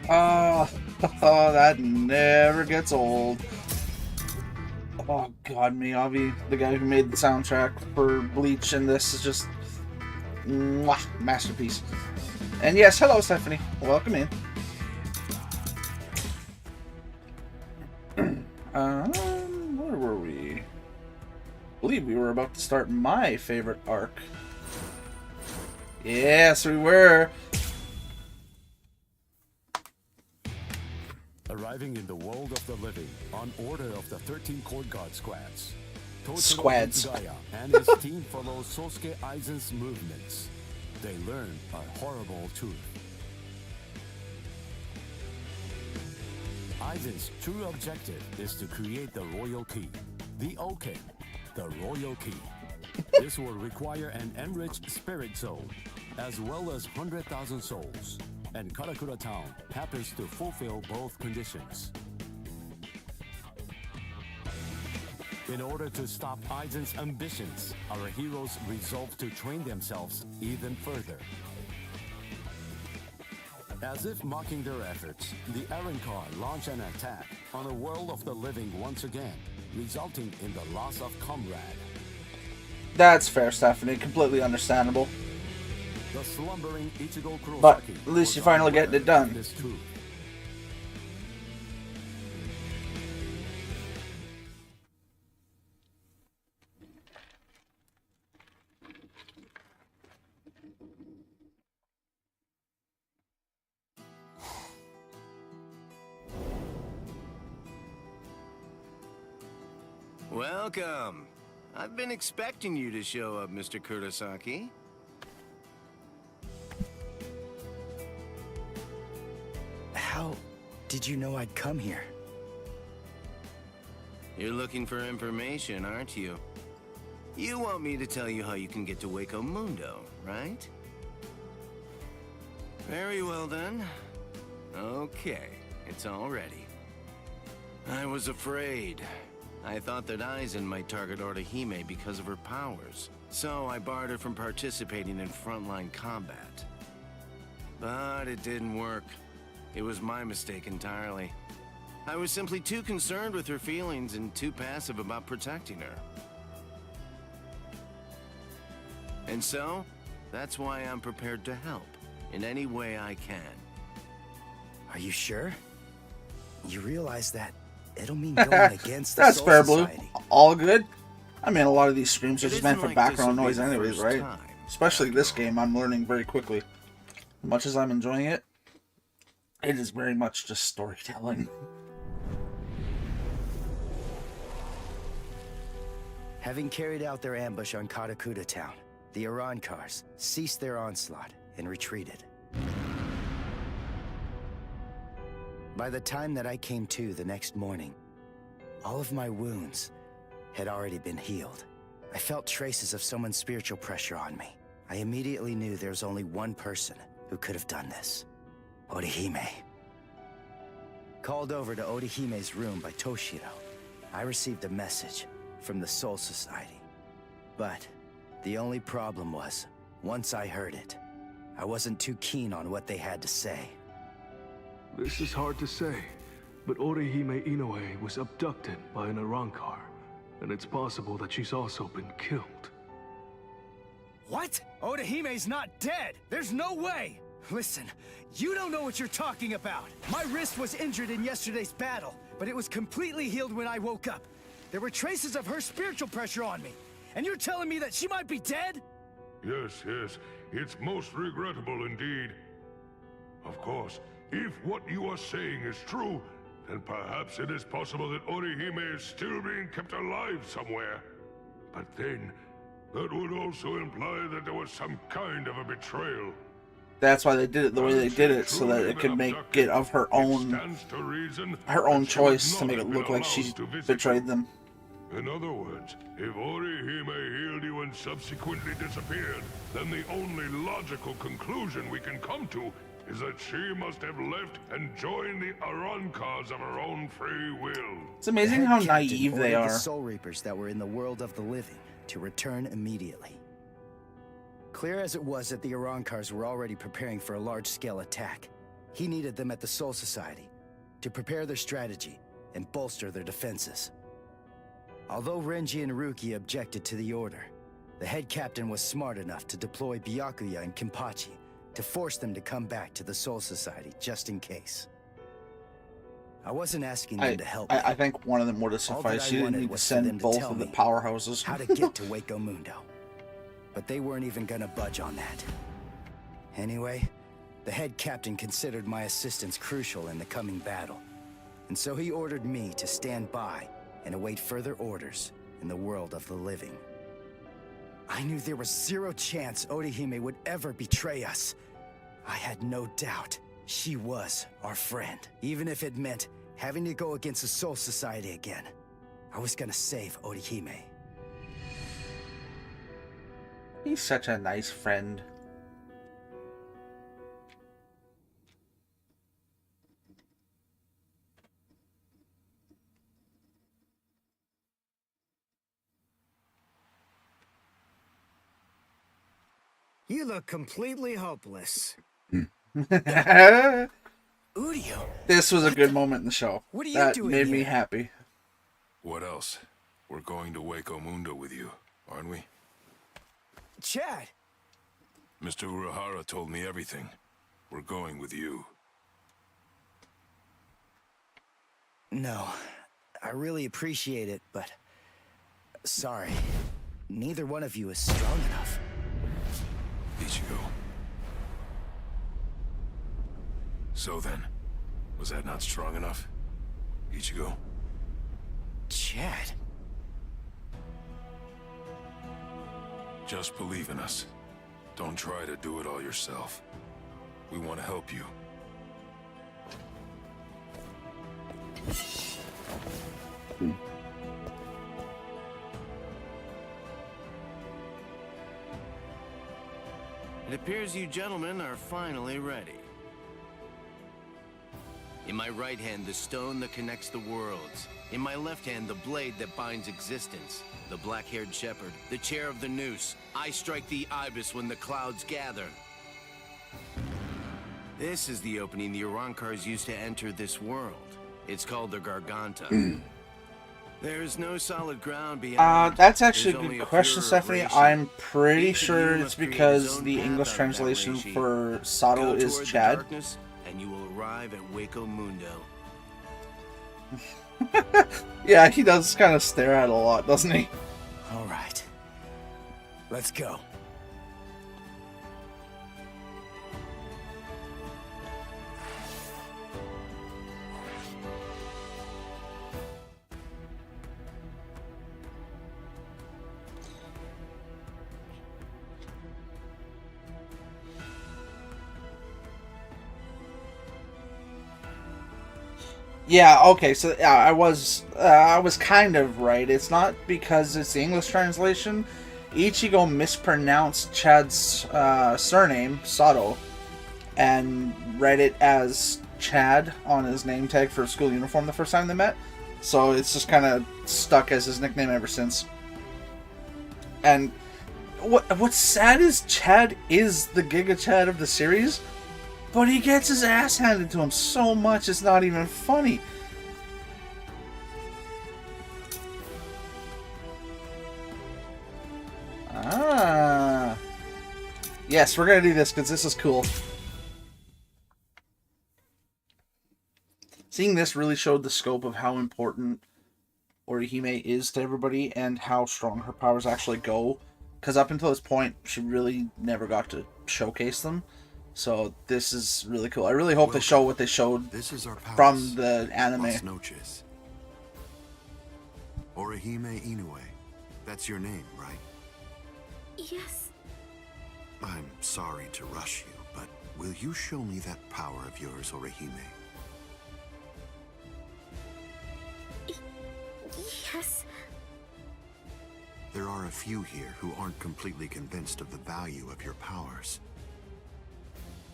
Oh, oh, that never gets old. Oh God, Miyavi, the guy who made the soundtrack for Bleach, and this is just mwah, masterpiece. And yes, hello Stephanie, welcome in. Where were we? I believe we were about to start my favorite arc. Yes, we were. Arriving in the world of the living on order of the 13 Court Guard squads. Squads. Hitsugaya and his team follow Sosuke Aizen's movements. They learn a horrible truth. Aizen's true objective is to create the royal key. The Oken, the royal key. This will require an enriched spirit soul, as well as 100,000 souls. And Karakura Town happens to fulfill both conditions. In order to stop Aizen's ambitions, our heroes resolve to train themselves even further. As if mocking their efforts, the Arrancar launch an attack on a world of the living once again, resulting in the loss of comrade. That's fair, Stephanie. Completely understandable. The slumbering Ichigo Kurosaki, but at least you're finally getting it done. Welcome. I've been expecting you to show up, Mr. Kurosaki. How did you know I'd come here? You're looking for information, aren't you? You want me to tell you how you can get to Waco Mundo, right? Very well then. Okay, it's all ready. I was afraid. I thought that Aizen might target Orihime because of her powers, so I barred her from participating in frontline combat. But it didn't work. It was my mistake entirely. I was simply too concerned with her feelings and too passive about protecting her. And so, that's why I'm prepared to help in any way I can. Are you sure? You realize that it'll mean going against the That's Soul fair, Blue. Society. All good. I mean, a lot of these streams are It just meant isn't for like this background will be noise the anyways, first right? time, Especially after this all. game, I'm learning very quickly. As much as I'm enjoying it, it is very much just storytelling. Having carried out their ambush on Karakura Town, the Arrancars ceased their onslaught and retreated. By the time that I came to the next morning, all of my wounds had already been healed. I felt traces of someone's spiritual pressure on me. I immediately knew there was only one person who could have done this. Orihime. Called over to Orihime's room by Toshiro, I received a message from the Soul Society. But the only problem was, once I heard it, I wasn't too keen on what they had to say. This is hard to say, but Orihime Inoue was abducted by an Arrancar, and it's possible that she's also been killed. What? Orihime's not dead! There's no way! Listen, you don't know what you're talking about! My wrist was injured in yesterday's battle, but it was completely healed when I woke up. There were traces of her spiritual pressure on me, and you're telling me that she might be dead? Yes, it's most regrettable indeed. Of course, if what you are saying is true, then perhaps it is possible that Orihime is still being kept alive somewhere. But then, that would also imply that there was some kind of a betrayal. That's why they did it the way they did it, so that it could make it of her own choice to make it look like she betrayed them. In other words, if Orihime healed you and subsequently disappeared, then the only logical conclusion we can come to is that she must have left and joined the Arrancars of her own free will. It's amazing how naive they are. The Soul Reapers that were in the world of the living to return immediately. Clear as it was that the Arrancars were already preparing for a large-scale attack, He needed them at the Soul Society to prepare their strategy and bolster their defenses. Although Renji and Ruki objected to the order, the head captain was smart enough to deploy Byakuya and Kenpachi to force them to come back to the Soul Society just in case. I wasn't asking them to help me. I think one of them would have sufficed. You didn't need to send both of the powerhouses. How to get to Waco Mundo. But they weren't even gonna budge on that. Anyway, the head captain considered my assistance crucial in the coming battle. And so he ordered me to stand by and await further orders in the world of the living. I knew there was zero chance Orihime would ever betray us. I had no doubt she was our friend. Even if it meant having to go against the Soul Society again, I was gonna save Orihime. He's such a nice friend. You look completely hopeless. This Udio, was a good moment in the show. What are you that doing made me here? happy. What else? We're going to Waco Mundo with you, aren't we? Chad. Mr. Urahara told me everything. We're going with you. No, I really appreciate it, but... sorry. Neither one of you is strong enough. Ichigo. So then, was that not strong enough? Ichigo? Chad. Just believe in us. Don't try to do it all yourself. We want to help you. It appears you gentlemen are finally ready. In my right hand, the stone that connects the worlds. In my left hand, the blade that binds existence. The black-haired shepherd, the chair of the noose. I strike the ibis when the clouds gather. This is the opening the Urankars used to enter this world. It's called the Garganta. There's no solid ground beyond. That's actually There's a only good question, pure Stephanie. ration. I'm pretty Each of sure you it's must create his because own the path English out of that translation ration. for Sato Go is toward the Chad. darkness, and you will arrive at Waco Mundo. Yeah, he does kind of stare at it a lot, doesn't he? All right. Let's go. Yeah, okay, so yeah, I was kind of right. It's not because it's the English translation. Ichigo mispronounced Chad's surname, Sato, and read it as Chad on his name tag for school uniform the first time they met. So it's just kind of stuck as his nickname ever since. And what's sad is Chad is the Giga Chad of the series. But he gets his ass handed to him so much, it's not even funny. Ah. Yes, we're going to do this because this is cool. Seeing this really showed the scope of how important Orihime is to everybody and how strong her powers actually go. Because up until this point, she really never got to showcase them. So this is really cool. I really hope they show what they showed This is our palace, from the anime. Las Noches. Orihime Inoue. That's your name, right? Yes. I'm sorry to rush you, but will you show me that power of yours, Orihime? Yes. There are a few here who aren't completely convinced of the value of your powers.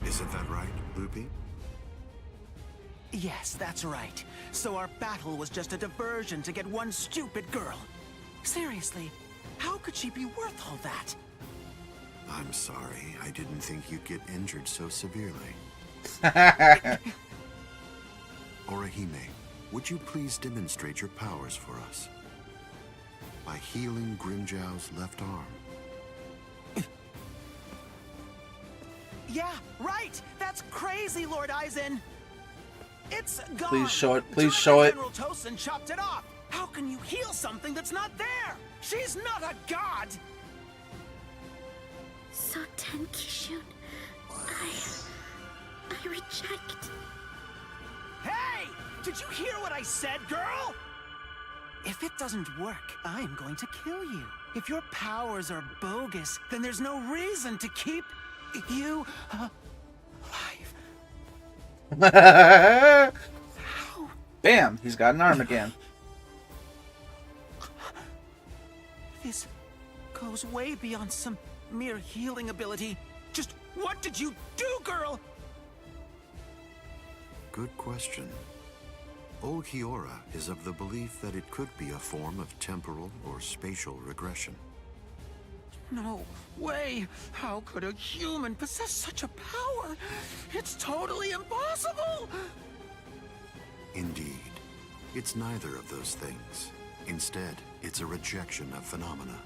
Isn't that right, Lupi? Yes, that's right. So our battle was just a diversion to get one stupid girl. Seriously, how could she be worth all that? I'm sorry. I didn't think you'd get injured so severely. Orihime, would you please demonstrate your powers for us? By healing Grimjow's left arm. Yeah, right! That's crazy, Lord Aizen! It's gone! Please show it. Please show it. General Tosin chopped it off! How can you heal something that's not there? She's not a god! Soten Kishun, I reject. Hey! Did you hear what I said, girl? If it doesn't work, I am going to kill you. If your powers are bogus, then there's no reason to keep you alive. Bam! He's got an arm again. This goes way beyond some mere healing ability. Just what did you do, girl? Good question. Old Hiora is of the belief that it could be a form of temporal or spatial regression. No way! How could a human possess such a power? It's totally impossible! Indeed. It's neither of those things. Instead, it's a rejection of phenomena.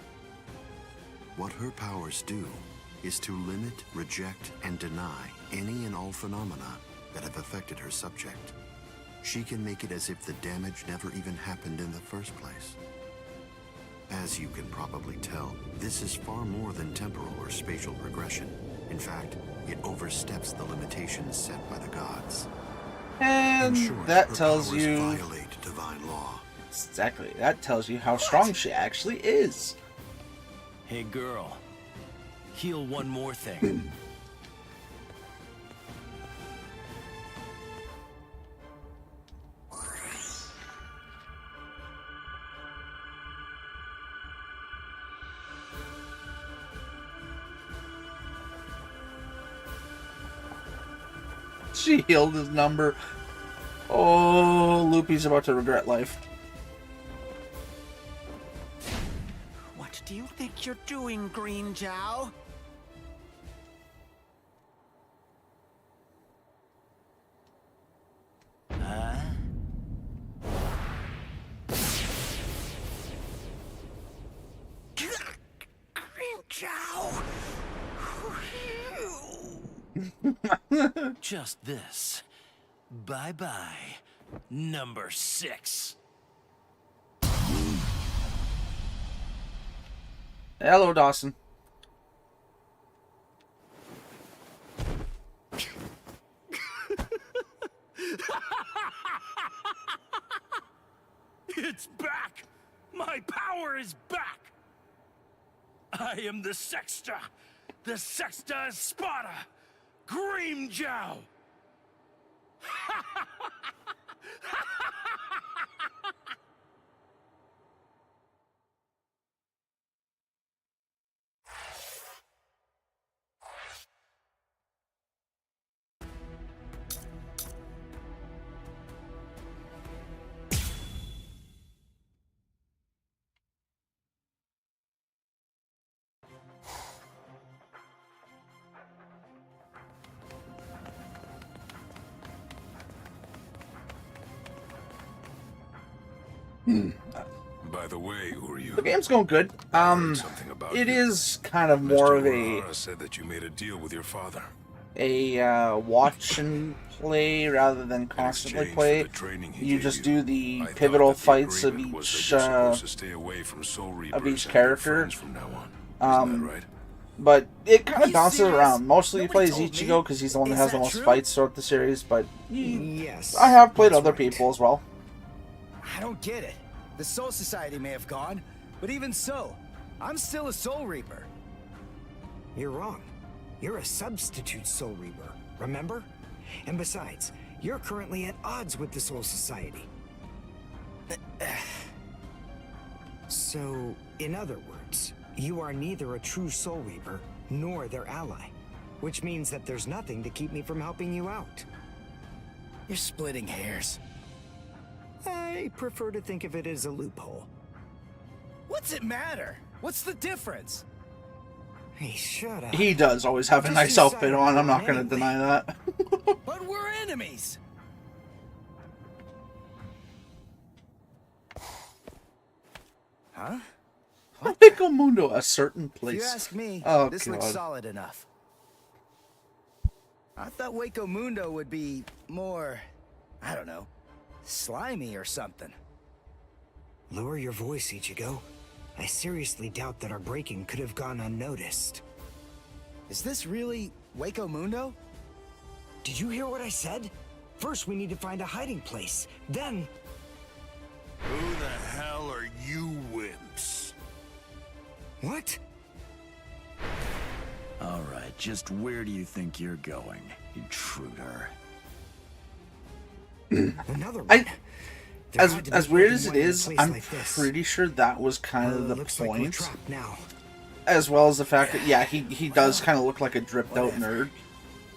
What her powers do is to limit, reject, and deny any and all phenomena that have affected her subject. She can make it as if the damage never even happened in the first place. As you can probably tell, this is far more than temporal or spatial regression. In fact, it oversteps the limitations set by the gods. And In short, that her tells powers you violate divine law. exactly. That tells you how strong she actually is. Hey girl, heal one more thing. She healed his number. Oh, Loopy's about to regret life. What do you think you're doing, Green Jow? Green Jow! Just this. Bye-bye, number 6. Hello, Dawson. It's back! My power is back! I am the Sexta Espada, Grimjow! By the way, who are you? The game's going good. Something about It you. is kind of more of Mr. said that you made a deal with your father. a watch and play rather than In constantly exchange play. for the training he You gave just do the I thought pivotal that the fights of agreement was each that you're supposed to stay away from Soul Reapers each and be character. friends from now on. Isn't that right? But it kind Are of you bounces serious? around. Mostly you play Nobody as told Ichigo me. because he's the one that Is has the that most true? fights throughout the series, but Yes. I have played that's other right. people as well. I don't get it. The Soul Society may have gone, but even so, I'm still a Soul Reaper. You're wrong. You're a substitute Soul Reaper, remember? And besides, you're currently at odds with the Soul Society. So, in other words, you are neither a true Soul Reaper nor their ally, which means that there's nothing to keep me from helping you out. You're splitting hairs. I prefer to think of it as a loophole. What's it matter? What's the difference? Hey, shut up. He does always have a Just nice decide outfit on. I'm not going to anyway. deny that. But we're enemies! Huh? Pico Mundo, a certain If place. you ask me, Oh, this God. looks solid enough. I thought Waco Mundo would be more, I don't know, slimy or something. Lower your voice, Ichigo. I seriously doubt that our break-in could have gone unnoticed. Is this really Waco Mundo? Did you hear what I said? First, we need to find a hiding place. Then... Who the hell are you wimps? What? Alright, just where do you think you're going, intruder? Another one. There had to be As weird more as than it one in a is, place I'm like this. pretty sure that was kind of the Looks like we're point. trapped now. As well as the fact that, yeah, he does kind of look like a dripped out nerd.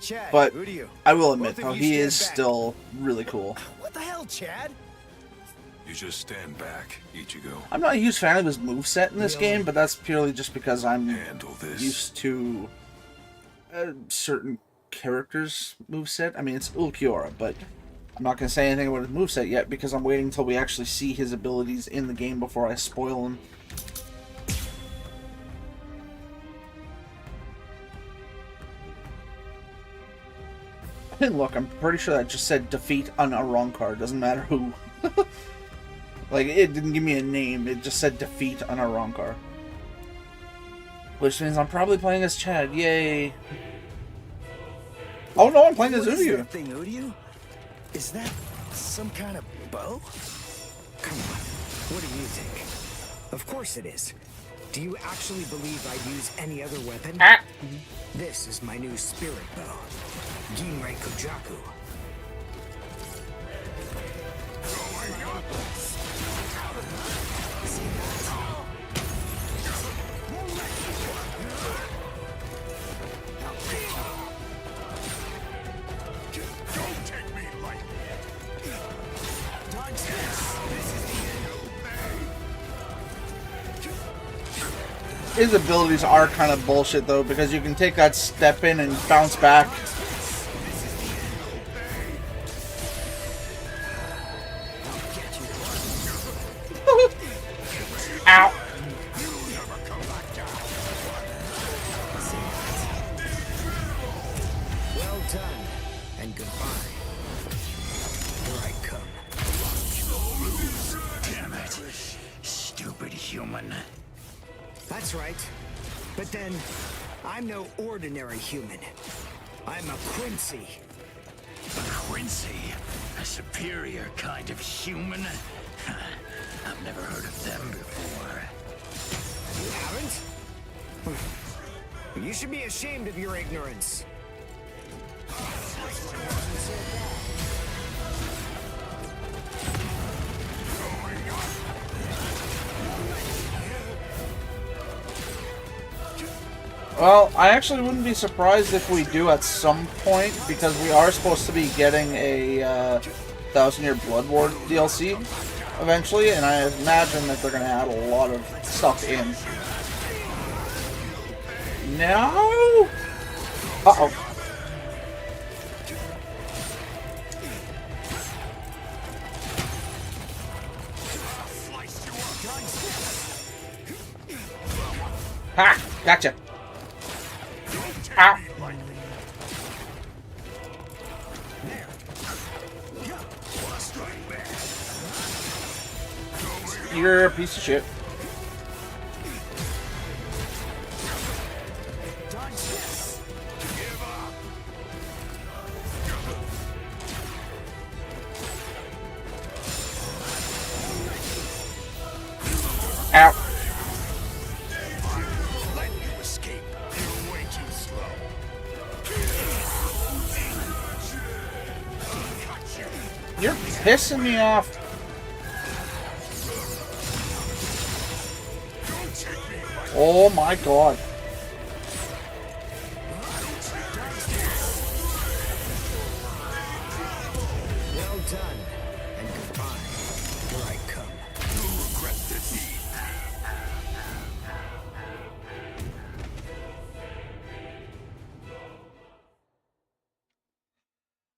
Chad, But who do you? I will admit, Both of though, you he stand is back. still really cool. What the hell, Chad? You just stand back, Ichigo. I'm not a huge fan of his moveset in this game, but that's purely just because I'm Handle this. used to certain characters' moveset. I mean, it's Ulquiorra, but I'm not going to say anything about his moveset yet because I'm waiting until we actually see his abilities in the game before I spoil him. And look, I'm pretty sure that just said defeat on a wrong card. Doesn't matter who. Like, it didn't give me a name. It just said defeat on a wrong card. Which means I'm probably playing as Chad. Yay. Oh no, I'm playing as What is Uryu. that thing, Uryu? Is that some kind of bow? Come on. What do you think? Of course it is. Do you actually believe I'd use any other weapon? Ah. This is my new spirit bow. Ginrei Kojaku. His abilities are kind of bullshit though, because you can take that step in and bounce back. Ow. Well done, and goodbye. Here I come. Damn it. Stupid human. That's right. But then, I'm no ordinary human. I'm a Quincy. Quincy, a superior kind of human? I've never heard of them before. You haven't? You should be ashamed of your ignorance. Well, I actually wouldn't be surprised if we do at some point, because we are supposed to be getting a 1000-Year Blood War DLC eventually, and I imagine that they're going to add a lot of stuff in. No! Uh-oh. Ha! Gotcha! Ow! You're a piece of shit. Ow. You're pissing me off. Oh my god. Well done, and goodbye. Here I come. You'll regret defeat.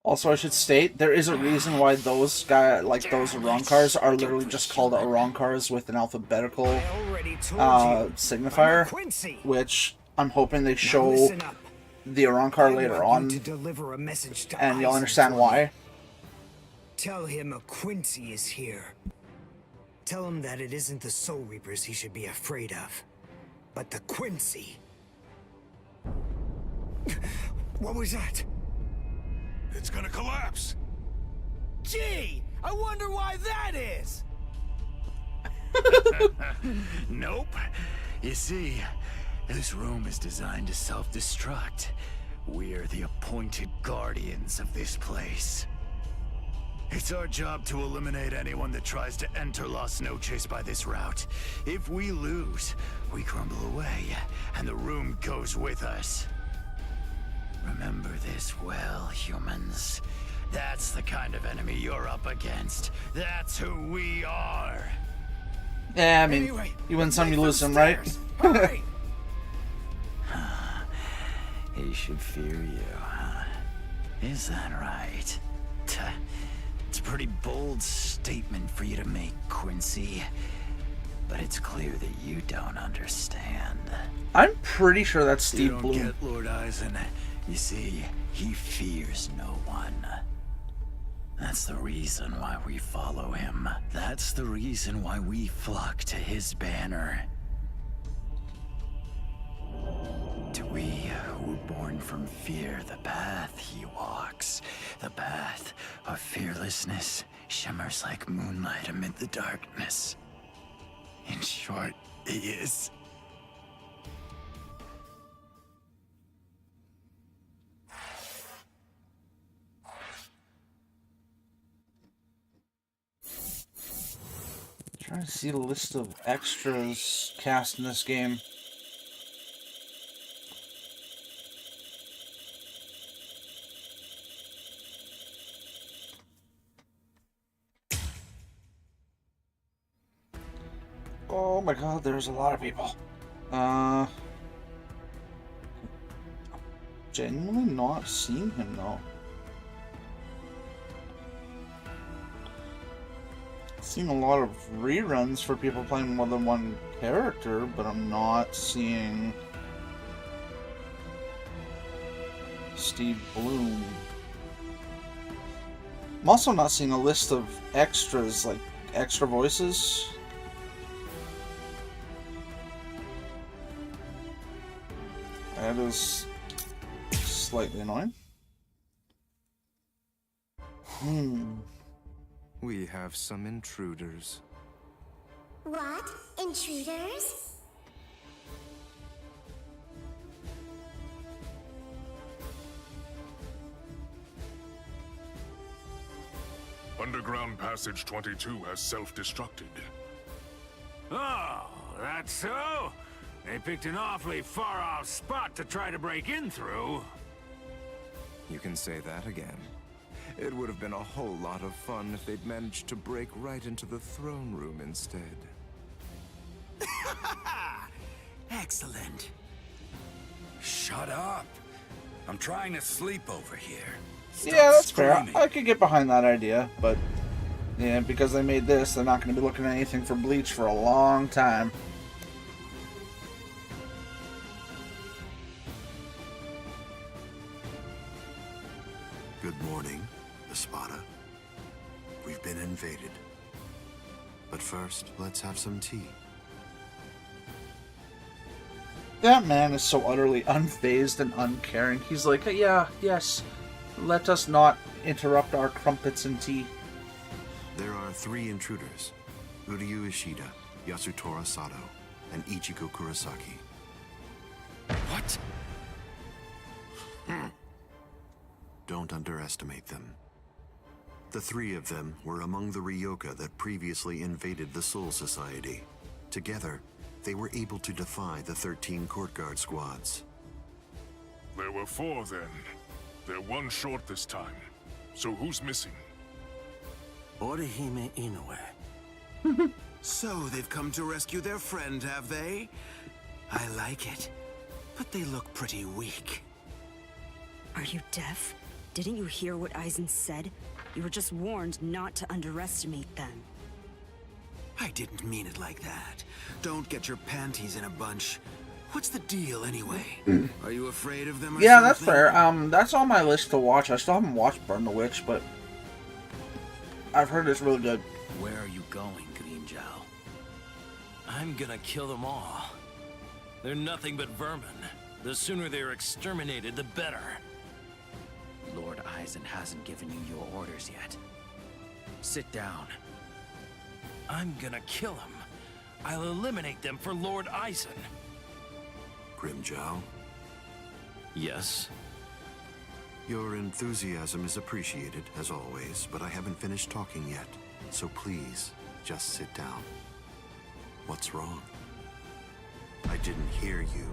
Also, I should state, there is a reason why those those Arankars are literally just called Arankars with an alphabetical signifier, which I'm hoping they show the Arankar later on, and you'll understand why. Tell him a Quincy is here. Tell him that it isn't the Soul Reapers he should be afraid of, but the Quincy. What was that? It's gonna collapse. Gee, I wonder why that is. Nope. You see, this room is designed to self-destruct. We're the appointed guardians of this place. It's our job to eliminate anyone that tries to enter Las Noches by this route. If we lose, we crumble away, and the room goes with us. Remember this well, humans. That's the kind of enemy you're up against. That's who we are. Yeah, I mean, anyway, you win some, you lose some, right? He should fear you, huh? Is that right? It's a pretty bold statement for you to make, Quincy. But it's clear that you don't understand. I'm pretty sure that's Steve Bloom. You don't get Lord Eisen. You see, he fears no one. That's the reason why we follow him. That's the reason why we flock to his banner. To we who were born from fear, the path he walks, the path of fearlessness, shimmers like moonlight amid the darkness. In short, he is... Trying to see the list of extras cast in this game. Oh my god, there's a lot of people. Genuinely not seeing him though. Seen a lot of reruns for people playing more than one character, but I'm not seeing Steve Bloom. I'm also not seeing a list of extras, like extra voices. That is slightly annoying. We have some intruders. What? Intruders? Underground Passage 22 has self-destructed. Oh, that's so? They picked an awfully far-off spot to try to break in through. You can say that again. It would have been a whole lot of fun if they'd managed to break right into the throne room instead. Excellent. Shut up. I'm trying to sleep over here. Stop yeah, that's screaming. fair. I could get behind that idea, but yeah, because they made this, they're not going to be looking at anything for Bleach for a long time. Good morning, Espada. We've been invaded. But first, let's have some tea. That man is so utterly unfazed and uncaring. He's like, yeah, yes, let us not interrupt our crumpets and tea. There are 3 intruders. Uryu Ishida, Yasutora Sato, and Ichiko Kurosaki. What? Don't underestimate them. The 3 of them were among the Ryoka that previously invaded the Soul Society. Together, they were able to defy the 13 court guard squads. There were 4 then. They're 1 short this time. So who's missing? Orihime Inoue. So they've come to rescue their friend, have they? I like it. But they look pretty weak. Are you deaf? Didn't you hear what Eisen said? You were just warned not to underestimate them. I didn't mean it like that. Don't get your panties in a bunch. What's the deal anyway? Are you afraid of them or Yeah, something? that's fair. That's on my list to watch. I still haven't watched Burn the Witch, but I've heard it's really good. Where are you going, Green Jow? I'm gonna kill them all. They're nothing but vermin. The sooner they're exterminated, the better. Lord Eisen hasn't given you your orders yet. Sit down. I'm gonna kill them. I'll eliminate them for Lord Eisen. Grimjow, Yes? your enthusiasm is appreciated, as always, but I haven't finished talking yet. So please, just sit down. What's wrong? I didn't hear you,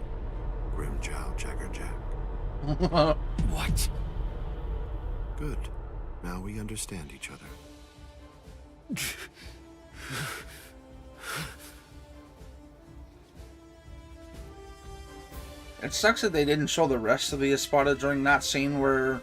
Grimjow Jaggerjack. What? Good. Now we understand each other. It sucks that they didn't show the rest of the Espada during that scene where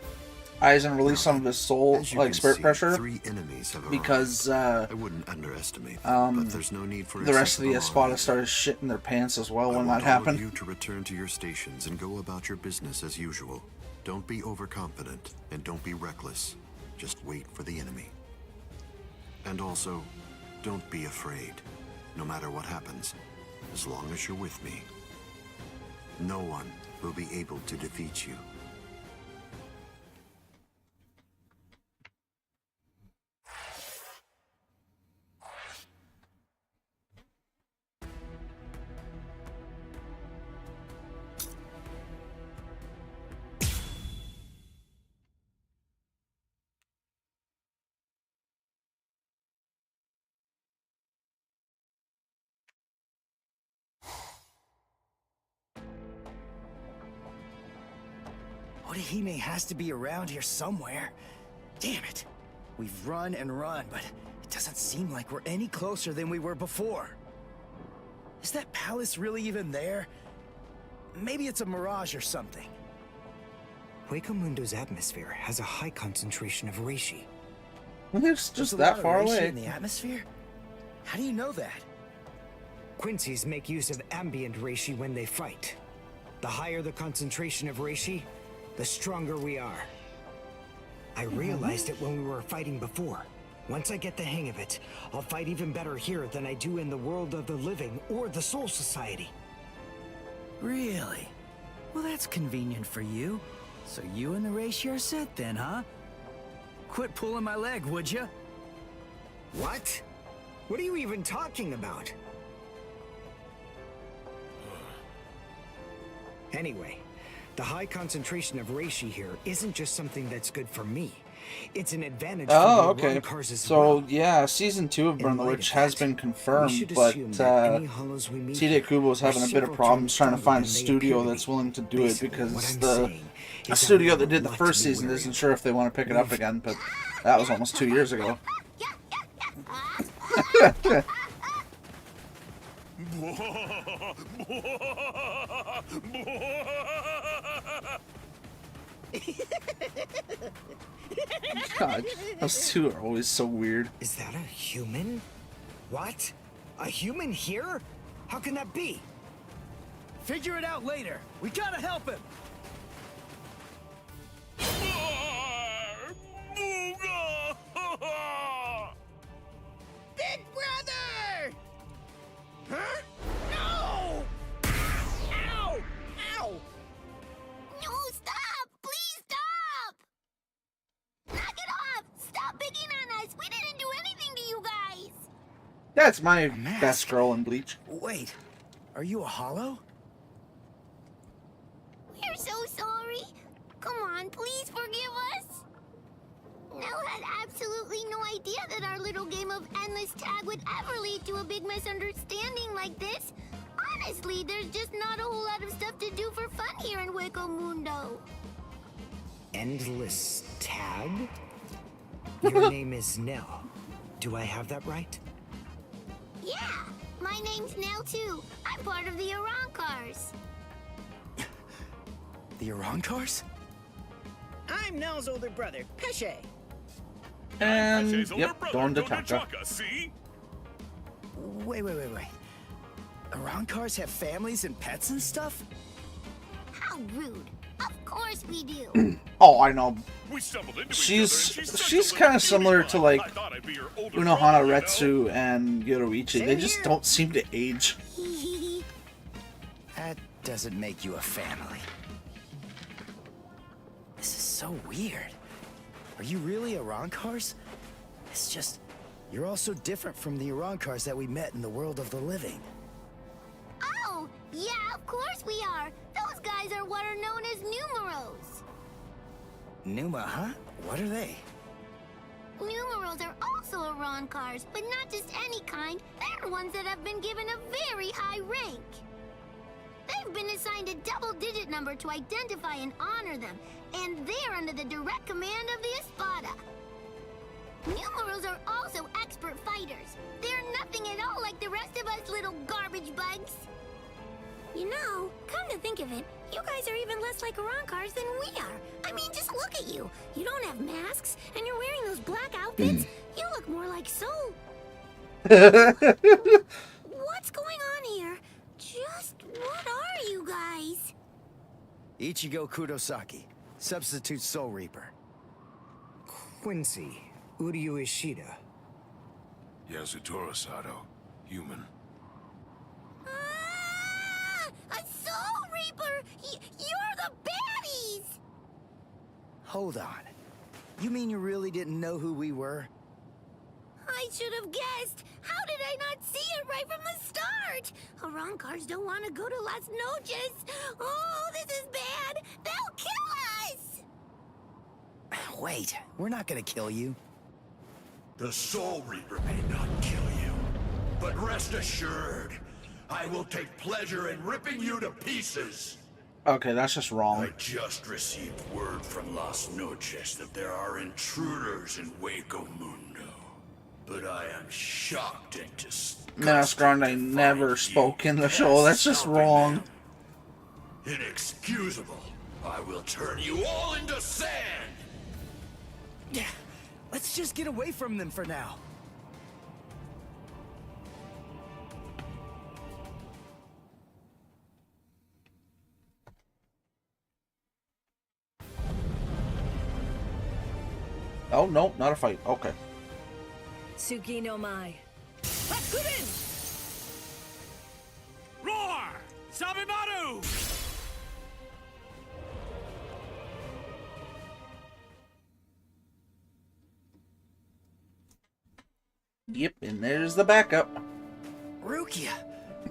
Eisen released some of his soul, As you like can spirit see, pressure, 3 enemies have because I wouldn't underestimate them, but there's no need for the rest of the excessive Espada alarm. started shitting their pants as well I when want that happened. all of you to return to your stations and go about your business as usual. Don't be overconfident and don't be reckless. Just wait for the enemy. And also, don't be afraid, no matter what happens, as long as you're with me. No one will be able to defeat you. Orihime has to be around here somewhere. Damn it. We've run and run, but it doesn't seem like we're any closer than we were before. Is that palace really even there? Maybe it's a mirage or something. Huecamundo's atmosphere has a high concentration of reishi. It's There's just a that lot of far reishi away. in the atmosphere? How do you know that? Quincy's make use of ambient reishi when they fight. The higher the concentration of reishi, the stronger we are. I realized it when we were fighting before. Once I get the hang of it, I'll fight even better here than I do in the world of the living or the Soul Society. Really? Well, that's convenient for you. So you and the reishi are set then, huh? Quit pulling my leg, would you? What? What are you even talking about? Anyway, the high concentration of reishi here isn't just something that's good for me. It's an advantage for Oh, the okay. Aroncars as So, well. yeah, Season 2 of Burn the In light Witch of has that, been we confirmed, should but assume that any hollows we meet TD Kubo's here are having a bit of several problems times trying to stronger find a than they studio appear to that's be. willing to do it Basically, because what I'm the saying is studio we that did the have a lot first to be season wary isn't of. sure if they want to pick it up again, but that was almost 2 years ago. God, those two are always so weird. Is that a human? What? A human here? How can that be? Figure it out later. We gotta help him. Big brother! Huh? No! Ow! Ow! No, stop! Please stop! Knock it off! Stop picking on us! We didn't do anything to you guys! That's my best girl in Bleach. Wait, are you a hollow? We're so sorry. Come on, please forgive us. Nell had absolutely no idea that our little game of endless tag would ever lead to a big misunderstanding like this. Honestly, there's just not a whole lot of stuff to do for fun here in Hueco Mundo. Endless tag? Your name is Nell. Do I have that right? Yeah, my name's Nell too. I'm part of the Aroncars. The Aroncars? I'm Nell's older brother, Pesce. And yep, going to Taka. Wait. Arankars have families and pets and stuff? How rude. Of course we do. Oh, I know. We stumbled into She's kind of similar to like Unohana Retsu and Yoruichi. They just don't seem to age. That doesn't make you a family. This is so weird. Are you really Arankars? It's just, you're all so different from the Arankars that we met in the world of the living. Oh, yeah, of course we are. Those guys are what are known as numerals. Numa, huh? What are they? Numerals are also Arankars, but not just any kind. They're ones that have been given a very high rank. They've been assigned a double-digit number to identify and honor them, and they're under the direct command of the Espada. Numerals are also expert fighters. They're nothing at all like the rest of us little garbage bugs. You know, come to think of it, you guys are even less like Arankars than we are. I mean, just look at you. You don't have masks, and you're wearing those black outfits. You look more like Soul. What's going on here? Just what are you guys? Ichigo Kurosaki, substitute Soul Reaper. Quincy, Uryu Ishida. Yasutoro Sato, human. A Soul Reaper! You're the baddies! Hold on. You mean you really didn't know who we were? I should have guessed. How did I not see it right from the start? Arankars don't want to go to Las Noches. Oh, this is bad. They'll kill us. Wait, we're not gonna kill you. The Soul Reaper may not kill you, but rest assured, I will take pleasure in ripping you to pieces. Okay, that's just wrong. I just received word from Las Noches that there are intruders in Hueco Mundo. But I am shocked and disgusted. Menace Grande never spoke in the show. That's just wrong. Inexcusable. I will turn you all into sand. Yeah, let's just get away from them for now. Oh, no, not a fight. Okay. Tsuki no Mai. Hakurin! Roar! Sabimaru! Yep, and there's the backup. Rukia!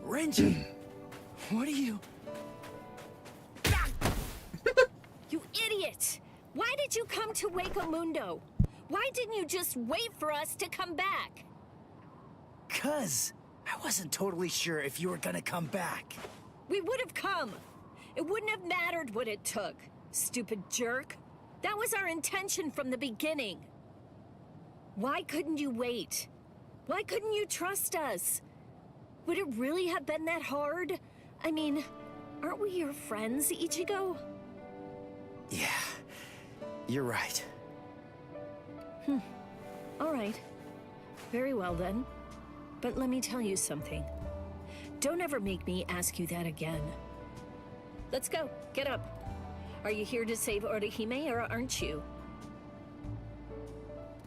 Renji! What are you... You idiot! Why did you come to Hueco Mundo? Why didn't you just wait for us to come back? 'Cause I wasn't totally sure if you were gonna come back. We would have come. It wouldn't have mattered what it took, stupid jerk. That was our intention from the beginning. Why couldn't you wait? Why couldn't you trust us? Would it really have been that hard? I mean, aren't we your friends, Ichigo? Yeah, you're right. All right. Very well then. But let me tell you something. Don't ever make me ask you that again. Let's go. Get up. Are you here to save Orihime or aren't you?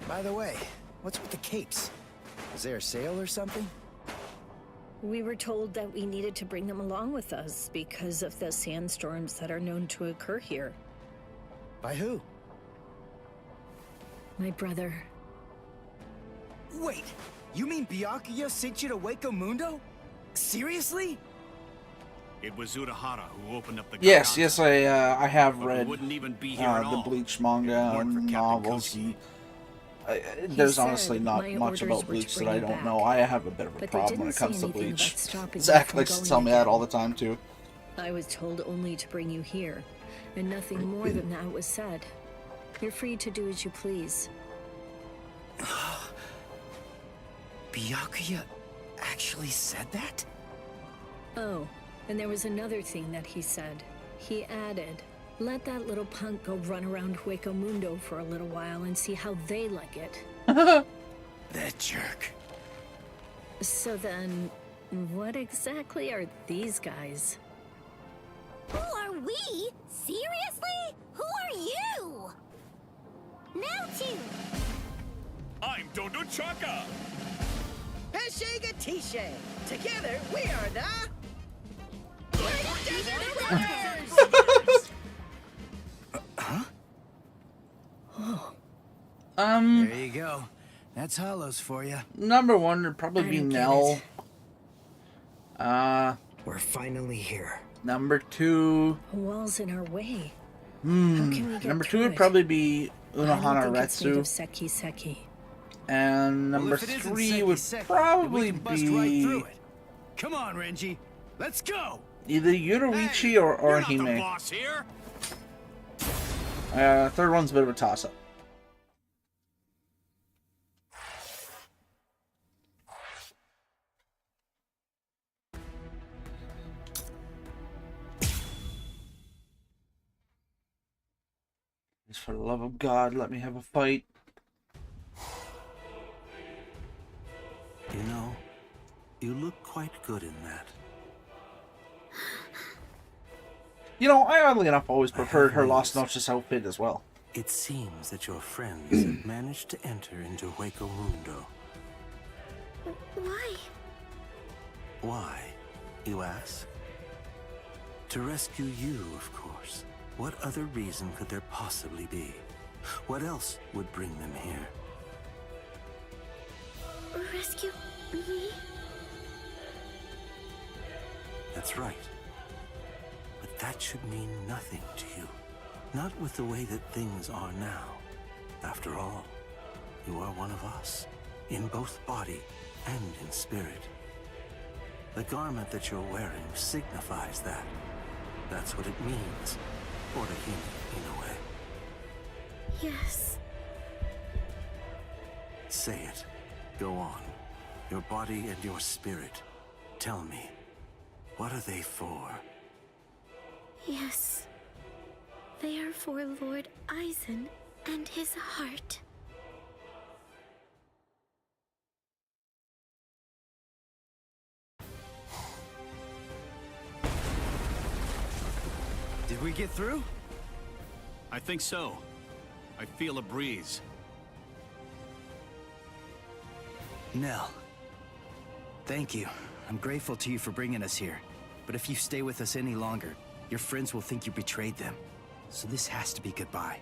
By the way, what's with the capes? Is there a sale or something? We were told that we needed to bring them along with us because of the sandstorms that are known to occur here. By who? My brother. Wait, you mean Byakuya sent you to Hueco Mundo? Seriously? It was Urahara who opened up the Yes, I have read wouldn't even be here at the all. Bleach manga and novels. And, there's honestly not much about Bleach that I don't know. I have a bit of a problem when it comes to Bleach. Zach likes to tell me that all the time too. I was told only to bring you here, and nothing more than that was said. You're free to do as you please. Byakuya actually said that? Oh, and there was another thing that he said. He added, Let that little punk go run around Hueco Mundo for a little while and see how they like it. That jerk. So then, what exactly are these guys? Who are we? Seriously? Who are you? Now two. I'm Dodo Chaka. Peshega Tishe. Together, we are the... Huh? Oh. There you go. That's Hollows for you. Number one would probably be Nell. We're finally here. Number two. Wall's in our way. Number two would probably be Unohana Retsu. Seki Seki. And number three would probably be. Right. Come on, Renji. Let's go. Either Yoruichi or Orihime. Third one's a bit of a toss-up. Just for the love of God, let me have a fight. You know, you look quite good in that. You know, I oddly enough always preferred her Lost Noches outfit as well. It seems that your friends have managed to enter into Hueco Mundo. Why? Why, you ask? To rescue you, of course. What other reason could there possibly be? What else would bring them here? Rescue me? That's right. But that should mean nothing to you. Not with the way that things are now. After all, you are one of us, in both body and in spirit. The garment that you're wearing signifies that. That's what it means. Orihime, in a way. Yes. Say it. Go on. Your body and your spirit. Tell me, what are they for? Yes. They are for Lord Aizen and his heart. Did we get through? I think so. I feel a breeze. Nell. Thank you. I'm grateful to you for bringing us here. But if you stay with us any longer, your friends will think you betrayed them. So this has to be goodbye.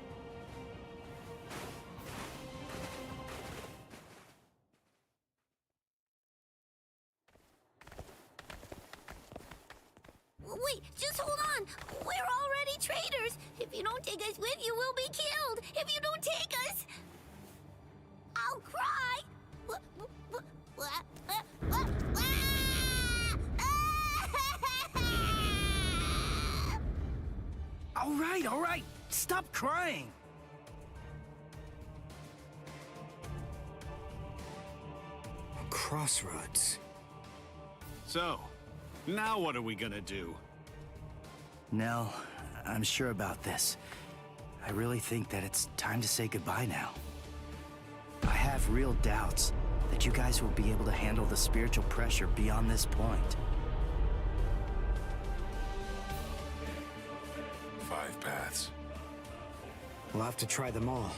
Wait, just hold on. We're already traitors. If you don't take us with you, we'll be killed. If you don't take us, I'll cry. All right. Stop crying. A crossroads. So, now what are we gonna do? Nell, I'm sure about this. I really think that it's time to say goodbye now. I have real doubts that you guys will be able to handle the spiritual pressure beyond this point. 5 paths. We'll have to try them all.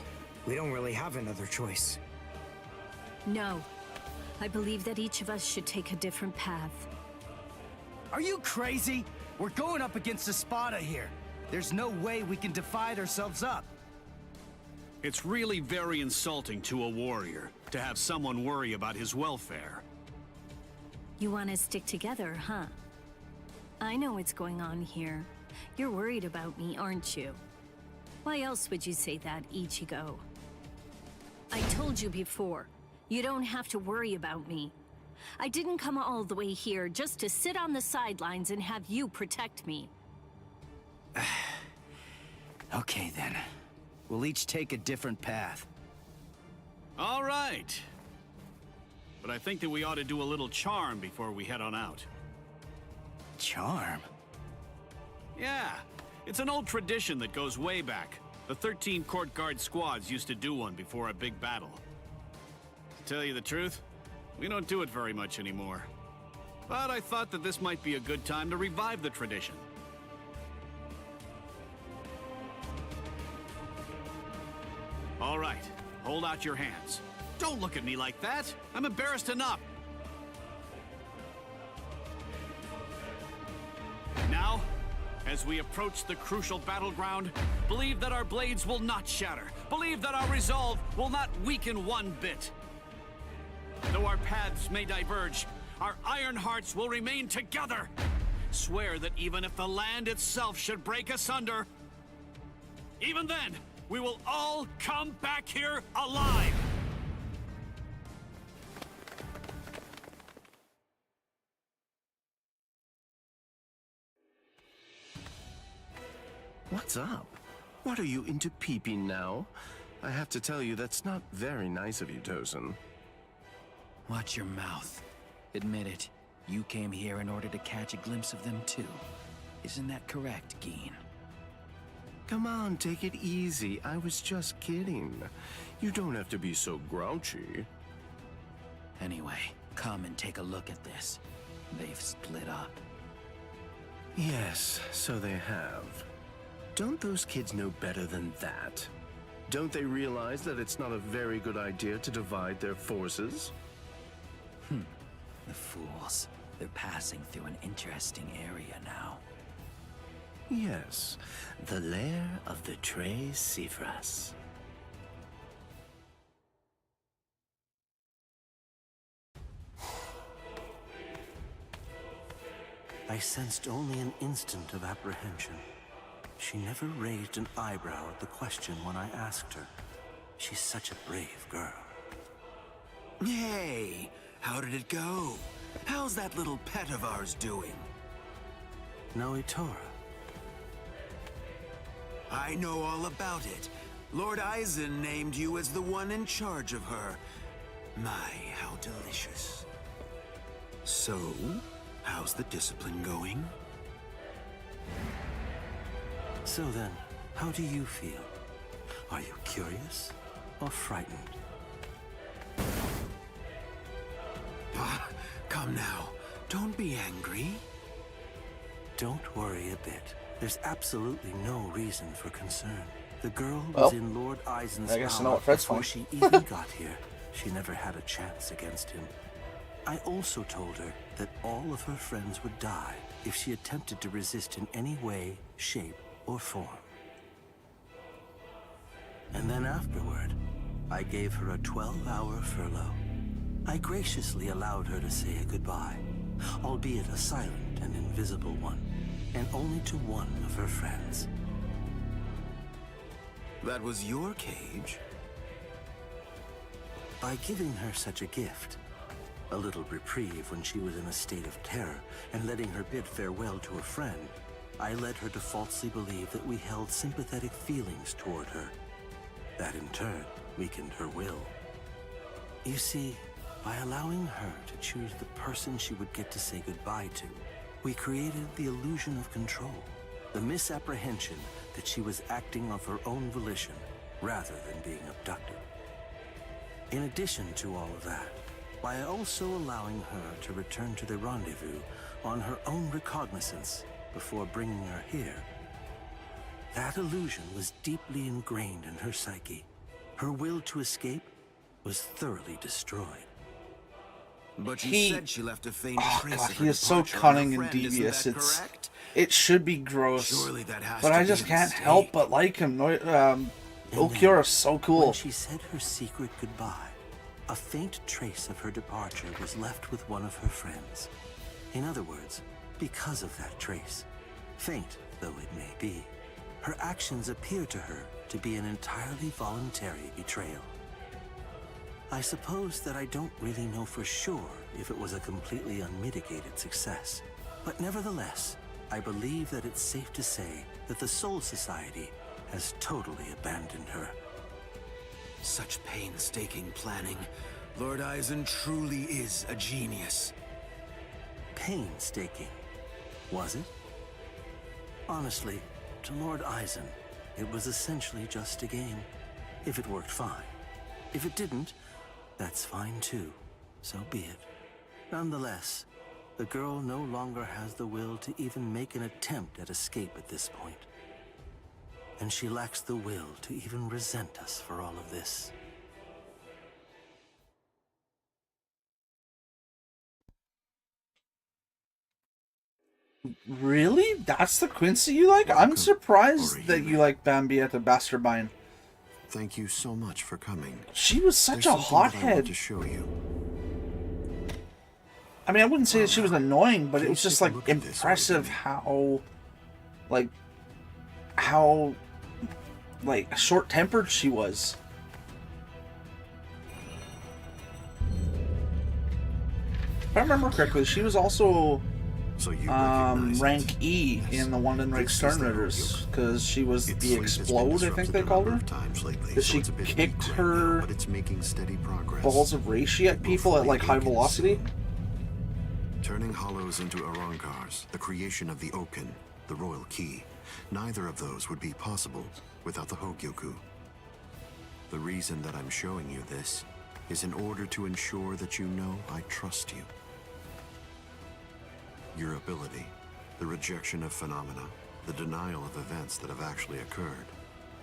We don't really have another choice. No. I believe that each of us should take a different path. Are you crazy? We're going up against Espada here. There's no way we can divide ourselves up. It's really very insulting to a warrior to have someone worry about his welfare. You want to stick together, huh? I know what's going on here. You're worried about me, aren't you? Why else would you say that, Ichigo? I told you before, you don't have to worry about me. I didn't come all the way here just to sit on the sidelines and have you protect me. Okay then. We'll each take a different path. All right. But I think that we ought to do a little charm before we head on out. Charm? Yeah. It's an old tradition that goes way back. The 13 court guard squads used to do one before a big battle. To tell you the truth, we don't do it very much anymore. But I thought that this might be a good time to revive the tradition. All right, hold out your hands. Don't look at me like that. I'm embarrassed enough. Now, as we approach the crucial battleground, believe that our blades will not shatter. Believe that our resolve will not weaken one bit. Though our paths may diverge, our iron hearts will remain together. Swear that even if the land itself should break asunder, even then, we will all come back here alive. What's up? What are you into peeping now? I have to tell you, that's not very nice of you, Tosin. Watch your mouth. Admit it. You came here in order to catch a glimpse of them too. Isn't that correct, Geen? Come on, take it easy. I was just kidding. You don't have to be so grouchy. Anyway, come and take a look at this. They've split up. Yes, so they have. Don't those kids know better than that? Don't they realize that it's not a very good idea to divide their forces? The fools. They're passing through an interesting area now. Yes, the lair of the Tres Cifras. I sensed only an instant of apprehension. She never raised an eyebrow at the question when I asked her. She's such a brave girl. Hey, how did it go? How's that little pet of ours doing? Noitora. I know all about it. Lord Eisen named you as the one in charge of her. My, how delicious. So, how's the discipline going? So then, how do you feel? Are you curious or frightened? Come now, don't be angry. Don't worry a bit. There's absolutely no reason for concern. The girl was in Lord Eisen's power before she even got here. She never had a chance against him. I also told her that all of her friends would die if she attempted to resist in any way, shape, or form. And then afterward, I gave her a 12-hour furlough. I graciously allowed her to say a goodbye, albeit a silent and invisible one, and only to one of her friends. That was your cage? By giving her such a gift, a little reprieve when she was in a state of terror, and letting her bid farewell to a friend, I led her to falsely believe that we held sympathetic feelings toward her. That in turn weakened her will. You see, by allowing her to choose the person she would get to say goodbye to, we created the illusion of control, the misapprehension that she was acting of her own volition rather than being abducted. In addition to all of that, by also allowing her to return to the rendezvous on her own recognizance before bringing her here, that illusion was deeply ingrained in her psyche. Her will to escape was thoroughly destroyed. But you said she left a faint trace of her he is so departure cunning on her and friend, isn't devious. that It's correct? it should be gross, Surely that has but to I be just a can't mistake. help but like him. Ulquiorra's so cool. When she said her secret goodbye, a faint trace of her departure was left with one of her friends. In other words, because of that trace, faint though it may be, her actions appear to her to be an entirely voluntary betrayal. I suppose that I don't really know for sure if it was a completely unmitigated success, but nevertheless, I believe that it's safe to say that the Soul Society has totally abandoned her. Such painstaking planning. Lord Eisen truly is a genius. Painstaking, was it? Honestly, To Lord Eisen, it was essentially just a game. If it worked, fine. If it didn't, that's fine too. So be it. Nonetheless, the girl no longer has the will to even make an attempt at escape at this point. And she lacks the will to even resent us for all of this. Really? That's the Quincy you like? I'm surprised that you like Bambietta Basterbine. Thank you so much for coming. She was such There's a something that I want hothead. to show you. I mean, I wouldn't say that she was annoying, but it was just like impressive how short-tempered she was. If I remember correctly, she was also rank E in the London Reich Sternritters, because she was the Explode, I think they called her. Because she kicked her balls of reishi at people at like high velocity. Turning hollows into Arankars, the creation of the Oken, the royal key. Neither of those would be possible without the Hogyoku. The reason that I'm showing you this is in order to ensure that you know I trust you. Your ability, the rejection of phenomena, the denial of events that have actually occurred,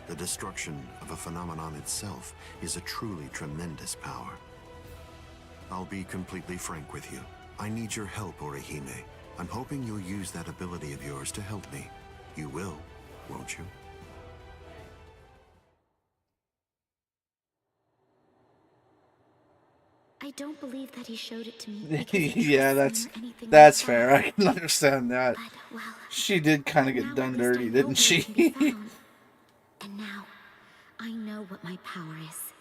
the destruction of a phenomenon itself is a truly tremendous power. I'll be completely frank with you. I need your help, Orihime. I'm hoping you'll use that ability of yours to help me. You will, won't you? I don't believe that he showed it to me. Yeah, that's fair. I can understand that. She did kind of get done dirty, didn't she? And now, I know what my power is.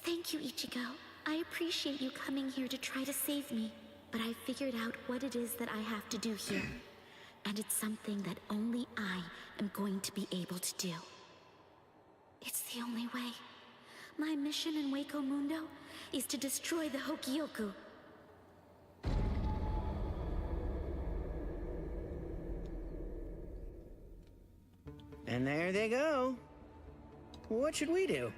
Thank you, Ichigo. I appreciate you coming here to try to save me. But I figured out what it is that I have to do here. And it's something that only I am going to be able to do. It's the only way. My mission in Waco Mundo is to destroy the Hogyoku. And there they go. What should we do?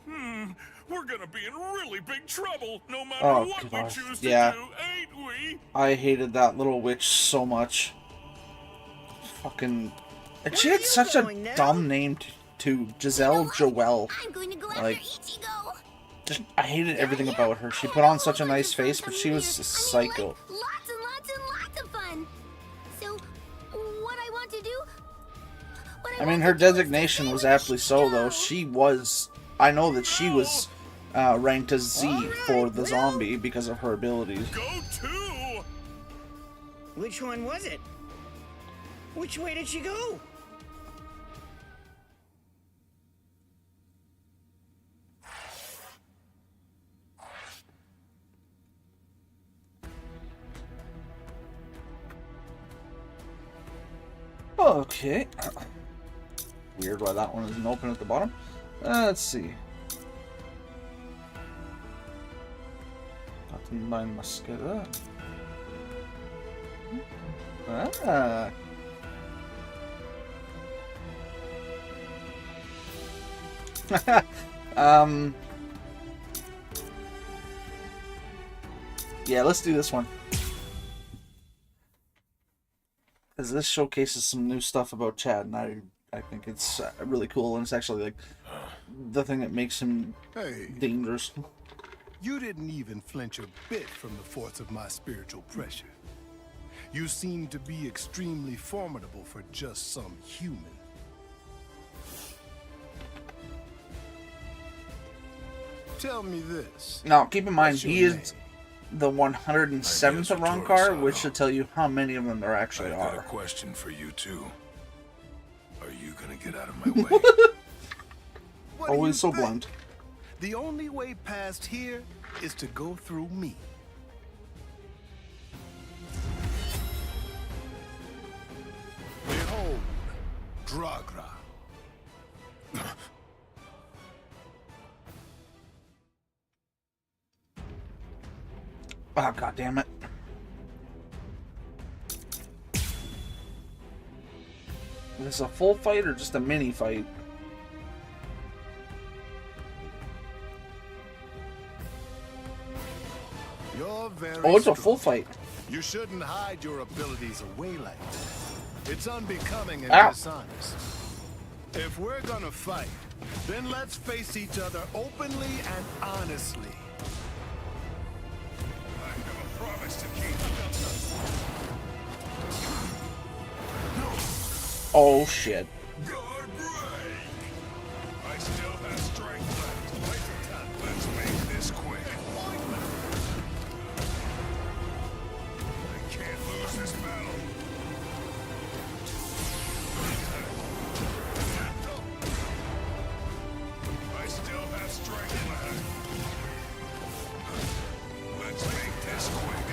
We're gonna be in really big trouble, no matter Oh, what gosh. we choose to Yeah. do, ain't we? I hated that little witch so much. Fucking... And she had such a dumb name to Giselle Joelle. Like, just, I hated everything about her. She put on such a nice face, but she was a psycho. Lots and lots and lots of fun. So, what I want to do? I mean, her designation was aptly so, though. She was... I know that she was ranked as Z for the zombie because of her abilities. Go to! Which one was it? Which way did she go? Okay. Weird why that one isn't open at the bottom. Let's see. Got the 9 Musketeer. Ah. Yeah, let's do this one. Because this showcases some new stuff about Chad, and I think it's really cool, and it's actually like the thing that makes him dangerous. You didn't even flinch a bit from the force of my spiritual pressure. You seem to be extremely formidable for just some human. Tell me this. Now, keep in mind, he is the 107th Arankar, which should tell you how many of them there actually I've are. got a question for you, too. Are you gonna get out of my way? Always so blunt. The only way past here is to go through me. Behold, Dragra. Oh, god damn it. Is this a full fight or just a mini fight? You're very Oh, it's a strong. full fight. You shouldn't hide your abilities away like that. It's unbecoming and Ow. dishonest. If we're gonna fight, then let's face each other openly and honestly. I have a promise to keep. Oh shit. God break! I still have strength left. Let's make this quick. I can't lose this battle. I still have strength left. Let's make this quick.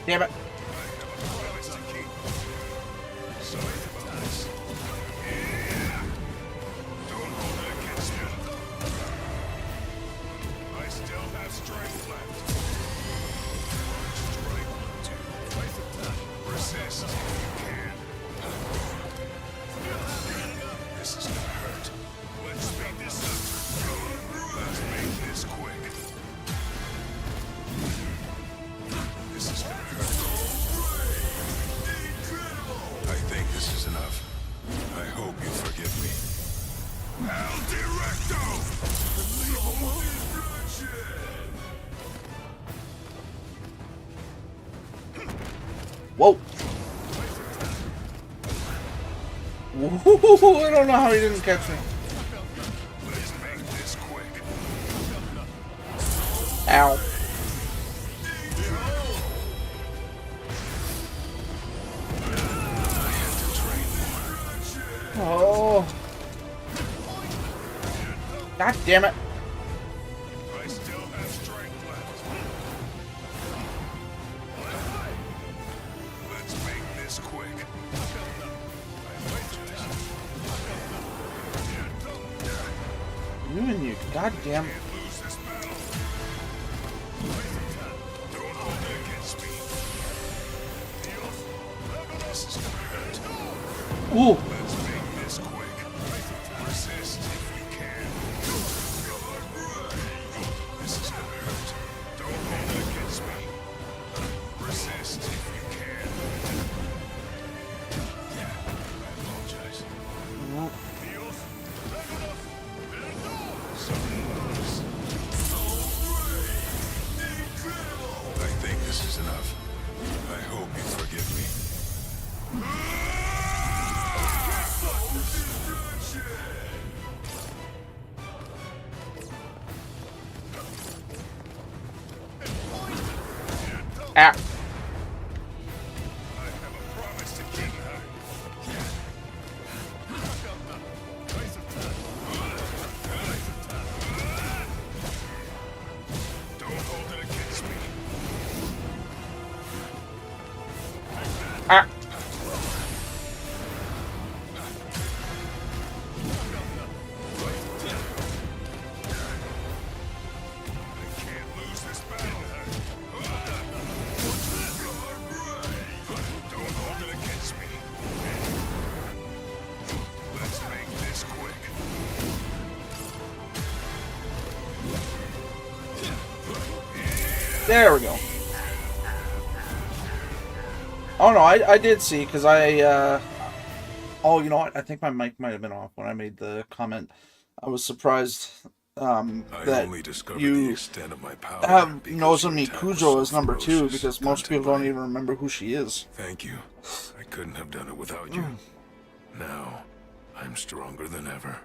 Damn it. Promise to keep. So don't hold it against me. I still have strength left. Strike two. Resist if you can. This is gonna hurt. Let's speed this up. Let's make this quick. This is gonna hurt. I think this is enough. I hope you forgive me. Al Directo! Whoa. Woo-hoo-hoo-hoo, I don't know how he didn't catch me. Let's make this quick. Ow. Oh. God damn it. I still have strength left. Let's make this quick. You and your goddamn. Lose this battle. Don't hold it against me. This is gonna hurt. Ooh. Let's make this quick. Resist if you can. This is gonna hurt. Don't hold it against me. Resist if you can. I apologize. I think this is enough. I hope you forgive me. Ah. I have a promise to keep. Don't hold it against me. Ah. I can't lose this battle. Don't hold it against me. Let's make this quick. There we go. Oh no, I did see, because oh, you know what? I think my mic might have been off when I made the comment. I was surprised that only discovered the you extent of my power have because Nozomi your attack was Kujo so as number 2, ferocious, because most people don't even remember who she is. Thank you. I couldn't have done it without you. Now, I'm stronger than ever.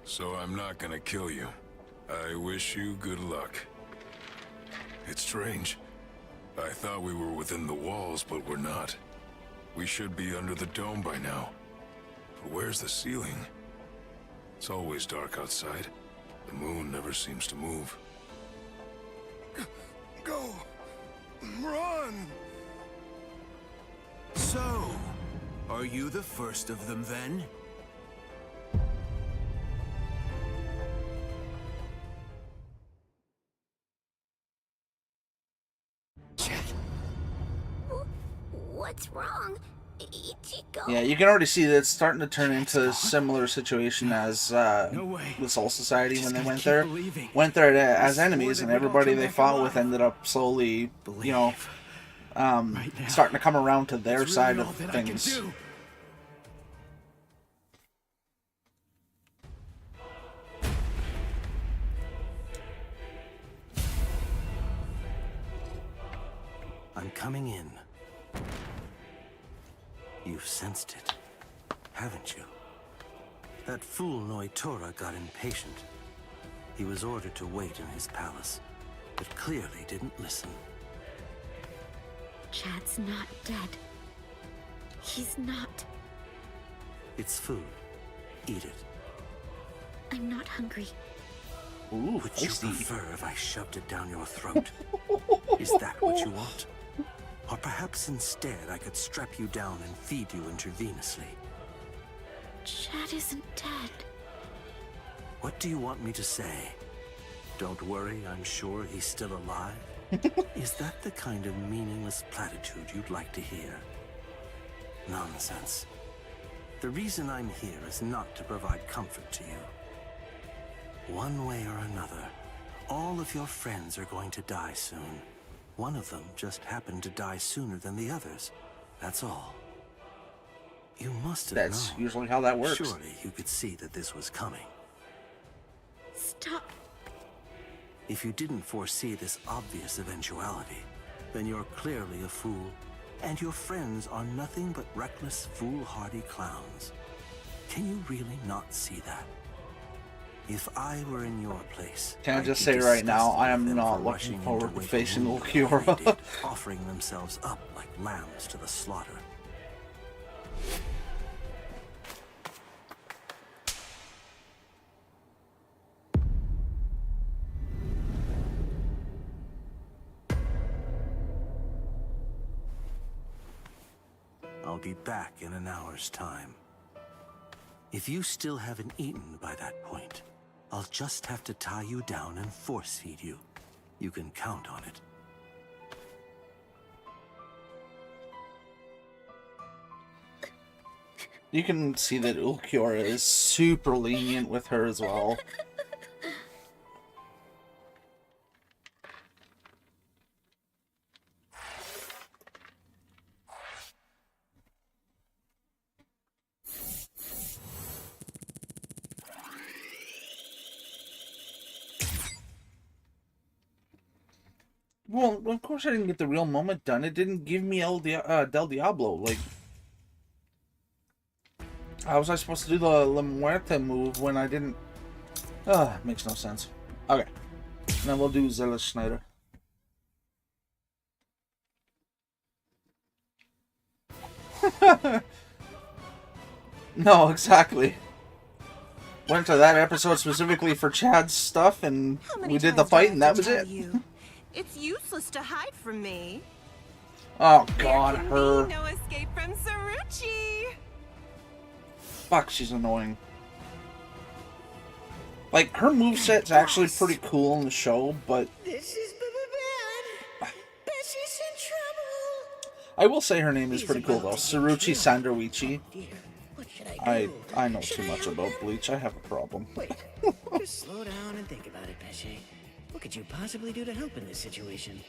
So I'm not gonna kill you. I wish you good luck. It's strange. I thought we were within the walls, but we're not. We should be under the dome by now. But where's the ceiling? It's always dark outside. The moon never seems to move. Go! Run! So, are you the first of them then? What's wrong? Ichigo? Yeah, you can already see that it's starting to turn into a similar situation as the Soul Society when they went there. Went there as enemies, and everybody they fought with ended up slowly, you know, starting to come around to their side of things. I'm coming in. You've sensed it, haven't you? That fool Noitora got impatient. He was ordered to wait in his palace, but clearly didn't listen. Chad's not dead. He's not. It's food. Eat it. I'm not hungry. Ooh, would you prefer if I shoved it down your throat? Is that what you want? Or perhaps instead I could strap you down and feed you intravenously. Chad isn't dead. What do you want me to say? Don't worry, I'm sure he's still alive. Is that the kind of meaningless platitude you'd like to hear? Nonsense. The reason I'm here is not to provide comfort to you. One way or another, all of your friends are going to die soon. One of them just happened to die sooner than the others. That's all. You must have known. That's usually how that works. Surely you could see that this was coming. Stop. If you didn't foresee this obvious eventuality, then you're clearly a fool, and your friends are nothing but reckless, foolhardy clowns. Can you really not see that? If I were in your place, can I just say right now, I am not looking forward to facing Ulquiorra. Offering themselves up like lambs to the slaughter. I'll be back in an hour's time. If you still haven't eaten by that point, I'll just have to tie you down and force feed you. You can count on it. You can see that Ulquiorra is super lenient with her as well. Well, of course I didn't get the real moment done. It didn't give me Del Diablo. Like, how was I supposed to do the La Muerte move when I didn't? Makes no sense. Okay. Now we'll do Zealous Schneider. No, exactly. Went to that episode specifically for Chad's stuff, and we did the fight, and that was it. It's useless to hide from me. Oh God, her. No escape from Saruchi. Fuck, she's annoying. Like, her moveset's actually pretty cool in the show, but This is bad. Bessie's in trouble. I will say her name is pretty cool though. Saruchi Sandoichi. What should I know too much about Bleach. I have a problem. Wait, just slow down and think about it, Bessie. What could you possibly do to help in this situation?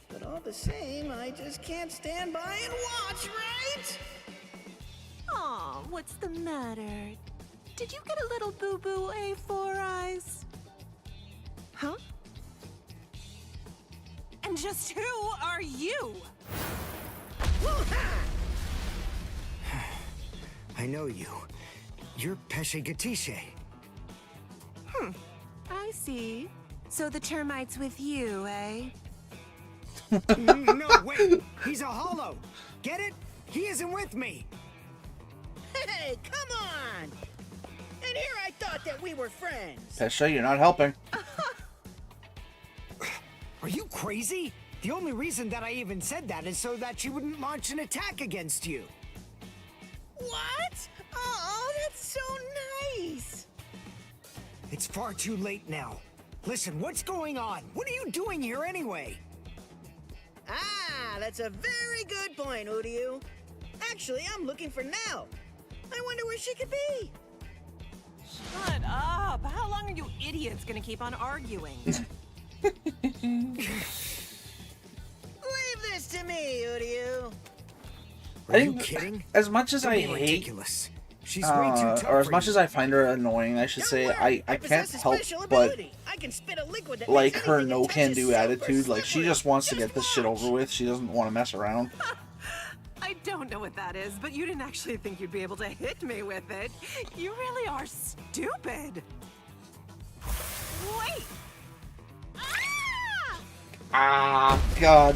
But all the same, I just can't stand by and watch, right? Aw, what's the matter? Did you get a little boo-boo, A4 Eyes? Huh? And just who are you? I know you. You're Pesce Gatisce. I see. So the termite's with you, eh? No, wait! He's a hollow! Get it? He isn't with me! Hey, come on! And here I thought that we were friends. Pesha, you're not helping. Are you crazy? The only reason that I even said that is so that she wouldn't launch an attack against you. What? Oh, that's so nice! It's far too late now. Listen, what's going on? What are you doing here anyway? Ah, that's a very good point, Uryu. Actually, I'm looking for Nell. I wonder where she could be. Shut up! How long are you idiots gonna keep on arguing? Leave this to me, Uryu. Are you kidding? As much as Don't I be hate, ridiculous. She's way too tough or as for much you. as I find her annoying, I should say, I can't help but like her no can do attitude. Like, she just wants to get this shit over with. She doesn't want to mess around. I don't know what that is, but you didn't actually think you'd be able to hit me with it. You really are stupid. Wait! Ah, God.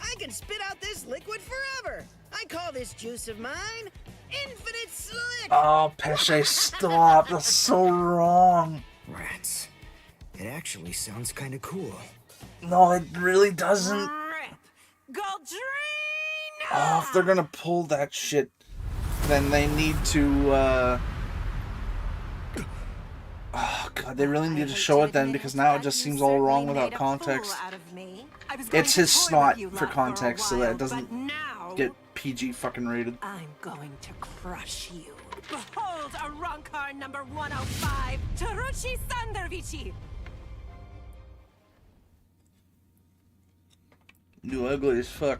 I can spit out this liquid forever. I call this juice of mine Infinite Slick. Oh, Pesce, stop. That's so wrong. Rats. It actually sounds kind of cool. No, it really doesn't. Oh, if they're gonna pull that shit, then they need to, oh, God, they really need to show it then, because now it just seems all wrong without context. It's his snot for context, so that it doesn't get PG fucking rated. I'm going to crush you. Behold, a Rancor number 105, Taruchi Sandervici. You ugly as fuck.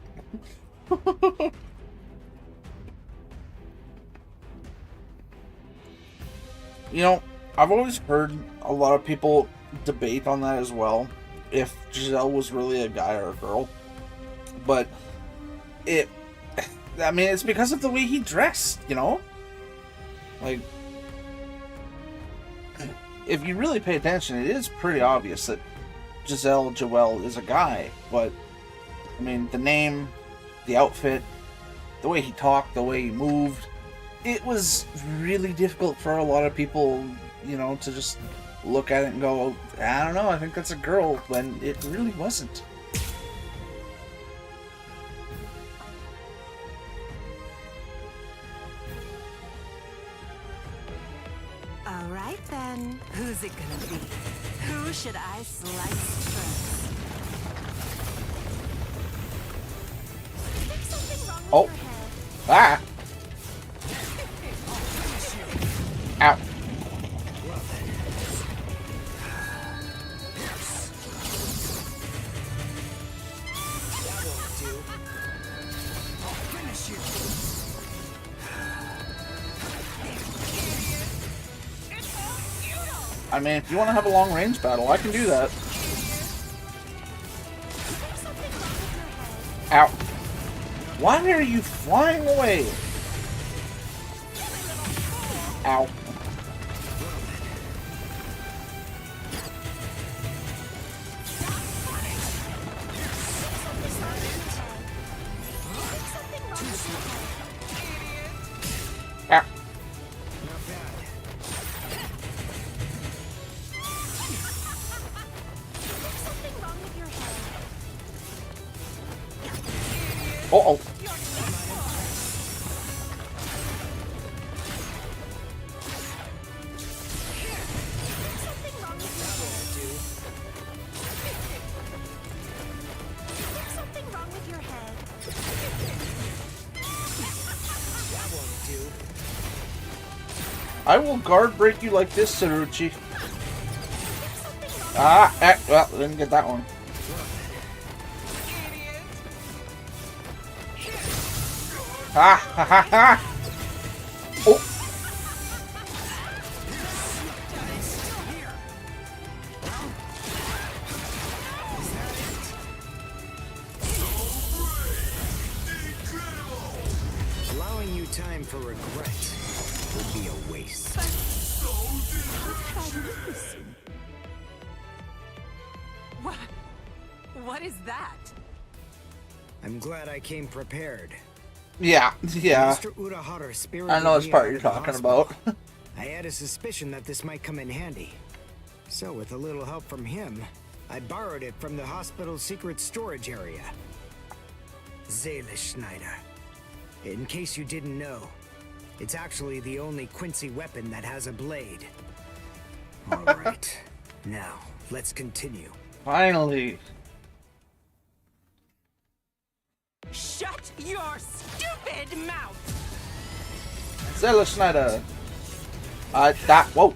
You know, I've always heard a lot of people debate on that as well, if Giselle was really a guy or a girl. But I mean, it's because of the way he dressed, you know? Like, if you really pay attention, it is pretty obvious that Giselle Joel is a guy, but I mean, the name, the outfit, the way he talked, the way he moved, it was really difficult for a lot of people, you know, to just look at it and go, I don't know, I think that's a girl, when it really wasn't. All right then, who's it gonna be? Who should I slice first? Oh. Ah. Ow. I mean, if you want to have a long-range battle, I can do that. Ow. Why are you flying away? Ow. Ow. Uh-oh. I will guard break you like this, Saruchi. Ah, well, didn't get that one. Ah, ha, ha, ha. Oh. Allowing you time for regret would be a waste. What is that? I'm glad I came prepared. Yeah. Mr. Urahara spirited I know it's me part out you're of the talking hospital. about. I had a suspicion that this might come in handy. So with a little help from him, I borrowed it from the hospital's secret storage area. Seele Schneider. In case you didn't know, it's actually the only Quincy weapon that has a blade. All right. Now, let's continue. Finally. Shut your stupid mouth! Zella Schneider. That. Whoa.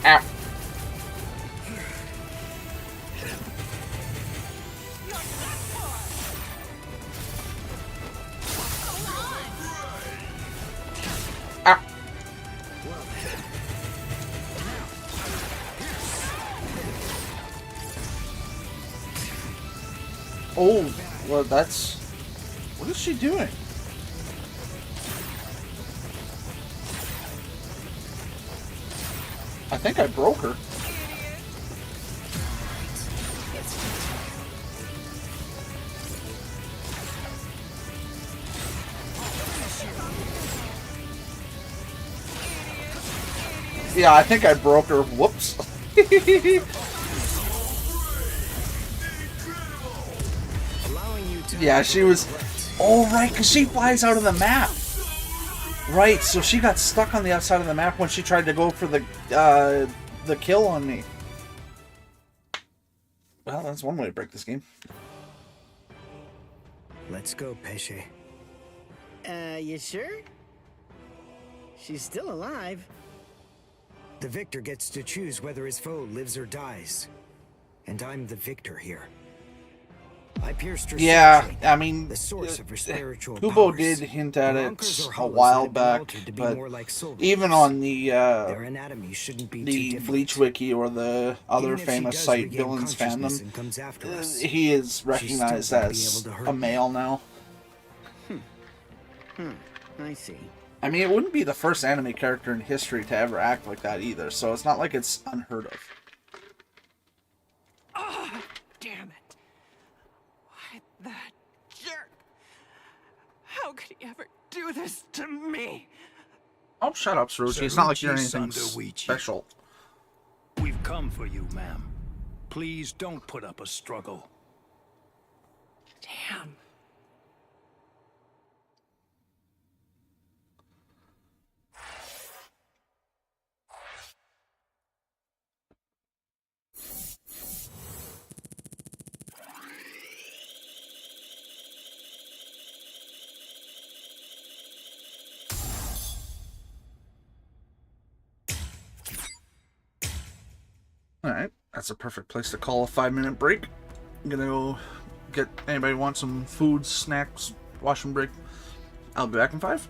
Ow. Ah. Oh, well, that's... What is she doing? I think I broke her. Yeah, I think I broke her. Whoops. Yeah, she was... Oh, right, because she flies out of the map. Right, so she got stuck on the outside of the map when she tried to go for the kill on me. Well, that's one way to break this game. Let's go, Pesce. You sure? She's still alive. The victor gets to choose whether his foe lives or dies. And I'm the victor here. I pierced her Yeah, surgery, I mean, the source of her spiritual Kubo powers. did hint at The it Ronkers or a Hollows while have been back, altered to be but more like Silver even Wolves. on Their anatomy shouldn't be too the different. Bleach wiki or the other Even if she famous does site, regain Villains consciousness Fandom, and comes after us, he is she's still recognized gonna be as able to hurt a me. male now. I see. I mean, it wouldn't be the first anime character in history to ever act like that either, so it's not like it's unheard of. Oh, damn it. Why, that jerk. How could he ever do this to me? Oh, shut up, Saruchi. It's not like you're Saruchi anything Sandoichi. special. We've come for you, ma'am. Please don't put up a struggle. Damn. Alright, that's a perfect place to call a 5-minute break. I'm gonna go get anybody want some food, snacks, wash and break. I'll be back in 5.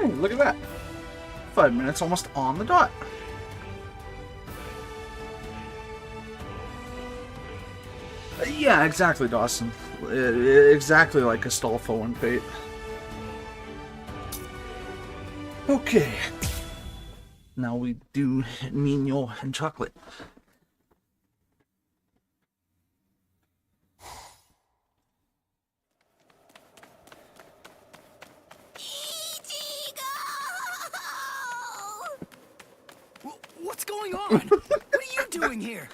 Hey, look at that. 5 minutes almost on the dot. Yeah, exactly, Dawson. Exactly like Astolfo and Fate. Okay. Now we do Nino and Chocolate. What's going on? What are you doing here?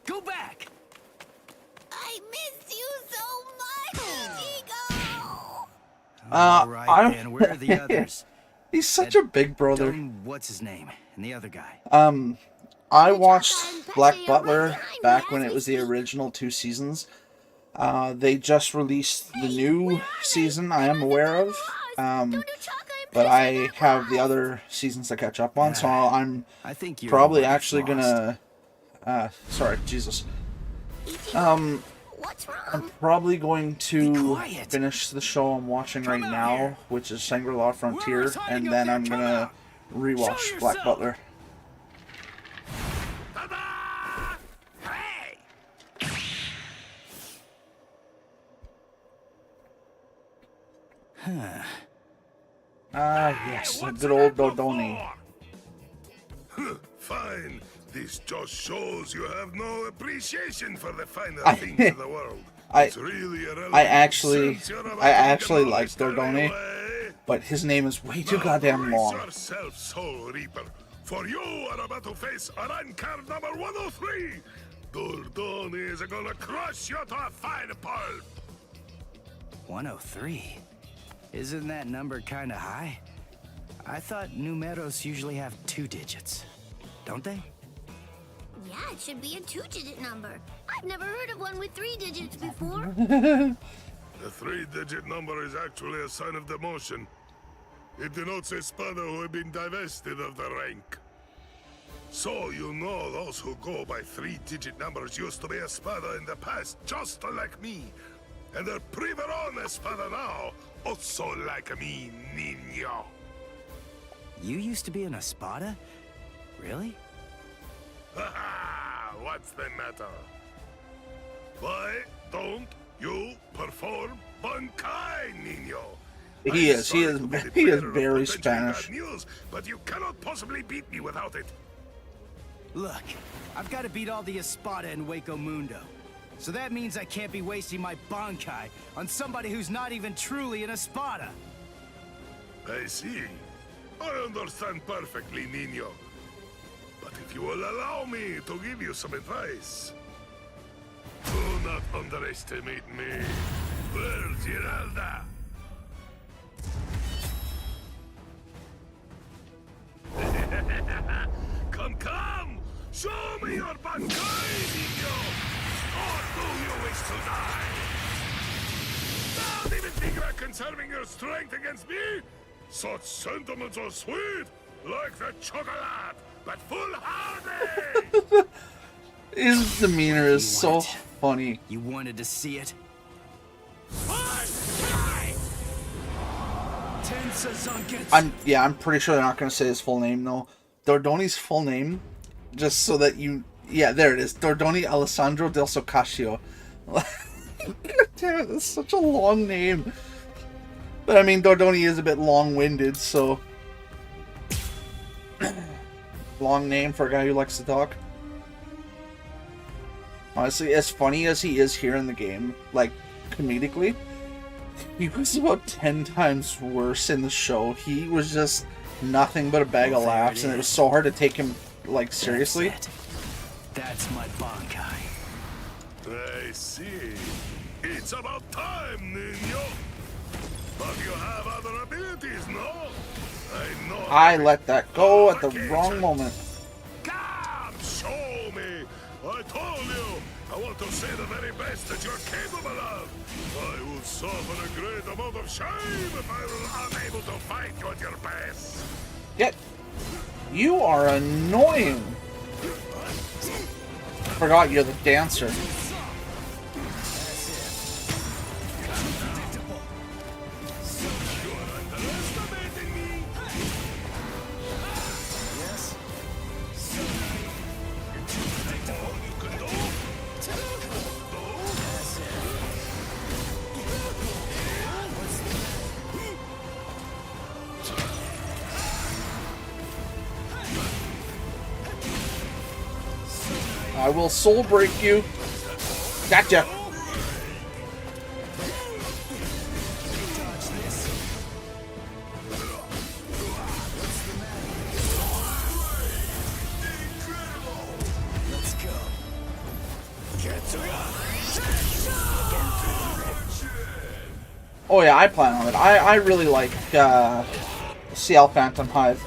Go back! I miss you so much, Ichigo! Alright then, where are the others? He's such a big brother. What's his name? And the other guy? I watched Black Butler back when it was the original 2 seasons. They just released the new season I am aware of. But I have the other seasons to catch up on, so I'm probably actually gonna... sorry, Jesus. I'm probably going to finish the show I'm watching right now, which is Shangri-La Frontier, and then I'm gonna rewatch Black Butler. Yes, the good old Dodoni. Fine. This just shows you have no appreciation for the finer things of the world. It's really irrelevant. I actually like Dordoni, but his name is way too goddamn long. Yourself, Soul Reaper, for you are about to face Aran card number 103. Dordoni is gonna crush you to a fine pulp. 103? Isn't that number kinda high? I thought numeros usually have 2 digits. Don't they? Yeah, it should be a 2-digit number. I've never heard of one with 3 digits before. The 3-digit number is actually a sign of demotion. It denotes a spada who have been divested of the rank. So you know those who go by 3-digit numbers used to be a spada in the past, just like me. And they're priveron espada now, also like me, niño. You used to be an espada? Really? What's the matter? Why don't you perform Bankai, niño? He is very Spanish. News, but you cannot possibly beat me without it. Look, I've got to beat all the espada in Hueco Mundo. So that means I can't be wasting my Bankai on somebody who's not even truly an espada. I see. I understand perfectly, niño. But if you will allow me to give you some advice, do not underestimate me. Where's Giralda? Come! Show me your Bankai, niño! Or do you wish to die? Don't even think about conserving your strength against me? Such sentiments are sweet, like the chocolate, but foolhardy! His demeanor is so funny. You wanted to see it? I'm pretty sure they're not gonna say his full name though. Dordoni's full name, just so that you, there it is. Dordoni Alessandro del Socascio. God damn it, that's such a long name. But I mean, Dordoni is a bit long-winded, so long name for a guy who likes to talk. Honestly, as funny as he is here in the game, like, comedically, he was about 10 times worse in the show. He was just nothing but a bag of laughs, and it was so hard to take him, like, seriously. That's my Bankai. I see. It's about time, niño. But you have other abilities, no? I know. I let that go at the wrong moment. Come, show me. I told you. I want to say the very best that you're capable of. I will suffer a great amount of shame if I were unable to fight you at your best. You are annoying. Forgot you're the dancer. I will soul break you. Gotcha. Oh yeah, I plan on it. I really like CL Phantom Hive.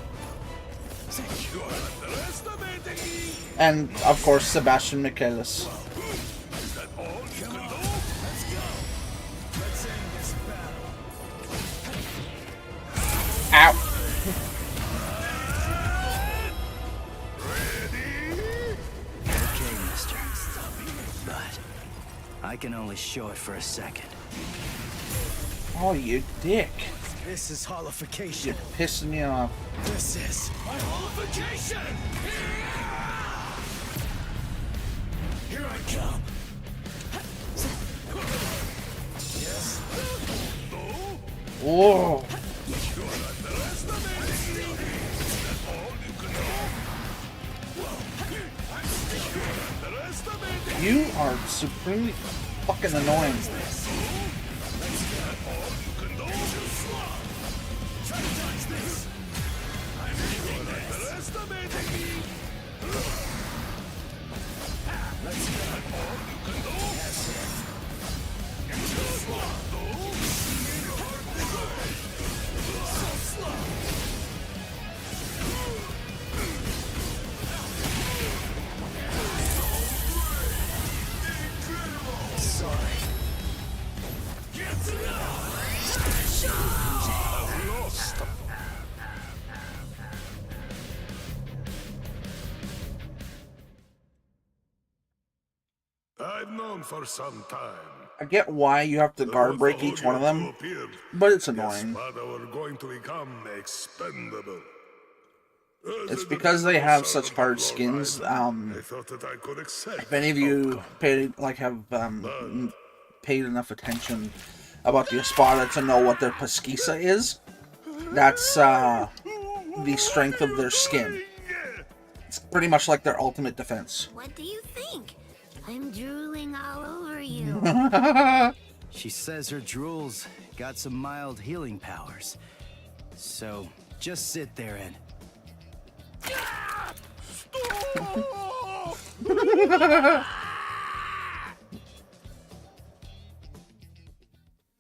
And, of course, Sebastian Michaelis. Ow. Okay, mister. But I can only show it for a second. Oh, you dick. This is holification. You're pissing me off. This is my holification! Here I come. Yes. Whoa. You are supremely fucking annoying. I've known for some time. I get why you have to guard break each one of them, but it's annoying. We're going to become expendable. It's because they have such hard skins. If any of you have paid enough attention about the Espada to know what their Pesquisa is, that's the strength of their skin. It's pretty much like their ultimate defense. What do you think? I'm drooling all over you. She says her drools got some mild healing powers. So just sit there and...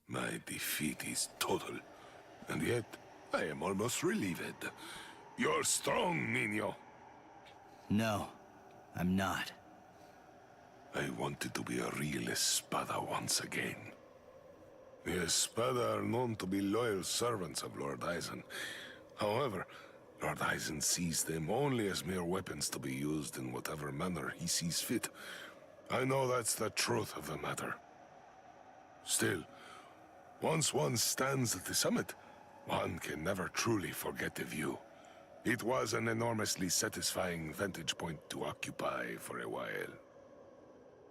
My defeat is total, and yet I am almost relieved. You're strong, Nino. No, I'm not. I wanted to be a real Espada once again. The Espada are known to be loyal servants of Lord Eisen. However, Lord Eisen sees them only as mere weapons to be used in whatever manner he sees fit. I know that's the truth of the matter. Still, once one stands at the summit, one can never truly forget the view. It was an enormously satisfying vantage point to occupy for a while.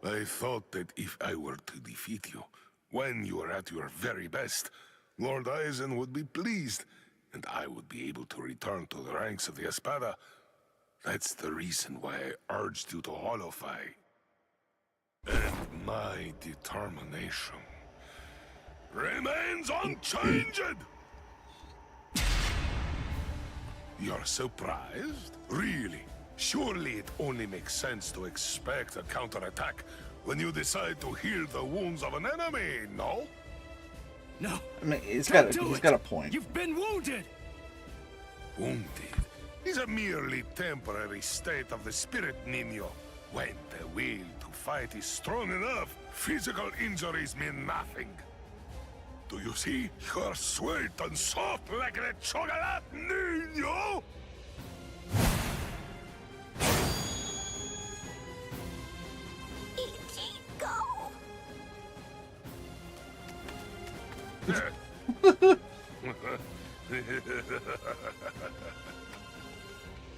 I thought that if I were to defeat you, when you are at your very best, Lord Eisen would be pleased, and I would be able to return to the ranks of the Espada. That's the reason why I urged you to holofy. And my determination remains unchanged! You're surprised? Really? Surely it only makes sense to expect a counterattack when you decide to heal the wounds of an enemy, no? No. I mean, he's got a point. You've been wounded. Wounded is a merely temporary state of the spirit, Nino. When the will to fight is strong enough, physical injuries mean nothing. Do you see? You're sweet and soft like the chocolate, Nino!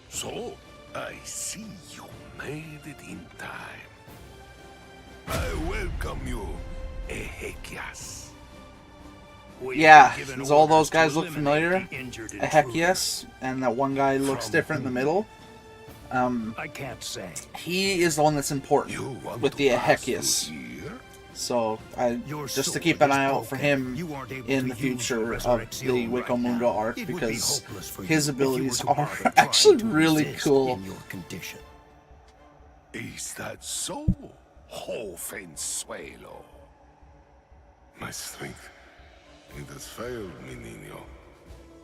So, I see you made it in time. I welcome you, Ezequias. Yeah, does all those guys look familiar? A heck yes, and that one guy looks different in the middle. I can't say. He is the one that's important with the Hekius. So just to keep an eye out for him in the future of the Wako Mundo arc, because his abilities are actually really cool. Is that so? Jovenzuelo. My strength, it has failed me, Niño.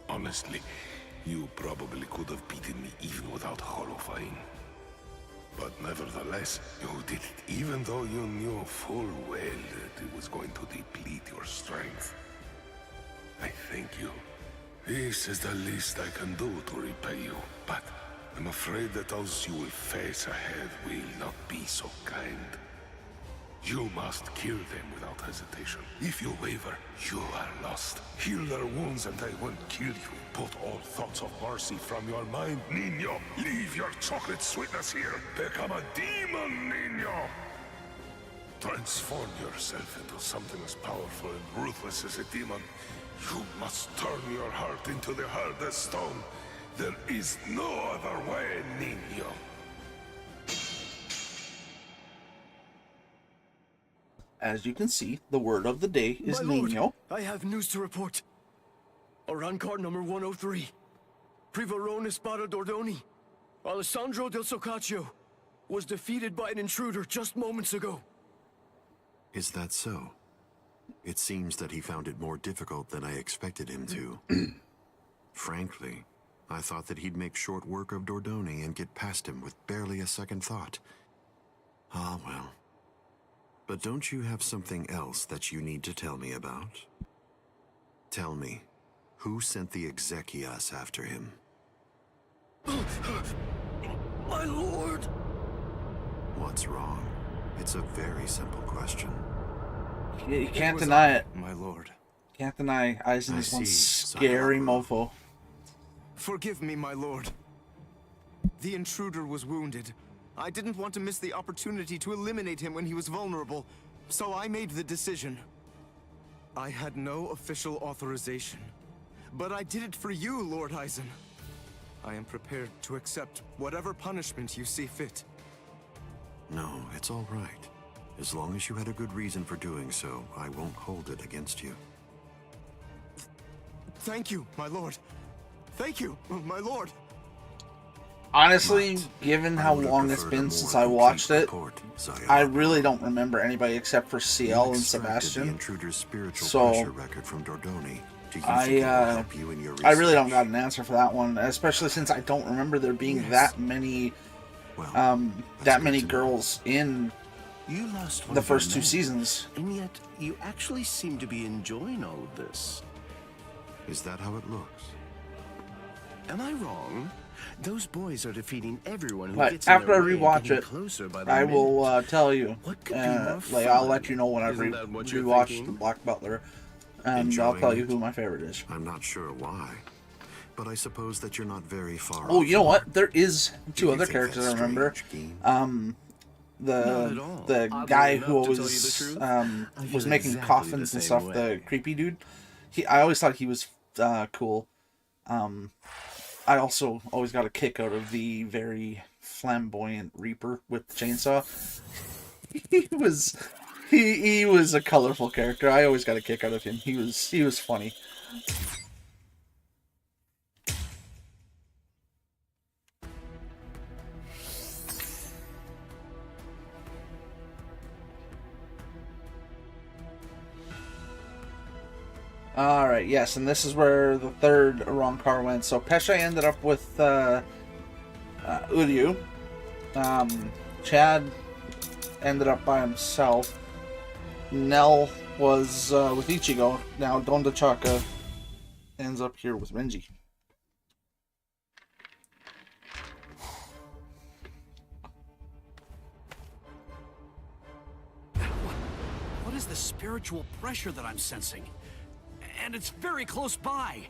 Honestly, you probably could have beaten me even without holofying. But nevertheless, you did it even though you knew full well that it was going to deplete your strength. I thank you. This is the least I can do to repay you, but I'm afraid that those you will face ahead will not be so kind. You must kill them without hesitation. If you waver, you are lost. Heal their wounds and they won't kill you. Put all thoughts of mercy from your mind, Niño. Leave your chocolate sweetness here. Become a demon, Niño. Transform yourself into something as powerful and ruthless as a demon. You must turn your heart into the hardest stone. There is no other way, Niño. As you can see, the word of the day is My lord, Niño. I have news to report. Arancard number 103. Privarone Spada Dordoni. Alessandro del Soccaccio was defeated by an intruder just moments ago. Is that so? It seems that he found it more difficult than I expected him to. Frankly, I thought that he'd make short work of Dordoni and get past him with barely a second thought. Ah, well. But don't you have something else that you need to tell me about? Tell me, who sent the Exekias after him? My lord! What's wrong? It's a very simple question. You can't deny it. My lord. Can't deny Aizen is one see, scary mofo. Forgive me, my lord. The intruder was wounded. I didn't want to miss the opportunity to eliminate him when he was vulnerable, so I made the decision. I had no official authorization, but I did it for you, Lord Aizen. I am prepared to accept whatever punishment you see fit. No, it's all right. As long as you had a good reason for doing so, I won't hold it against you. Thank you, my lord. Thank you, my lord. Honestly, given how long it's been since I watched it, I really don't remember anybody except for CL and Sebastian. So, I really don't got an answer for that one, especially since I don't remember there being that many girls in the first two seasons. And yet, you actually seem to be enjoying all of this. Is that how it looks? Am I wrong? Those boys are defeating everyone who But gets in after I their way and rewatch getting it, closer by the I minute. will tell you. Could be more Like, I'll fun? let you know when I've Isn't that what you're rewatched thinking? The Black Butler, and I'll tell you who my favorite is. I'm not sure why, but I suppose that you're not very far Oh, off. you know what? There is two you other think characters that's I remember. Not at all. The Oddly guy enough, who to tell you always the truth, I was feel making exactly coffins the and same stuff. way. The creepy dude. I always thought he was cool. I also always got a kick out of the very flamboyant Reaper with the chainsaw. he was a colorful character. I always got a kick out of him. He was funny. Alright, yes, and this is where the third Rancor went. So Pesha ended up with Uryu. Chad ended up by himself. Nell was with Ichigo. Now Donda Chaka ends up here with Renji. What is the spiritual pressure that I'm sensing? And it's very close by.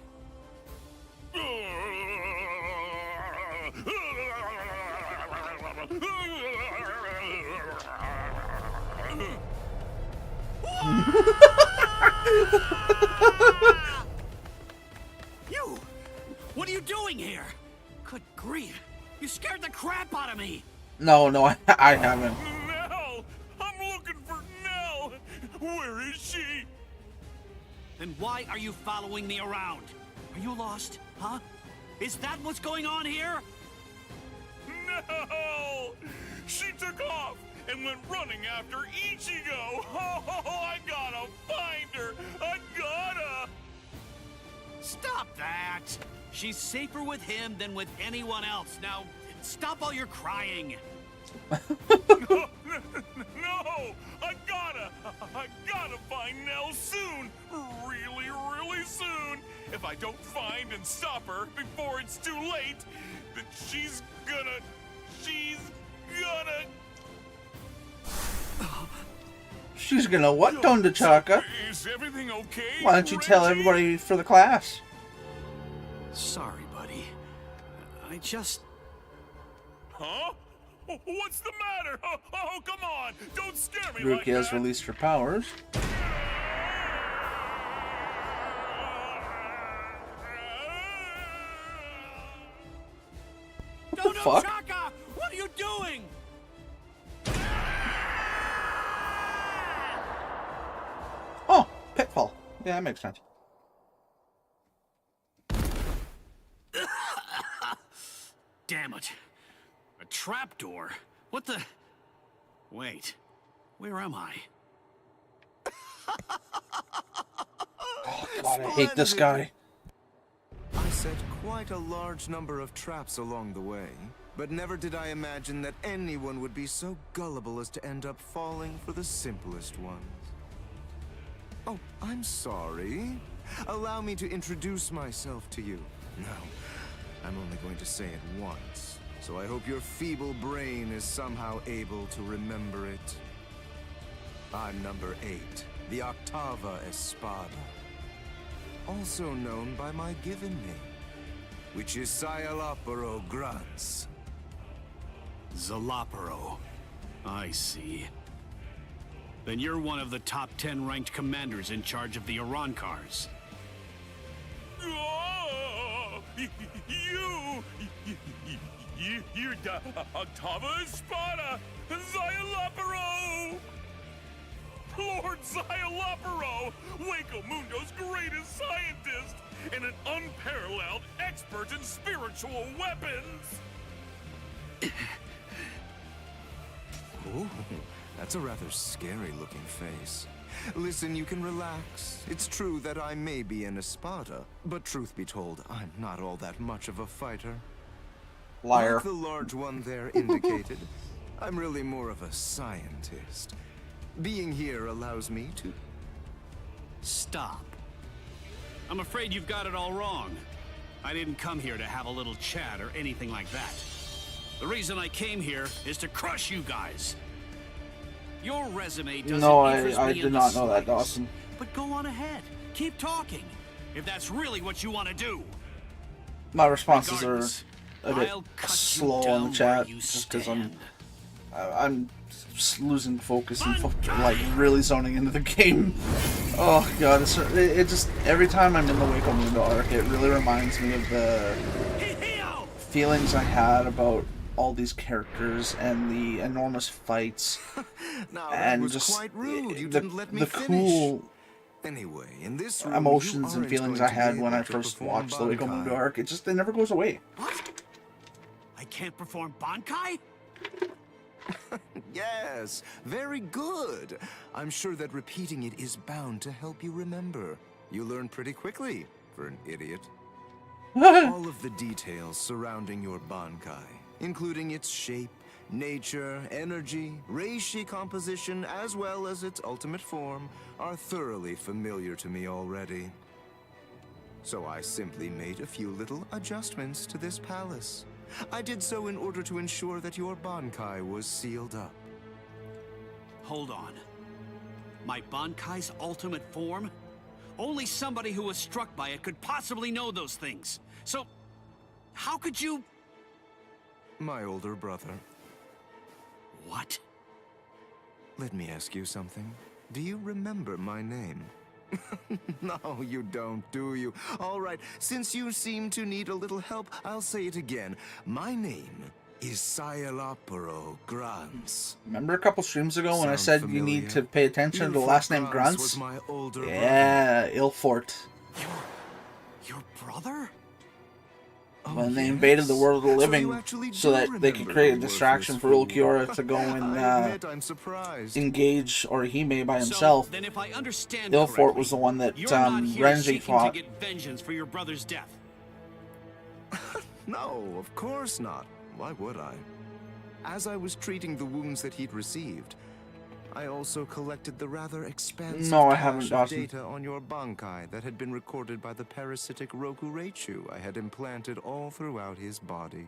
You! What are you doing here? Good grief! You scared the crap lobotomy! No, I haven't. Nell! I'm looking for Nell! Where is she? Then why are you following me around? Are you lost, huh? Is that what's going on here? No! She took off and went running after Ichigo! Oh, I gotta find her! I gotta! Stop that! She's safer with him than with anyone else. Now, stop all your crying. No! I gotta find Nell soon! Really, really soon! If I don't find and stop her before it's too late, then she's gonna... She's gonna what, Don Chaka? Is everything okay? Why don't you tell everybody for the class? Sorry, buddy. I just... Huh? What's the matter? Oh, come on! Don't scare me like Ruki has that! released her powers. What the fuck? Chaka! What are you doing? Oh, pitfall. Yeah, that makes sense. Damn it. A trapdoor? What the... Wait. Where am I? Oh, God, I hate this guy. I set quite a large number of traps along the way, but never did I imagine that anyone would be so gullible as to end up falling for the simplest ones. Oh, I'm sorry. Allow me to introduce myself to you. No, I'm only going to say it once, so I hope your feeble brain is somehow able to remember it. I'm number 8, the Octava Espada, also known by my given name, which is Sayalaparo Grants. Zalaparo. I see. Then you're one of the top 10 ranked commanders in charge of the Arancars. Oh, you're the Octava Espada, Sayalaparo! Lord Sayalaparo, Waco Mundo's greatest scientist, and an unparalleled expert in spiritual weapons! Ooh, that's a rather scary-looking face. Listen, you can relax. It's true that I may be an Espada, but truth be told, I'm not all that much of a fighter. Liar. Like the large one there indicated, I'm really more of a scientist. Being here allows me to... Stop. I'm afraid you've got it all wrong. I didn't come here to have a little chat or anything like that. The reason I came here is to crush you guys. Your resume doesn't interest me I in did the not know that, slightest. Dawson. But go on ahead. Keep talking. If that's really what you want to do. My responses are Regardless, a bit I'll cut you slow on down the where chat, you just because I'm stand. losing focus and like really zoning into the game. Oh god, it just every time I'm in the Waco Mundo arc, it really reminds me of the feelings I had about all these characters and the enormous fights Now, that and was just quite rude. You the didn't let me finish. cool Anyway, in this room, emotions you and aren't feelings going I to had be when able I to first perform watched the Waco Bankai. Mundo arc. It never goes away. I can't perform Bankai? Yes, very good. I'm sure that repeating it is bound to help you remember. You learn pretty quickly, for an idiot. All of the details surrounding your Bankai, including its shape, nature, energy, reishi composition, as well as its ultimate form, are thoroughly familiar to me already. So I simply made a few little adjustments to this palace. I did so in order to ensure that your Bankai was sealed up. Hold on. My Bankai's ultimate form? Only somebody who was struck by it could possibly know those things. So, how could you... My older brother. What? Let me ask you something. Do you remember my name? No, you don't, do you? All right, since you seem to need a little help, I'll say it again. My name Isialapero Grants. Remember a couple streams ago when I said you need to pay attention to the Ilfort last name Grants Grunts? was my older Yeah, Ilfort. Your brother? When they invaded the world of the living so that they could create a distraction for Ulquiorra to go and engage Orihime by himself. So, then if I understand Ilfort correctly, was the one that you're not here Renji seeking fought. to get vengeance for your brother's death. No, of course not. Why would I? As I was treating the wounds that he'd received, I also collected the rather expansive cache of data on your Bankai that had been recorded by the parasitic Rokureichu I had implanted all throughout his body.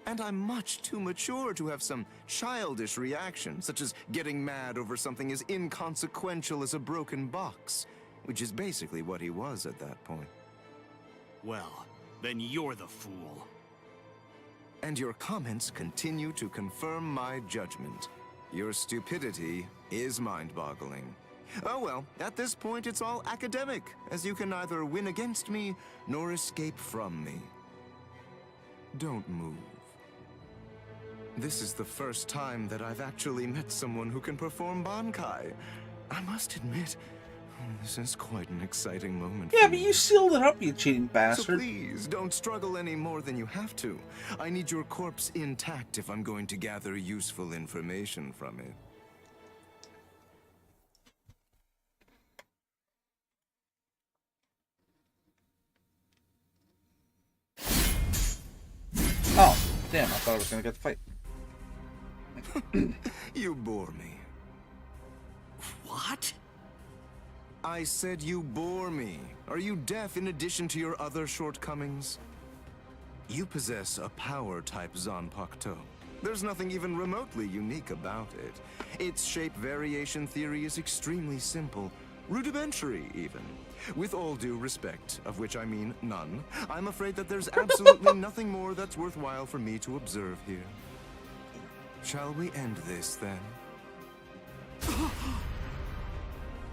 And I'm much too mature to have some childish reaction, such as getting mad over something as inconsequential as a broken box, which is basically what he was at that point. Well, then you're the fool. And your comments continue to confirm my judgment. Your stupidity is mind-boggling. Oh well, at this point it's all academic, as you can neither win against me nor escape from me. Don't move. This is the first time that I've actually met someone who can perform Bankai. I must admit, this is quite an exciting moment. Yeah, but you sealed it up, you cheating bastard. So please, don't struggle any more than you have to. I need your corpse intact if I'm going to gather useful information from it. Oh, damn, I thought I was gonna get the fight. You bore me. What? I said you bore me. Are you deaf in addition to your other shortcomings? You possess a power-type Zanpakuto. There's nothing even remotely unique about it. Its shape variation theory is extremely simple, rudimentary even. With all due respect, of which I mean none, I'm afraid that there's absolutely nothing more that's worthwhile for me to observe here. Shall we end this, then?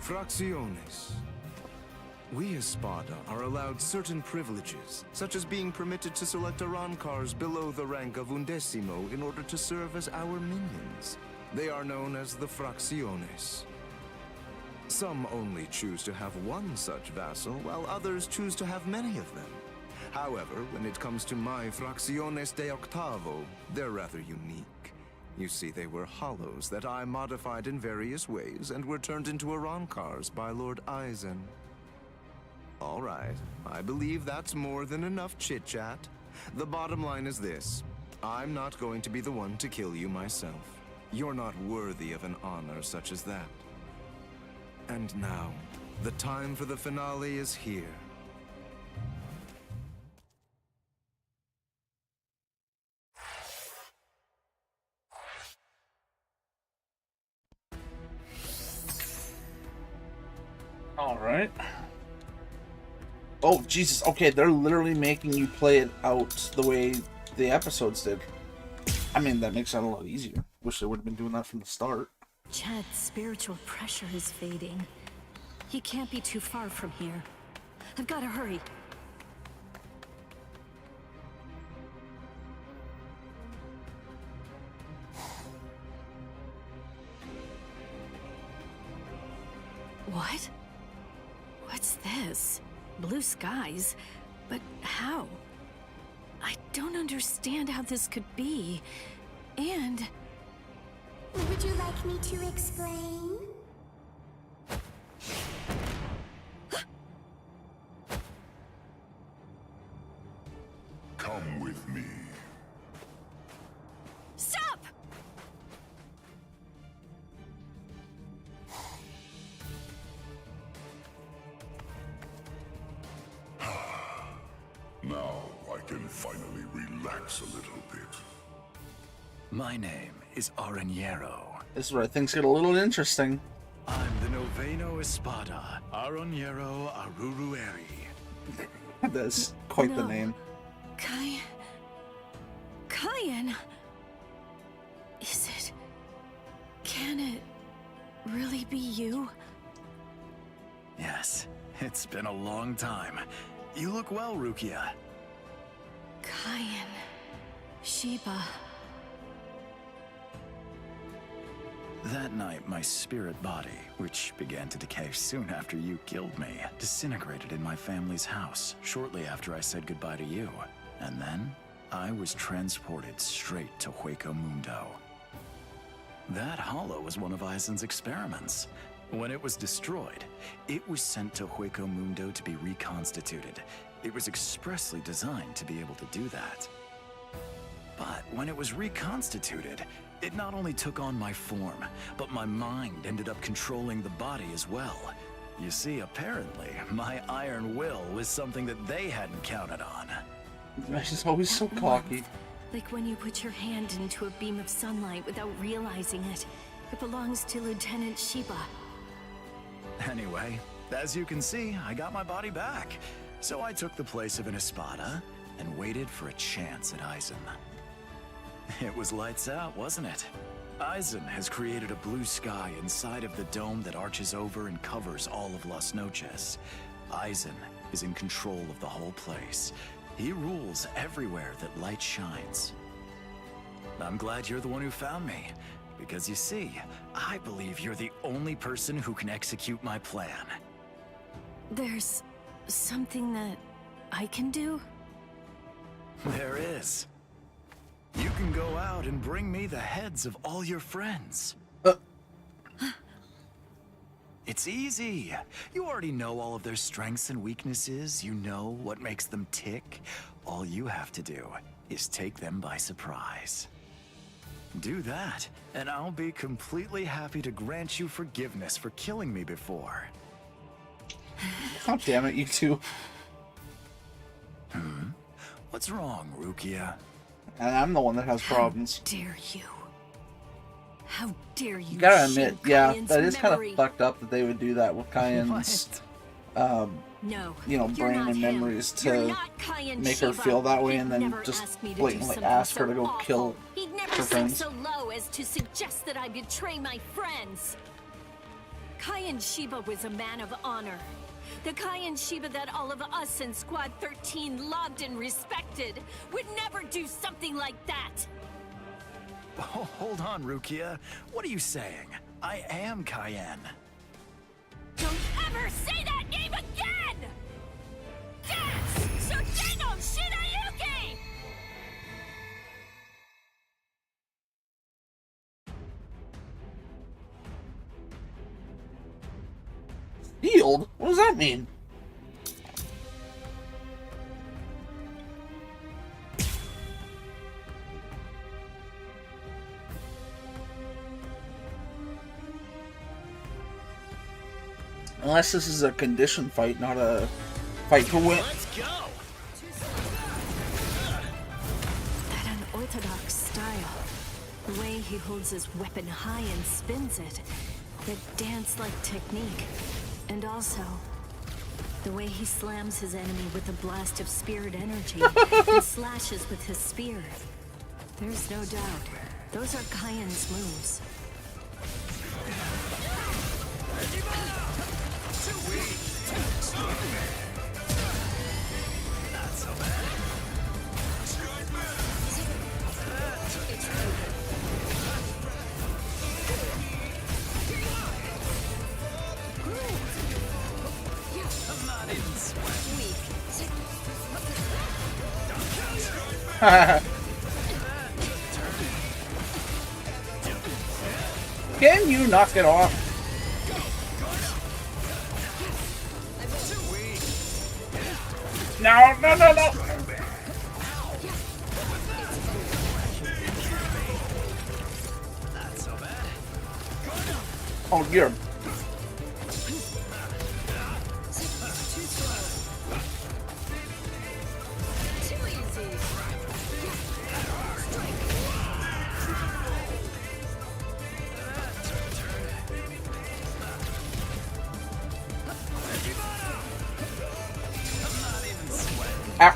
Fracciones. We as Spada are allowed certain privileges, such as being permitted to select Arancars below the rank of Undecimo in order to serve as our minions. They are known as the Fracciones. Some only choose to have one such vassal, while others choose to have many of them. However, when it comes to my Fracciones de Octavo, they're rather unique. You see, they were hollows that I modified in various ways and were turned into Arancars by Lord Aizen. All right, I believe that's more than enough chit-chat. The bottom line is this. I'm not going to be the one to kill you myself. You're not worthy of an honor such as that. And now, the time for the finale is here. Alright. Oh, Jesus. Okay, they're literally making you play it out the way the episodes did. I mean, that makes it a lot easier. Wish they would have been doing that from the start. Chad's spiritual pressure is fading. He can't be too far from here. I've got to hurry. What? What's this? Blue skies? But how? I don't understand how this could be. And... Would you like me to explain? Come with me. Stop! Now I can finally relax a little bit. My name is Aranjero. This is where things get a little interesting. I'm the Noveno Espada, Aranjero Arurueri. That's quite the name. Kyan? Is it... Can it really be you? Yes, it's been a long time. You look well, Rukia. Kyan... Sheba. That night, my spirit body, which began to decay soon after you killed me, disintegrated in my family's house shortly after I said goodbye to you. And then, I was transported straight to Hueco Mundo. That hollow was one of Eisen's experiments. When it was destroyed, it was sent to Hueco Mundo to be reconstituted. It was expressly designed to be able to do that. But when it was reconstituted, it not only took on my form, but my mind ended up controlling the body as well. You see, apparently, my iron will was something that they hadn't counted on. She's always so cocky. Like when you put your hand into a beam of sunlight without realizing it. It belongs to Lieutenant Sheba. Anyway, as you can see, I got my body back. So I took the place of an Espada and waited for a chance at Eisen. It was lights out, wasn't it? Eisen has created a blue sky inside of the dome that arches over and covers all of Las Noches. Eisen is in control of the whole place. He rules everywhere that light shines. I'm glad you're the one who found me, because you see, I believe you're the only person who can execute my plan. There's something that I can do? There is. You can go out and bring me the heads of all your friends. It's easy. You already know all of their strengths and weaknesses. You know what makes them tick. All you have to do is take them by surprise. Do that, and I'll be completely happy to grant you forgiveness for killing me before. God damn it, you two. What's wrong, Rukia? And I'm the one that has problems. How dare you? How dare you? You gotta admit, yeah, Kyan's that is kind memory. of fucked up that they would do that with Kyan's, No, you know, you're brain not and him. memories You're to not Kyan make her Sheba. feel that way, He'd and then never just ask me to do blatantly something ask her so to go awful. kill He'd never her sink friends. so low as to suggest that I betray my friends. Kyan Sheba was a man of honor. The Kyan Sheba that all of us in Squad 13 loved and respected would never do something like that. Oh, hold on, Rukia. What are you saying? I am Cayenne. Don't ever say that name again! That's Sugeno Shinayuki! Healed? What does that mean? Unless this is a condition fight, not a fight to win. Let's go! That unorthodox style. The way he holds his weapon high and spins it. That dance-like technique. And also, the way he slams his enemy with a blast of spirit energy and slashes with his spear. There's no doubt. Those are Kyan's moves. Not so bad. I'm not even sweating. Can you knock it off? No, no, no, no! Not so bad. Oh, you're... Ah.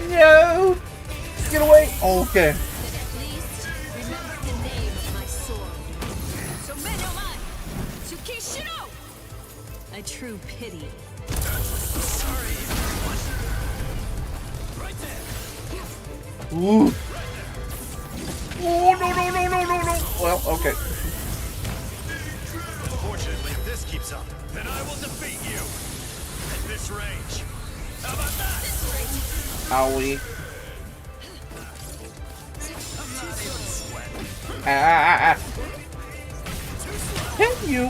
No! Get away! Okay. Remember the name of my sword. So A true pity. Sorry. Right there. Ooh. Oh, no, no, no, no, no, no. Well, okay. Fortunately, if this keeps up, then I will defeat you. At this range. How about that? Owie. I'm not even sweating. Ah. Hit you.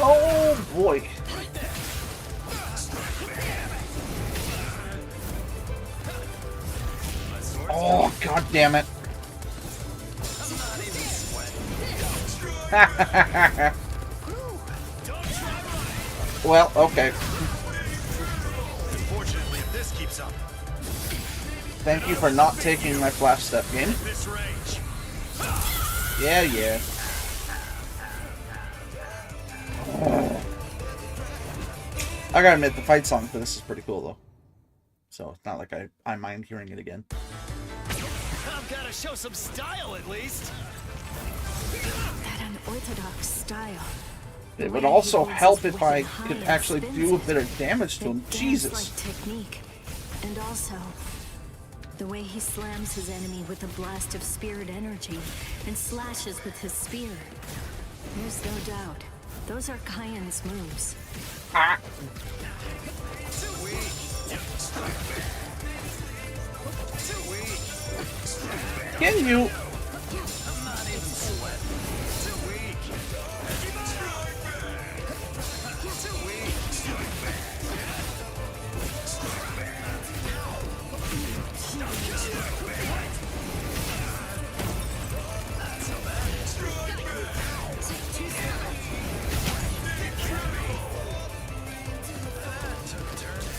Oh boy. Oh, god damn it. Well, okay. Unfortunately, if this keeps up. Thank you for not taking my flash step game. This range. Yeah, yeah. I gotta admit, the fight song for this is pretty cool, though. So it's not like I mind hearing it again. I've gotta show some style, at least. That unorthodox style. It would also help if I could actually do a bit of damage to him. Jesus. Like technique. And also, the way he slams his enemy with a blast of spirit energy and slashes with his spear. There's no doubt. Those are Kyan's moves. Ah. Too weak. Too weak. Can you? I'm not even sweating. Too weak. Too weak. Not so bad. Took a turn.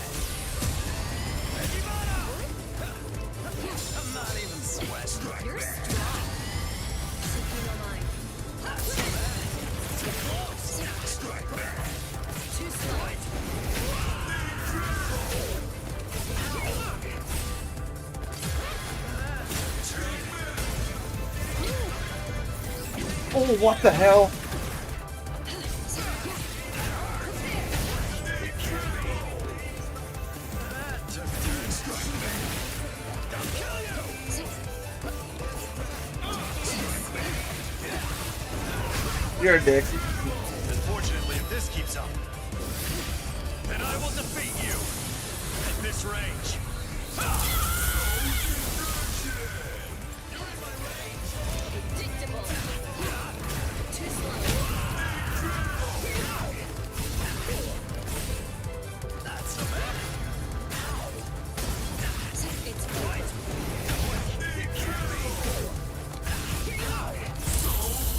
I'm not even sweating. You're strong. Too slow. Oh, what the hell? You're a dick. Unfortunately, if this keeps up, then I will defeat you at this range. Predictable. Too slow. Not so bad. It's right.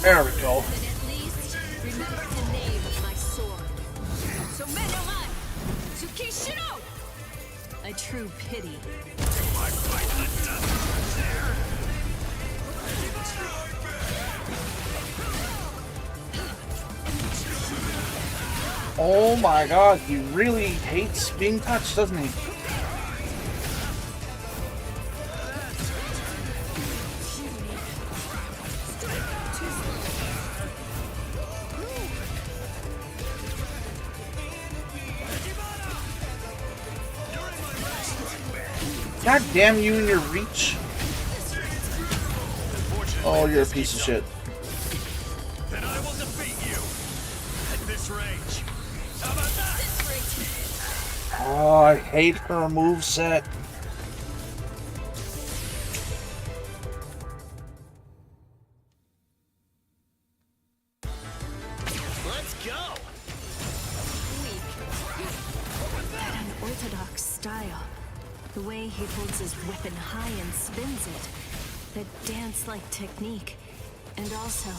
There we go. At least, remember the name of my sword. Someneman! Tsukishiro! A true pity. Oh my god, he really hates being touched, doesn't he? God damn you and your reach. Oh, you're a piece of shit. Then I will defeat you at this range. How about that? Oh, I hate her moveset. Let's go. That unorthodox style. The way he holds his weapon high and spins it. That dance-like technique. And also,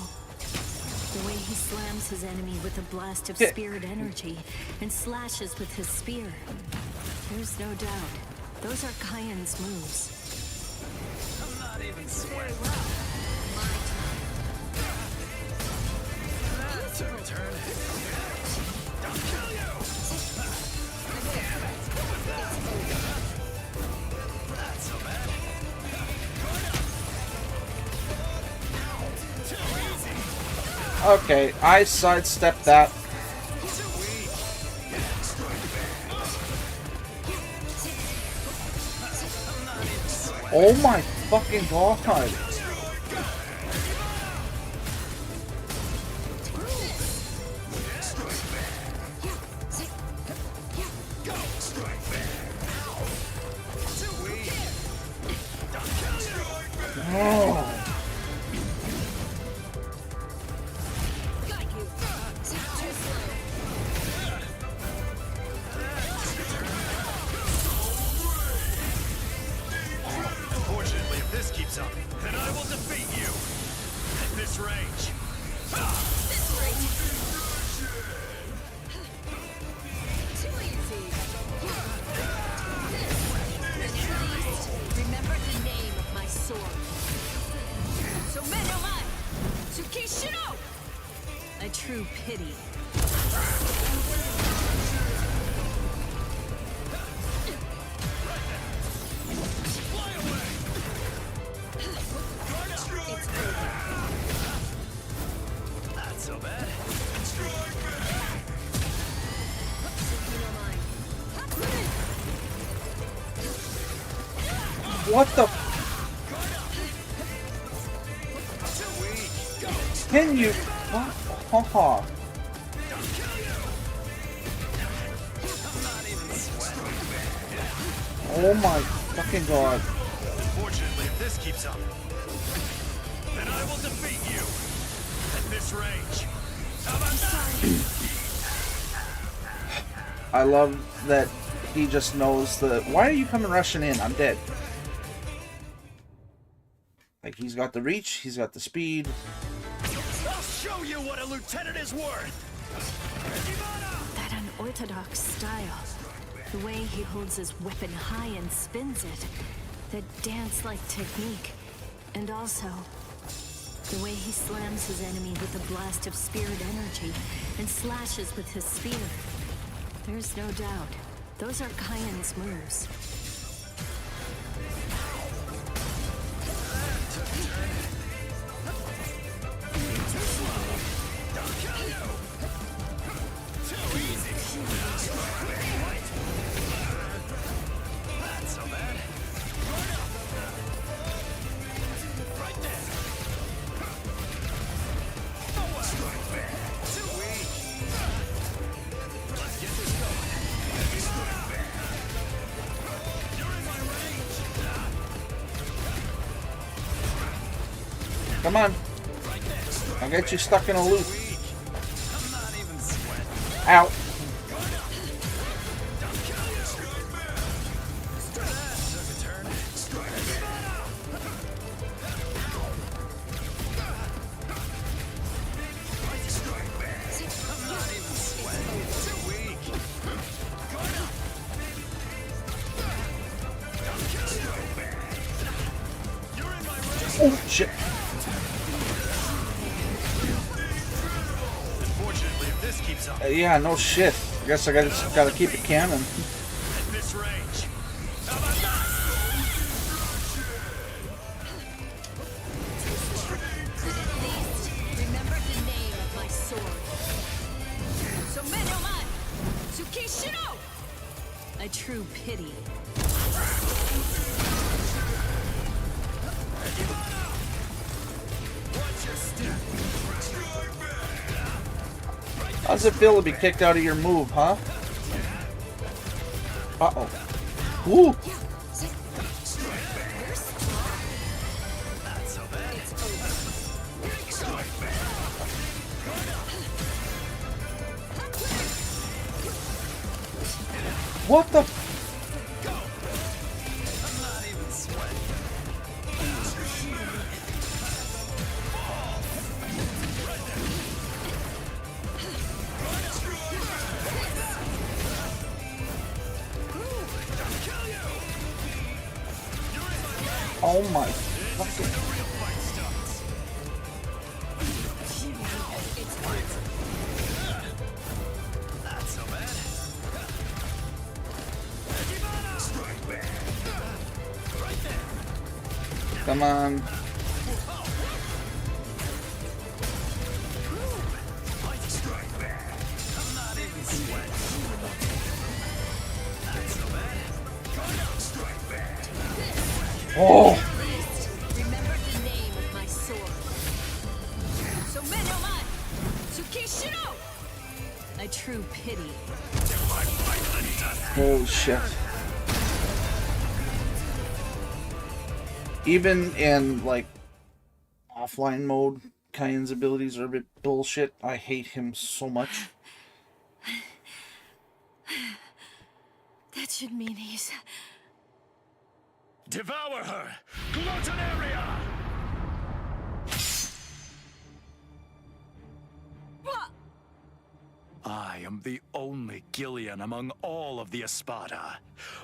the way he slams his enemy with a blast of spirit energy and slashes with his spear. There's no doubt. Those are Kyan's moves. I'm not even sweating. That's our turn. Don't kill you! Damn it! Not so bad. Too easy. Okay, I sidestepped that. Oh my fucking god. Oh. Unfortunately, if this keeps up, then I will defeat you at this range. Too easy. Remember the name of my sword. So Menomai! Tsukishiro! A true pity. Not so bad. What the? Can you? What? Haha. Oh my fucking god. Unfortunately, if this keeps up, then I will defeat you at this range. How about that? I love that he just knows that. Why are you coming rushing in? I'm dead. Like, he's got the reach, he's got the speed. I'll show you what a lieutenant is worth. That unorthodox style. The way he holds his weapon high and spins it. That dance-like technique. And also, the way he slams his enemy with a blast of spirit energy and slashes with his spear. There's no doubt. Those are Kyan's moves. Come on. I'll get you stuck in a loop. Ow. Oh shit. Unfortunately, if this keeps up, Yeah, no shit. I guess I gotta keep it canon. at this range. How about Remember the name of my sword. So Menomai! Tsukishiro! A true pity. How's it feel to be kicked out of your move, huh? Uh-oh. Woo! What the? Oh my fucking... Not so bad. Strike back. Right there. Come on. Strike back. I'm not even sweating. Not so bad. Strike back. Oh! Remember the name of my sword. Somenoman Tsukishiro! A true pity. Holy shit. Even in, like, offline mode, Cayenne's abilities are a bit bullshit. I hate him so much. That should mean he's... Devour her! Gluttonaria! I am the only Gillian among all of the Espada.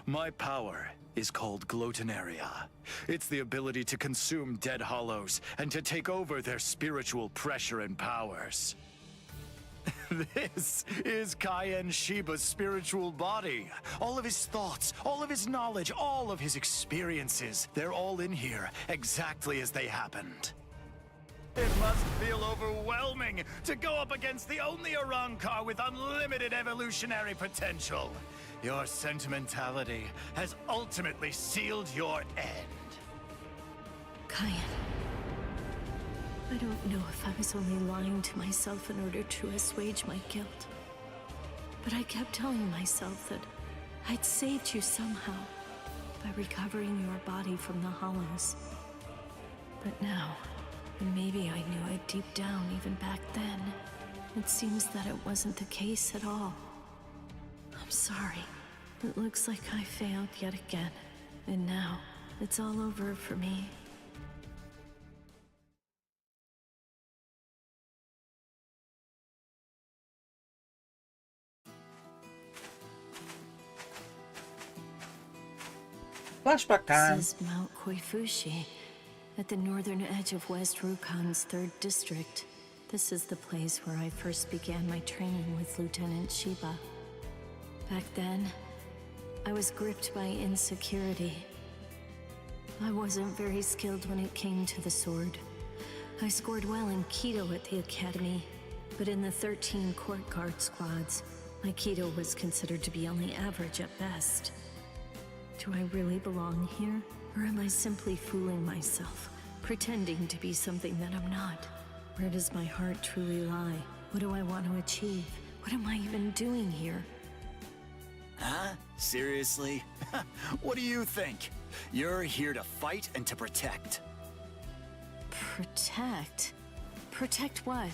My power is called Gluttonaria. It's the ability to consume dead hollows and to take over their spiritual pressure and powers. This is Cayenne Shiba's spiritual body. All of his thoughts, all of his knowledge, all of his experiences, they're all in here, exactly as they happened. It must feel overwhelming to go up against the only Arrancar with unlimited evolutionary potential. Your sentimentality has ultimately sealed your end. Cayenne. I don't know if I was only lying to myself in order to assuage my guilt. But I kept telling myself that I'd saved you somehow by recovering your body from the hollows. But now, and maybe I knew it deep down even back then, it seems that it wasn't the case at all. I'm sorry. It looks like I failed yet again. And now, it's all over for me. Flashback time. This is Mount Koifushi, at the northern edge of West Rukan's 3rd district. This is the place where I first began my training with Lieutenant Shiba. Back then, I was gripped by insecurity. I wasn't very skilled when it came to the sword. I scored well in Kido at the academy, but in the 13 court guard squads, my Kido was considered to be only average at best. Do I really belong here? Or am I simply fooling myself, pretending to be something that I'm not? Where does my heart truly lie? What do I want to achieve? What am I even doing here? Huh? Seriously? What do you think? You're here to fight and to protect. Protect? Protect what?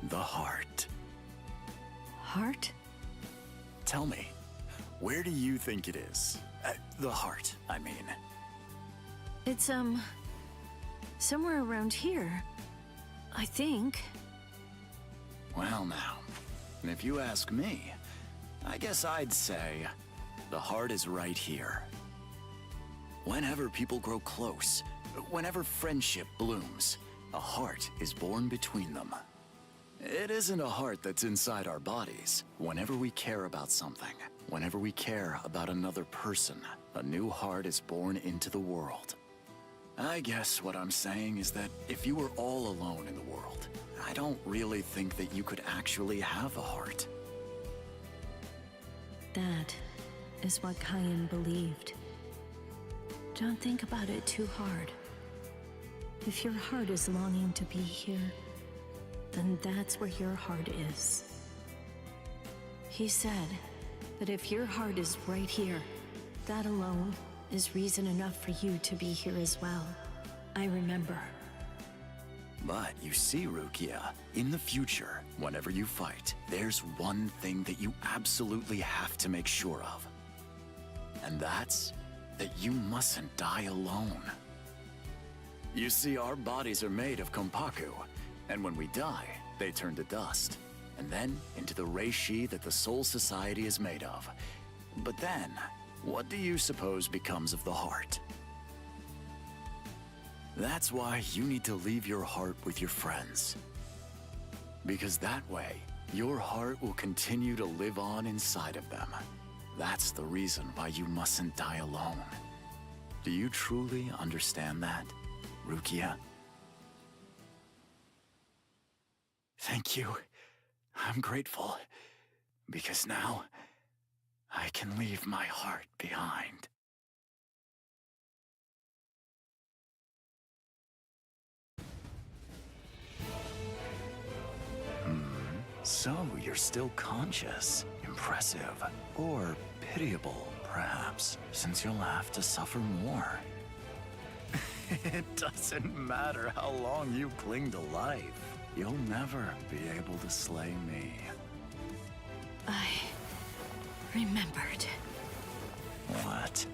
The heart. Heart? Tell me, where do you think it is? The heart, I mean. It's, somewhere around here. I think. Well now, if you ask me, I guess I'd say the heart is right here. Whenever people grow close, whenever friendship blooms, a heart is born between them. It isn't a heart that's inside our bodies. Whenever we care about something, whenever we care about another person, a new heart is born into the world. I guess what I'm saying is that if you were all alone in the world, I don't really think that you could actually have a heart. That is what Cayenne believed. Don't think about it too hard. If your heart is longing to be here, then that's where your heart is. He said that if your heart is right here, that alone is reason enough for you to be here as well. I remember. But you see, Rukia, in the future, whenever you fight, there's one thing that you absolutely have to make sure of. And that's that you mustn't die alone. You see, our bodies are made of kompaku, and when we die, they turn to dust, and then into the reishi that the Soul Society is made of. But then, what do you suppose becomes of the heart? That's why you need to leave your heart with your friends. Because that way, your heart will continue to live on inside of them. That's the reason why you mustn't die alone. Do you truly understand that, Rukia? Thank you. I'm grateful. Because now, I can leave my heart behind. So you're still conscious. Impressive. Or pitiable, perhaps, since you'll have to suffer more. It doesn't matter how long you cling to life. You'll never be able to slay me. I remembered. What?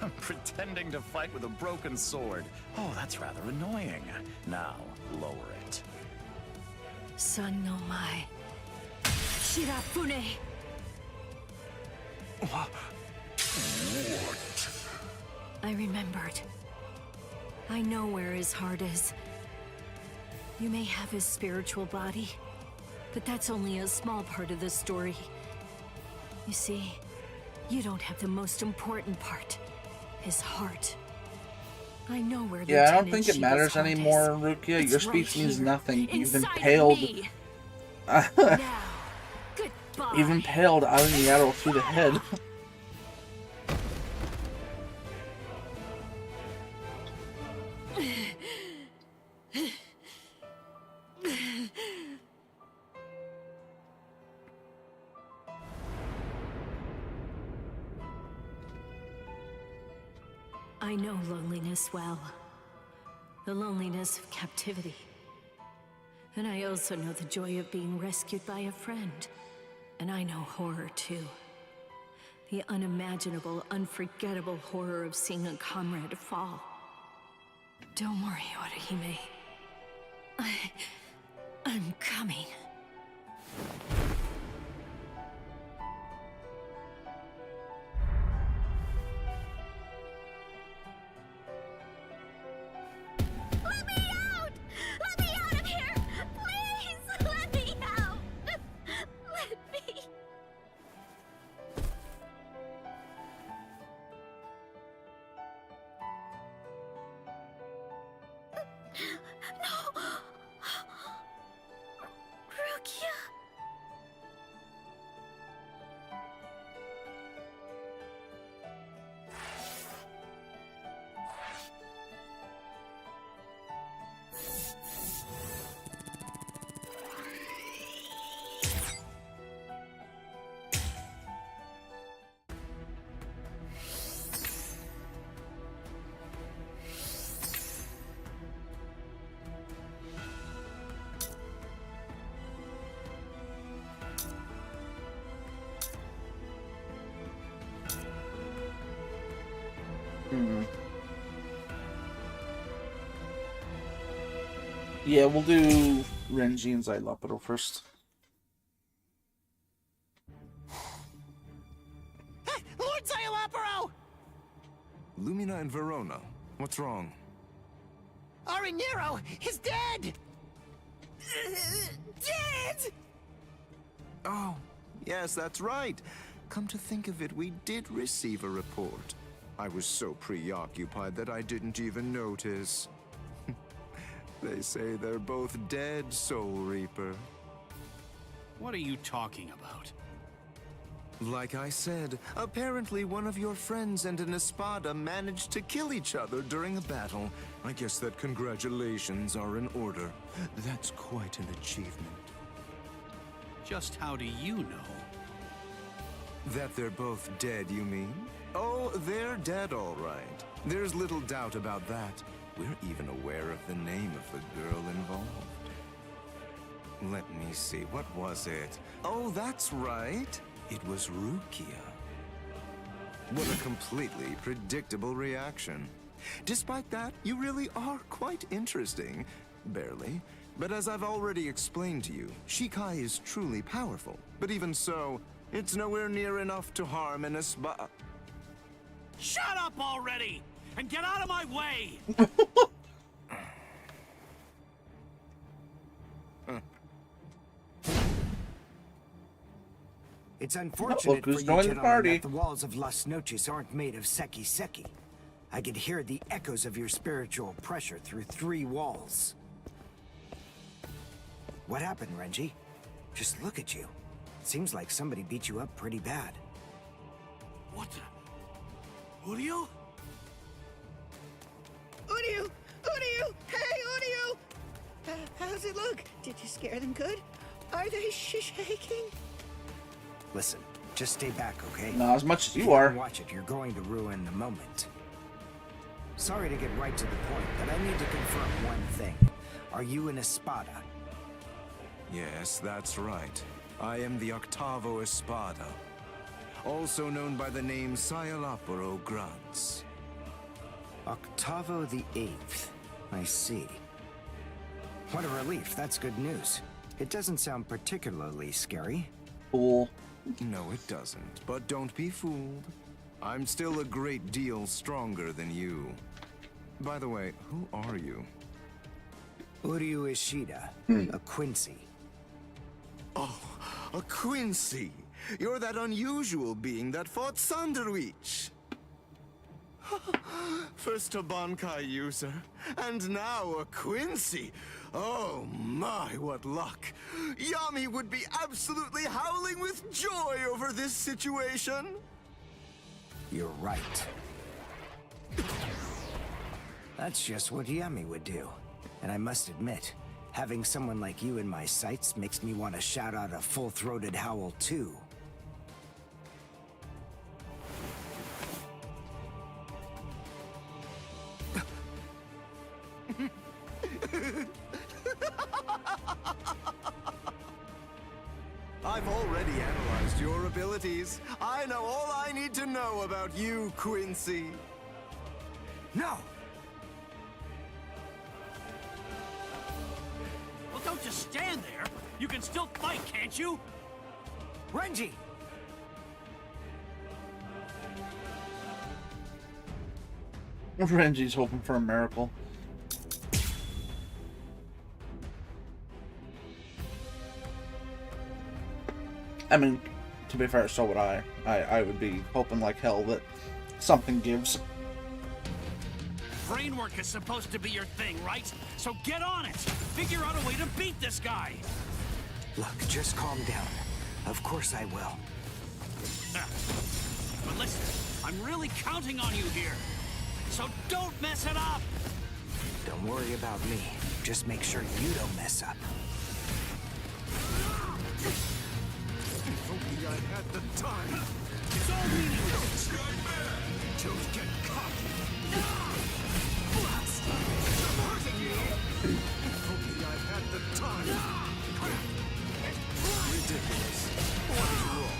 I'm pretending to fight with a broken sword. Oh, that's rather annoying. Now, lower it. Sun no Mai. Shirafune! What? I remembered. I know where his heart is. You may have his spiritual body, but that's only a small part of the story. You see, you don't have the most important part, his heart. I know where Yeah, I don't Lieutenant think it matters Shiba's heart anymore, is. Rukia. It's Your right speech means here, nothing. You've inside impaled. me. Goodbye. You've impaled out in the arrow through the head. I know loneliness well. The loneliness of captivity. And I also know the joy of being rescued by a friend. And I know horror too. The unimaginable, unforgettable horror of seeing a comrade fall. Don't worry, Orihime. I'm coming. Let me out! Let me out of here! Please! Let me out! Let me... No! Rukia! Yeah, we'll do Renji and Xylopito first. Lord Xylopero! Lumina and Verona, what's wrong? Arinero is dead! Dead! Oh, yes, that's right. Come to think of it, we did receive a report. I was so preoccupied that I didn't even notice. They say they're both dead, Soul Reaper. What are you talking about? Like I said, apparently one of your friends and an espada managed to kill each other during a battle. I guess that congratulations are in order. That's quite an achievement. Just how do you know? That they're both dead, you mean? Oh, they're dead, all right. There's little doubt about that. We're even aware of the name of the girl involved. Let me see, what was it? Oh, that's right. It was Rukia. What a completely predictable reaction. Despite that, you really are quite interesting. Barely. But as I've already explained to you, Shikai is truly powerful. But even so, it's nowhere near enough to harm an espada. Shut up already! and get out of my way! It's unfortunate for you gentlemen that the walls of Las Noches aren't made of Seki Seki. I could hear the echoes of your spiritual pressure through 3 walls. What happened, Renji? Just look at you. Seems like somebody beat you up pretty bad. What the? Uryu? Uryu! Uryu! Hey, Uryu! How's it look? Did you scare them good? Are they shaking? Listen, just stay back, okay? Not as much as you If are. don't watch it, you're going to ruin the moment. Sorry to get right to the point, but I need to confirm one thing. Are you an Espada? Yes, that's right. I am the Octavo Espada, also known by the name Sayalaporo Grunts. Octavo the 8th. I see. What a relief, that's good news. It doesn't sound particularly scary. Cool. No, it doesn't. But don't be fooled. I'm still a great deal stronger than you. By the way, who are you? Uryu Ishida, a Quincy. Oh, a Quincy! You're that unusual being that fought Sanderwich! First a Bankai user, and now a Quincy! Oh my, what luck! Yami would be absolutely howling with joy over this situation! You're right. That's just what Yami would do. And I must admit, having someone like you in my sights makes me want to shout out a full-throated howl too. I've already analyzed your abilities. I know all I need to know about you, Quincy. No! Well, don't just stand there. You can still fight, can't you? Renji! Renji's hoping for a miracle. I mean, to be fair, so would I. I would be hoping like hell that something gives. Brain work is supposed to be your thing, right? So get on it! Figure out a way to beat this guy! Look, just calm down. Of course I will. But listen, I'm really counting on you here. So don't mess it up! Don't worry about me. Just make sure you don't mess up. If only I had the time. It's all meaningless. Don't get cocky. Blast! I'm hurting you. If only I had the time. Ridiculous. What is wrong?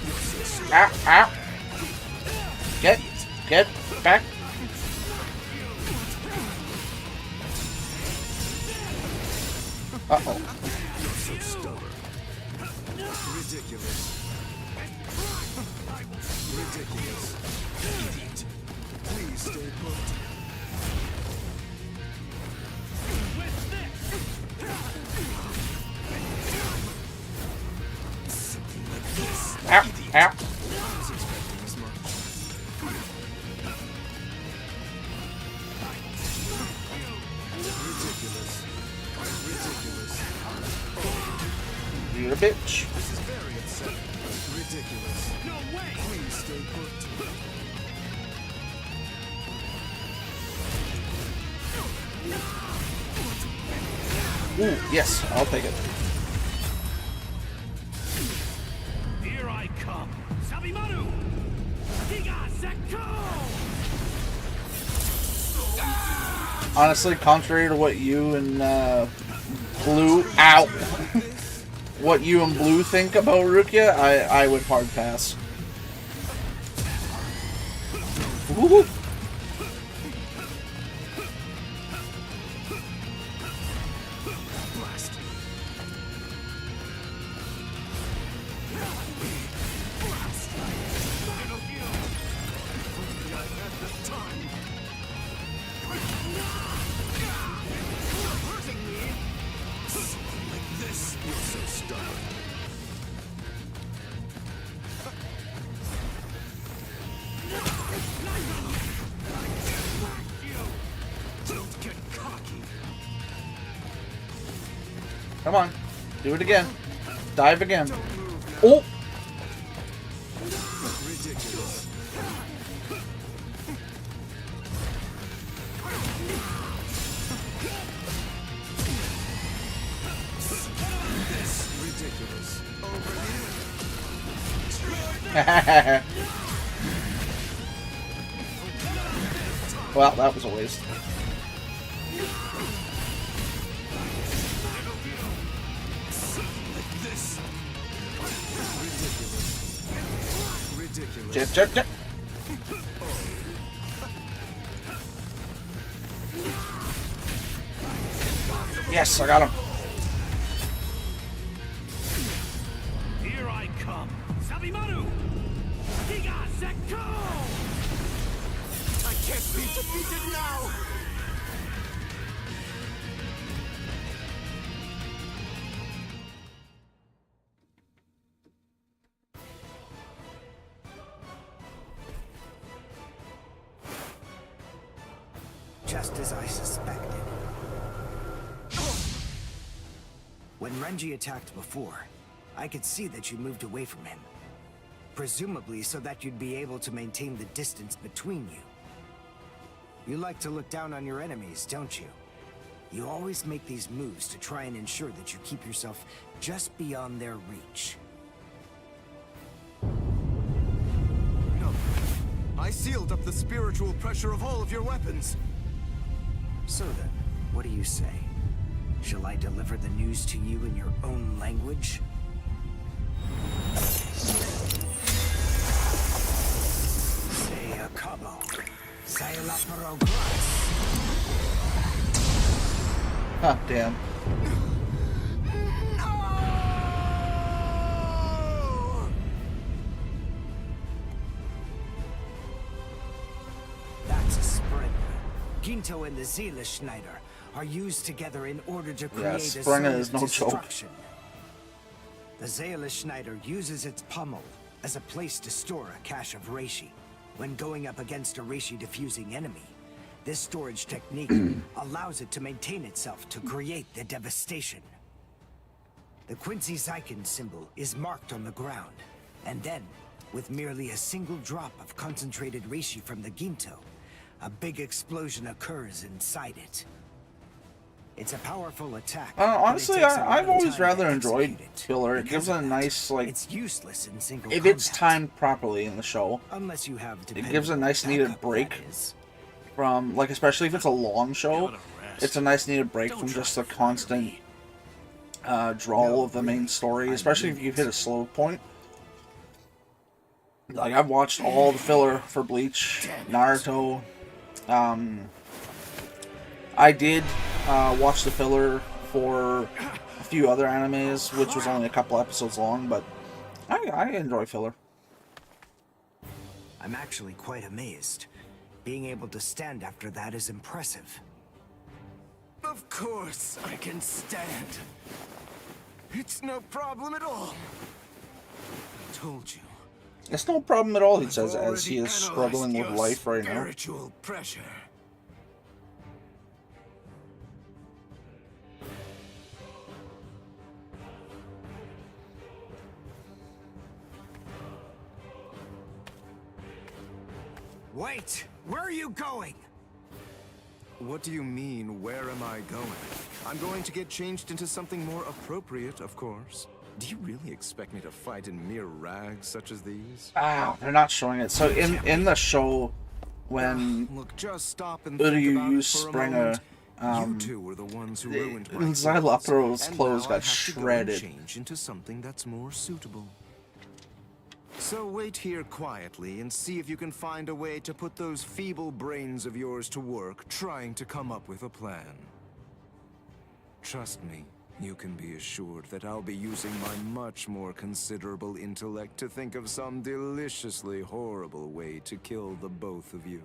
You're so stupid. Ow! Get back! Uh-oh. You're so stubborn. Ridiculous. Ridiculous. Idiot. Please stay put. Something like this. Ow! Idiot. Ow! I was expecting as much. Ridiculous. Ridiculous. You're a bitch. This is very upsetting. Ridiculous. No way! Please stay put. Ooh, yes, I'll take it. Here I come! Sabimaru! Higa Sekko! Honestly, contrary to what you and Blue, ow, what you and Blue think about Rukia, I would hard pass. Woo! Blast. Blast. It'll heal. If only I had the Come on. Do it again. Dive again. Oh! Ridiculous. Ridiculous. Over here. Well, that was a waste. Ridiculous. Jip, jip, jip. Yes, I got him. Here I come. Sabimaru! Giga Sekko! I can't be defeated now! Just as I suspected. When Renji attacked before, I could see that you moved away from him. Presumably so that you'd be able to maintain the distance between you. You like to look down on your enemies, don't you? You always make these moves to try and ensure that you keep yourself just beyond their reach. No. I sealed up the spiritual pressure of all of your weapons. So then, what do you say? Shall I deliver the news to you in your own language? Say a cabo. Say la progress. Ah, damn. That's a spreader. Ginto and the Seele Schneider are used together in order to create a Springer zone is of no joke. destruction. The Seele Schneider uses its pommel as a place to store a cache of reishi. When going up against a reishi-diffusing enemy, this storage technique allows it to maintain itself to create the devastation. The Quincy Zyken symbol is marked on the ground, and then, with merely a single drop of concentrated reishi from the Ginto, a big explosion occurs inside it. It's a powerful attack. Honestly, I've always rather enjoyed filler. It gives a nice, like, it's useless in single if it's timed properly in the show, unless you have it gives a nice needed break from, like, especially if it's a long show, it's a nice needed break from just the constant drawl of the main story, especially if you've hit a slow point. Like, I've watched all the filler for Bleach, Naruto. I did watch the filler for a few other animes, which was only a couple episodes long, but I enjoy filler. I'm actually quite amazed. Being able to stand after that is impressive. Of course I can stand. It's no problem at all. I told you. It's no problem at all, he says, I've as he is already struggling with analyzed life your right now. Spiritual pressure. Wait! Where are you going? What do you mean, where am I going? I'm going to get changed into something more appropriate, of course. Do you really expect me to fight in mere rags such as these? Ah, they're not showing it. So in the show, when Look, just stop and think about Uryu it for a Springer, moment. You two were the ones who ruined my Xylopero's and clothes now got I have to go and shredded. change into something that's more suitable. So wait here quietly and see if you can find a way to put those feeble brains of yours to work trying to come up with a plan. Trust me, you can be assured that I'll be using my much more considerable intellect to think of some deliciously horrible way to kill the both of you.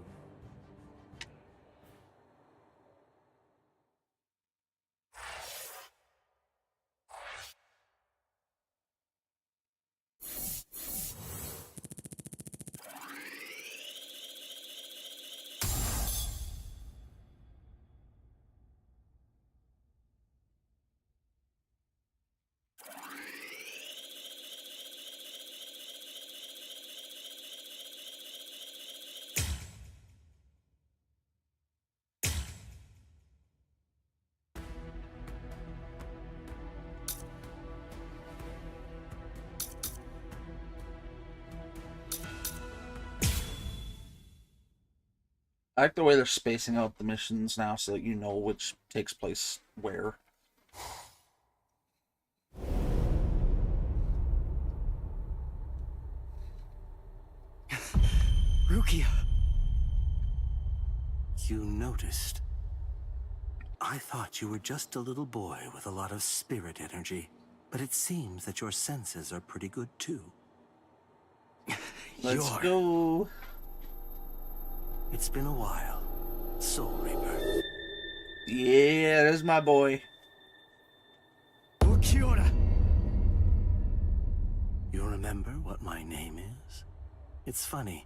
I like the way they're spacing out the missions now so that you know which takes place where. Rukia. You noticed. I thought you were just a little boy with a lot of spirit energy, but it seems that your senses are pretty good too. Let's go. It's been a while. Soul Reaper. Yeah, there's my boy. You remember what my name is? It's funny.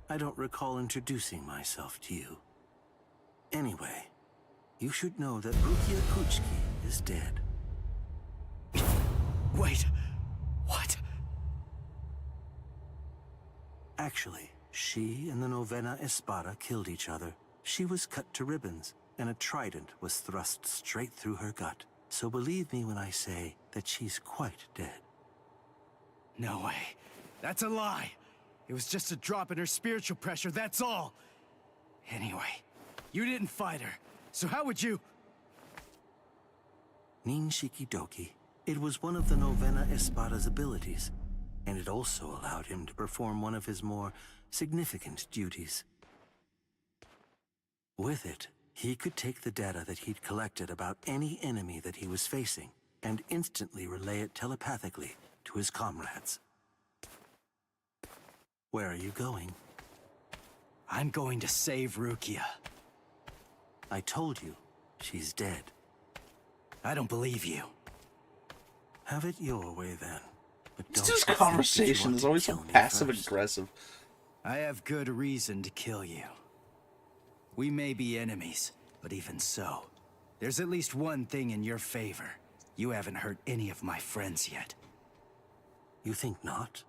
I don't recall introducing myself to you. Anyway, you should know that Rukia Kuchiki is dead. Wait, what? Actually, she and the Novena Espada killed each other. She was cut to ribbons, and a trident was thrust straight through her gut. So believe me when I say that she's quite dead. No way. That's a lie. It was just a drop in her spiritual pressure, that's all. Anyway, you didn't fight her, so how would you... Ninshikidoki. It was one of the Novena Espada's abilities, and it also allowed him to perform one of his more significant duties. With it, he could take the data that he'd collected about any enemy that he was facing and instantly relay it telepathically to his comrades. Where are you going? I'm going to save Rukia. I told you, she's dead. I don't believe you. Have it your way then. But don't This think conversation that is you always want so to kill me passive first. aggressive. I have good reason to kill you. We may be enemies, but even so, there's at least one thing in your favor. You haven't hurt any of my friends yet. You think not?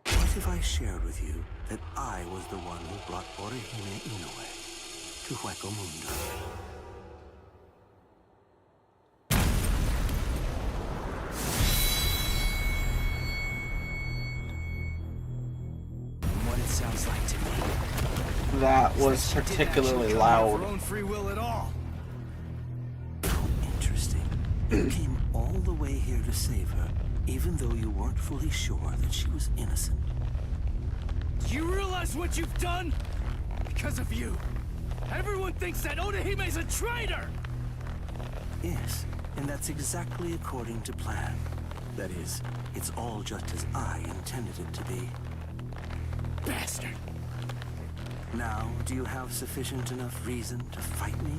What if I shared with you that I was the one who brought Orihime Inoue to Hueco Mundo? What it sounds like to me. That was particularly loud. Of her own free will at all. Interesting. You came all the way here to save her, even though you weren't fully sure that she was innocent. Do you realize what you've done? Because of you, everyone thinks that Odahime's a traitor! Yes, and that's exactly according to plan. That is, it's all just as I intended it to be. Bastard! Now, do you have sufficient enough reason to fight me?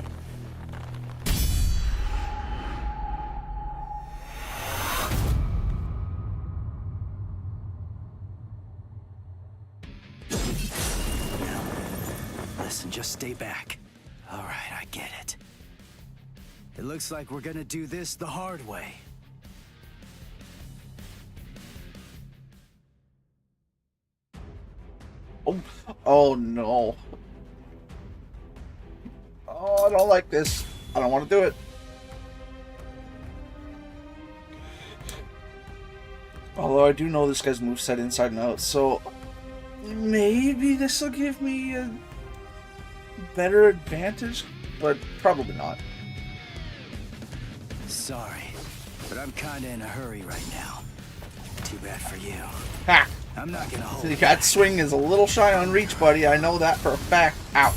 Listen, just stay back. All right, I get it. It looks like we're gonna do this the hard way. Oh no. Oh, I don't like this. I don't want to do it. Although I do know this guy's moveset inside and out, so maybe this will give me a better advantage, but probably not. Sorry, but I'm kinda in a hurry right now. Too bad for you. Ha! I'm not gonna hold That swing is a little shy on reach, buddy. I know that for a fact. Ow.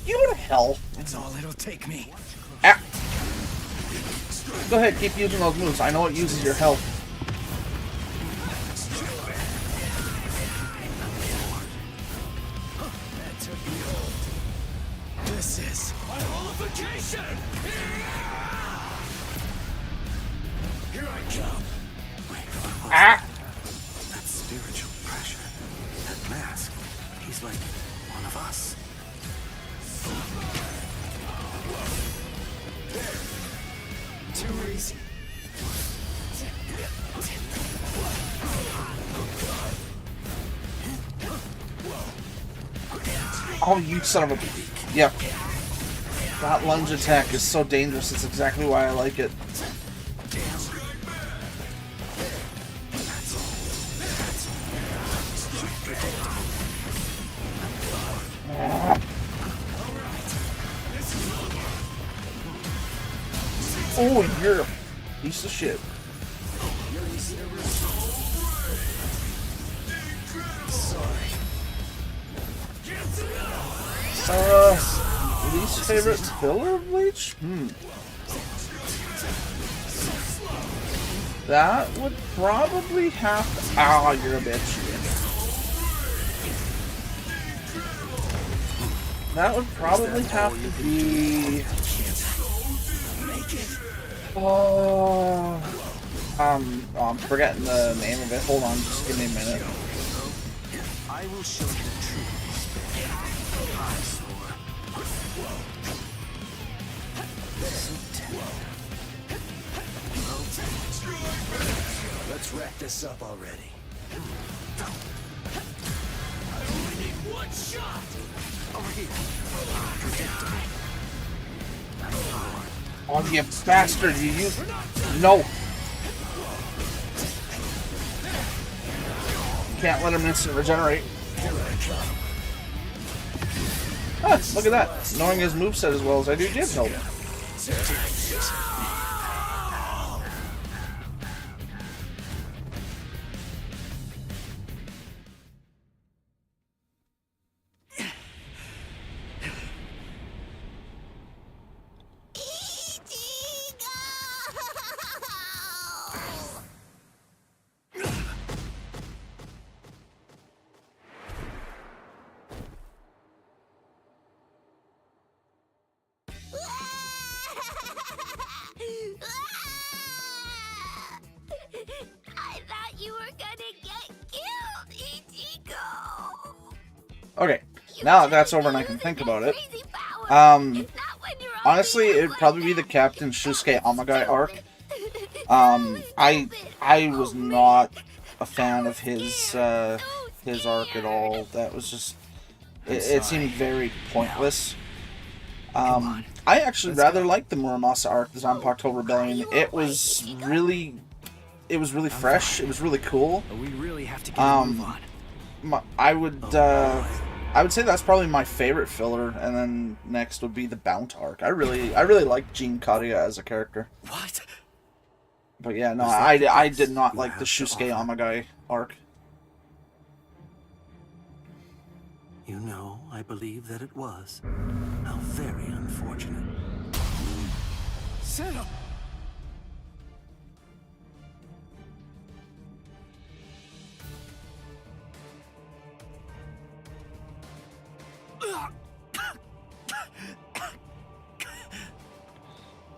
You go to hell. That's all it'll take me. Ah. Go ahead, keep using those moves. I know it uses your health. That took me hold. This is my qualification! Here I come. Ah! That spiritual pressure, that mask, he's like one of us. Too easy. Oh, you son of a... Yep. That lunge attack is so dangerous. It's exactly why I like it. Oh, and you're a piece of shit. Least favorite filler of Bleach? That would probably have to... Ah, you're a bitch. That would probably have to be... Oh... I'm forgetting the name of it. Hold on, just give me a minute. I will show you the truth. Let's wrap this up already. I only need one shot. Over here. Oh, you bastard! You use... No! Can't let him instant regenerate. Ah, look at that. Knowing his moveset as well as I do did help. I thought you were gonna get killed, Ichigo. Okay, now that that's over and I can think about it. Honestly, it'd probably be the Captain Shusuke Amagai arc. I was not a fan of his arc at all. That was just... It seemed very pointless. I actually rather liked the Muramasa arc, the Zanpakuto Rebellion. It was really fresh. It was really cool. We really have to get a move on. I would say that's probably my favorite filler, and then next would be the Bount arc. I really liked Jean Kariya as a character. What? But yeah, no, I did not like the Shusuke Amagai arc. You know, I believe that it was. How very unfortunate. Settle.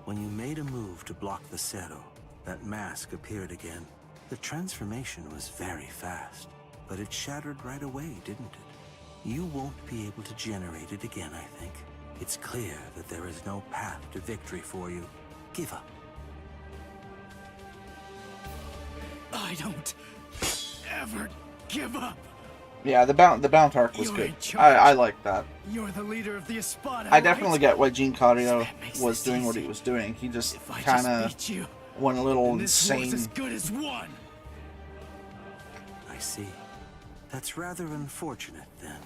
When you made a move to block the Zero, that mask appeared again. The transformation was very fast, but it shattered right away, didn't it? You won't be able to generate it again, I think. It's clear that there is no path to victory for you. Give up. I don't ever give up. Yeah, the Bount arc was good. I like that. You're the leader of the Espada. I definitely get why Jean Kariya was doing what he was doing. He just kind of went a little insane. As good as one. I see. That's rather unfortunate, then.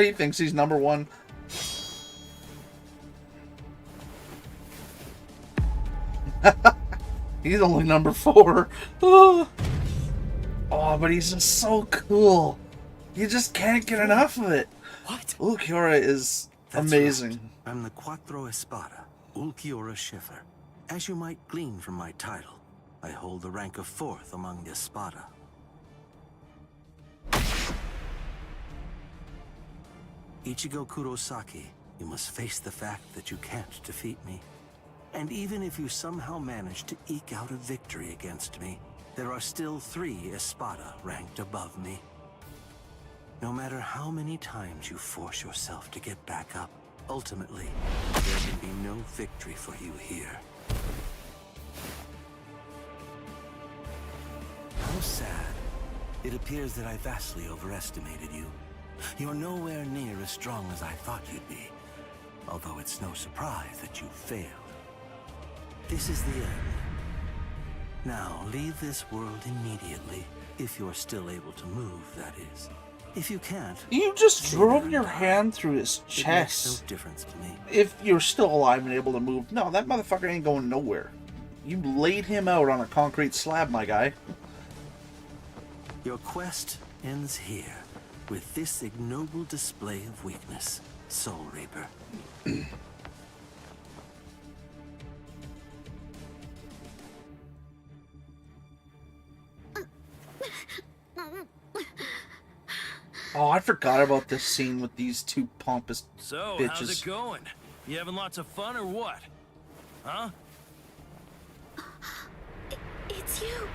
He thinks he's number one. He's only number 4. Oh, but he's just so cool. You just can't get enough of it. What? Ulquiorra is amazing. Right. I'm the Quattro Espada, Ulquiorra Schiffer. As you might glean from my title, I hold the rank of 4th among the Espada. Ichigo Kurosaki, you must face the fact that you can't defeat me. And even if you somehow manage to eke out a victory against me, there are still 3 Espada ranked above me. No matter how many times you force yourself to get back up, ultimately, there can be no victory for you here. How sad. It appears that I vastly overestimated you. You're nowhere near as strong as I thought you'd be, although it's no surprise that you failed. This is the end. Now, leave this world immediately, if you're still able to move, that is. If you can't, You just drove your hand through his it chest. makes no difference to me. If you're still alive and able to move, no, that motherfucker ain't going nowhere. You laid him out on a concrete slab, my guy. Your quest ends here with this ignoble display of weakness, Soul Reaper. Oh, I forgot about this scene with these two pompous So, bitches. how's it going? You having lots of fun or what? Huh? It's you.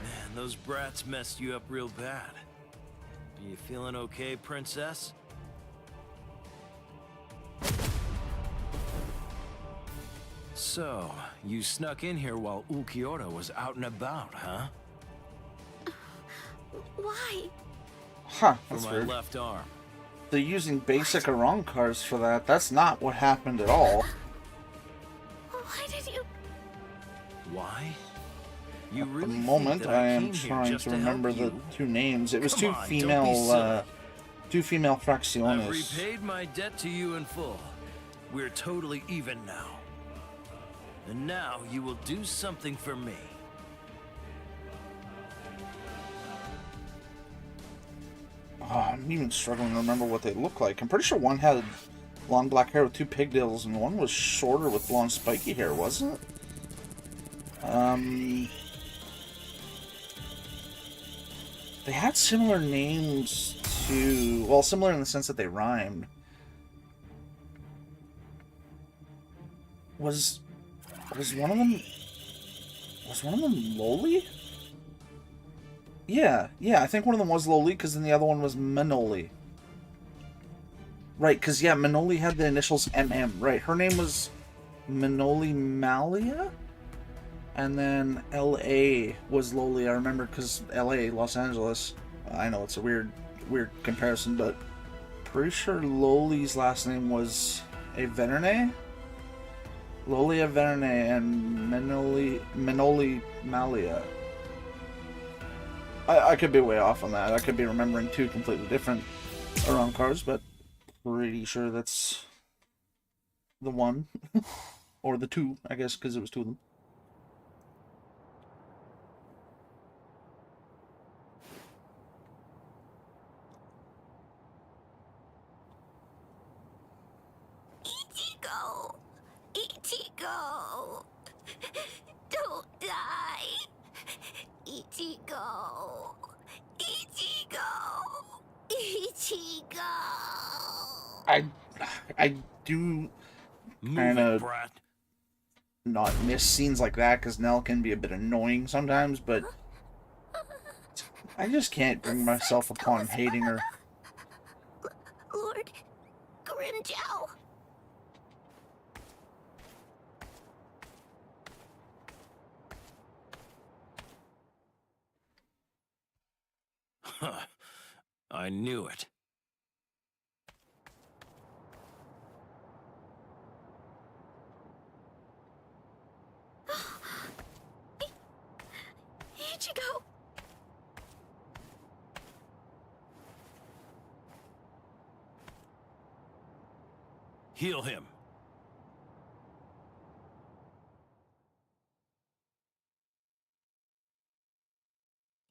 Man, those brats messed you up real bad. Are you feeling okay, princess? So, you snuck in here while Ulquiorra was out and about, huh? Why? Huh, For that's my weird. left arm. They're using basic Iran cars for that. That's not what happened at all. Why did you? Why? You At the really moment, think that I am came here trying just to help remember the you? two names. It was Come two on, don't be female, silly. I've fracciones. repaid my debt to you in full. We're totally even now. And now you will do something for me. Oh, I'm even struggling to remember what they look like. I'm pretty sure one had long black hair with two pigtails, and one was shorter with blonde spiky hair, wasn't it? They had similar names to... Well, similar in the sense that they rhymed. Was one of them... Was one of them Loli? Yeah, I think one of them was Loli, because then the other one was Manoli. Right, because, yeah, Manoli had the initials MM. Right, her name was Manoli Malia? And then L.A. was Loli, I remember, because L.A., Los Angeles. I know it's a weird comparison, but pretty sure Loli's last name was Avernay? Loli Avernay and Manoli Malia. I could be way off on that. I could be remembering two completely different Iran cars, but pretty sure that's the one. Or the two, I guess, because it was two of them. Ichigo! Ichigo! Don't die! Ichigo! Ichigo! Ichigo! I do kind of not miss scenes like that, because Nell can be a bit annoying sometimes, but I just can't bring myself upon hating her. Lord Grimjow! Huh. I knew it. Ichigo! Heal him.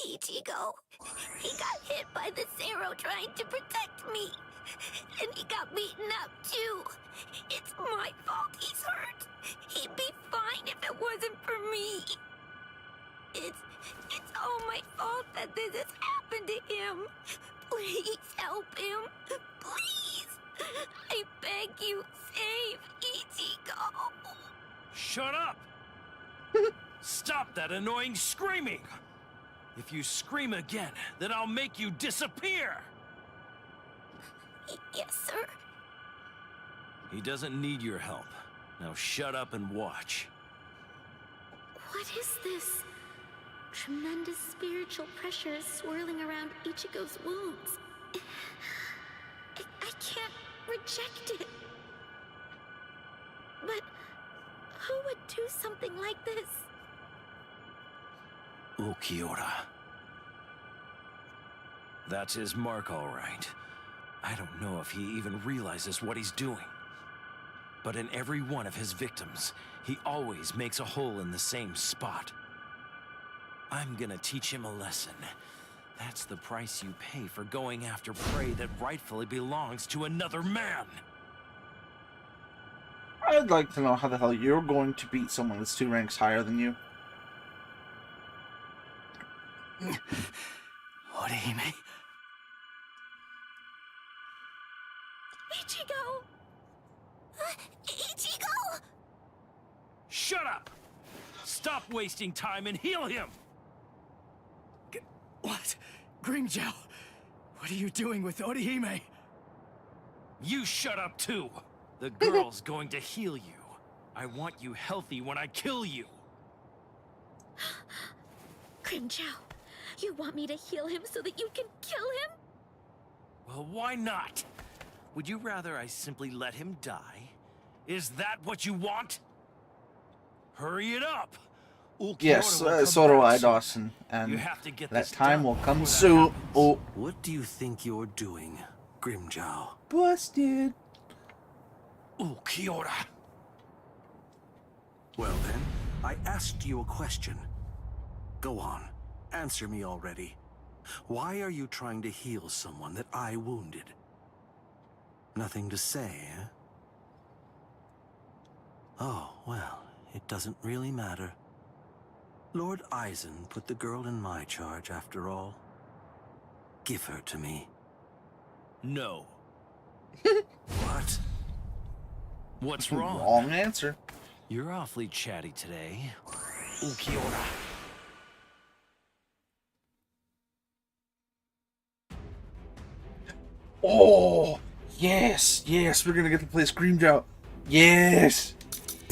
Ichigo. He got hit by the Zero trying to protect me. And he got beaten up too. It's my fault he's hurt. He'd be fine if it wasn't for me. It's all my fault that this has happened to him. Please help him. Please. I beg you, save Ichigo. Shut up! Stop that annoying screaming! If you scream again, then I'll make you disappear! Yes, sir. He doesn't need your help. Now shut up and watch. What is this? Tremendous spiritual pressure is swirling around Ichigo's wounds. I can't reject it. But who would do something like this? Ulquiorra. That's his mark, all right. I don't know if he even realizes what he's doing. But in every one of his victims, he always makes a hole in the same spot. I'm gonna teach him a lesson. That's the price you pay for going after prey that rightfully belongs to another man. I'd like to know how the hell you're going to beat someone that's 2 ranks higher than you. Orihime? Ichigo! Ichigo! Shut up! Stop wasting time and heal him! What? Grimmjow, what are you doing with Orihime? You shut up too! The girl's going to heal you. I want you healthy when I kill you. Grimmjow, you want me to heal him so that you can kill him? Well, why not? Would you rather I simply let him die? Is that what you want? Hurry it up! Yes, so do I, Dawson. And that time will come soon. Oh. What do you think you're doing, Grimmjow? Busted. Kiora. Well then, I asked you a question. Go on, answer me already. Why are you trying to heal someone that I wounded? Nothing to say, eh? Oh, well, it doesn't really matter. Lord Eisen put the girl in my charge after all. Give her to me. No. What? What's wrong? Wrong answer. You're awfully chatty today. Kiora. Oh, yes, yes, we're gonna get to play Grimmjow. Yes.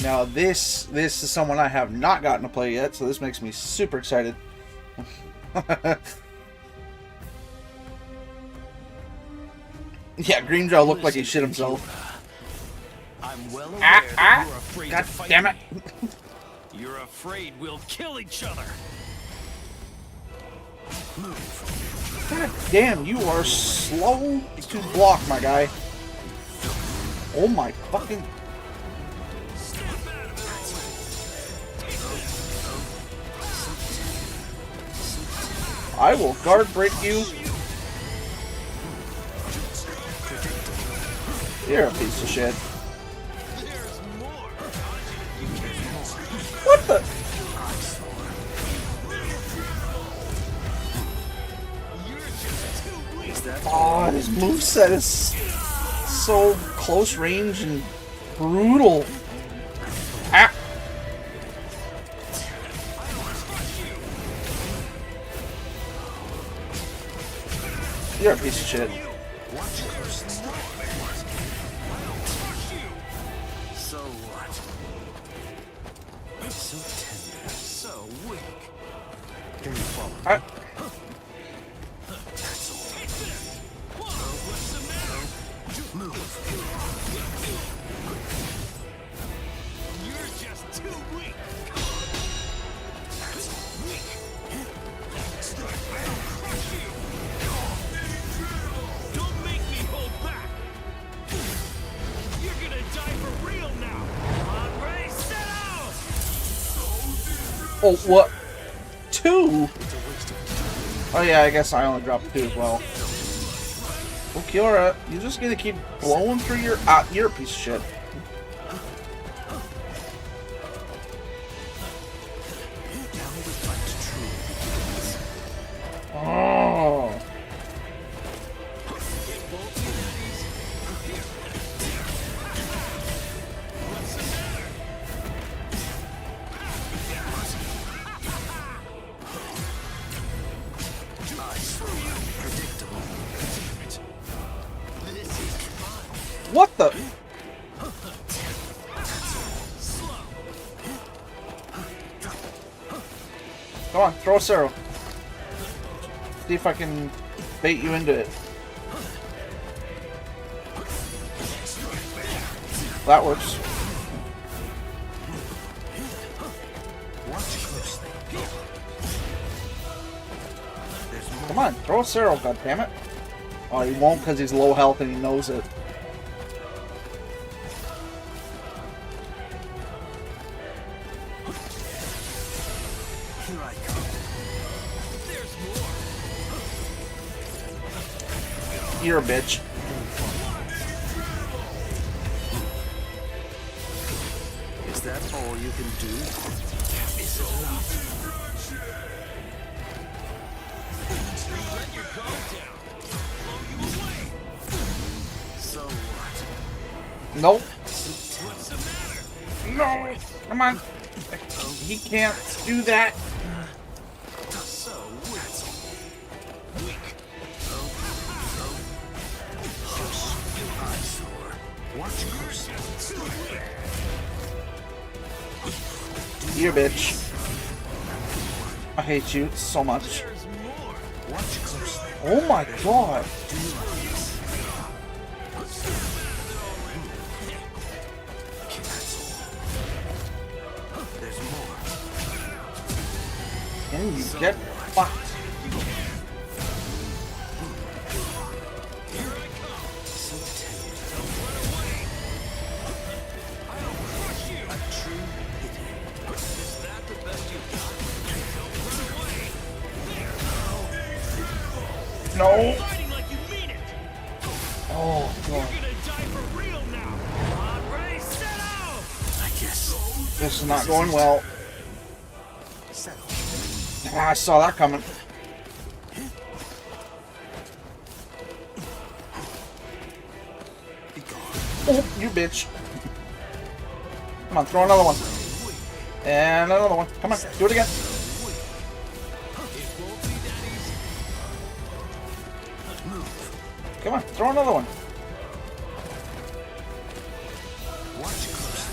Now this is someone I have not gotten to play yet, so this makes me super excited. Yeah, Grimmjow looked like he shit himself. I'm well aware that you're afraid God to fight damn it. me. You're afraid we'll kill each other. Move. God damn, you are slow to block, my guy. Oh my fucking... I will guard break you. You're a piece of shit. What the? Oh, his moveset is so close range and brutal. Ah! You're a piece of shit. So what? So tender, so weak. Can you follow me? You're just too weak. Don't make me hold back. You're gonna die for real now. On race, set out. Oh, what? 2? Oh yeah, I guess I only dropped 2 as well. Well, Kiora, you're just gonna keep blowing through your... you're a piece of shit. Oh. What the? Come on, throw a Sero. See if I can bait you into it. That works. Come on, throw a Cero, goddammit. Oh, he won't because he's low health and he knows it. Here I come. There's more. You're a bitch. Is that all you can do? Is enough. Let your guard down. Blow you away. So what? Nope. What's the matter? No! Come on. He can't do that. So weak. Eyesore. Watch closer. You're a bitch. I hate you so much. Watch closer. Oh my god. There's more. Can you get fucked? So tender. I'll crush you. A true pity. Is that the best you've got? Don't run away. There. No. Fighting like you mean it. Oh You're god. gonna die for real now. On, ready, set out. I guess. This is not going well. Settle. Ah, I saw that coming. Be gone. Oh, you bitch. Come on, throw another one. And another one. Come on, do it again. It won't be that easy. Come on, throw another one. Watch closer.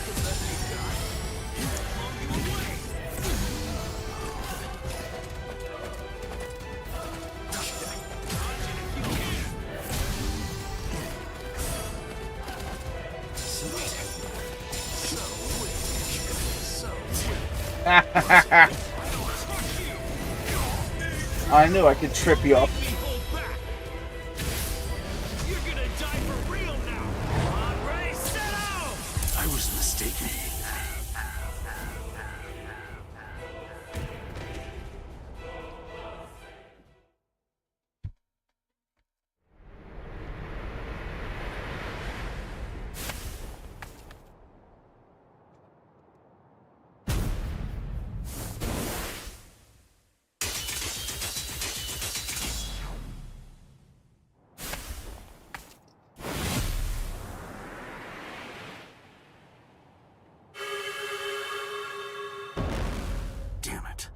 I knew I could trip you up. You're gonna die for real now. On, ready, set out. I was mistaken. Damn it.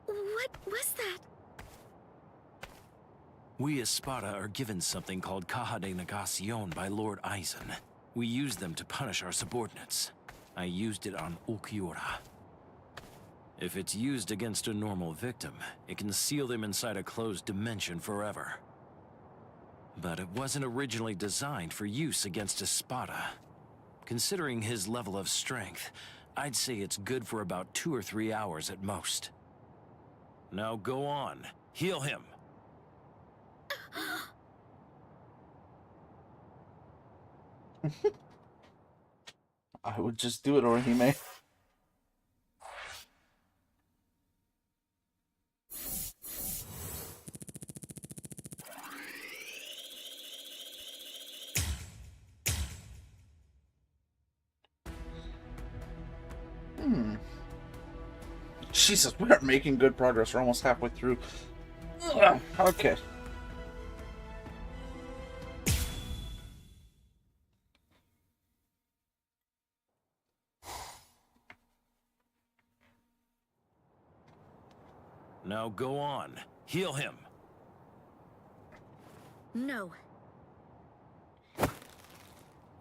What was that? We as Sparta are given something called Caja de Negacion by Lord Eisen. We use them to punish our subordinates. I used it on Ulquiorra. If it's used against a normal victim, it can seal them inside a closed dimension forever. But it wasn't originally designed for use against Espada. Considering his level of strength, I'd say it's good for about 2 or 3 hours at most. Now go on, heal him. I would just do it, Orihime. Jesus, we are making good progress. We're almost halfway through. Ugh, okay. Now go on. Heal him. No.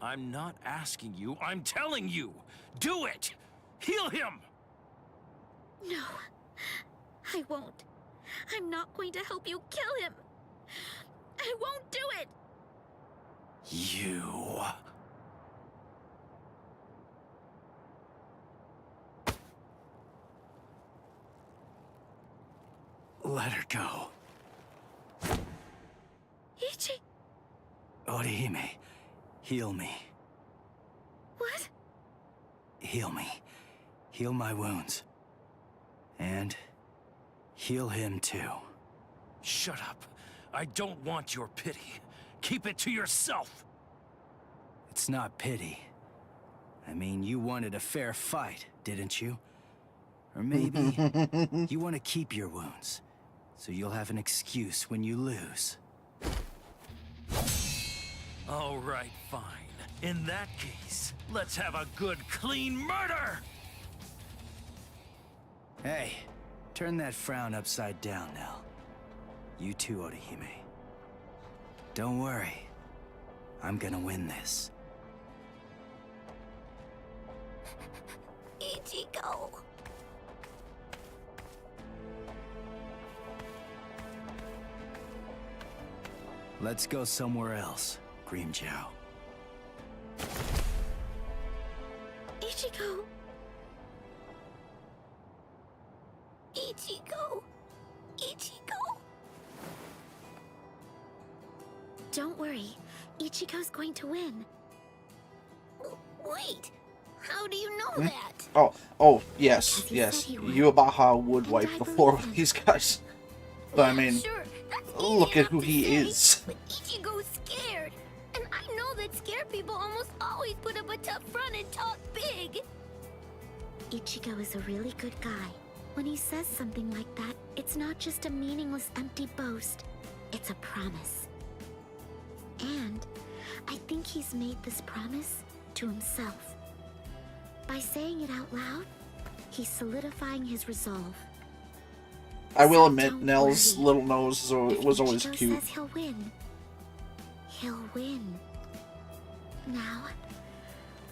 I'm not asking you, I'm telling you! Do it! Heal him! No. I won't. I'm not going to help you kill him. I won't do it! You... Let her go. Ichi... Orihime, heal me. What? Heal me. Heal my wounds. And heal him too. Shut up. I don't want your pity. Keep it to yourself. It's not pity. I mean, you wanted a fair fight, didn't you? Or maybe you want to keep your wounds, so you'll have an excuse when you lose. All right, fine. In that case, let's have a good, clean murder! Hey, turn that frown upside down now. You too, Orihime. Don't worry. I'm gonna win this. Ichigo. Let's go somewhere else, Grimmjow. Ichigo. Ichigo. Ichigo. Don't worry. Ichigo's going to win. Wait. How do you know that? Oh, yes. Yuabaha would wipe the floor with these guys. But I mean, look at who he is. But Ichigo's scared. And I know that scared people almost always put up a tough front and talk big. Ichigo is a really good guy. When he says something like that, it's not just a meaningless, empty boast. It's a promise. And I think he's made this promise to himself. By saying it out loud, he's solidifying his resolve. I will admit, Nell's little nose was always Ichigo cute. says he'll win. He'll win. Now,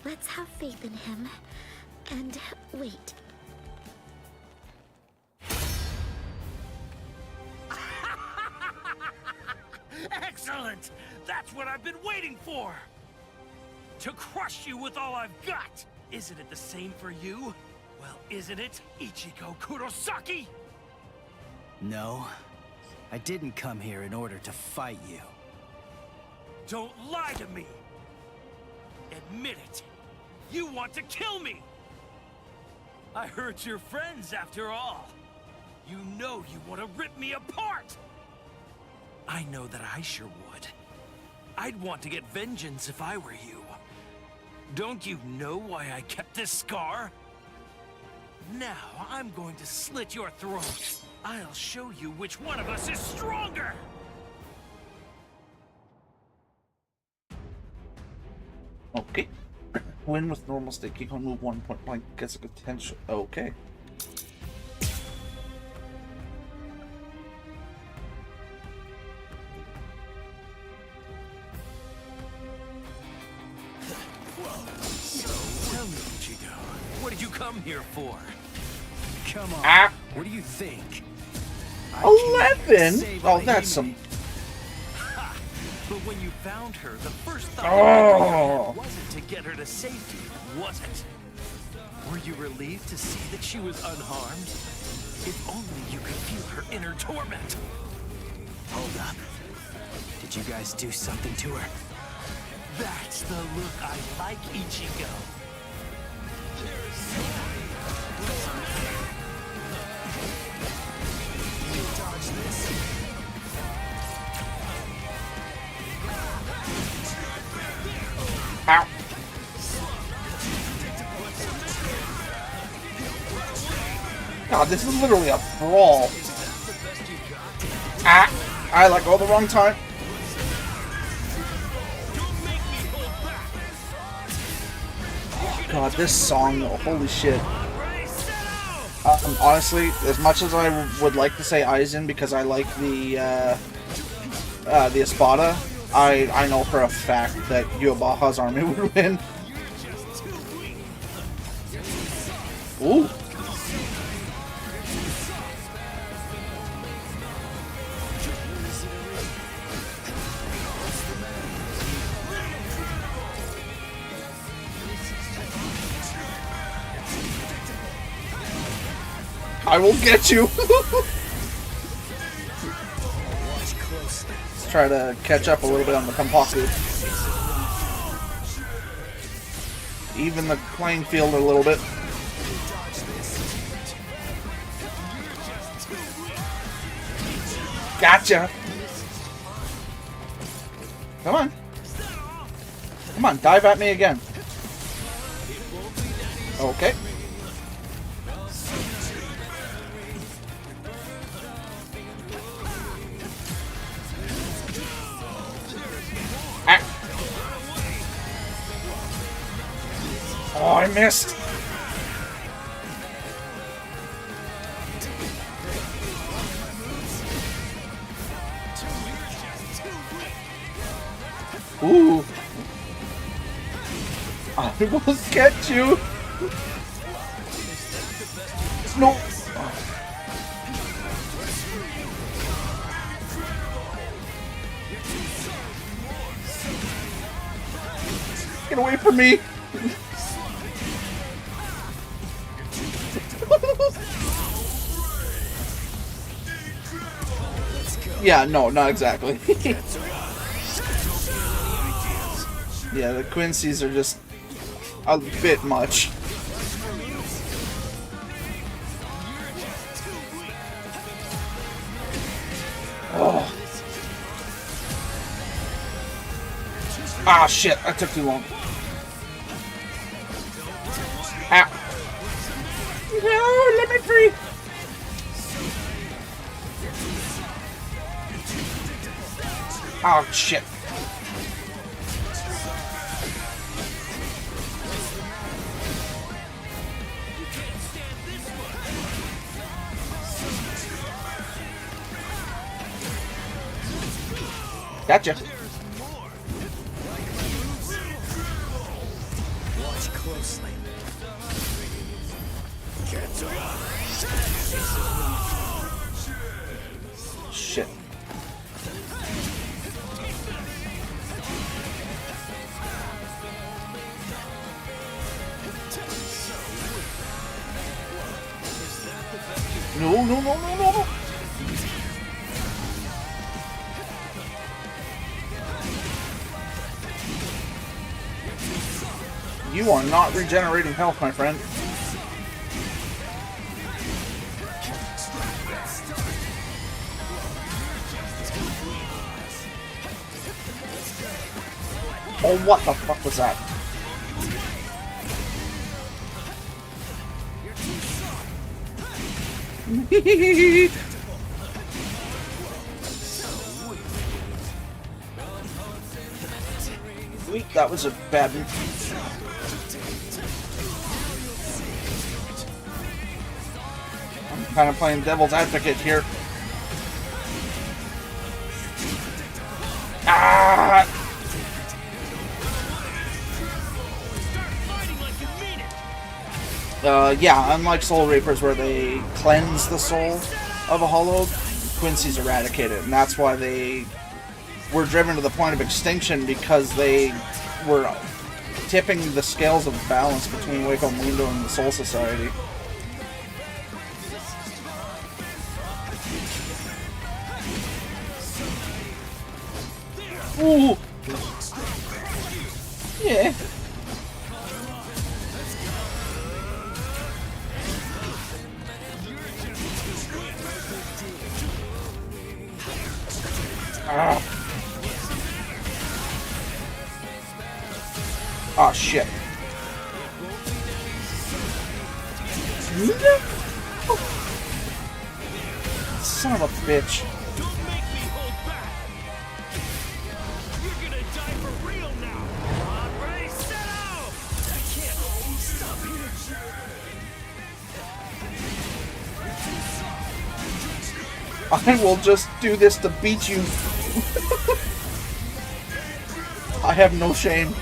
let's have faith in him and wait. Excellent! That's what I've been waiting for! To crush you with all I've got! Isn't it the same for you? Well, isn't it, Ichigo Kurosaki? No, I didn't come here in order to fight you. Don't lie to me! Admit it! You want to kill me! I heard you're friends after all. You know you want to rip me apart! I know that I sure would. I'd want to get vengeance if I were you. Don't you know why I kept this scar? Now I'm going to slit your throat. I'll show you which one of us is stronger! Okay. Win with normal stick. You can move 1 point blank. Gets a potential. Okay. Tell me, Ichigo, what did you come here for? Come on, what do you think? 11? Oh, that's some... But when you found her, the first thought wasn't to get her to safety, was it? Were you relieved to see that she was unharmed? If only you could feel her inner torment. Hold up. Did you guys do something to her? That's the look I like, Ichigo. Dodge this. Ow. God, this is literally a brawl. I let go the wrong time. Oh, God, this song, holy shit. Honestly, as much as I would like to say Aizen because I like the Espada, I know for a fact that Yuabaha's army would win. Ooh. I will get you. Let's try to catch up a little bit on the Kampaku. Even the playing field a little bit. Gotcha. Come on. Come on, dive at me again. Okay. Ah. Oh, I missed. Ooh. I will get you. No. Get away from me. Yeah, no, not exactly. Yeah, the Quincy's are just a bit much. Oh. Ah, shit, that took too long. Ah. No, let me free. Oh, shit. Gotcha. Watch closely. Shit. No, no, no, no, no. You are not regenerating health, my friend. Oh, what the fuck was that? Sweet, that was a bad one. I'm kind of playing devil's advocate here. Ah! Yeah, unlike Soul Reapers where they cleanse the soul of a hollow, Quincy's eradicate it, and that's why they were driven to the point of extinction, because they were tipping the scales of balance between Waco Mundo and the Soul Society. Ooh! Yeah. Ah. Oh shit. Son of a bitch. I will just do this to beat you. I have no shame.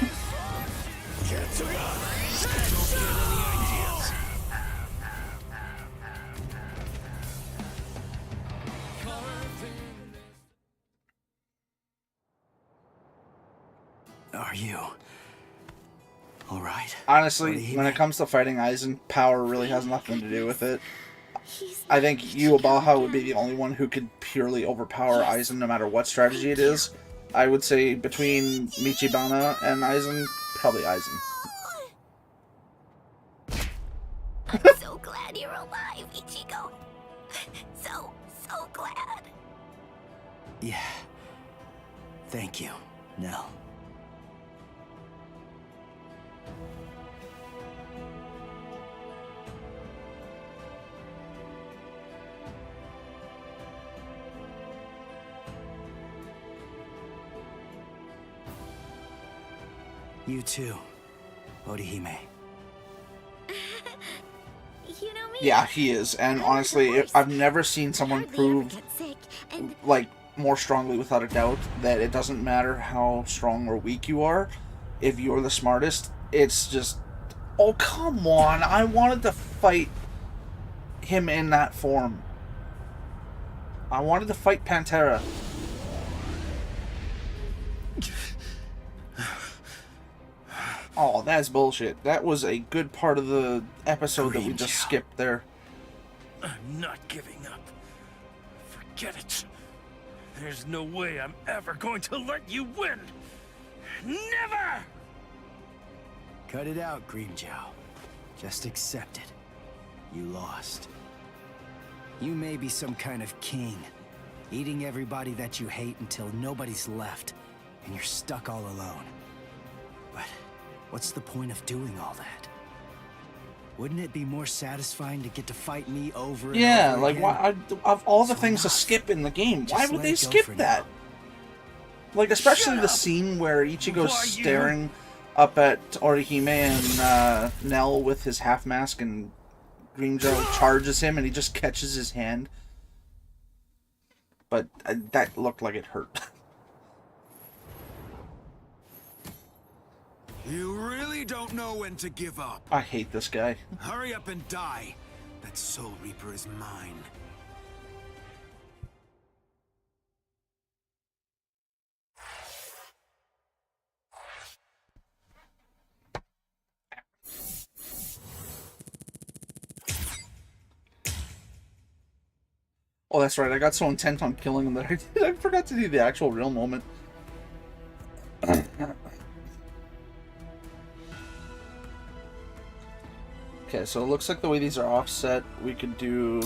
Are you all right? Honestly, when it comes to fighting Aizen, power really has nothing to do with it. I think Yuabaha would be the only one who could purely overpower Aizen no matter what strategy it is. I would say between Michibana and Aizen, probably Aizen. I'm so glad you're alive, Ichigo. So glad. Yeah. Thank you, Nell. You too, Orihime. You know me? Yeah, he is. And honestly, I've never seen someone prove, like, more strongly without a doubt that it doesn't matter how strong or weak you are. If you're the smartest, it's just... Oh, come on! I wanted to fight him in that form. I wanted to fight Pantera. Oh, that's bullshit. That was a good part of the episode that we just skipped there. I'm not giving up. Forget it. There's no way I'm ever going to let you win. Never! Cut it out, Grimmjow. Just accept it. You lost. You may be some kind of king, eating everybody that you hate until nobody's left, and you're stuck all alone. But what's the point of doing all that? Wouldn't it be more satisfying to get to fight me over and Yeah, over like, again? why, of all the things to skip in the game, why would they skip that? Like, especially the scene where Ichigo's staring up at Orihime and Nell with his half mask, and Grimmjow charges him and he just catches his hand. But that looked like it hurt. You really don't know when to give up. I hate this guy. Hurry up and die. That Soul Reaper is mine. Oh, that's right. I got so intent on killing him that I forgot to do the actual real moment. Okay, so it looks like the way these are offset, we could do...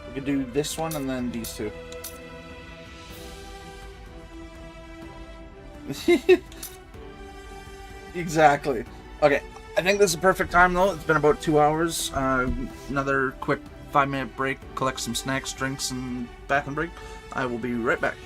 we could do this one and then these two. Exactly. Okay, I think this is a perfect time though. It's been about 2 hours. Another quick 5-minute break, collect some snacks, drinks, and bathroom break. I will be right back.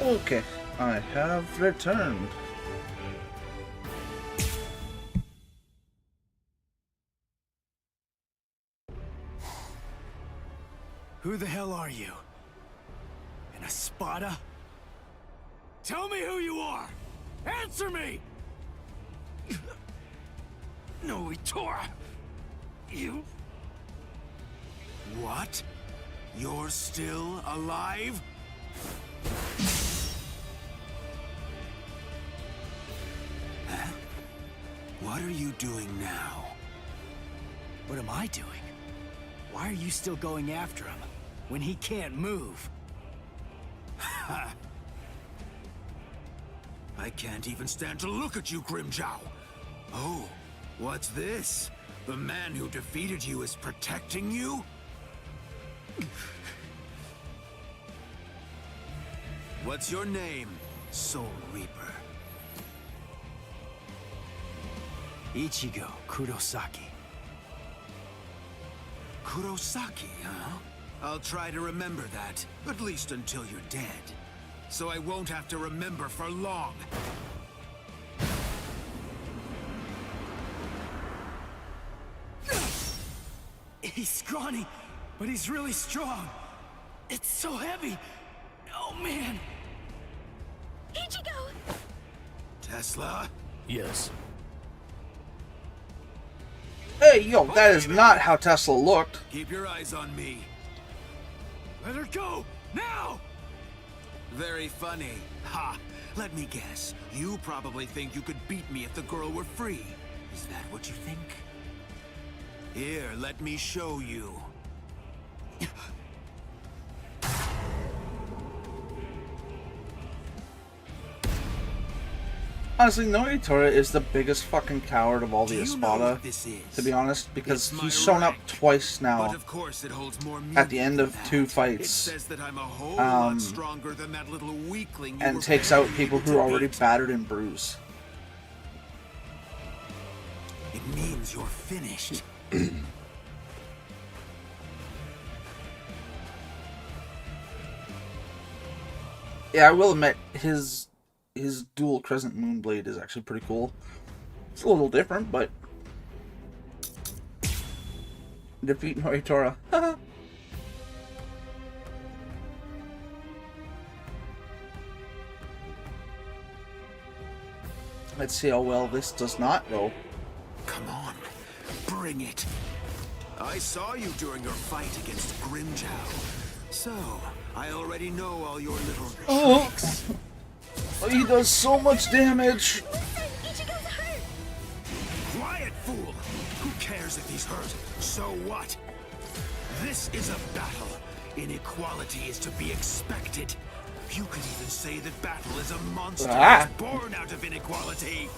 Okay, I have returned. Who the hell are you? An Espada? Tell me who you are! Answer me! No, Itora! You... What? You're still alive? Huh? What are you doing now? What am I doing? Why are you still going after him when he can't move? I can't even stand to look at you, Grimjow. Oh, what's this? The man who defeated you is protecting you? What's your name, Soul Reaper? Ichigo Kurosaki. Kurosaki, huh? I'll try to remember that, at least until you're dead. So I won't have to remember for long. He's scrawny, but he's really strong. It's so heavy. Oh, man. Ichigo! Tesla? Yes. Hey, yo, that is not how Tesla looked. Keep your eyes on me. Let her go! Now! Very funny. Ha! Let me guess. You probably think you could beat me if the girl were free. Is that what you think? Here, let me show you. Honestly, Noitora is the biggest fucking coward of all the Espada, to be honest, because he's shown up twice now But of course it holds more at the end of meaning 2 than that. fights, It says that I'm a whole lot stronger than that little weakling you and were takes out barely people able who are to already beat. battered and bruised. It means you're finished. Yeah, I will admit, his dual crescent moon blade is actually pretty cool. It's a little different, but defeat Noitora. Let's see how well this does not go. Come on, bring it. I saw you during your fight against Grimjow. So, I already know all your little tricks. Oh, he does so much damage. Quiet, fool! Who cares if he's hurt? So what? This is a battle. Inequality is to be expected. You could even say that battle is a monster that's born out of inequality.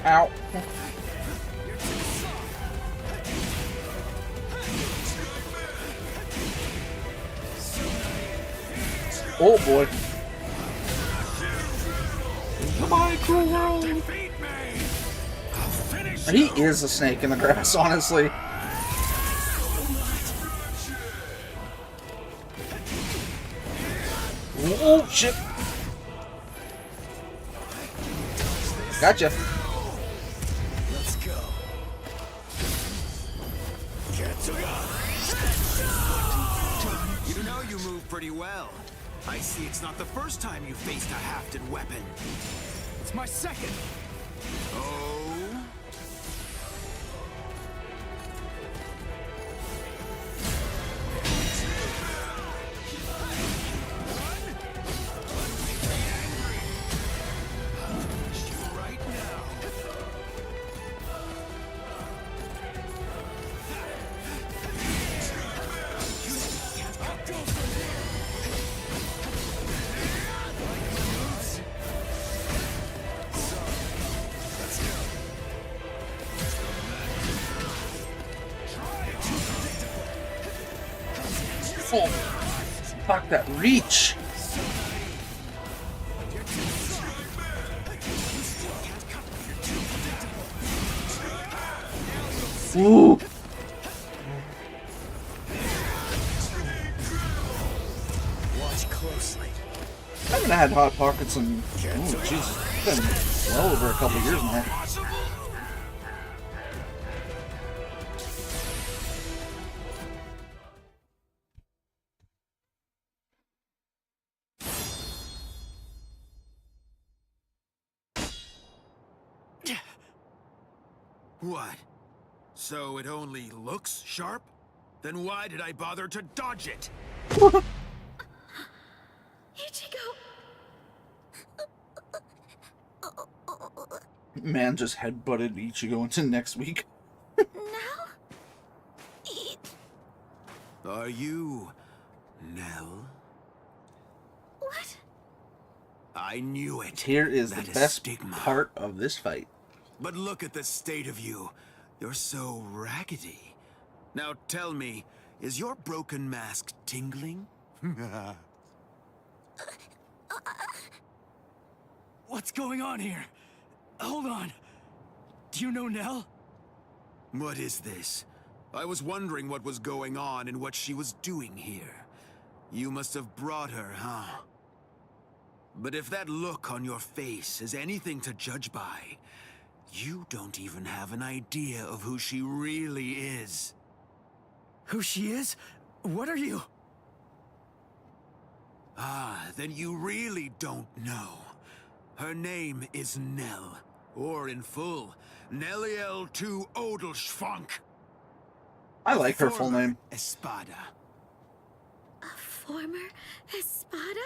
Ow. Oh boy. Goodbye, cruel world. He is a snake in the grass, honestly. Oh shit. Gotcha. Let's go. You know you move pretty well. I see it's not the first time you faced a hafted weapon. It's my second. Oh? Oh, fuck that reach. Ooh. Watch closely. I haven't had Hot Pockets in, oh jeez, it's been well over a couple years now. What? So it only looks sharp? Then why did I bother to dodge it? Ichigo! Man just headbutted Ichigo into next week. Are you Nell? What? I knew it. Here is That the best stigma. part of this fight. But look at the state of you. You're so raggedy. Now tell me, is your broken mask tingling? What's going on here? Hold on. Do you know Nell? What is this? I was wondering what was going on and what she was doing here. You must have brought her, huh? But if that look on your face is anything to judge by, you don't even have an idea of who she really is. Who she is? What are you? Ah, then you really don't know. Her name is Nell, or in full, Nelliel to Odelschwank. I like her full name. Espada. A former Espada?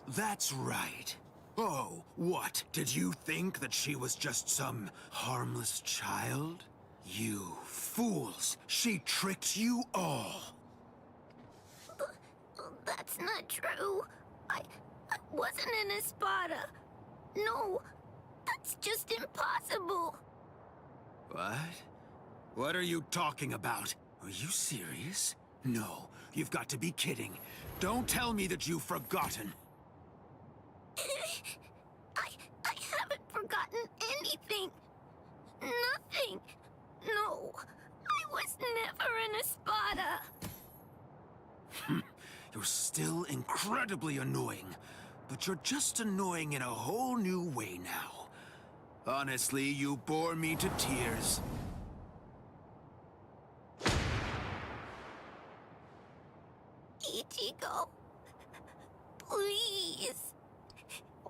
That's right. Oh, what? Did you think that she was just some harmless child? You fools! She tricked you all! That's not true. I wasn't an Espada. No, that's just impossible. What? What are you talking about? Are you serious? No, you've got to be kidding. Don't tell me that you've forgotten. I haven't forgotten anything. Nothing. No, I was never an Espada. You're still incredibly annoying, but you're just annoying in a whole new way now. Honestly, you bore me to tears. Ichigo, please.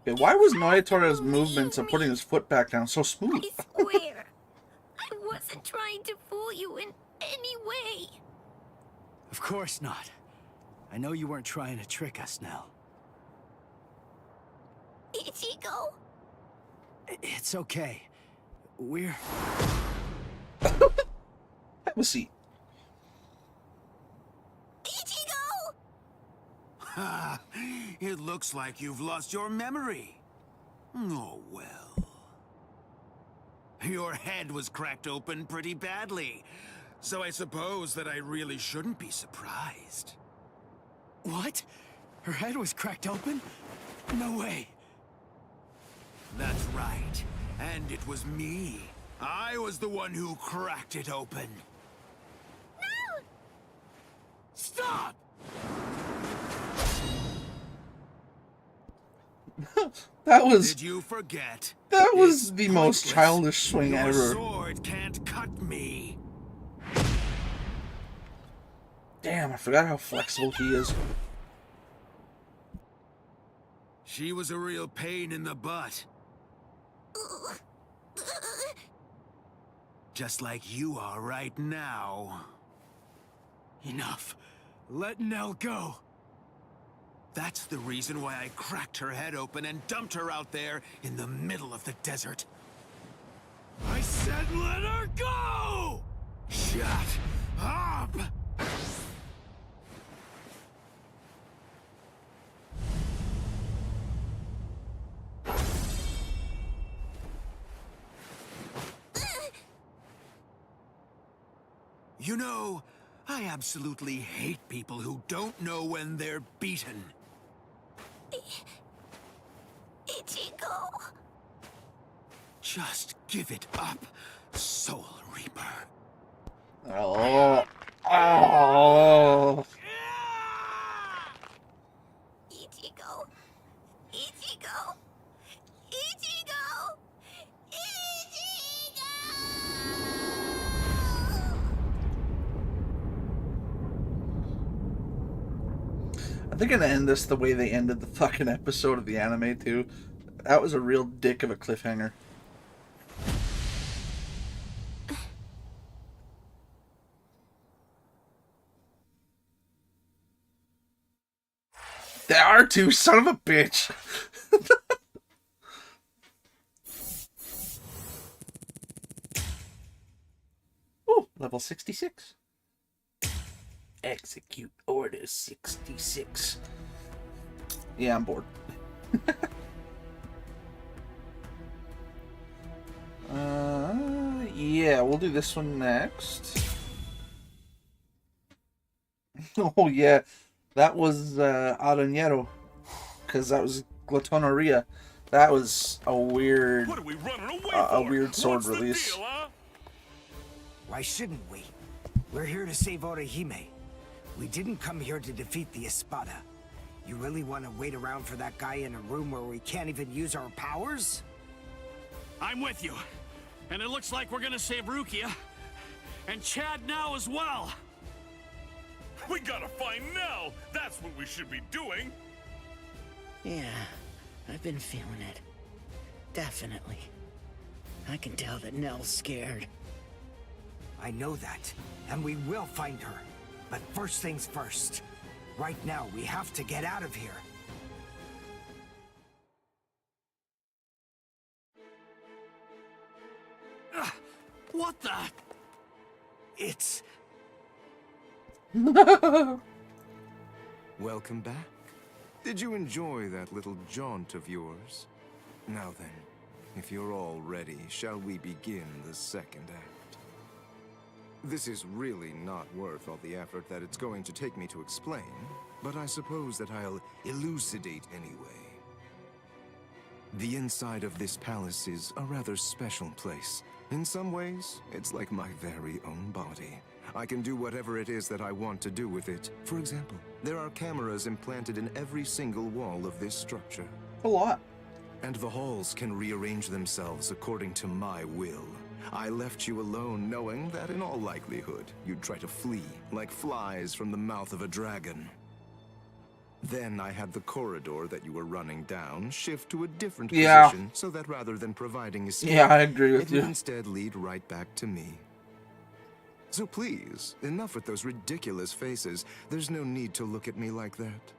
Okay, why was Noyatora's movements of putting his foot back down so smooth? I swear, I wasn't trying to fool you in any way. Of course not. I know you weren't trying to trick us, Nell. Ichigo? It's okay. We're... Have a seat. Ichigo! Ha! It looks like you've lost your memory. Oh, well. Your head was cracked open pretty badly, so I suppose that I really shouldn't be surprised. What? Her head was cracked open? No way. That's right. And it was me. I was the one who cracked it open. No! Stop! That was... Did you forget? That was the most childish swing Your ever. sword can't cut me. Damn, I forgot how flexible he is. She was a real pain in the butt. Just like you are right now. Enough. Let Nell go. That's the reason why I cracked her head open and dumped her out there in the middle of the desert. I said let her go! Shut up! You know, I absolutely hate people who don't know when they're beaten. Ichigo. Just give it up. Soul Reaper. Oh. Oh. Ichigo. Ichigo. Ichigo. Ichigo. I think I'm gonna end this the way they ended the fucking episode of the anime too. That was a real dick of a cliffhanger. There are two, son of a bitch. Ooh, level 66. Execute order 66. Yeah, I'm bored. Yeah, we'll do this one next. Oh yeah, that was Aranero, because that was Glatonoria. That was a weird, What are we running away a for? weird sword What's the release. deal, huh? Why shouldn't we? We're here to save Orihime. We didn't come here to defeat the Espada. You really want to wait around for that guy in a room where we can't even use our powers? I'm with you. And it looks like we're gonna save Rukia. And Chad now as well. We gotta find Nell. That's what we should be doing. Yeah, I've been feeling it. Definitely. I can tell that Nell's scared. I know that, and we will find her. But first things first. Right now, we have to get out of here. What the? It's... Welcome back. Did you enjoy that little jaunt of yours? Now then, if you're all ready, shall we begin the second act? This is really not worth all the effort that it's going to take me to explain, but I suppose that I'll elucidate anyway. The inside of this palace is a rather special place. In some ways, it's like my very own body. I can do whatever it is that I want to do with it. For example, there are cameras implanted in every single wall of this structure. A lot. And the halls can rearrange themselves according to my will. I left you alone knowing that in all likelihood, you'd try to flee like flies from the mouth of a dragon. Then I had the corridor that you were running down shift to a different position so that rather than providing escape, Yeah, I agree with it you. would instead lead right back to me. So please, enough with those ridiculous faces. There's no need to look at me like that.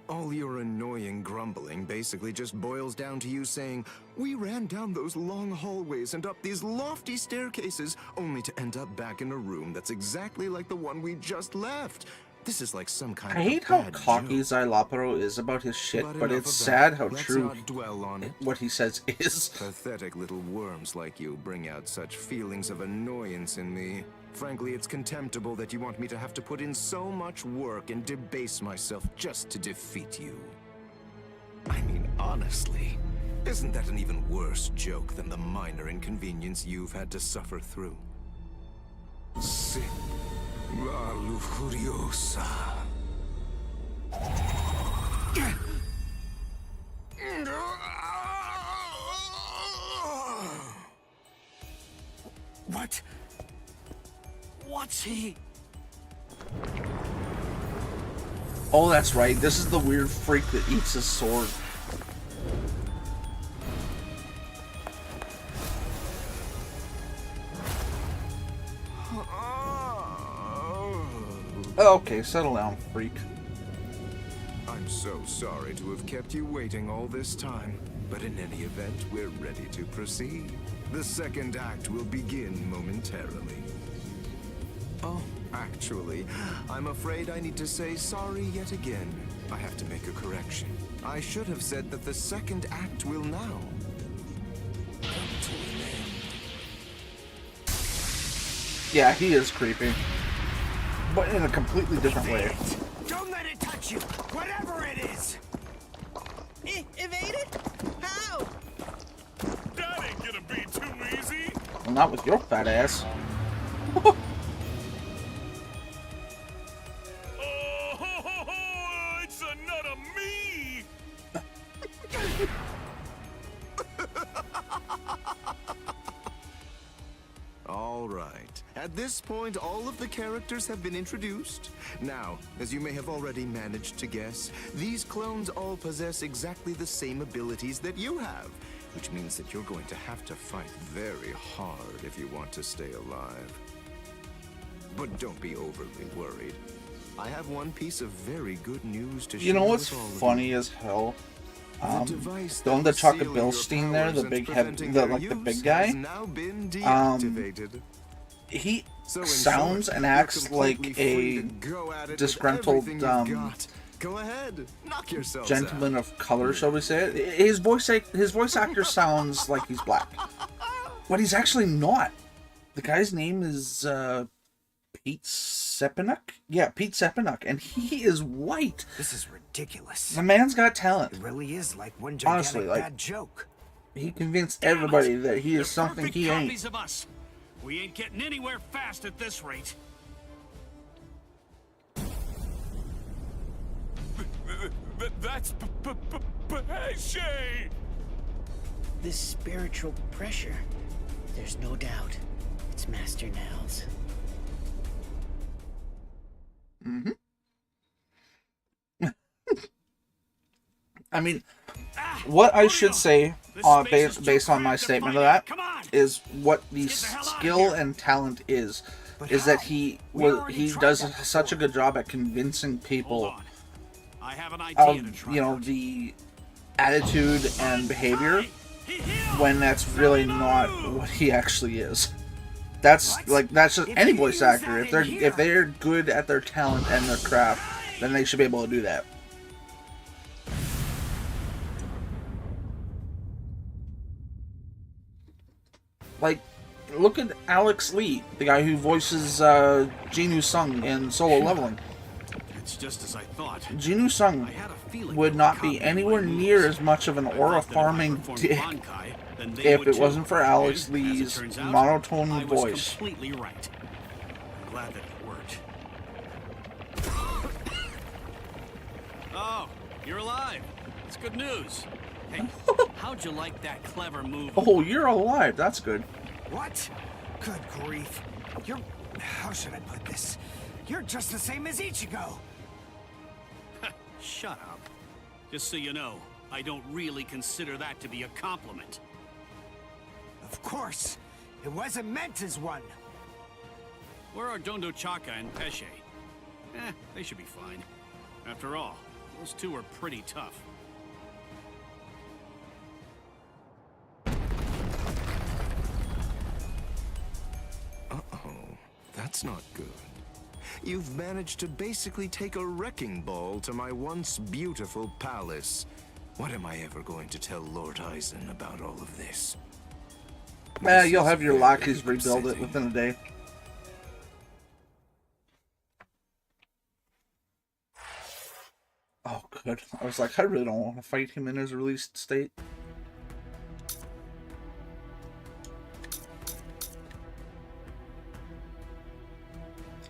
All your annoying grumbling basically just boils down to you saying, we ran down those long hallways and up these lofty staircases only to end up back in a room that's exactly like the one we just left. This is like some kind I of hate how bad cocky joke. Zylaparo is about his shit, but enough it's of sad that. how Let's true not dwell on it. what he says is. Pathetic little worms like you bring out such feelings of annoyance in me. Frankly, it's contemptible that you want me to have to put in so much work and debase myself just to defeat you. I mean, honestly, isn't that an even worse joke than the minor inconvenience you've had to suffer through? Si, la lujuriosa. What? What's he? Oh, that's right. This is the weird freak that eats his sword. Okay, settle down, freak. I'm so sorry to have kept you waiting all this time, but in any event, we're ready to proceed. The second act will begin momentarily. Oh, actually, I'm afraid I need to say sorry yet again. I have to make a correction. I should have said that the second act will now come to an end. Yeah, he is creepy. But in a completely different way. Don't let it touch you, whatever it is! Evade it? How? That ain't gonna be too easy. Well, not with your fat ass. It's a nut of me! All right. At this point, all of the characters have been introduced. Now, as you may have already managed to guess, these clones all possess exactly the same abilities that you have, which means that you're going to have to fight very hard if you want to stay alive. But don't be overly worried. I have one piece of very good news to share. You know what's with all of funny you. as hell? Device Don't that the Chuck will seal Bilstein your there, the powers big and head, preventing the their like the use big guy. has now been deactivated. He So in sounds short, and you're acts like completely free a to go at it with disgruntled everything you've got. Go ahead, knock yourselves gentleman out. of color, shall we say it? His voice actor sounds like he's black, but he's actually not. The guy's name is Pete Sepenuk. Yeah, Pete Sepenuk, and he is white. This is ridiculous. The man's got talent. It really is like one gigantic Honestly, like, bad joke. He convinced everybody that he is something Perfect he copies ain't. of us. We ain't getting anywhere fast at this rate. That's Pesce! This spiritual pressure, there's no doubt it's Master Nels. Mm-hmm. I mean, what I should say, based on my statement of that, is what the skill and talent is that he does such a good job at convincing people of, you know, the attitude and behavior when that's really not what he actually is. That's just any voice actor. If they're good at their talent and their craft, then they should be able to do that. Like, look at Alex Lee, the guy who voices Jinwoo Sung in Solo Leveling. It's just as I thought. Jinwoo Sung would not be anywhere near as much of an aura farming dick if it wasn't for Alex Lee's monotone voice. Completely right. I'm glad that it worked. Oh, you're alive. It's good news. Hey, how'd you like that clever move? Oh, you're alive. That's good. What? Good grief. You're... How should I put this? You're just the same as Ichigo. Shut up. Just so you know, I don't really consider that to be a compliment. Of course. It wasn't meant as one. Where are Dondo Chaka and Pesce? They should be fine. After all, those two are pretty tough. Uh-oh, that's not good. You've managed to basically take a wrecking ball to my once beautiful palace. What am I ever going to tell Lord Eisen about all of this? You'll have your lackeys rebuild it within a day. Oh, good. I was like, I really don't want to fight him in his released state.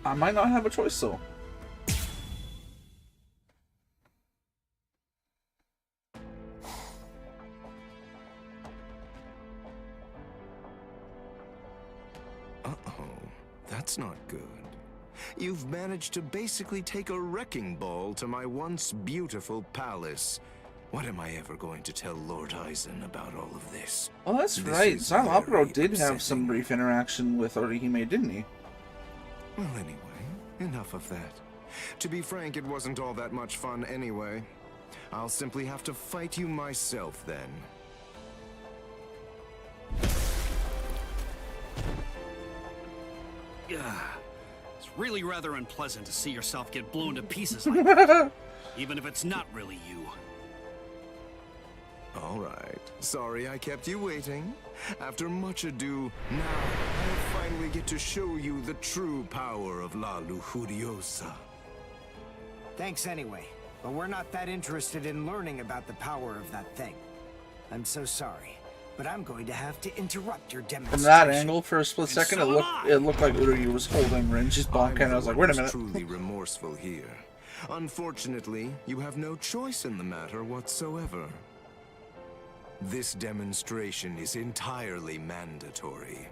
I might not have a choice, though. Uh-oh, that's not good. You've managed to basically take a wrecking ball to my once beautiful palace. What am I ever going to tell Lord Eisen about all of this? Oh, that's right. Sanaburo did have some brief interaction with Orihime, didn't he? Well, anyway, enough of that. To be frank, it wasn't all that much fun anyway. I'll simply have to fight you myself then. It's really rather unpleasant to see yourself get blown to pieces like that, even if it's not really you. All right. Sorry I kept you waiting. After much ado, now I finally get to show you the true power of La Lujuriosa. Thanks anyway, but we're not that interested in learning about the power of that thing. I'm so sorry, but I'm going to have to interrupt your demonstration. From that angle, for a split second, it looked like Uryu was holding Renji's bonk, and I was like, wait a minute. Truly remorseful here. Unfortunately, you have no choice in the matter whatsoever. This demonstration is entirely mandatory.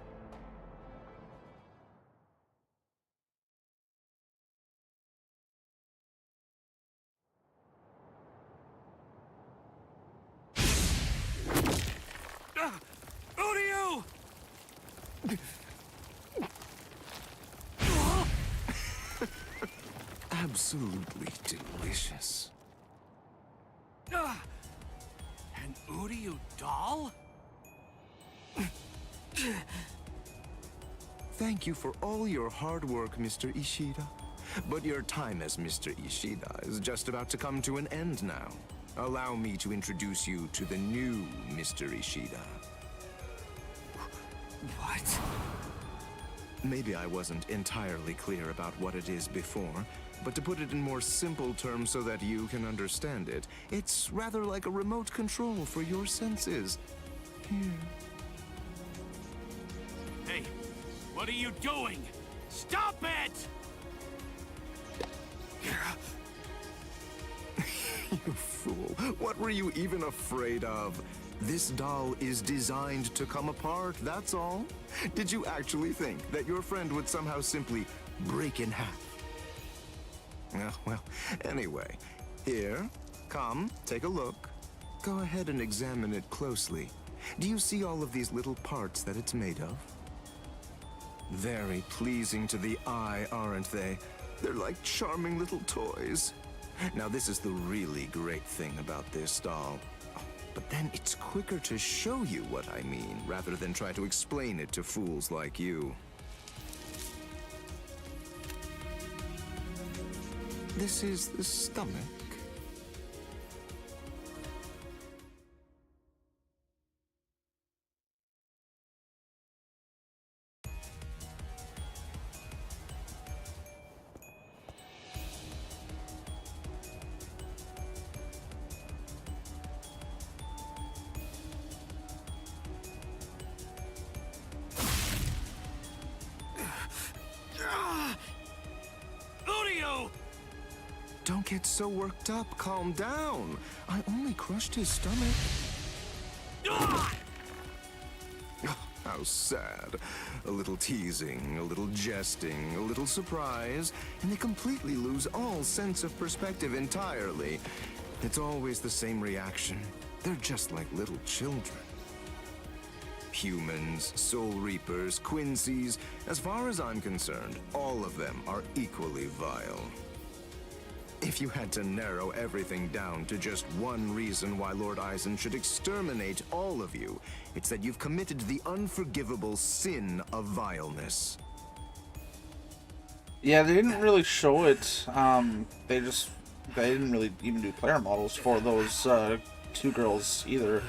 Uryu! Absolutely delicious. An Uryu doll? Thank you for all your hard work, Mr. Ishida. But your time as Mr. Ishida is just about to come to an end now. Allow me to introduce you to the new Mr. Ishida. What? Maybe I wasn't entirely clear about what it is before, but to put it in more simple terms so that you can understand it, it's rather like a remote control for your senses. Here. Hey, what are you doing? Stop it! You fool. What were you even afraid of? This doll is designed to come apart, that's all. Did you actually think that your friend would somehow simply break in half? Well, anyway, here, come, take a look. Go ahead and examine it closely. Do you see all of these little parts that it's made of? Very pleasing to the eye, aren't they? They're like charming little toys. Now, this is the really great thing about this doll. But then it's quicker to show you what I mean, rather than try to explain it to fools like you. This is the stomach. Uryu! Don't get so worked up. Calm down. I only crushed his stomach. Oh, how sad. A little teasing, a little jesting, a little surprise, and they completely lose all sense of perspective entirely. It's always the same reaction. They're just like little children. Humans, Soul Reapers, Quincy's, as far as I'm concerned, all of them are equally vile. If you had to narrow everything down to just one reason why Lord Eisen should exterminate all of you, it's that you've committed the unforgivable sin of vileness. Yeah, they didn't really show it. They didn't really even do player models for those two girls either.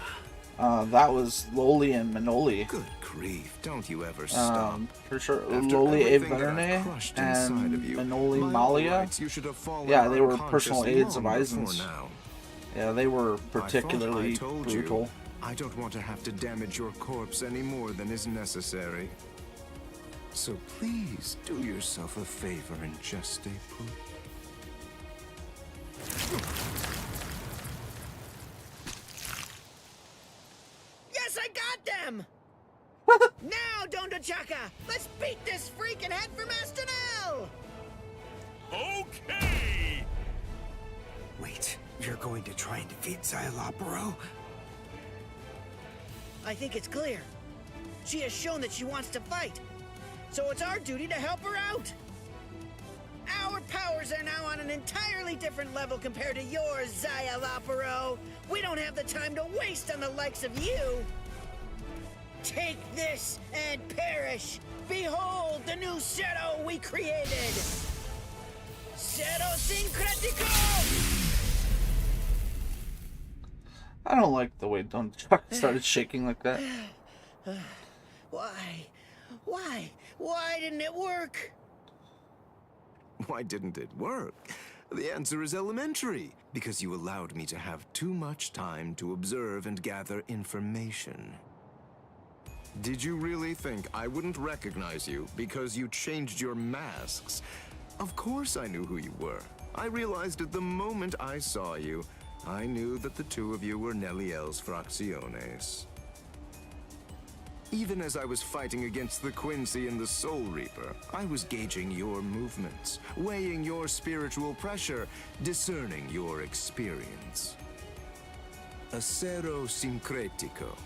That was Loli and Manoli. Good grief, don't you ever stop. Pretty sure Loli Averne and Manoli Malia. Yeah, they were personal aides of Eisen's. Yeah, they were particularly brutal. I don't want to have to damage your corpse any more than is necessary. So please do yourself a favor and just stay put. Yes, I got them! Now, Dondachaka, let's beat this freak and head for Master Nell! Okay! Wait, you're going to try and defeat Xayalaparo? I think it's clear. She has shown that she wants to fight. So it's our duty to help her out. Our powers are now on an entirely different level compared to yours, Xayalaparo. We don't have the time to waste on the likes of you. Take this and perish. Behold the new Zero we created. Zero Syncretico! I don't like the way Dondachaka started shaking like that. Why? Why didn't it work? Why didn't it work? The answer is elementary. Because you allowed me to have too much time to observe and gather information. Did you really think I wouldn't recognize you because you changed your masks? Of course I knew who you were. I realized at the moment I saw you, I knew that the two of you were Neliel's Fracciones. Even as I was fighting against the Quincy and the Soul Reaper, I was gauging your movements, weighing your spiritual pressure, discerning your experience. Acero syncretico.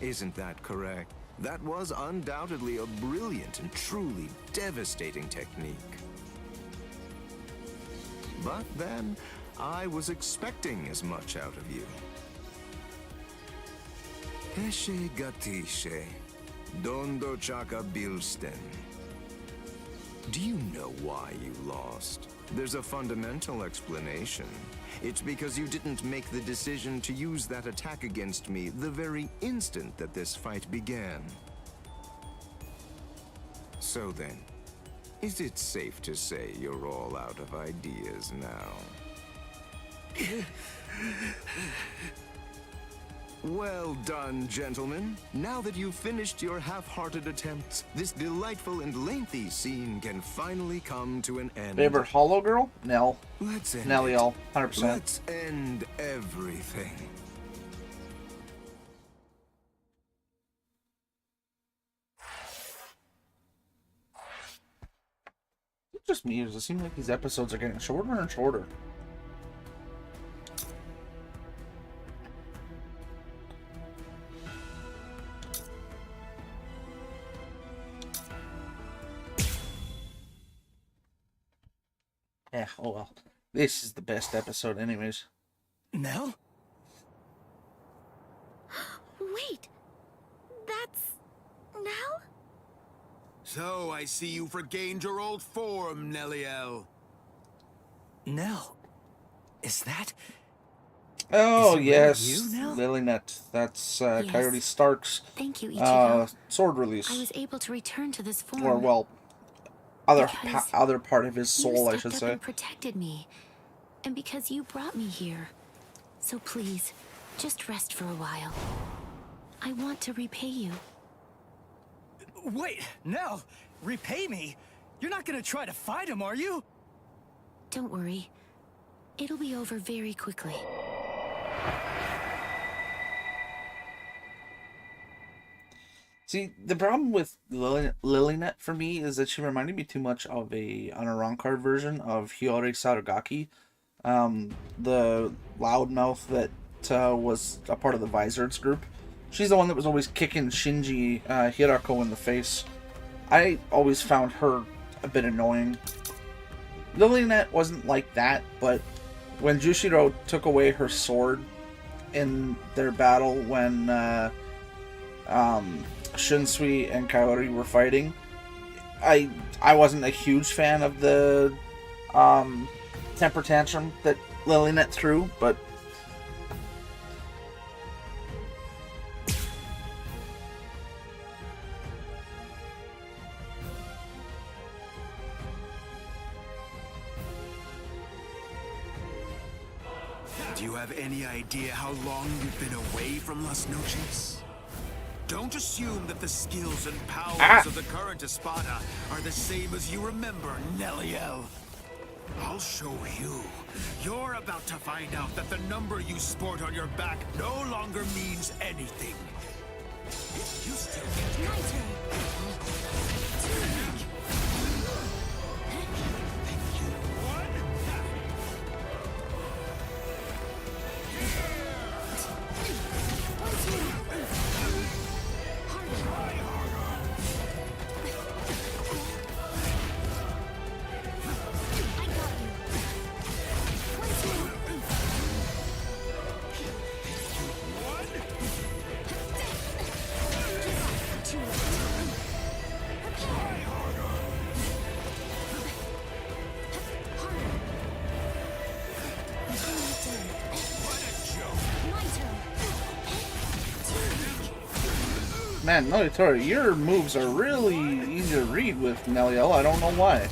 Isn't that correct? That was undoubtedly a brilliant and truly devastating technique. But then, I was expecting as much out of you. Eshe gatishe, dondo chaka bilsten. Do you know why you lost? There's a fundamental explanation. It's because you didn't make the decision to use that attack against me the very instant that this fight began. So then, is it safe to say you're all out of ideas now? Well done, gentlemen. Now that you've finished your half-hearted attempts, this delightful and lengthy scene can finally come to an end. Favorite Hollow Girl? Nell. Let's end Neliel, it. 100%. Let's end everything. It's just me. Does it seem like these episodes are getting shorter and shorter? Yeah, oh well. This is the best episode anyways. Nell? Wait, that's Nell? So I see you've regained your old form, Neliel. Nell? Is that... Oh, Is it really yes. you, Nell? Lilynet. That's Yes. Coyote Stark's Thank you, Ichigo. sword release. I was able to return to this form. Or, well, other Because other part of his soul, I you should stepped up say. and protected me, and because you brought me here. So please, just rest for a while. I want to repay you. Wait, Nell! Repay me? You're not gonna try to fight him, are you? Don't worry. It'll be over very quickly. See, the problem with Lilynet for me is that she reminded me too much of an Aron card version of Hiyori Sarugaki. The loudmouth that was a part of the Vizards group. She's the one that was always kicking Shinji Hirako in the face. I always found her a bit annoying. Lilynet wasn't like that, but when Jushiro took away her sword in their battle when Shunsui and Kaori were fighting, I wasn't a huge fan of the temper tantrum that Lilynet threw, but Do you have any idea how long you've been away from Las Noches? Don't assume that the skills and powers of the current Espada are the same as you remember, Neliel. I'll show you. You're about to find out that the number you sport on your back no longer means anything. You still get my turn. man, Noritori, your moves are really easy to read with Neliel. I don't know why.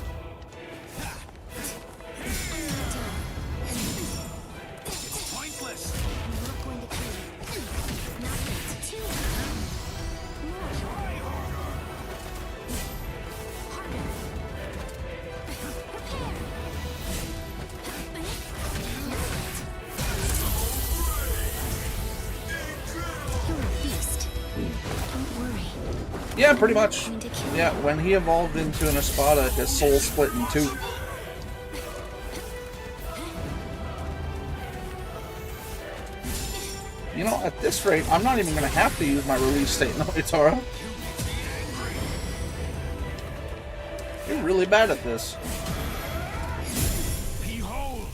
Yeah, pretty much. Yeah, when he evolved into an Espada, his soul split in two. You know, at this rate, I'm not even going to have to use my release state, Noitora. You're really bad at this. Behold,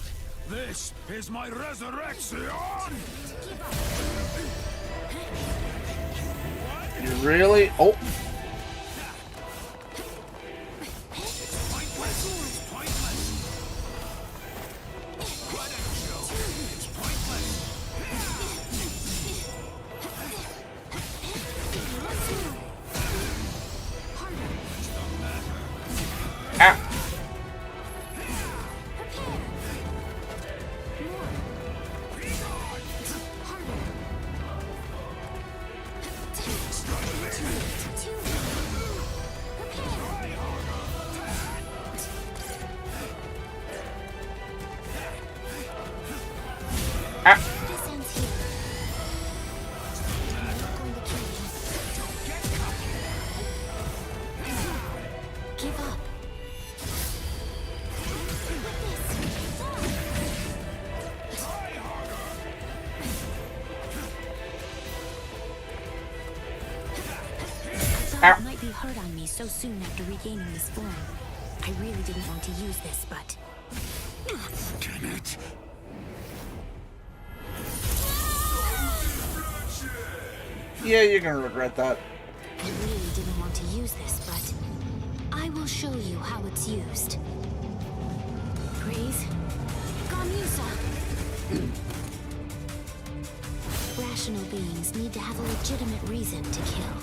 this is my resurrection! You really? Oh. Ah. It might be hard on me so soon after regaining this form. I really didn't want to use this, but... Damn it! Yeah, you're gonna regret that. I really didn't want to use this, but... I will show you how it's used. Praise... Gamusa! Rational beings need to have a legitimate reason to kill.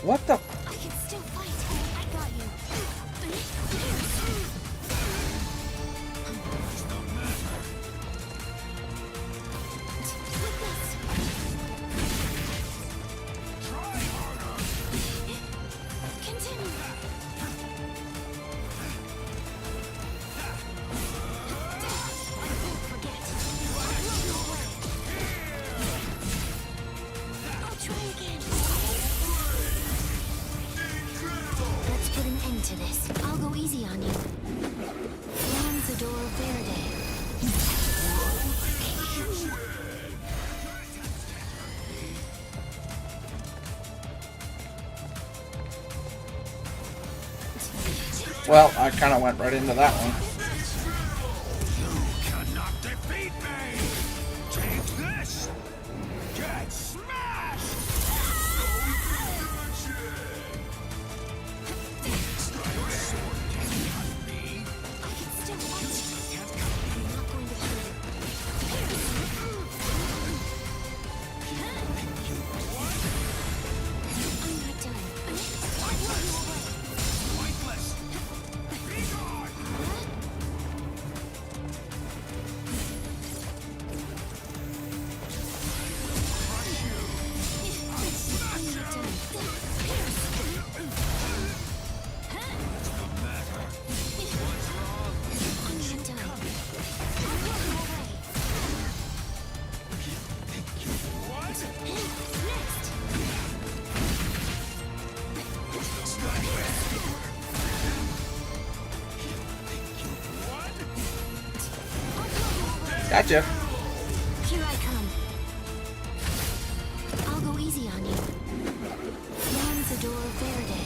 What the? I can still fight. I got you. Continue. I'll try again. Let's put an end to this. I'll go easy on you. Lanzador Verde. Well, I kind of went right into that one. Cannot defeat me! Take this! Get smashed! Gotcha. Here I come. I'll go easy on you. Lanzador Verde.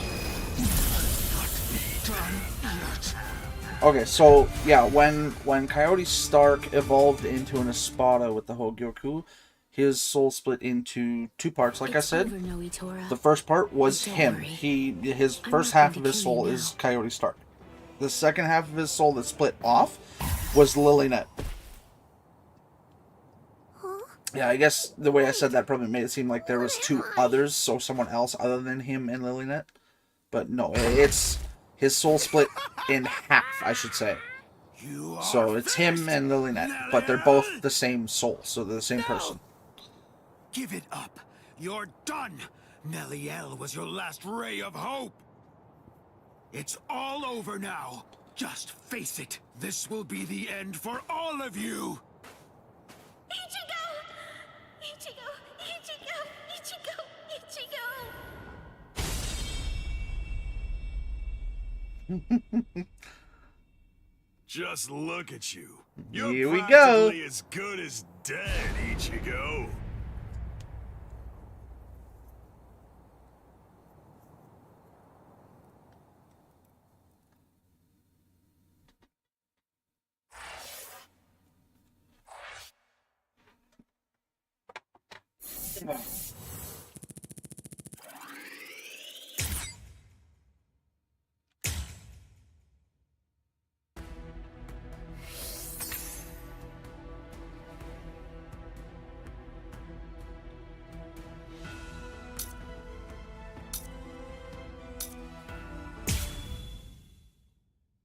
Okay, so yeah, when Coyote Stark evolved into an Espada with the Hogyoku, his soul split into two parts. Like I said, the first part was him. His first half of his soul is Coyote Stark. The second half of his soul that split off was Lilynet. Yeah, I guess the way I said that probably made it seem like there was two others, so someone else other than him and Lilynet. But no, it's his soul split in half, I should say. So it's him and Lilynet, but they're both the same soul, so they're the same person. Give it up. You're done. Neliel was your last ray of hope. It's all over now. Just face it, this will be the end for all of you! Ichigo! Ichigo! Ichigo! Ichigo! Ichigo! Just look at you. You're Here we practically go. as good as dead, Ichigo.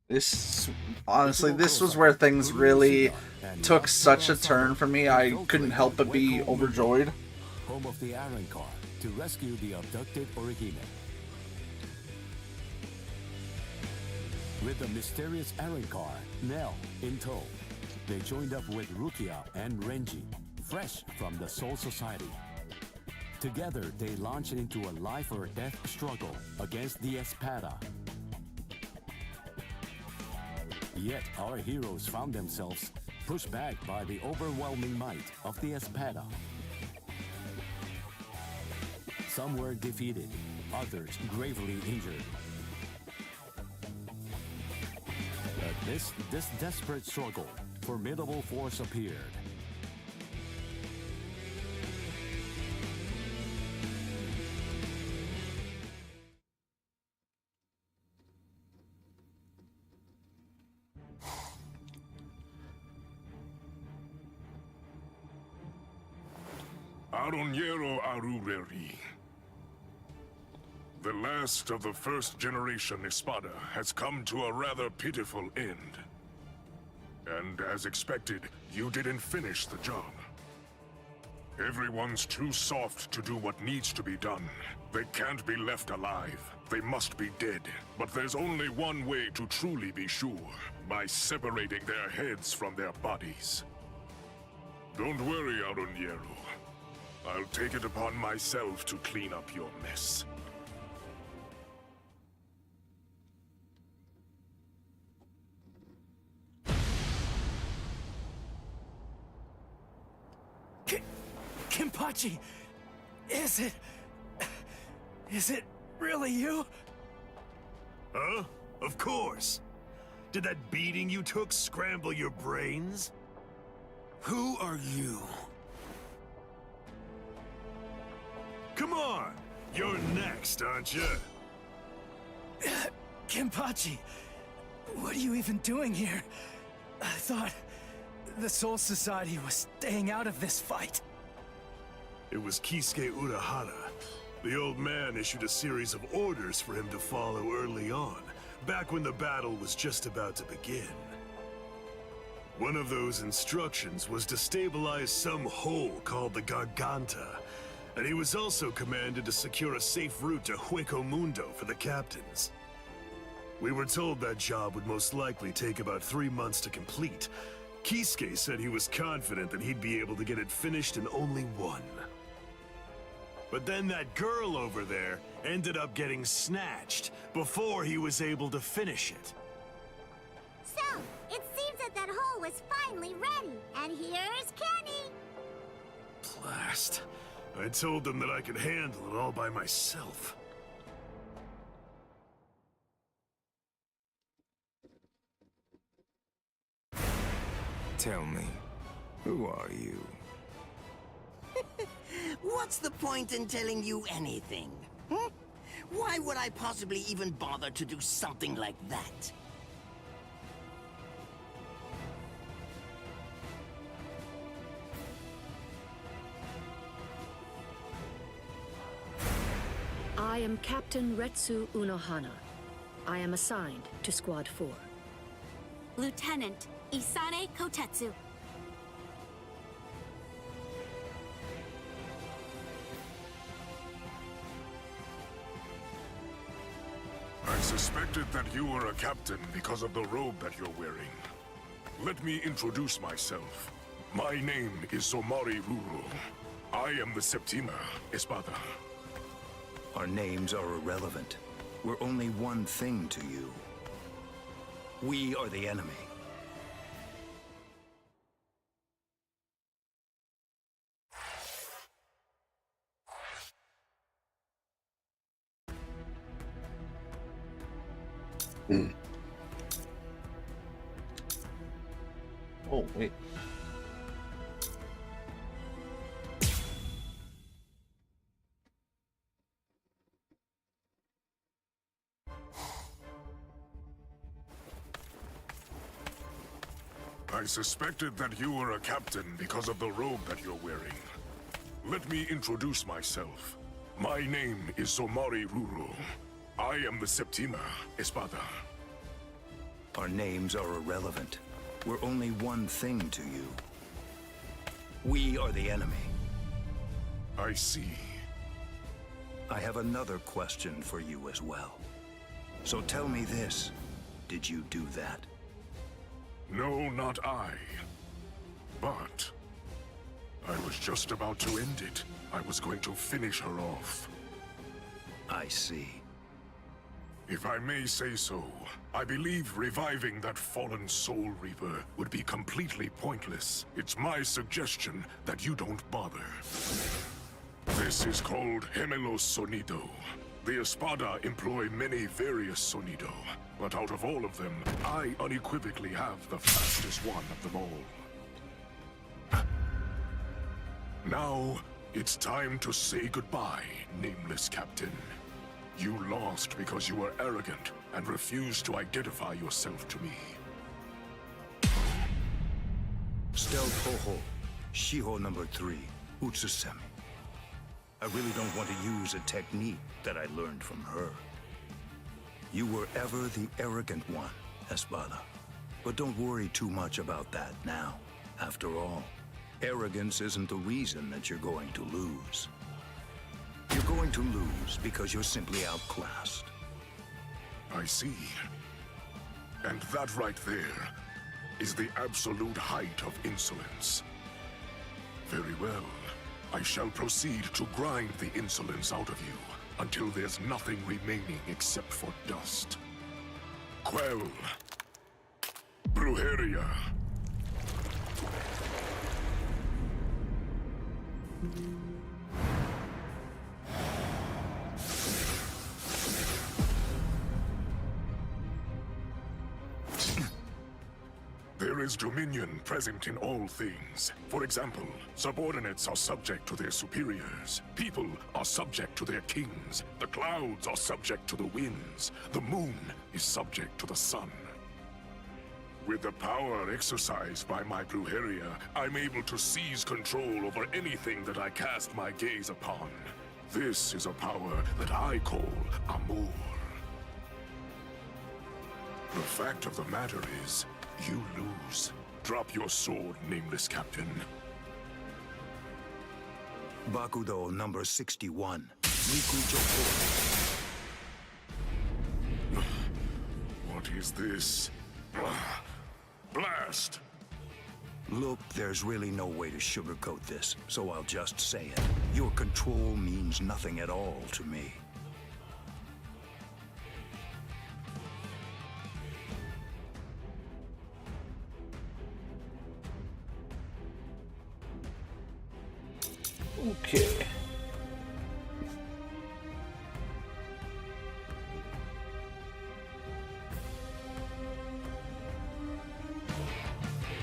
This, honestly, this was where things really took such a turn for me. I couldn't help but be overjoyed. Home of the Iron Car, to rescue the abducted Orihime. With the mysterious Iron Car, Nell, in tow, they joined up with Rukia and Renji, fresh from the Soul Society. Together, they launched into a life-or-death struggle against the Espada. Yet, our heroes found themselves pushed back by the overwhelming might of the Espada. Some were defeated, others gravely injured. But this desperate struggle, formidable force appeared. Aroniero Arureri. The last of the first generation Espada has come to a rather pitiful end. And as expected, you didn't finish the job. Everyone's too soft to do what needs to be done. They can't be left alive. They must be dead. But there's only one way to truly be sure, by separating their heads from their bodies. Don't worry, Aroniero. I'll take it upon myself to clean up your mess. Kenpachi! Is it really you? Huh? Of course. Did that beating you took scramble your brains? Who are you? Come on! You're next, aren't you? Kenpachi, what are you even doing here? I thought the Soul Society was staying out of this fight. It was Kisuke Urahara. The old man issued a series of orders for him to follow early on, back when the battle was just about to begin. One of those instructions was to stabilize some hole called the Garganta, and he was also commanded to secure a safe route to Hueco Mundo for the captains. We were told that job would most likely take about 3 months to complete. Kisuke said he was confident that he'd be able to get it finished in only 1. But then that girl over there ended up getting snatched before he was able to finish it. So, it seems that hole was finally ready, and here's Kenny! Blast. I told them that I could handle it all by myself. Tell me, who are you? What's the point in telling you anything? Hmm? Why would I possibly even bother to do something like that? I am Captain Retsu Unohana. I am assigned to Squad 4. Lieutenant Isane Kotetsu. I'm suspected that you were a captain because of the robe that you're wearing. Let me introduce myself. My name is Somari Ruro. I am the Septima Espada. Our names are irrelevant. We're only one thing to you. We are the enemy. Oh, wait. I suspected that you were a captain because of the robe that you're wearing. Let me introduce myself. My name is Somari Ruro. I am the Septima Espada. Our names are irrelevant. We're only one thing to you. We are the enemy. I see. I have another question for you as well. So tell me this. Did you do that? No, not I. But I was just about to end it. I was going to finish her off. I see. If I may say so, I believe reviving that fallen Soul Reaper would be completely pointless. It's my suggestion that you don't bother. This is called Gemelo Sonido. The Espada employ many various Sonido, but out of all of them, I unequivocally have the fastest one of them all. Now, it's time to say goodbye, nameless captain. You lost because you were arrogant and refused to identify yourself to me. Stealth Hoho, Shiho number 3, Utsusemi. I really don't want to use a technique that I learned from her. You were ever the arrogant one, Espada. But don't worry too much about that now. After all, arrogance isn't the reason that you're going to lose. You're going to lose because you're simply outclassed. I see. And that right there is the absolute height of insolence. Very well. I shall proceed to grind the insolence out of you until there's nothing remaining except for dust. Quell. Brujeria. There is dominion present in all things. For example, subordinates are subject to their superiors. People are subject to their kings. The clouds are subject to the winds. The moon is subject to the sun. With the power exercised by my Brujeria, I'm able to seize control over anything that I cast my gaze upon. This is a power that I call Amor. The fact of the matter is, you lose. Drop your sword, nameless captain. Bakudo number 61, Riku Joko. What is this? Blast! Look, there's really no way to sugarcoat this, so I'll just say it. Your control means nothing at all to me. Okay.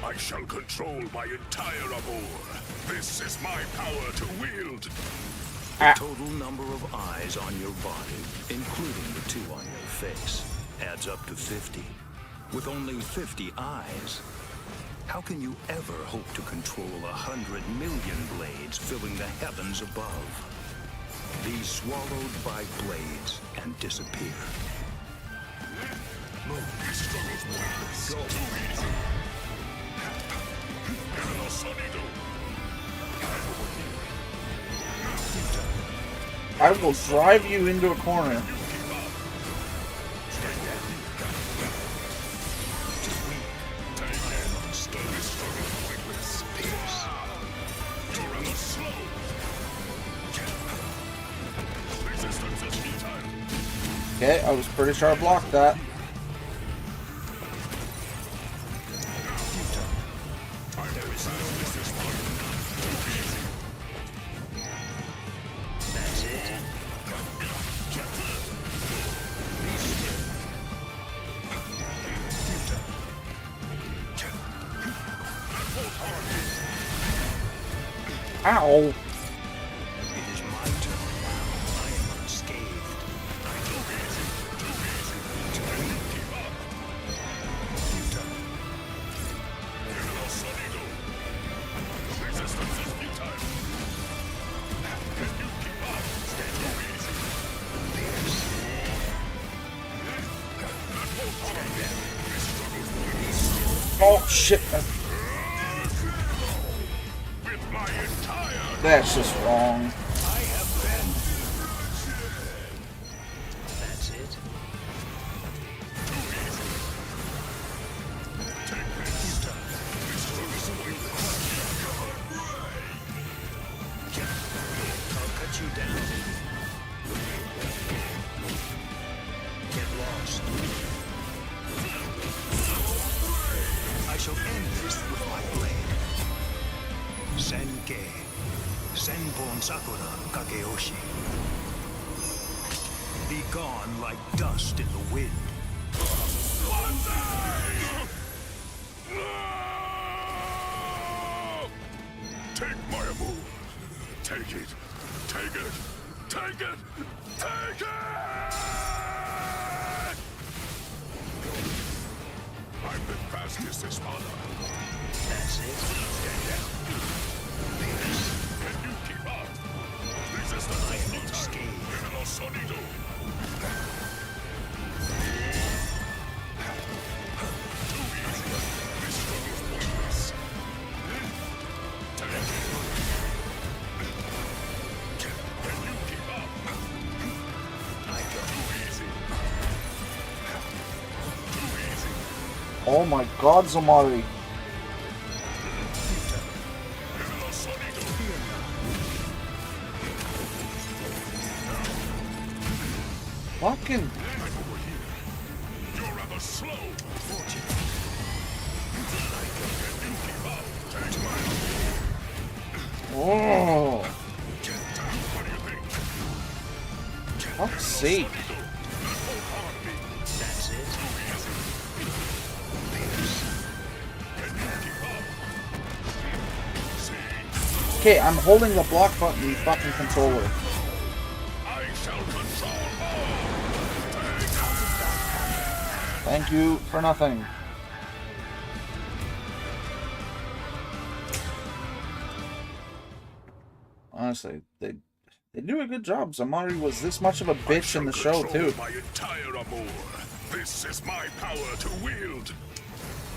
I shall control my entire Amor. This is my power to wield. The total number of eyes on your body, including the 2 on your face, adds up to 50. With only 50 eyes, how can you ever hope to control 100 million blades filling the heavens above? Be swallowed by blades and disappear. No, he struggles pointless. Too easy. I will drive you into a corner. Okay, I was pretty sure I blocked that. Ow! It is my turn now. I am unscathed. Oh shit! That's just wrong. That's it. I'll cut you down. Get lost. I shall end this with my blade. Senkei. Senpon Sakura Kageyoshi. Be gone like dust in the wind. Take my move. Take it. Take it. Take it. Take it! I'm the fastest Espada. That's it. Stand down. Can you keep up? Resistance is futile. Criminal sonido. Too easy. This struggle's pointless. Take it. Can you keep up? I go. Too easy. Too easy. Oh my god, Zomari. Fucking. You're rather slow. Oh. Fuck's sake. That's it. Okay, I'm holding the block button, you fucking controller. I shall control Thank you for nothing. Honestly, they do a good job. Zomari was this much of a bitch in the show too. my entire amour. This is my power to wield.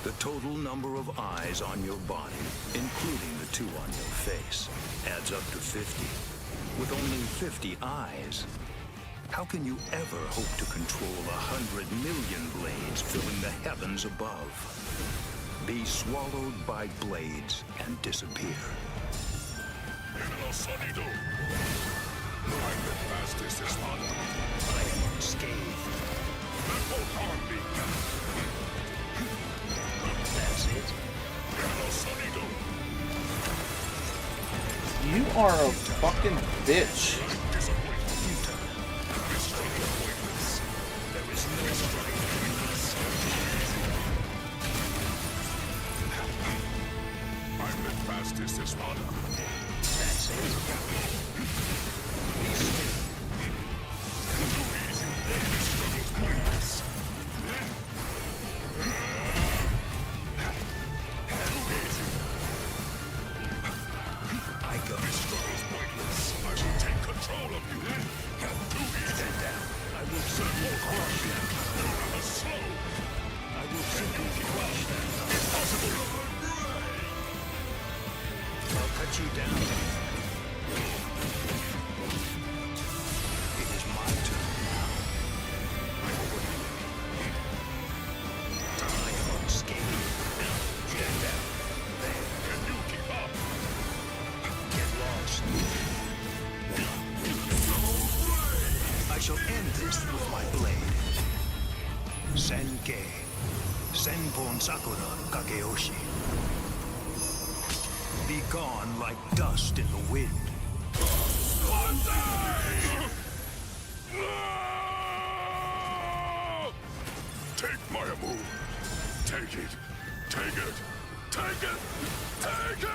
The total number of eyes on your body, including the 2 on your face, adds up to 50. With only 50 eyes, how can you ever hope to control 100 million blades filling the heavens above? Be swallowed by blades and disappear. Criminal sonido. I'm the fastest Espada. I am unscathed. That won't harm me. That's it. Criminal sonido. You are a fucking bitch. I'm the fastest Espada. That's it. I go. This struggle's pointless. I will take control of you. Too easy. Stand down. I will simply crush them. Rather slow. I will simply crush them. Impossible. I'll cut you down. It is my turn now. I am unscathed. Stand down. There. Can you keep up? Get lost. I shall end this with my blade. Senkei. Senpon Sakura Kageyoshi. Be gone like dust in the wind. Take my move. Take it. Take it. Take it. Take it!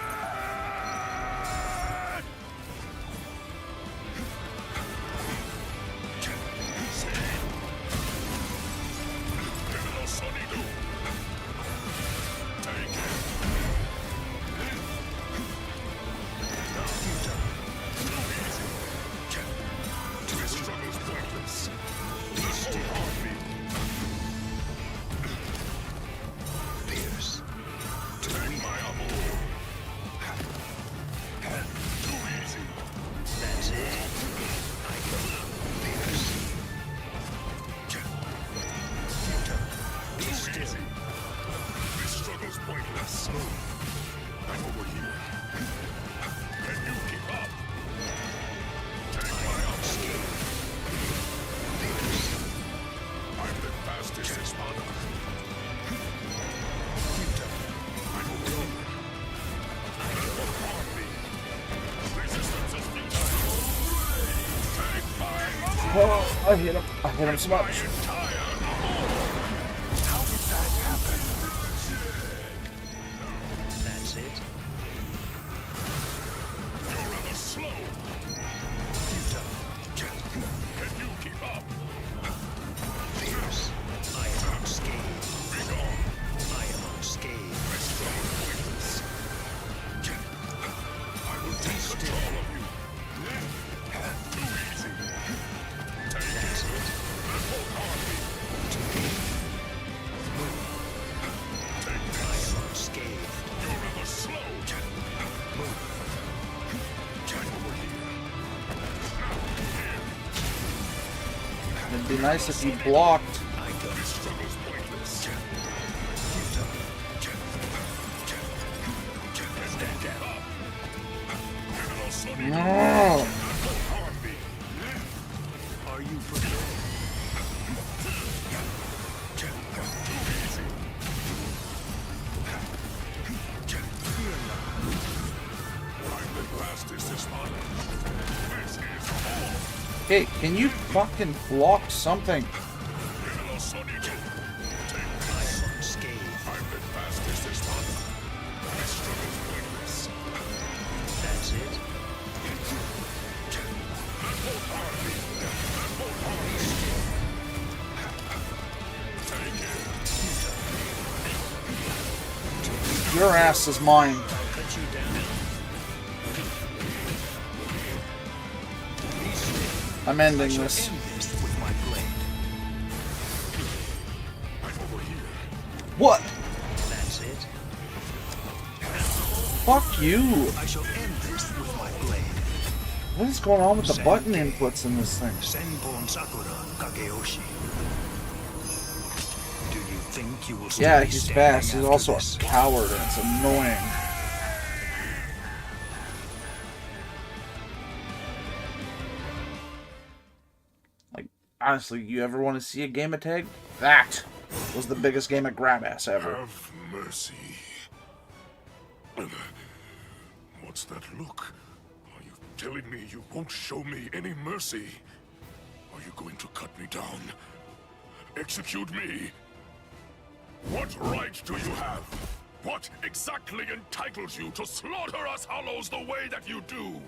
Oh, I hit him. I hit him so much. How did that happen? That's it. You're rather slow. Can you keep up? Fierce. I am unscathed. Be gone. I am unscathed. I will take control of you. Too easy. That's it. That won't harm me. Take this. I am unscathed. You're rather slow. Move. Over here. Now, here. It'd be nice if you blocked. This struggle's pointless. No. Are you prepared? Hey, can you fucking block something? That's it. Your ass is mine. Cut you down. I'm ending this. With my blade. What? That's it. Fuck you. I shall end this with my blade. What is going on with the button inputs in this thing? Senpon Sakura Kageyoshi. Do you think you will still Yeah, be he's standing fast. He's after also this? a coward, and it's annoying. Like, honestly, you ever want to see a game of tag? That was the biggest game of grab ass ever. Have mercy. What's that look? Are you telling me you won't show me any mercy? Are you going to cut me down? Execute me? What right do you have? What exactly entitles you to slaughter us Hollows the way that you do?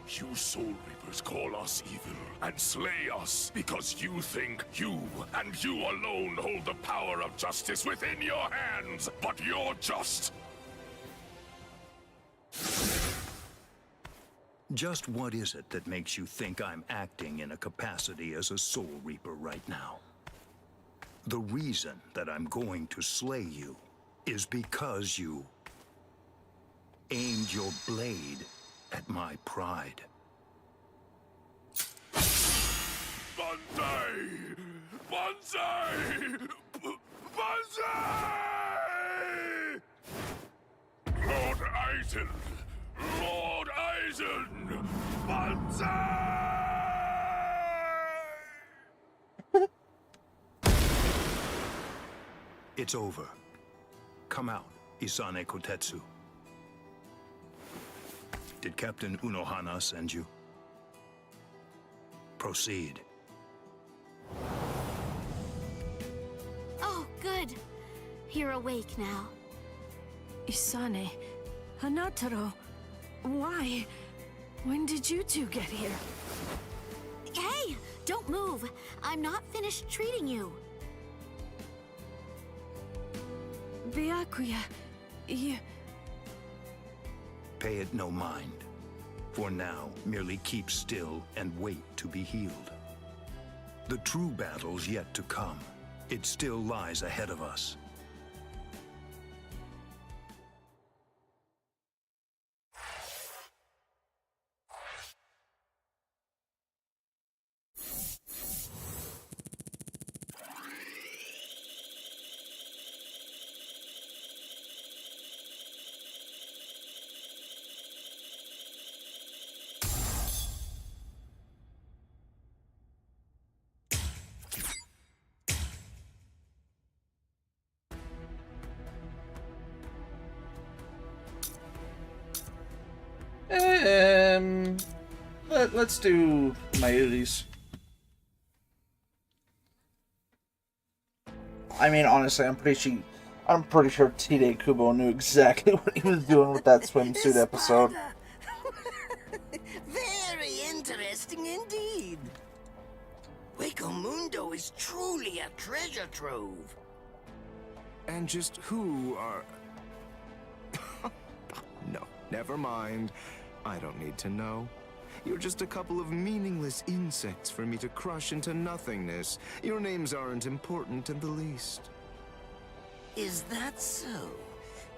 You Soul Reapers call us evil and slay us because you think you and you alone hold the power of justice within your hands, but you're just... Just what is it that makes you think I'm acting in a capacity as a Soul Reaper right now? The reason that I'm going to slay you is because you aimed your blade at my pride. Banzai! Banzai! Banzai! Lord Eisen! Lord Eisen! Banzai! It's over. Come out, Isane Kotetsu. Did Captain Unohana send you? Proceed. Oh, good. You're awake now. Isane, Hanataro, why? When did you two get here? Hey, don't move. I'm not finished treating you. Byakuya, you... Pay it no mind. For now, merely keep still and wait to be healed. The true battle's yet to come. It still lies ahead of us. Let's do Mayuri's. I mean, honestly, I'm pretty sure Tide Kubo knew exactly what he was doing with that swimsuit episode. Very interesting indeed. Waco Mundo is truly a treasure trove. And just who are... No, never mind. I don't need to know. You're just a couple of meaningless insects for me to crush into nothingness. Your names aren't important in the least. Is that so?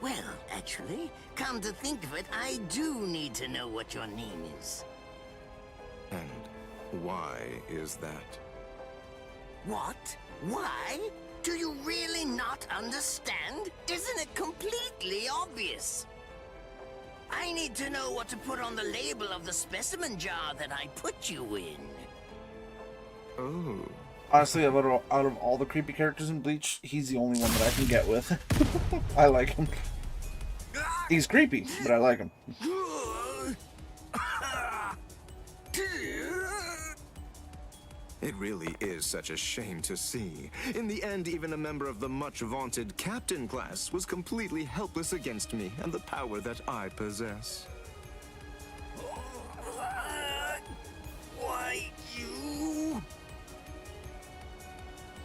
Well, actually, come to think of it, I do need to know what your name is. And why is that? What? Why? Do you really not understand? Isn't it completely obvious? I need to know what to put on the label of the specimen jar that I put you in. Oh. Honestly, out of all the creepy characters in Bleach, he's the only one that I can get with. I like him. He's creepy, but I like him. It really is such a shame to see. In the end, even a member of the much-vaunted captain class was completely helpless against me and the power that I possess. Why, you...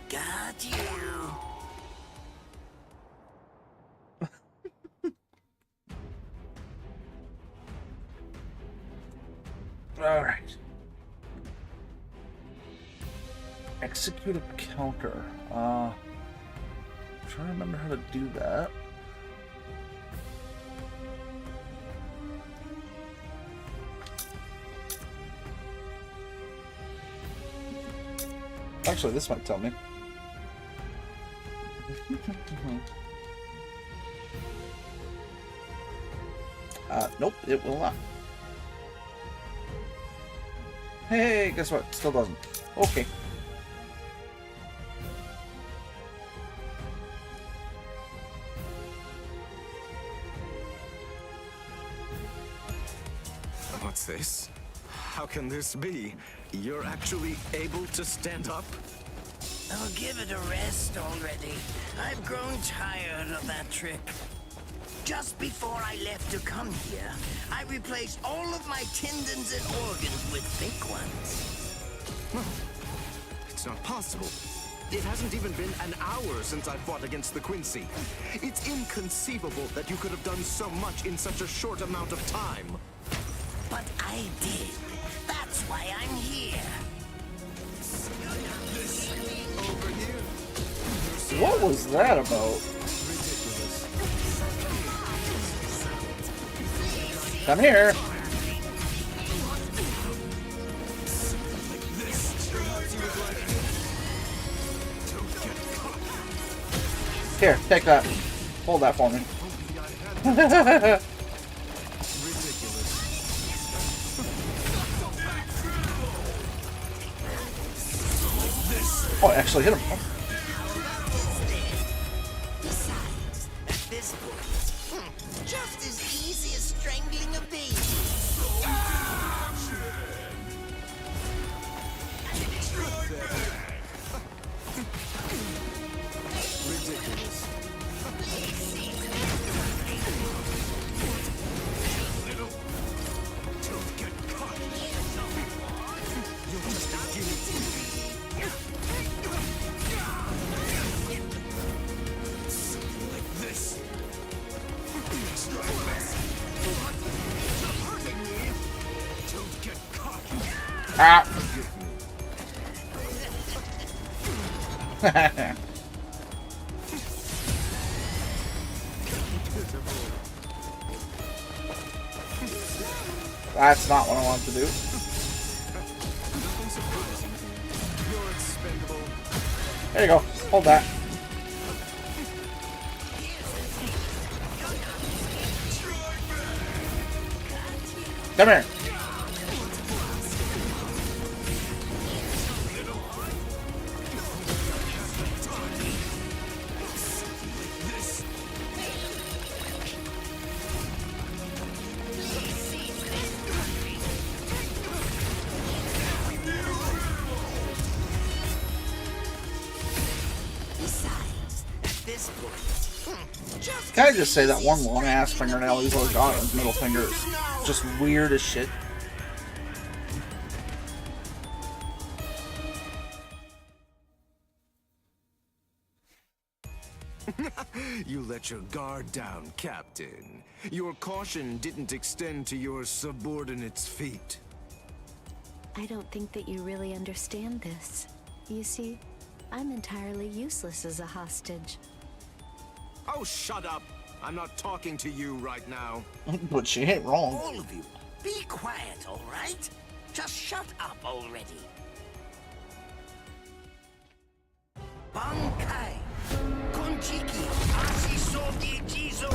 Got you. Alright. Execute a counter. I'm trying to remember how to do that. Actually, this might tell me. Nope, it will not. Hey, guess what? Still doesn't. Okay. What's this? How can this be? You're actually able to stand up? Oh, give it a rest already. I've grown tired of that trick. Just before I left to come here, I replaced all of my tendons and organs with fake ones. It's not possible. It hasn't even been an hour since I fought against the Quincy. It's inconceivable that you could have done so much in such a short amount of time. But I did. That's why I'm here. What was that about? Come here. Here, take that. Hold that for me. Oh, I actually hit him. Ah! That's not what I want to do. There you go. Hold that. Come here. Can I just say that one long ass fingernail he's always got on his middle finger is just weird as shit. You let your guard down, Captain. Your caution didn't extend to your subordinate's feet. I don't think that you really understand this. You see, I'm entirely useless as a hostage. Oh, shut up! I'm not talking to you right now. But she ain't wrong. All of you, be quiet, all right? Just shut up already. Bankai, Konchiki, Asisogi Jizo.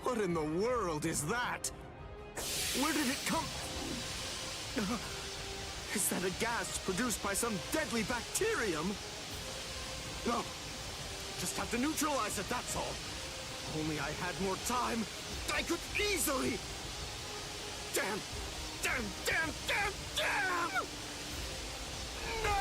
What in the world is that? Where did it come? Is that a gas produced by some deadly bacterium? No. Just have to neutralize it, that's all. Only I had more time, I could easily... Damn! Damn! Damn! Damn! Damn! No!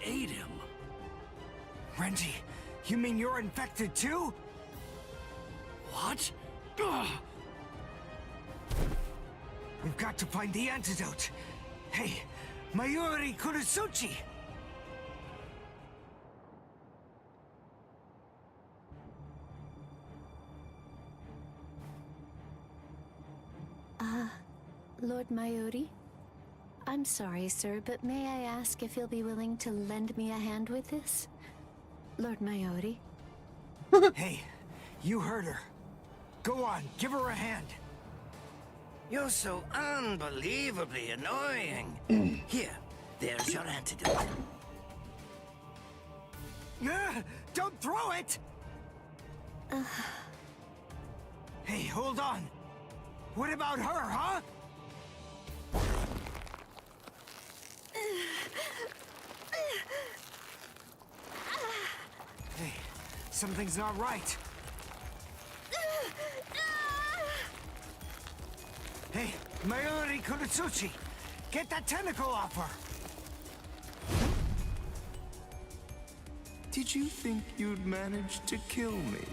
Ate him. Renji, you mean you're infected too? What? Ugh. We've got to find the antidote. Hey, Mayuri Kurosuchi! Lord Mayuri? I'm sorry, sir, but may I ask if you'll be willing to lend me a hand with this? Lord Mayuri? Hey, you heard her. Go on, give her a hand. You're so unbelievably annoying. Here, there's your antidote. Don't throw it! Hey, hold on. What about her, huh? Hey, something's not right. Hey, Mayuri Kurosuchi, get that tentacle off her! Did you think you'd manage to kill me?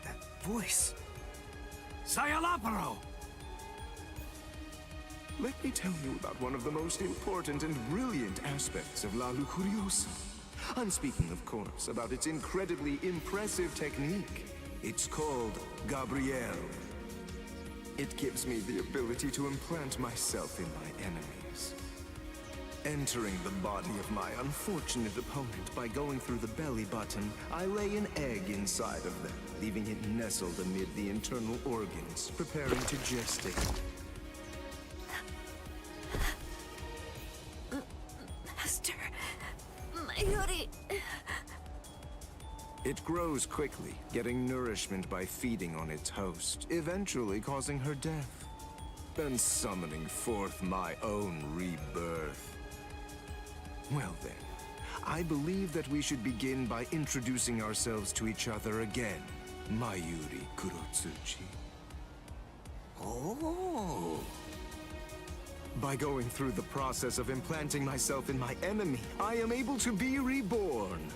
That voice... Sayalaparo! Let me tell you about one of the most important and brilliant aspects of La Lucuriosa. I'm speaking, of course, about its incredibly impressive technique. It's called Gabrielle. It gives me the ability to implant myself in my enemies. Entering the body of my unfortunate opponent by going through the belly button, I lay an egg inside of them, leaving it nestled amid the internal organs, preparing to gestate. Master... Mayuri... It grows quickly, getting nourishment by feeding on its host, eventually causing her death, and summoning forth my own rebirth. Well then, I believe that we should begin by introducing ourselves to each other again, Mayuri Kurosuchi. Oh. By going through the process of implanting myself in my enemy, I am able to be reborn.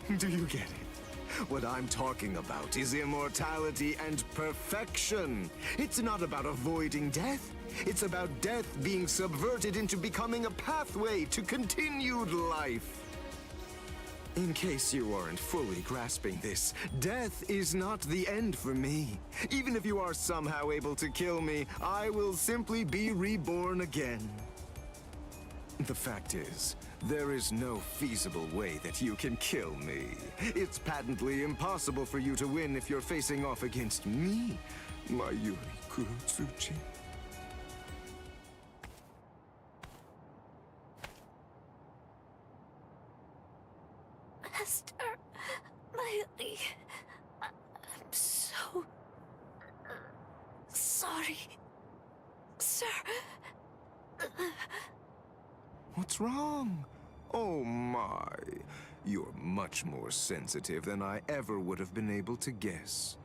Do you get it? What I'm talking about is immortality and perfection. It's not about avoiding death. It's about death being subverted into becoming a pathway to continued life. In case you aren't fully grasping this, death is not the end for me. Even if you are somehow able to kill me, I will simply be reborn again. The fact is, there is no feasible way that you can kill me. It's patently impossible for you to win if you're facing off against me, Mayuri Kurotsuchi. Master Mayuri, I'm so sorry, sir. What's wrong? Oh my. You're much more sensitive than I ever would have been able to guess.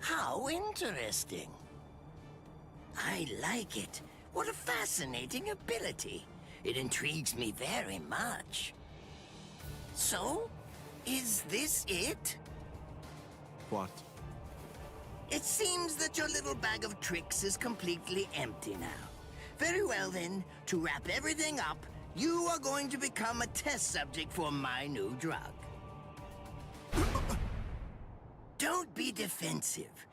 How interesting. I like it. What a fascinating ability. It intrigues me very much. So, is this it? What? It seems that your little bag of tricks is completely empty now. Very well then, to wrap everything up, you are going to become a test subject for my new drug. Don't be defensive.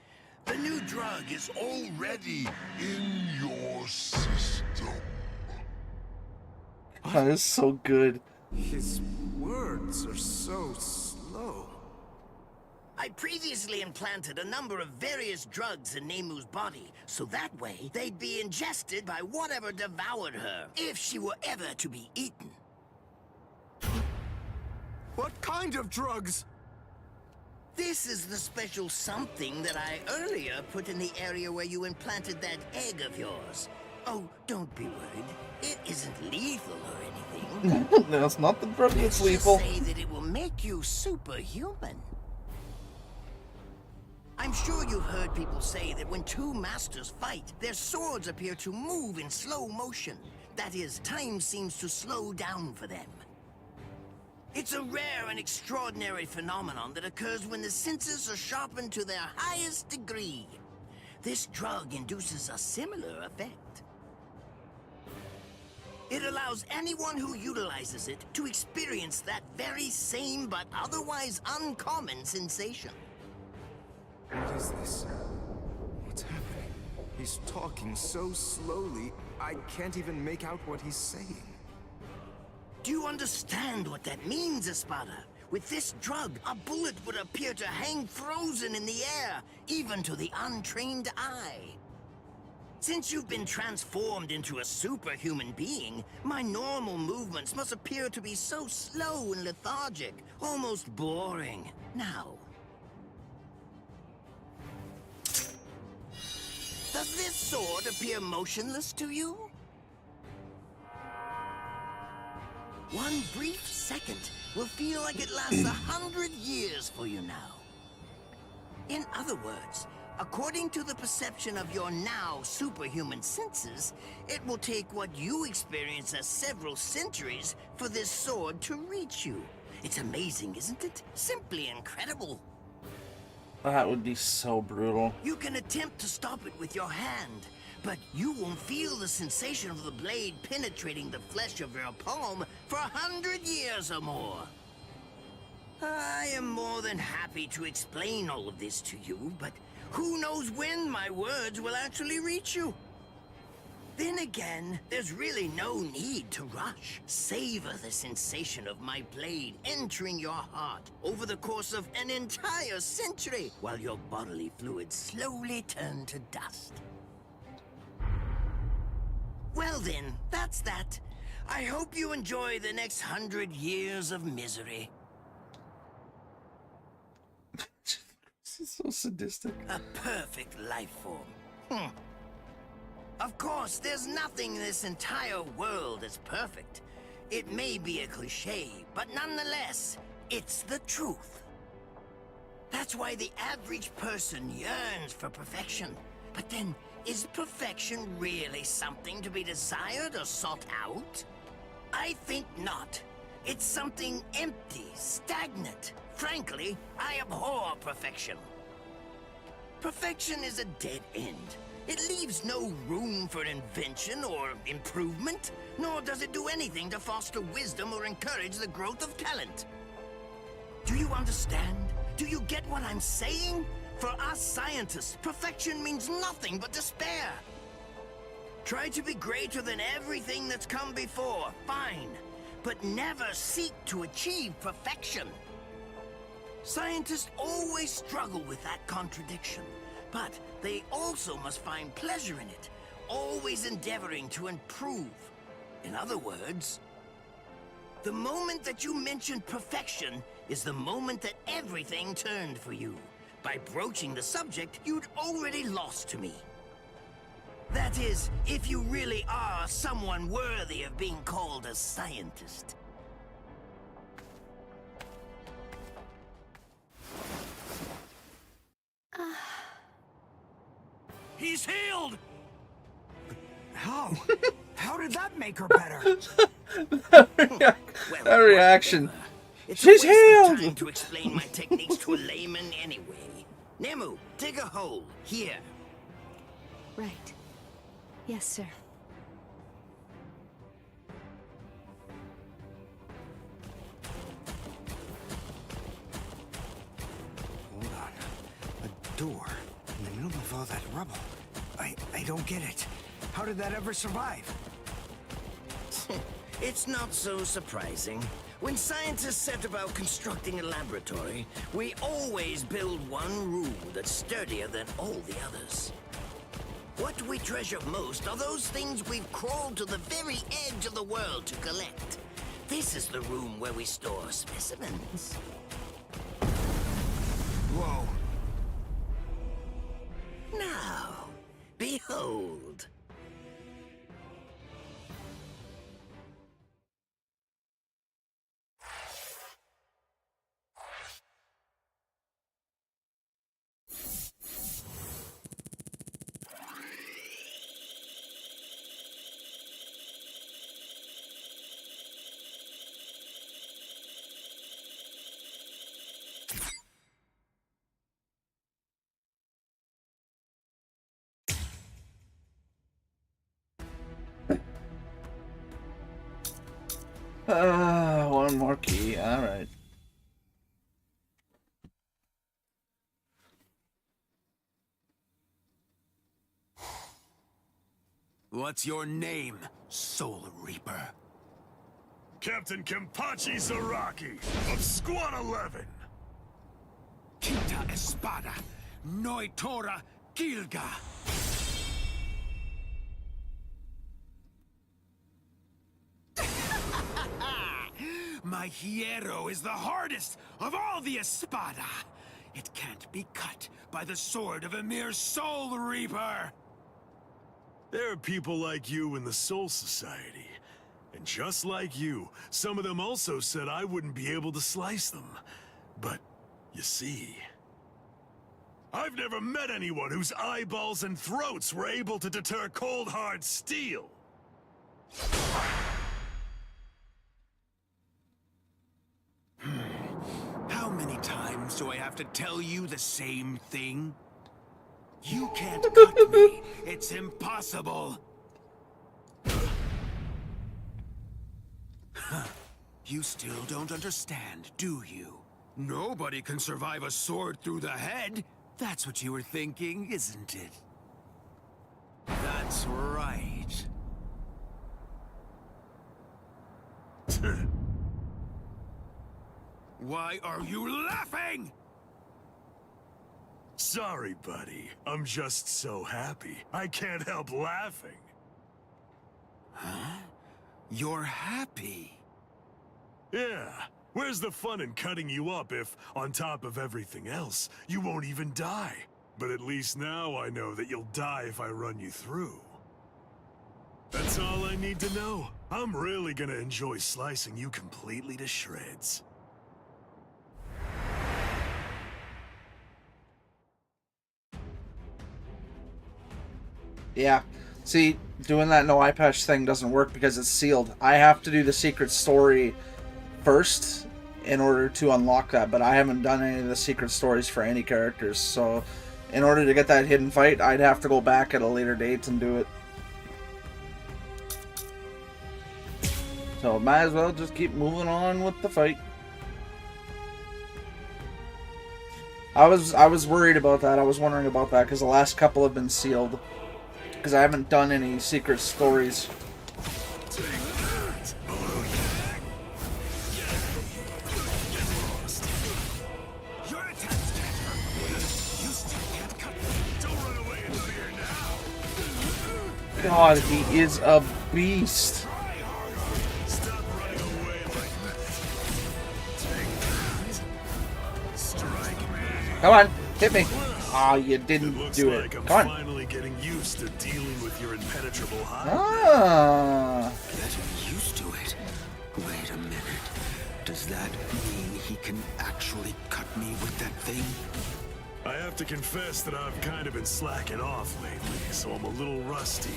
The new drug is already in your system. That is so good. His words are so slow. I previously implanted a number of various drugs in Nemu's body, so that way they'd be ingested by whatever devoured her, if she were ever to be eaten. What kind of drugs? This is the special something that I earlier put in the area where you implanted that egg of yours. Oh, don't be worried. It isn't lethal or anything. No, it's not the drug that's Let's lethal. just say that it will make you superhuman. I'm sure you've heard people say that when two masters fight, their swords appear to move in slow motion. That is, time seems to slow down for them. It's a rare and extraordinary phenomenon that occurs when the senses are sharpened to their highest degree. This drug induces a similar effect. It allows anyone who utilizes it to experience that very same but otherwise uncommon sensation. What is this? What's happening? He's talking so slowly, I can't even make out what he's saying. Do you understand what that means, Espada? With this drug, a bullet would appear to hang frozen in the air, even to the untrained eye. Since you've been transformed into a superhuman being, my normal movements must appear to be so slow and lethargic, almost boring. Now, does this sword appear motionless to you? One brief second will feel like it lasts 100 years for you now. In other words, according to the perception of your now superhuman senses, it will take what you experience as several centuries for this sword to reach you. It's amazing, isn't it? Simply incredible. That would be so brutal. You can attempt to stop it with your hand, but you won't feel the sensation of the blade penetrating the flesh of your palm for 100 years or more. I am more than happy to explain all of this to you, but who knows when my words will actually reach you? Then again, there's really no need to rush. Savor the sensation of my blade entering your heart over the course of an entire century, while your bodily fluids slowly turn to dust. Well then, that's that. I hope you enjoy the next 100 years of misery. This is so sadistic. A perfect life form. Of course, there's nothing in this entire world that's perfect. It may be a cliche, but nonetheless, it's the truth. That's why the average person yearns for perfection. But then, is perfection really something to be desired or sought out? I think not. It's something empty, stagnant. Frankly, I abhor perfection. Perfection is a dead end. It leaves no room for invention or improvement, nor does it do anything to foster wisdom or encourage the growth of talent. Do you understand? Do you get what I'm saying? For us scientists, perfection means nothing but despair. Try to be greater than everything that's come before, fine. But never seek to achieve perfection. Scientists always struggle with that contradiction, but they also must find pleasure in it, always endeavoring to improve. In other words, the moment that you mentioned perfection is the moment that everything turned for you. By broaching the subject, you'd already lost to me. That is, if you really are someone worthy of being called a scientist. He's healed! How? How did that make her better? That reaction. It's She's a waste of healed! time to explain my techniques to a layman anyway. Nemu, dig a hole. Here. Right. Yes, sir. Hold on. A door in the middle of all that rubble. I don't get it. How did that ever survive? It's not so surprising. When scientists set about constructing a laboratory, we always build one room that's sturdier than all the others. What we treasure most are those things we've crawled to the very edge of the world to collect. This is the room where we store specimens. Whoa. Now, behold. One more key. All right. What's your name, Soul Reaper? Captain Kenpachi Zaraki of Squad 11. Quinta Espada, Noitora Gilga. My hierro is the hardest of all the Espada. It can't be cut by the sword of a mere Soul Reaper. There are people like you in the Soul Society. And just like you, some of them also said I wouldn't be able to slice them. But, you see... I've never met anyone whose eyeballs and throats were able to deter cold hard steel. How many times do I have to tell you the same thing? You can't cut me. It's impossible. You still don't understand, do you? Nobody can survive a sword through the head. That's what you were thinking, isn't it? That's right. Why are you laughing? Sorry, buddy. I'm just so happy. I can't help laughing. Huh? You're happy? Yeah. Where's the fun in cutting you up if, on top of everything else, you won't even die? But at least now I know that you'll die if I run you through. That's all I need to know. I'm really gonna enjoy slicing you completely to shreds. Yeah. See, doing that no eye patch thing doesn't work because it's sealed. I have to do the secret story first in order to unlock that, but I haven't done any of the secret stories for any characters, so in order to get that hidden fight, I'd have to go back at a later date and do it. So might as well just keep moving on with the fight. I was worried about that. I was wondering about that because the last couple have been sealed. Because I haven't done any secret stories. God, he is a beast. Come on, hit me. Ah, you didn't do it. Come on. Finally getting used to dealing with your impenetrable hide. Ah. Getting used to it? Wait a minute. Does that mean he can actually cut me with that thing? I have to confess that I've kind of been slacking off lately, so I'm a little rusty.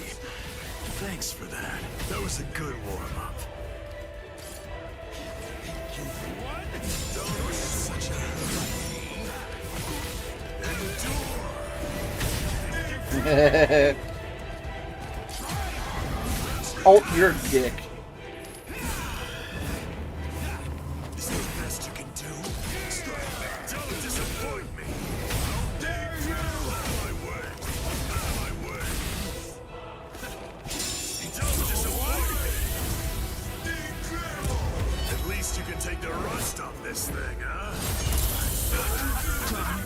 Thanks for that. That was a good warm-up. Oh, you're a dick. Is that the best you can do? Don't disappoint me. How dare you? My way. My way. Don't disappoint me. At least you can take the rust off this thing, huh?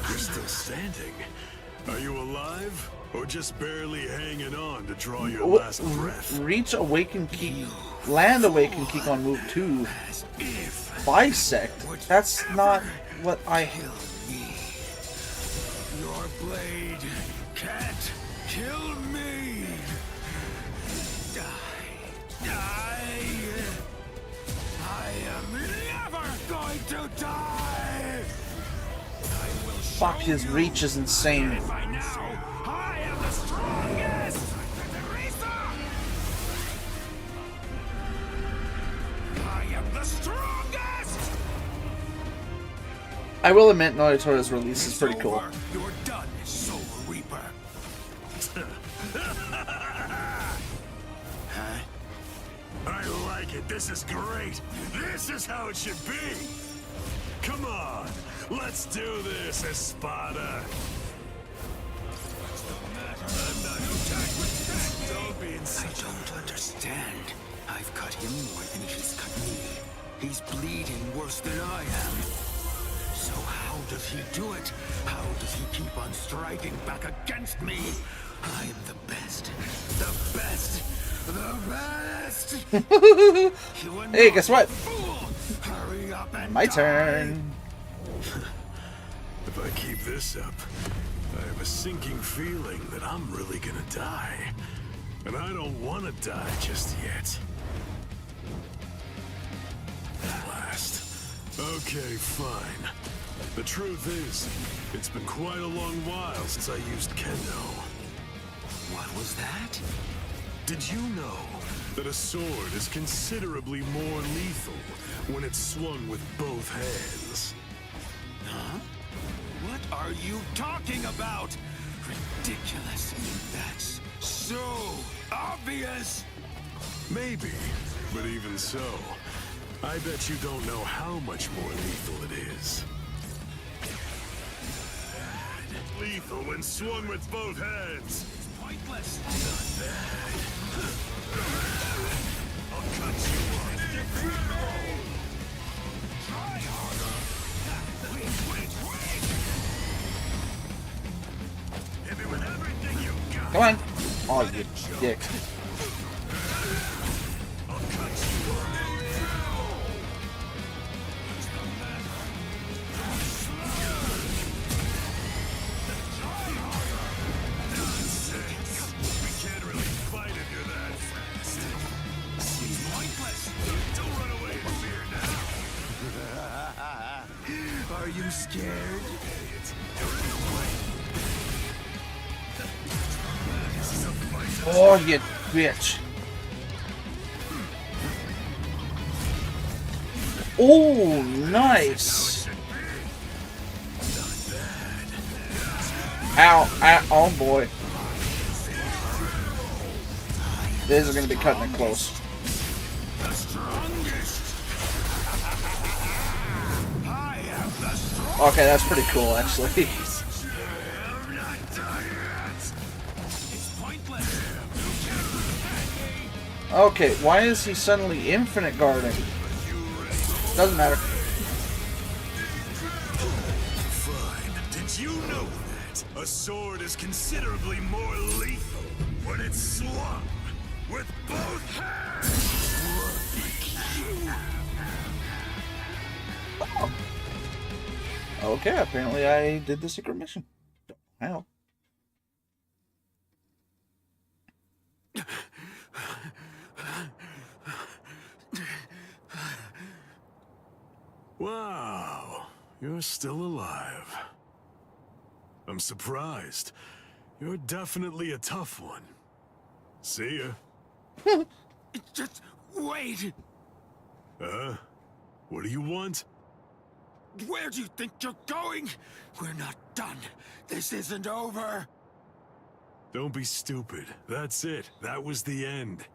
You're still standing. Are you alive? Or just barely hanging on to draw your last breath? Reach Awaken Key. Land Awaken Key on move 2. Bisect? That's not what I... Your blade can't kill me. I am never going to die. Fuck, his reach is insane. I am the strongest. I am the strongest. I will admit, Naruto's release is pretty cool. You're done, Soul Reaper. Huh? I like it. This is great. This is how it should be. Come on. Let's do this, Espada. I don't understand. I've cut him more than he's cut me. He's bleeding worse than I am. So how does he do it? How does he keep on striking back against me? I am the best. The best. The best. Hey, guess what? Hurry up and My turn. If I keep this up, I have a sinking feeling that I'm really gonna die. And I don't want to die just yet. Last. Okay, fine. The truth is, it's been quite a long while since I used Kendo. What was that? Did you know that a sword is considerably more lethal when it's swung with both hands? Huh? What are you talking about? Ridiculous. That's so obvious. Maybe, but even so, I bet you don't know how much more lethal it is. Lethal when swung with both hands. It's pointless. Not bad. I'll cut you off. Try harder. Wait. Hit me with everything you got. Come on. Oh, you dick. I'll cut you off. We can't really fight if you're that fast. It's pointless. Don't run away in fear now. Are you scared? Oh, you bitch. Oh, nice. Ow, ow, oh boy. These are going to be cutting it close. Okay, that's pretty cool, actually. Okay, why is he suddenly infinite guarding? Doesn't matter. Fine. Did you know that a sword is considerably more lethal when it's swung with both hands? Oh. Okay, apparently I did the secret mission. How? Wow, you're still alive. I'm surprised. You're definitely a tough one. See ya. Just wait! What do you want? Where do you think you're going? We're not done. This isn't over. Don't be stupid. That's it. That was the end.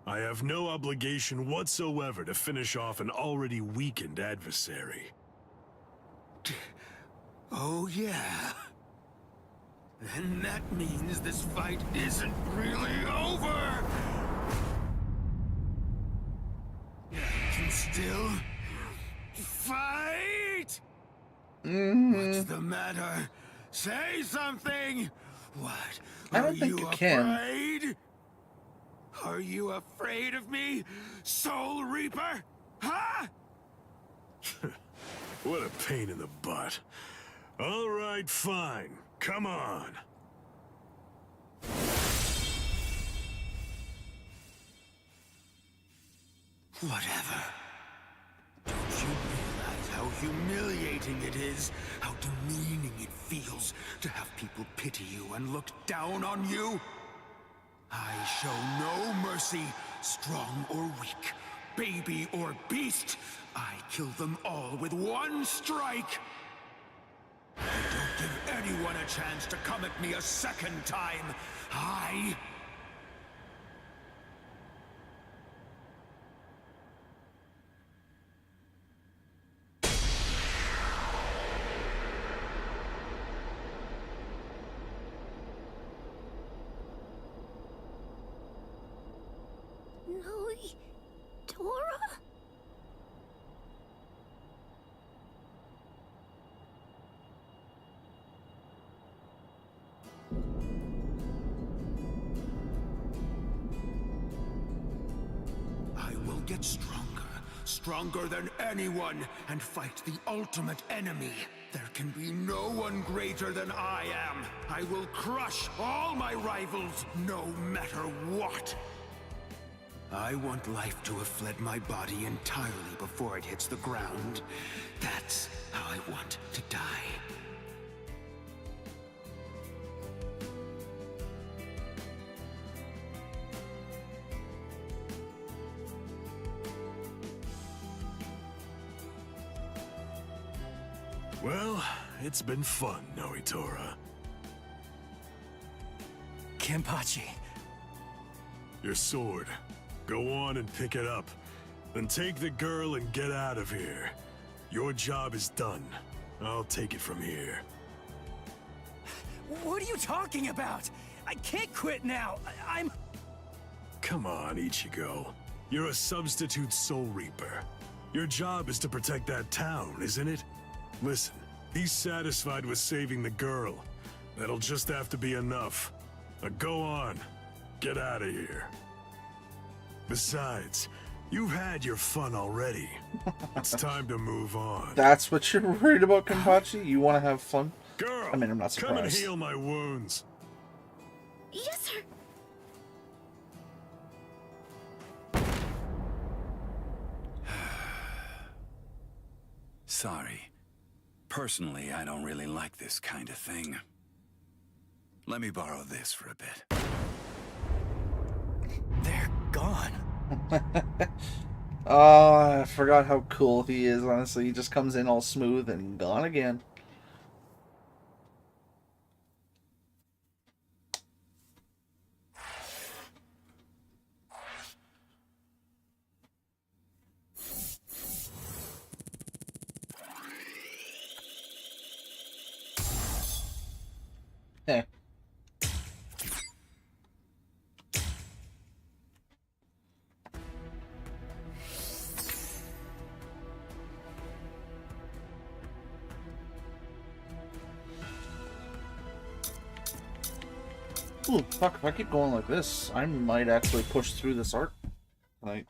I have no obligation whatsoever to finish off an already weakened adversary. Oh, yeah. Then that means this fight isn't really over. I can still fight. What's the matter? Say something. What? I don't think you can. Afraid? Are you afraid of me, Soul Reaper? Huh? What a pain in the butt. All right, fine. Come on. Whatever. Don't you realize how humiliating it is, how demeaning it feels to have people pity you and look down on you? I show no mercy, strong or weak, baby or beast. I kill them all with one strike. I don't give anyone a chance to come at me a second time. Dora? I will get stronger, stronger than anyone, and fight the ultimate enemy. There can be no one greater than I am. I will crush all my rivals, no matter what. I want life to have fled my body entirely before it hits the ground. That's how I want to die. Well, it's been fun, Noitora. Kenpachi. Your sword. Go on and pick it up. Then take the girl and get out of here. Your job is done. I'll take it from here. What are you talking about? I can't quit now. I'm... Come on, Ichigo. You're a substitute Soul Reaper. Your job is to protect that town, isn't it? Listen, be satisfied with saving the girl. That'll just have to be enough. Now go on. Get out of here. Besides, you've had your fun already. It's time to move on. That's what you're worried about, Kenpachi? You want to have fun? Girl, I mean, I'm not surprised. come and heal my wounds. Yes, sir. Sorry. Personally, I don't really like this kind of thing. Let me borrow this for a bit. They're gone. Oh, I forgot how cool he is, honestly. He just comes in all smooth and gone again. Eh. Ooh, fuck, if I keep going like this, I might actually push through this arc. Like...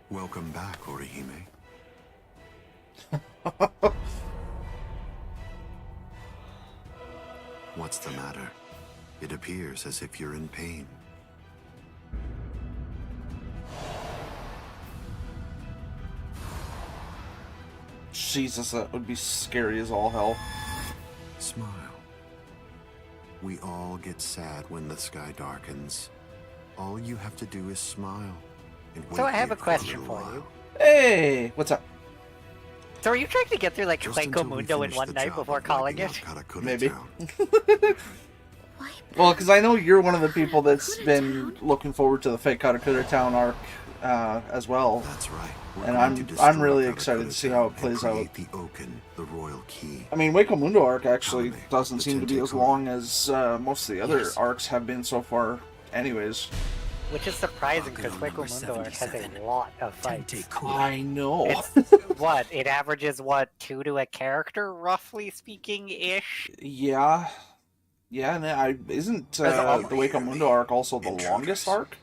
Welcome back, Orihime. What's the matter? It appears as if you're in pain. Jesus, that would be scary as all hell. Smile. We all get sad when the sky darkens. All you have to do is smile. And So I wait have a here question little for while. you. Hey, what's up? So are you trying to get through like Just Hueco until we Mundo in finish one the night job before of calling wiping it? out Karakura Maybe. Town. Well, because I know you're one of the people that's been looking forward to the fake Karakura Town arc as well. That's right. And I'm really excited to see how it plays out. The Oaken, the royal key. I mean, Hueco Mundo arc actually doesn't seem to be as long as most of the other arcs have been so far anyways. Which is surprising because Hueco Mundo arc has a lot of fights. I know. It's, what, it averages, what, 2 to a character, roughly speaking-ish? Yeah. Yeah, and isn't the Hueco Mundo arc also the longest arc?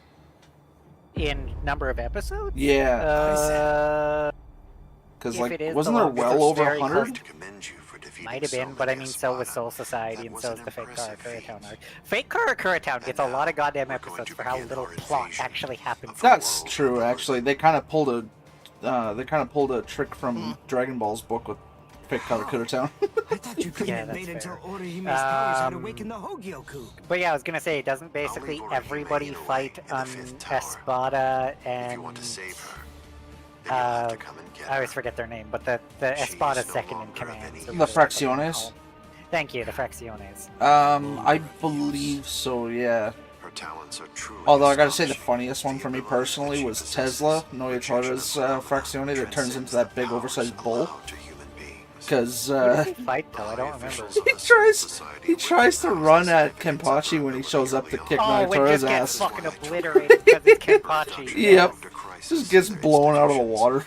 In number of episodes? Yeah. Because, like, wasn't there well over 100? Might have been, but I mean, so was Soul Society, and so is the Fake Karakura Town arc. Fake Karakura Town gets a lot of goddamn episodes for how little plot actually happens. That's true, actually. They kind of pulled a trick from Dragon Ball's book with Fake Karakura Town. I thought you couldn't Yeah, wait that's until fair. Orihime's powers had awakened the Hogyoku. But yeah, I was gonna say, doesn't basically everybody fight Espada and... I always forget their name, but the Espada's second in command. So The Fracciones? Thank you, the Fracciones. I believe so, yeah. Although I gotta say the funniest one for me personally was Tesla, Noyatora's Fraccione that turns into that big oversized bull. Because fight though, I don't remember. he tries to run at Kenpachi when he shows up to kick Noyatora's ass. Fucking obliterated because it's Kenpachi. Yep. Just gets blown out of the water.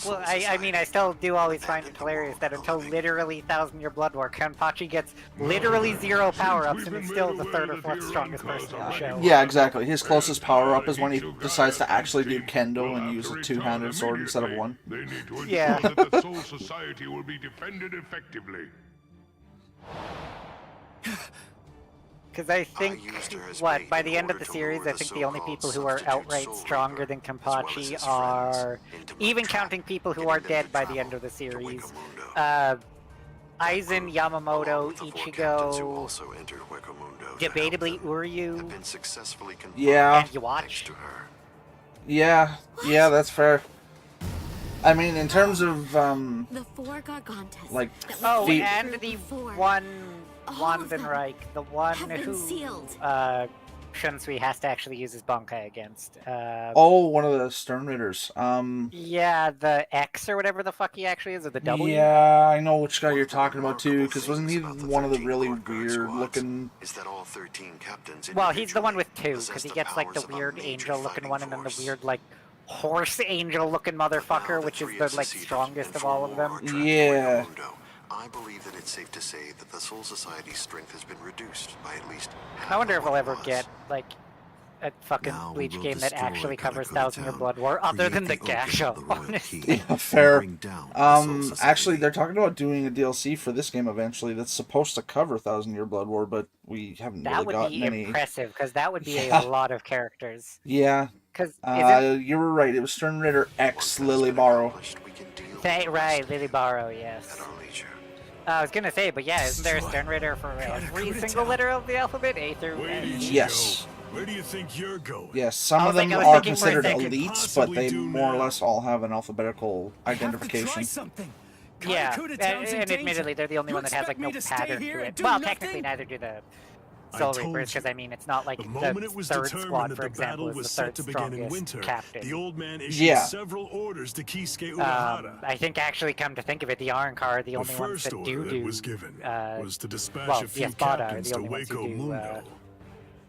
Well, I mean, I still do always find it hilarious that until literally 1000 Year Blood War, Kenpachi gets literally 0 power-ups and is still the 3rd or 4th strongest person in the show. Yeah, exactly. His closest power-up is when he decides to actually do kendo and use a two-handed sword instead of one. They need to ensure Yeah. that the Soul Society will be defended effectively. Because I think, what, by the end of the series, I think the only people who are outright stronger than Kenpachi are, even counting people who are dead by the end of the series, Aizen, Yamamoto, Ichigo, debatably Uryu, Yeah. and Yuach. Yeah, that's fair. I mean, in terms of, The 4 Gargantas. like, Oh, feet... and the one Wandenreich, the one who Shunsui has to actually use his Bankai against. Oh, one of the Stern Raiders. Yeah, the X or whatever the fuck he actually is, or the W. Yeah, I know which guy you're talking about too, because wasn't he one of the really weird-looking... Well, he's the one with 2, because he gets like the weird angel-looking one, and then the weird like horse angel-looking motherfucker, which is the like strongest of all of them. Yeah. I believe that it's safe to say that the Soul Society's strength has been reduced by at least I wonder if we'll ever get like a fucking Bleach game that actually covers 1000 Year Blood War, other than the Gasha, honestly. Yeah, fair. Actually, they're talking about doing a DLC for this game eventually that's supposed to cover 1000 Year Blood War, but we haven't That really would gotten be any... impressive, because that would be Yeah. a lot of characters. Yeah. Because you were right, it was Stern Raider X Lily Barrow. Right, Lily Barrow, yes. I was gonna say, but yeah, isn't there a Stern Ritter for every single letter of the alphabet, A through N? Yes. Where do you think you're going? Yes, some of them are considered elites, but they more or less all have an alphabetical identification. Yeah, and admittedly, they're the only one that has like no pattern to it. Well, technically, neither do the Soul Reapers, because I mean, it's not like the third squad, for example, is the third strongest captain. The old man issued several orders to Kisuke Urahara. I think, actually, come to think of it, the Arrancar are the only ones that do was given was to dispatch well, a few the Espada are captains the to only ones who Waco do Mundo.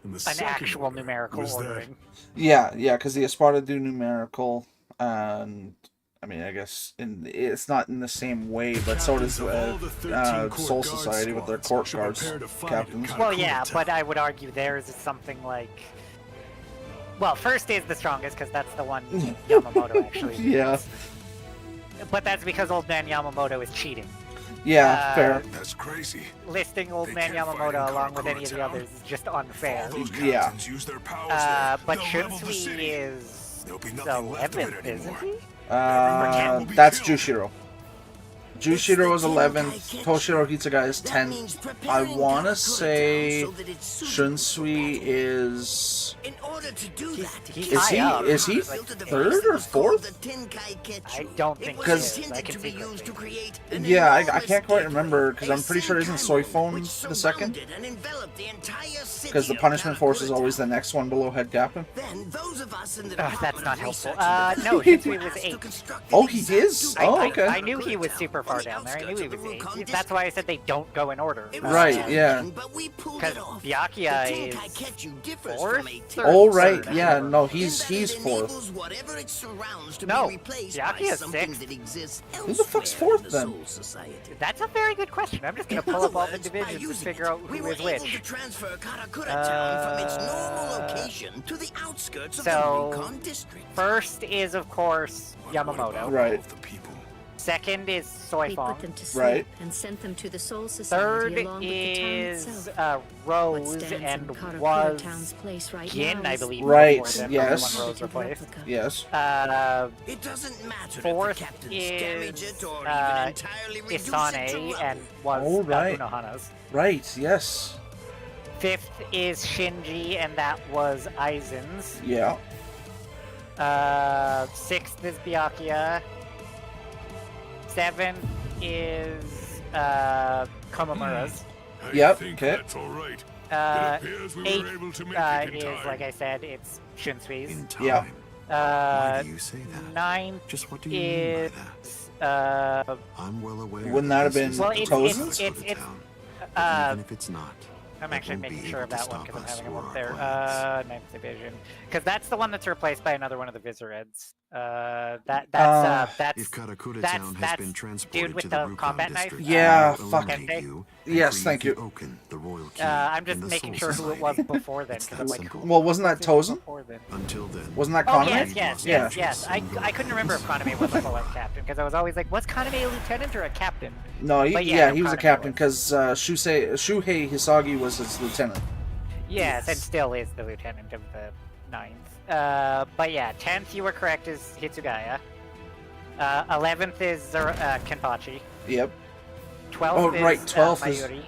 an actual numerical ordering. Yeah, because the Espada do numerical, and I mean, I guess it's not in the same way, but so does Soul Society with their court guards captains. Well, yeah, but I would argue theirs is something like... Well, first is the strongest, because that's the one Yamamoto actually uses. Yeah. But that's because Old Man Yamamoto is cheating. Yeah, fair. That's crazy. Listing Old Man Yamamoto along with any of the others is just unfair. Yeah. But Shunsui is the 11th, isn't he? That's Jushiro. Jushiro is 11th, Toshiro Hitsuga is 10th. I want to say Shunsui is... Is he third or fourth? I don't think he is. I can see. Yeah, I can't quite remember, because I'm pretty sure isn't Soifone the second? Because the punishment force is always the next one below head captain. That's not helpful. No, Shunsui was 8th. Oh, he is? Oh, okay. I knew he was super far down there. I knew he was 8th. That's why I said they don't go in order. Right, yeah. Because Byakuya is 4th? Oh, right, yeah, no, he's 4th. No, Byakuya's 6th. Who the fuck's 4th then? That's a very good question. I'm just gonna pull up all the divisions and figure out who is which. So, first is, of course, Yamamoto. Right. Second is Soifong. Right. And sent them to the Soul Society Third along with the town is itself. Rose and was Gin, I believe. Right, before them, yes. when Rose replaced. Yes. It doesn't matter Fourth if the captains is damage it or even entirely reduce it to Isane rubble. and was Oh, right. Unohana's. Right, yes. Fifth is Shinji and that was Aizen's. Yeah. Sixth is Byakuya. Seventh is Komamura's. Yep, okay. Eighth is, like I said, it's Shunsui's. Yeah. Ninth Just what do is... you mean by that? I'm well aware. Wouldn't that have been Well, Tozen's? Even if it's not. I'm actually making sure of that one because I'm having a look there. plans. 9th division, because that's the one that's replaced by another one of the Vizareds. That's If Karakura Town has been transported dude with to the Rukon combat knife. district, Yeah, I will fuck. eliminate you and Yes, create thank the you. Oaken, the royal key, I'm just in the making Soul sure who it was Society. before then, It's because that I'm like, simple. Well, wasn't that Tozen? Until then. Wasn't that Oh Kaname? yes. I couldn't remember if Kaname was a full captain because I was always like, was Kaname a lieutenant or a captain? No, But he was a Kaname captain because Shuhei Hisagi was his lieutenant. Yes, and still is the lieutenant of the 9th. But yeah, 10th, you were correct, is Hitsugaya. 11th is Kenpachi. Yep. 12th Oh, right, is 12th is... Mayuri.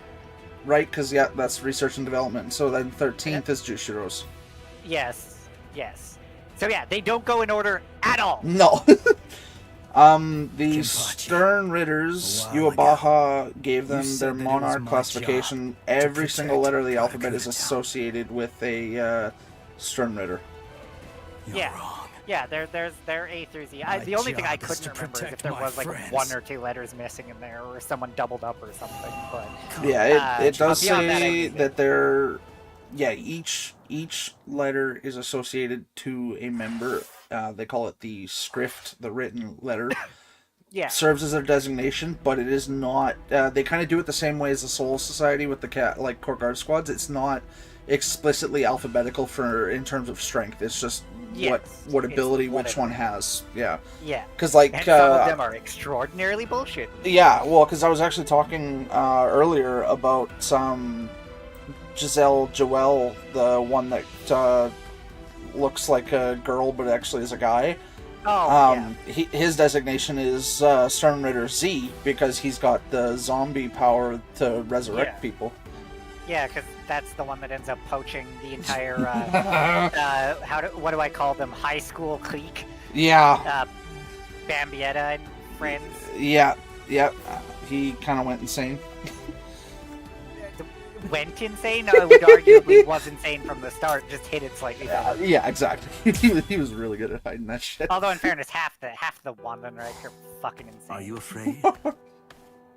Right, because, yeah, that's research and development. So then 13th is Jushiro's. Yes. So yeah, they don't go in order at all. No. The Stern Ritters, Uebaha gave them their monarch classification. Every single letter of the alphabet is associated with a Stern Ritter. Yeah, they're A through Z. The only thing I couldn't remember is if there was like 1 or 2 letters missing in there, or someone doubled up or something. But yeah, it does beyond say that that they're each letter is associated to a member. They call it the script, the written letter. Yeah. Serves as their designation, but it is not. They kind of do it the same way as the Soul Society with the Court Guard squads. It's not explicitly alphabetical in terms of strength. It's just what ability which one has. Yeah. Yeah. Because like and some of them are extraordinarily bullshit. Yeah. Well, because I was actually talking earlier about Giselle Joelle, the one that looks like a girl but actually is a guy. his designation is Storm Rider Z because he's got the zombie power to resurrect people. Yeah, because that's the one that ends up poaching the entire, what do I call them, high school clique? Yeah. Bambietta and friends. Yeah, he kind of went insane. Went insane? I would arguably was insane from the start, just hit it slightly better. Yeah, exactly. he was really good at hiding that shit. Although, in fairness, half the Wandenreich are fucking insane. Are you afraid?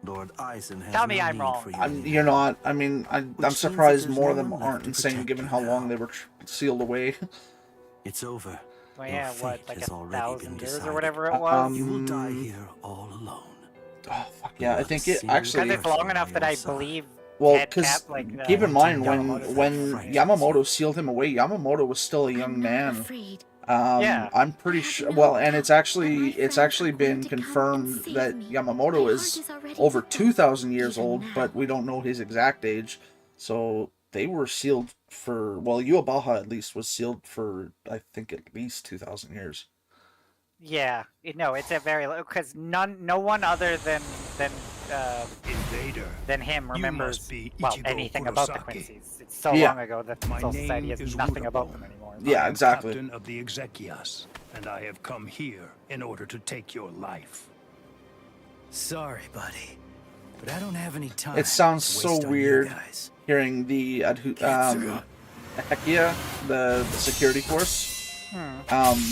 Lord Eisen has Tell me no I'm need wrong. for you. You're not. I mean, I'm means surprised that more of there's them no one left aren't to insane protect given you how now. long they were sealed away. It's over. Well, Your yeah, what, fate like has already 1,000 been years decided. or whatever it was? You will die here all alone. Oh, fuck yeah, I think it actually... Because it's long enough that I believe... Well, because keep in mind, when Yamamoto sealed him away, Yamamoto was still a young man. Yeah. I'm pretty sure... Well, and it's actually been confirmed that Yamamoto is over 2,000 years old, but we don't know his exact age. So they were sealed for... Well, Yuabaha at least was sealed for, I think, at least 2,000 years. Yeah, no, it's a very... Because no one other than Invader. Than him remembers, well, anything about the Quincy's. It's so Yeah. long ago that Soul Society has nothing about them anymore. Yeah, I am exactly. Captain of the Exekias, and I have come here in order to take your life. Sorry, buddy, but I don't have any time. It sounds to so waste on you weird guys. hearing the Hekia, the security force,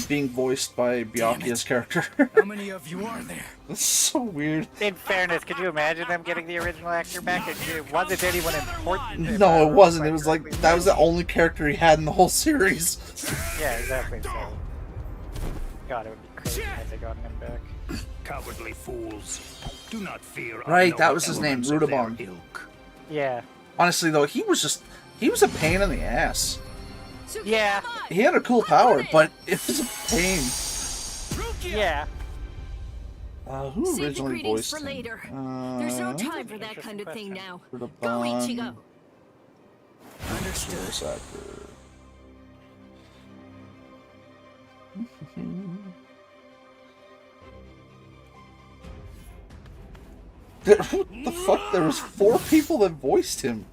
being voiced by Byakuya's character. How many of you are there? That's so weird. In fairness, could you imagine them getting the original actor back? It wasn't anyone important. No, it wasn't. It was like, that was the only character he had in the whole series. Yeah, exactly. So, God, it would be crazy had they gotten him back. Cowardly fools. Do not fear. Right, that unknown was his name, elements of their Rudabon. ilk. Yeah. Honestly, though, he was a pain in the ass. Yeah. He had a cool power, but it was a pain. Yeah. Who Save the originally greetings voiced for him? later. There's no time for that kind of thing now. Go, Rudabon. Ichigo. Understood. What the fuck? There was 4 people that voiced him.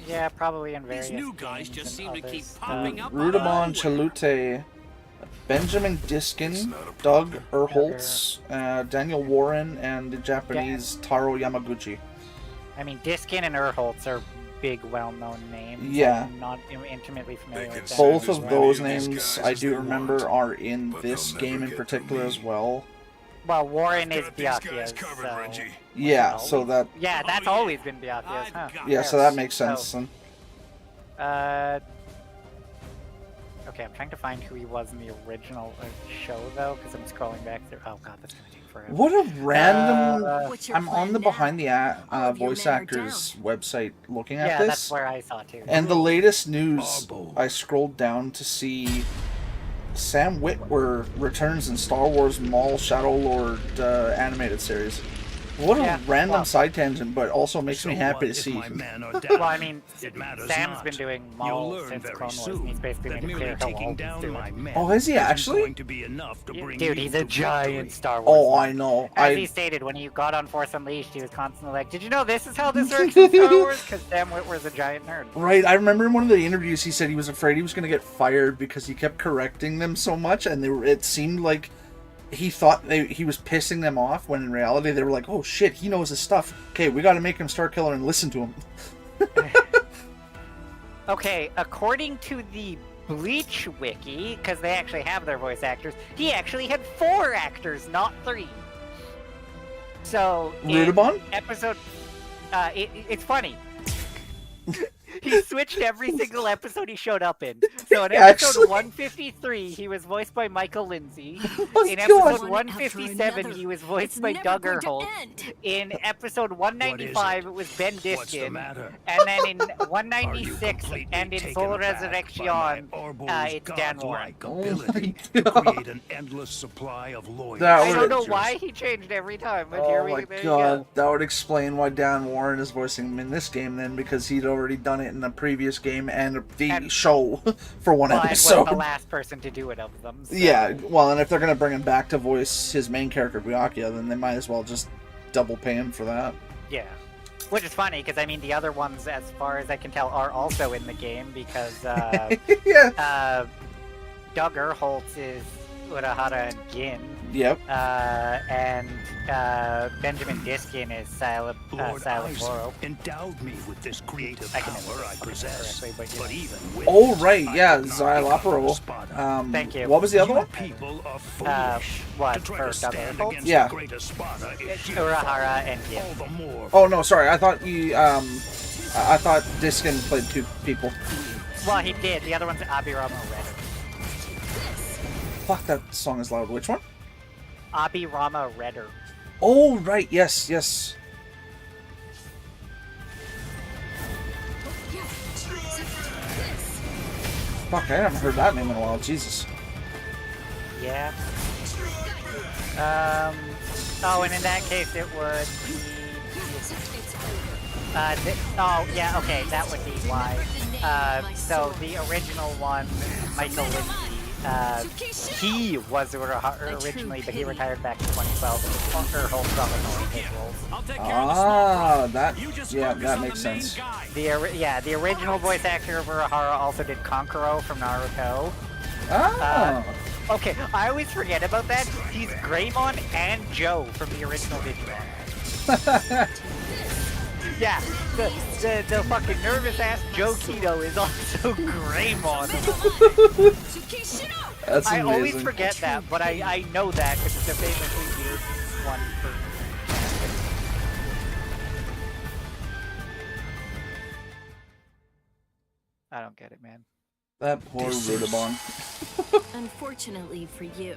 Yeah, probably in various These new guys games just and seem to keep others. popping up. Rudabon Chalute, Benjamin Diskin, Doug Erholtz, Daniel Warren, and the Japanese Taro Yamaguchi. I mean, Diskin and Erholtz are big, well-known names. Yeah. I'm not intimately familiar with them. Both of those names I do remember are in this game in particular as well. Well, Warren is Byakuya's, so... Yeah, so that... Yeah, that's always been Byakuya's, huh? Yeah, so that makes sense then. Okay, I'm trying to find who he was in the original show, though, because I'm scrolling back through... Oh god, that's gonna take forever. What a random... What's your I'm on plan the now? Behind the All of your Voice men are Actors website looking at Yeah, this. that's where I saw it, too. And the latest news, I scrolled down to see Sam Witwer returns in Star Wars Maul Shadow Lord animated series. What a random side tangent, but also makes me happy to see. Well, I mean, matters Sam's not. been doing You'll Maul learn since very Clone Wars, soon and he's basically that made it merely clear taking how down doing. my men Oh, is he isn't actually? going to be enough to bring Dude, you he's to a giant victory. Star Wars. Oh, fan. I know. As he stated, when he got on Force Unleashed, he was constantly like, "Did you know this is how this works in Star Wars?" Because Sam Witwer's a giant nerd. Right, I remember in one of the interviews he said he was afraid he was going to get fired because he kept correcting them so much, and it seemed like he thought he was pissing them off, when in reality they were like, oh shit, he knows his stuff. Okay, we got to make him Star Killer and listen to him. Okay, according to the Bleach wiki, because they actually have their voice actors, he actually had 4 actors, not 3. So, Rudabon? Episode... it's funny. He switched every single episode he showed up in. So in episode 153, he was voiced by Michael Lindsay. In episode 157, he was voiced by Doug Erholtz. In episode 195, it was Ben Diskin. And then in 196 and in Soul Resurrection, it's Dan Warren. Ability to create an endless supply of loyal I don't know why he changed every time, but here Oh we my there you god, go. that would explain why Dan Warren is voicing him in this game then, because he'd already done it in the previous game and the show for one And episode. was the last person to do it of them. So. Yeah, well, and if they're gonna bring him back to voice his main character Byakuya, then they might as well just double pay him for that. Yeah. Which is funny, because I mean, the other ones, as far as I can tell, are also in the game, because Duggar Holtz is Urahara and Gin. Yep. And Benjamin Diskin is Silent Moro. Endowed me with this creative I can power I possess, correctly, but even with Oh right, yeah, Xylopero. Thank you. What was the other one? people are foolish. What, to try for to stand Duggar Holtz? against Yeah. the greater Sparta is Urahara and Gin. all the more. Oh no, sorry. I thought you. I thought Diskin played two people. Well, he did. The other one's Abirama Redder. Fuck, that song is loud. Which one? Abirama Redder. Oh right, yes, yes. Fuck, I haven't heard that name in a while. Jesus. Yeah. Oh, and in that case, it would be. Oh, yeah. Okay, that would be why. So the original one, Michael Lindsay. He was originally, but he retired back in 2012. And Funker holds on his roles. Ah, that makes sense. The original voice actor of Urahara also did Kankuro from Naruto. Ah. Okay, I always forget about that. He's Greymon and Joe from the original Digimon. Yeah, the fucking nervous ass Joe Keto is also Greymon. That's amazing. I always forget that, but I know that because it's a famously weird one for. I don't get it, man. That poor Rudabon. Unfortunately for you,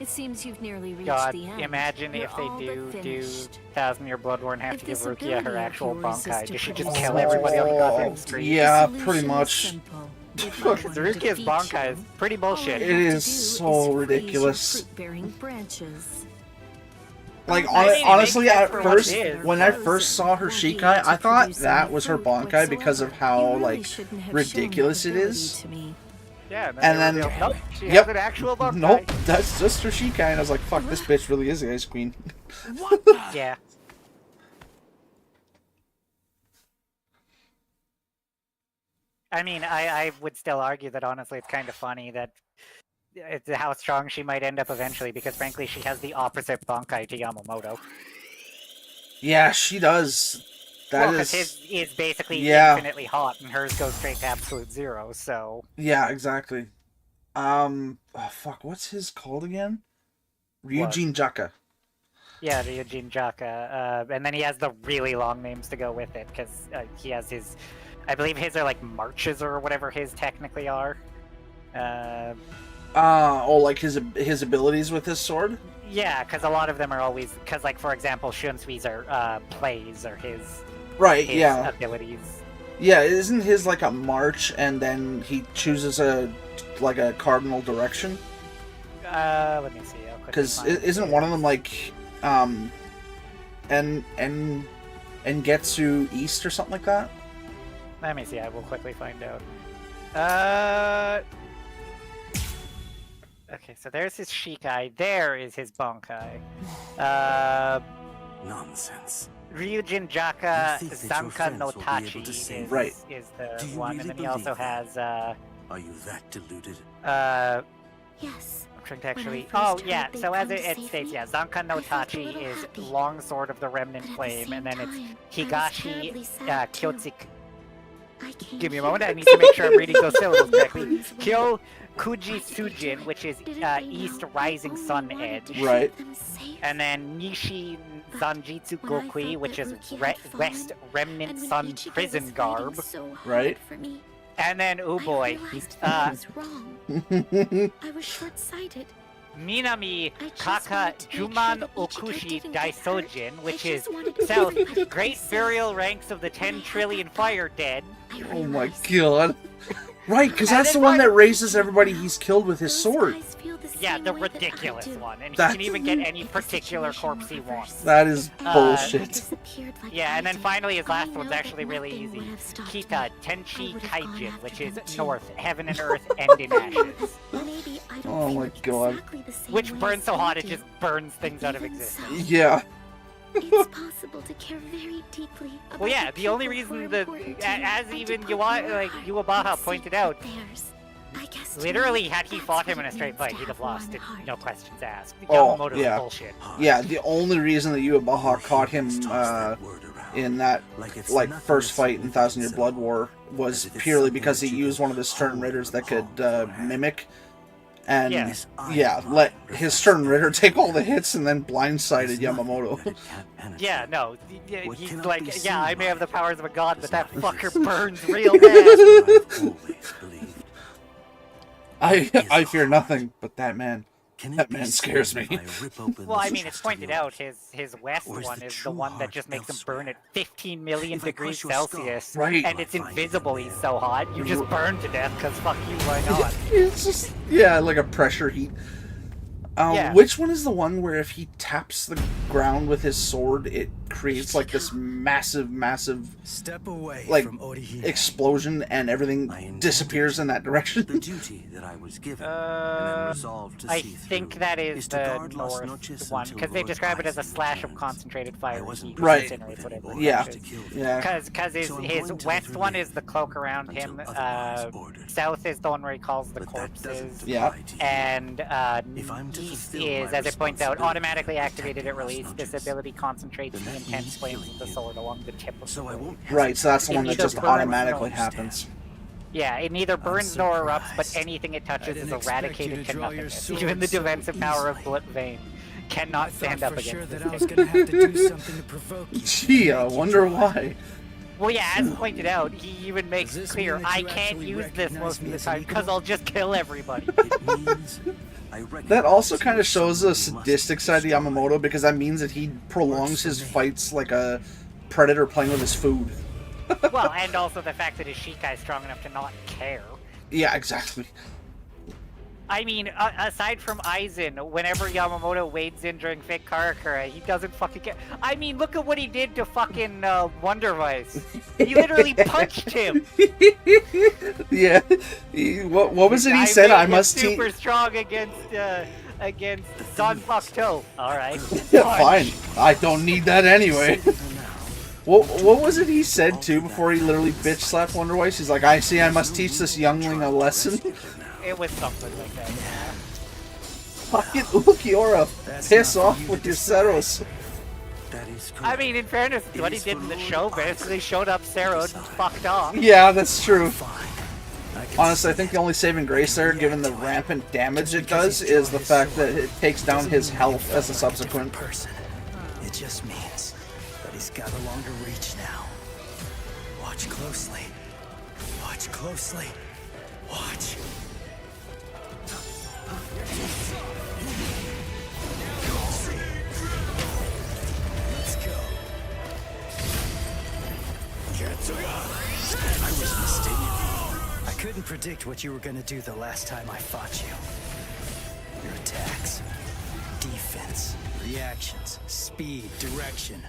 it seems you've nearly reached God, the end. imagine You're if they all do but do finished. 1000-Year Bloodborne have If to give this Rukia her ability of actual yours is Bankai. to Does she just produce kill everybody on the goddamn street? Yeah, The pretty solution is much. simple. If you Because want to Rukia's defeat Bankai you, is pretty bullshit. all It you have to is do so freeze your ridiculous. fruit-bearing branches. Like, I mean, it honestly, makes sense at for what first, it is. when I first saw her Shikai, I thought that was her Bankai because of how, like, ridiculous it is. Yeah, And then, nope, she yep, has an actual Bankai. nope, that's just her Shikai, and I was like, fuck, this bitch really is the Ice Queen. Yeah. I mean, I would still argue that honestly it's kind of funny that it's how strong she might end up eventually, because frankly she has the opposite Bankai to Yamamoto. Yeah, she does. That Well, because is... his is basically Yeah. infinitely hot, and hers goes straight to absolute zero, so... Yeah, exactly. Oh, fuck, what's his called again? Ryujin Jaka. Yeah, the Eugene Jaka. And then he has the really long names to go with it, because he has his... I believe his are like marches or whatever his technically are. Like his abilities with his sword? Yeah, because a lot of them are always... Because, like, for example, Shunswee's are plays or his... Right, his yeah. abilities. Yeah, isn't his like a march and then he chooses a cardinal direction? Let me see. Because isn't one of them like and Getsu East or something like that? Let me see. I will quickly find out. Okay, so there's his Shikai. There is his Bankai. Nonsense. Ryujin Jaka You think that your Zanka friends no will be able Tachi to save is, Right. is the Do you one, really and then he believe also that? has Are you that deluded? Yes. I'm trying to actually. first Oh heard yeah. they'd So as come to it save states, me, yeah, Zanka no I felt a Tachi little is happy. long sword of the remnant But at the flame, same and then time, it's I was Higashi terribly sad, too. Kyotsuki. I came Give me a here moment. I need to make sure I'm reading those syllables because correctly. Burns went. Kyo Kuji Sujin, which is Didn't they East know? Rising I only Sun wanted Edge. to keep Right. them safe. And then Nishi Zanjitsu when I Gokui, felt which that is Rukia had fallen, West Remnant and when Sun Ichigo Prison was fighting Garb. so hard Right. for me, And then, oh I boy, realized I was wrong. I was short-sighted. Minami I just Kaka wanted to make sure Juman that Ichigo Okushi didn't get hurt. Daisojin, I which is just wanted South everybody to be Great safe. Burial Ranks of the 10 Trillion Fire Dead. I Oh my realized god. Right, because that's the one that raises everybody he's killed with his sword. Yeah, the ridiculous one, and That- he can even get any particular corpse he wants. That is bullshit. Yeah, and then finally his last one's actually really easy. Kita Tenchi Kaijin, which is North, Heaven and Earth, End in Ashes. Oh my god. Which burns so hot it just burns things out of existence. Yeah. It's possible to care very deeply about Well, yeah, the the only people who reason are that, important to as you even and to talk about Yuabaha pointed out, I guess literally, had he fought him in a straight fight, he'd have lost it, no questions asked. Oh, Yamamoto's yeah. bullshit. Yeah, the only reason that Yuabaha caught him in that first fight in Thousand Year Blood War was purely because he used one of his Stern Ritters that could mimic. And let his Stern Ritter take all the hits and then blindsided Yamamoto. Yeah, no, he's like, yeah, I may have the powers of a god, but that fucker burns real bad. I fear nothing but that man. That man scares me. Well, I mean, it's pointed out, his West one is the one that just makes him burn at 15 million degrees Celsius. Right. And it's invisible, he's so hot. You just burn to death, because fuck you, why not? It's just, like a pressure heat. Yeah. Which one is the one where if he taps the ground with his sword, it creates like this massive Step away like from Orihime. explosion and everything disappears in that direction? The duty that I was given, and then resolved to I see think through, that is to the guard Las north Noches one, until because they Lord describe it as a Aizen slash of returns. concentrated fire. Right. Whatever Yeah. Because his west one is the cloak around him, south is the one where he calls the corpses, Yeah. and east is, as it points out, automatically activated at release. This ability concentrates the intense flames of the sword along the tip of the blade. Right, so that's the It one that either just burns automatically nor- happens. Yeah, it neither burns nor erupts, but anything it touches is eradicated to nothingness. Even the defensive power of Blit Vein cannot stand up against this. I was gonna have to do something to provoke you. Gee, I wonder why. Well, yeah, as pointed out, he even makes clear, I can't use this most of the time because I'll just kill everybody. That also kind of shows the sadistic side of Yamamoto, because that means that he prolongs his fights like a predator playing with his food. Well, and also the fact that his Shikai is strong enough to not care. Yeah, exactly. I mean, aside from Aizen, whenever Yamamoto wades in during Fake Karakura, he doesn't fucking care. I mean, look at what he did to fucking Wonder Vice. He literally punched him. Yeah. What was it he said? I must teach. Super strong against Don Bakto. All right. Yeah, fine. I don't need that anyway. What was it he said too before he literally bitch slapped Wonder Vice? He's like, I see, I must teach this youngling a lesson. It was something like that. Fucking Ukiora, piss off with your Ceros. I mean, in fairness, what he did in the show basically showed up Sero and fucked off. Yeah, that's true. Honestly, I think the only saving grace there, given the rampant damage it does, is the fact that it takes down his health as a subsequent. It just means that he's got a longer reach now. Watch closely. Watch closely. Watch. Let's go. I was mistaken. I couldn't predict what you were gonna do the last time I fought you. Your attacks, defense, reactions, speed, direction.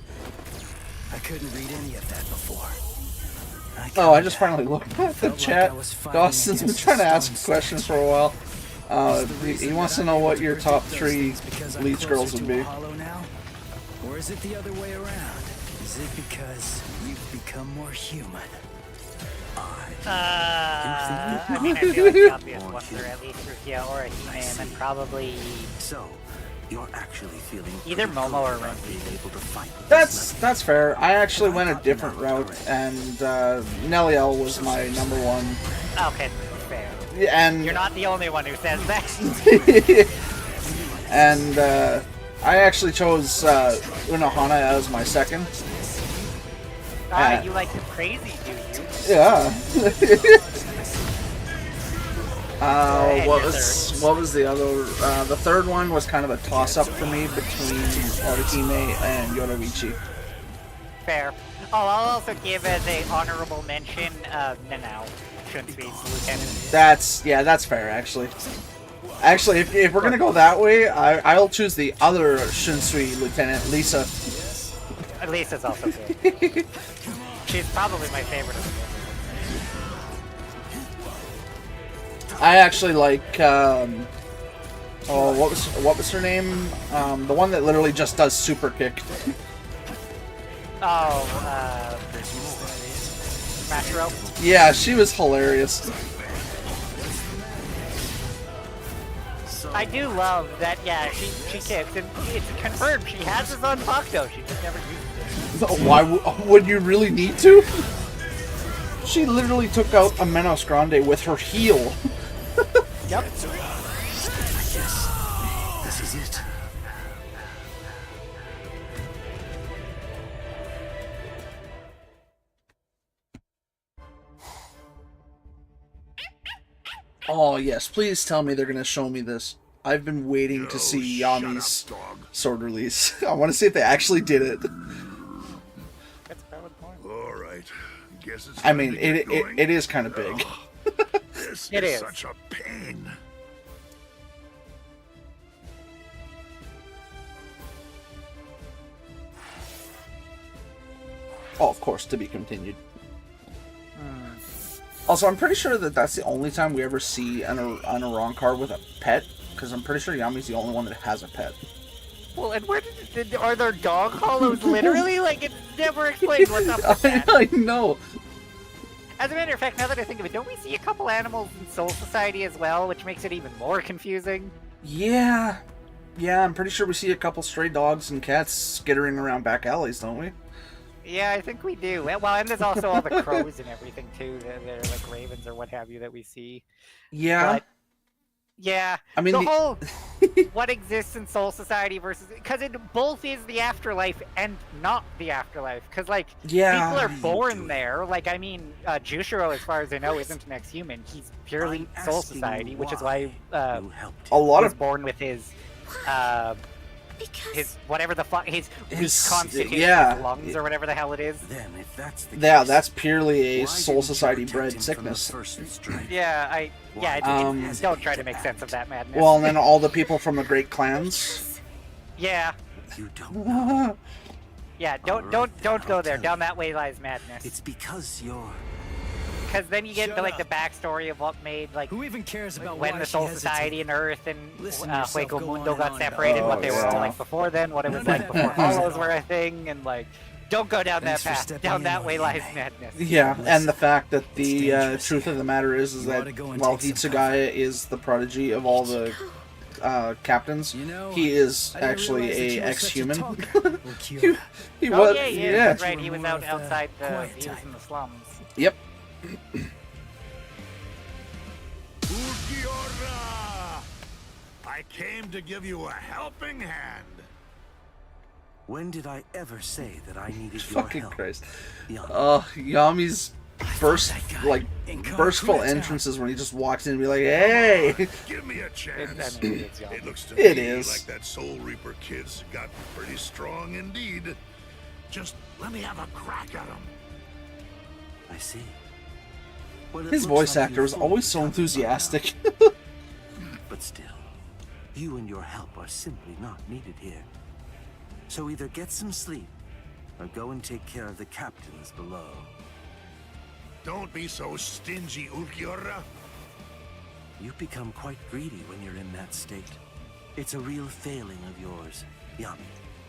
I couldn't read any of that before. Oh, I just finally looked at the chat. Dawson's been trying to ask a question for a while. He wants to know what your top 3 Bleach girls would be. Or is it the other way around? Is it because you've become more human? I mean, I feel like the obvious ones are at least Rukia or Hime, and then probably... So, you're actually feeling either Momo or Renji. That's fair. I actually went a different route, and Neliel was my number 1. Okay, fair. And you're not the only one who says that. And I actually chose Unohana as my second. You like the crazy, do you? Yeah. What was the other? The third one was kind of a toss-up for me between Orihime and Yoruichi. Fair. Oh, I'll also give as a honorable mention Nanao. Shunsui's lieutenant. That's fair, actually. Actually, if we're gonna go that way, I'll choose the other Shunsui lieutenant, Lisa. Lisa's also good. She's probably my favorite of the I actually like, what was her name? The one that literally just does super kick. Mashiro? Yeah, she was hilarious. I do love that, yeah, she kicks, and it's confirmed she has his own Pakuto, she just never uses it. Why would you really need to? She literally took out a Menos Grande with her heel. Yep. This is it. Oh yes, please tell me they're gonna show me this. I've been waiting to see Yami's sword release. I want to see if they actually did it. That's a valid point. All right. Guess it's I mean, it is kind of big. This It is. such a pain. Oh, of course, to be continued. Also, I'm pretty sure that that's the only time we ever see an Oran card with a pet, because I'm pretty sure Yami's the only one that has a pet. Well, and where are there dog hollows literally? Like, it's never explained what's up with that. I know. As a matter of fact, now that I think of it, don't we see a couple animals in Soul Society as well, which makes it even more confusing? Yeah. Yeah, I'm pretty sure we see a couple stray dogs and cats skittering around back alleys, don't we? Yeah, I think we do. Well, and there's also all the crows and everything, too. They're like ravens or what have you that we see. Yeah. But, yeah. I mean, the whole what exists in Soul Society versus... Because it both is the afterlife and not the afterlife. Because, like, Yeah. people are born there. Like, I mean, Jushiro, as far as I know, isn't an ex-human. He's purely Soul Society, which is why a lot he was of born with his whatever the fuck his constitution, yeah. his lungs or whatever the hell it is. Then, if that's the Yeah, case, that's purely a why Soul didn't you Society protect bred him from the sickness. first strike? Yeah, don't try to make sense of that madness. Well, and then all the people from the great clans. Yeah. You don't know. Yeah, don't go there. Down that way lies madness. It's because you're... Because then you get Shut to, like, up. the backstory of what made, like, Who even cares about when why the she Soul hesitated? Society and Earth and Listen to yourself Hueco go Mundo on got and on. separated, what they were all yeah. like before then, what it was like before Hollows were a thing, and, like, don't go down that Thanks for path. stepping Down in, that way lies Orihime. madness. Yeah, and the fact that the dangerous. truth of the matter is You that ought to go and while take some Hitsugaya is the prodigy of all the captains, You know, he is I didn't actually realize that a you were such a ex-human. talker, Ulquiorra. He Oh, was, yeah, he is. yeah. That's right, he was More out of the outside quiet he was type. in the slums. Yep. Ulquiorra! I came to give you a helping hand. When did I ever say that I needed your Fucking help? Christ. Yami? Yami's burstful entrances when he just walks in and be like, "Hey!" Give me a chance. I mean, it's young. It looks to It me is. like that Soul Reaper kid's got pretty strong indeed. Just let me have a crack at him. I see. Well, it His looks voice like actor you're was fully always so confident enthusiastic. now. But still, you and your help are simply not needed here. So either get some sleep, or go and take care of the captains below. Don't be so stingy, Ulquiorra. You become quite greedy when you're in that state. It's a real failing of yours, Yami.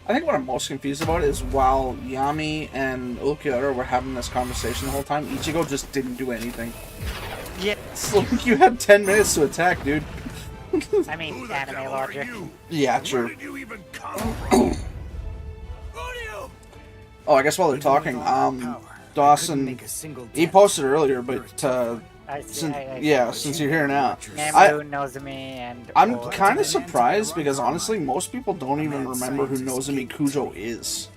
I think what I'm most confused about is while Yami and Ulquiorra were having this conversation the whole time, Ichigo just didn't do anything. Yeah. It's like you had 10 minutes to attack, dude. I mean, anime logic. Yeah, Where true. did you even come from? Oh, I guess while they're talking, Dawson, he posted earlier, but since you're here now, Nambu, Nozomi, and I'm Or. kind of surprised because honestly, most people don't even remember who Nozomi Kujo is.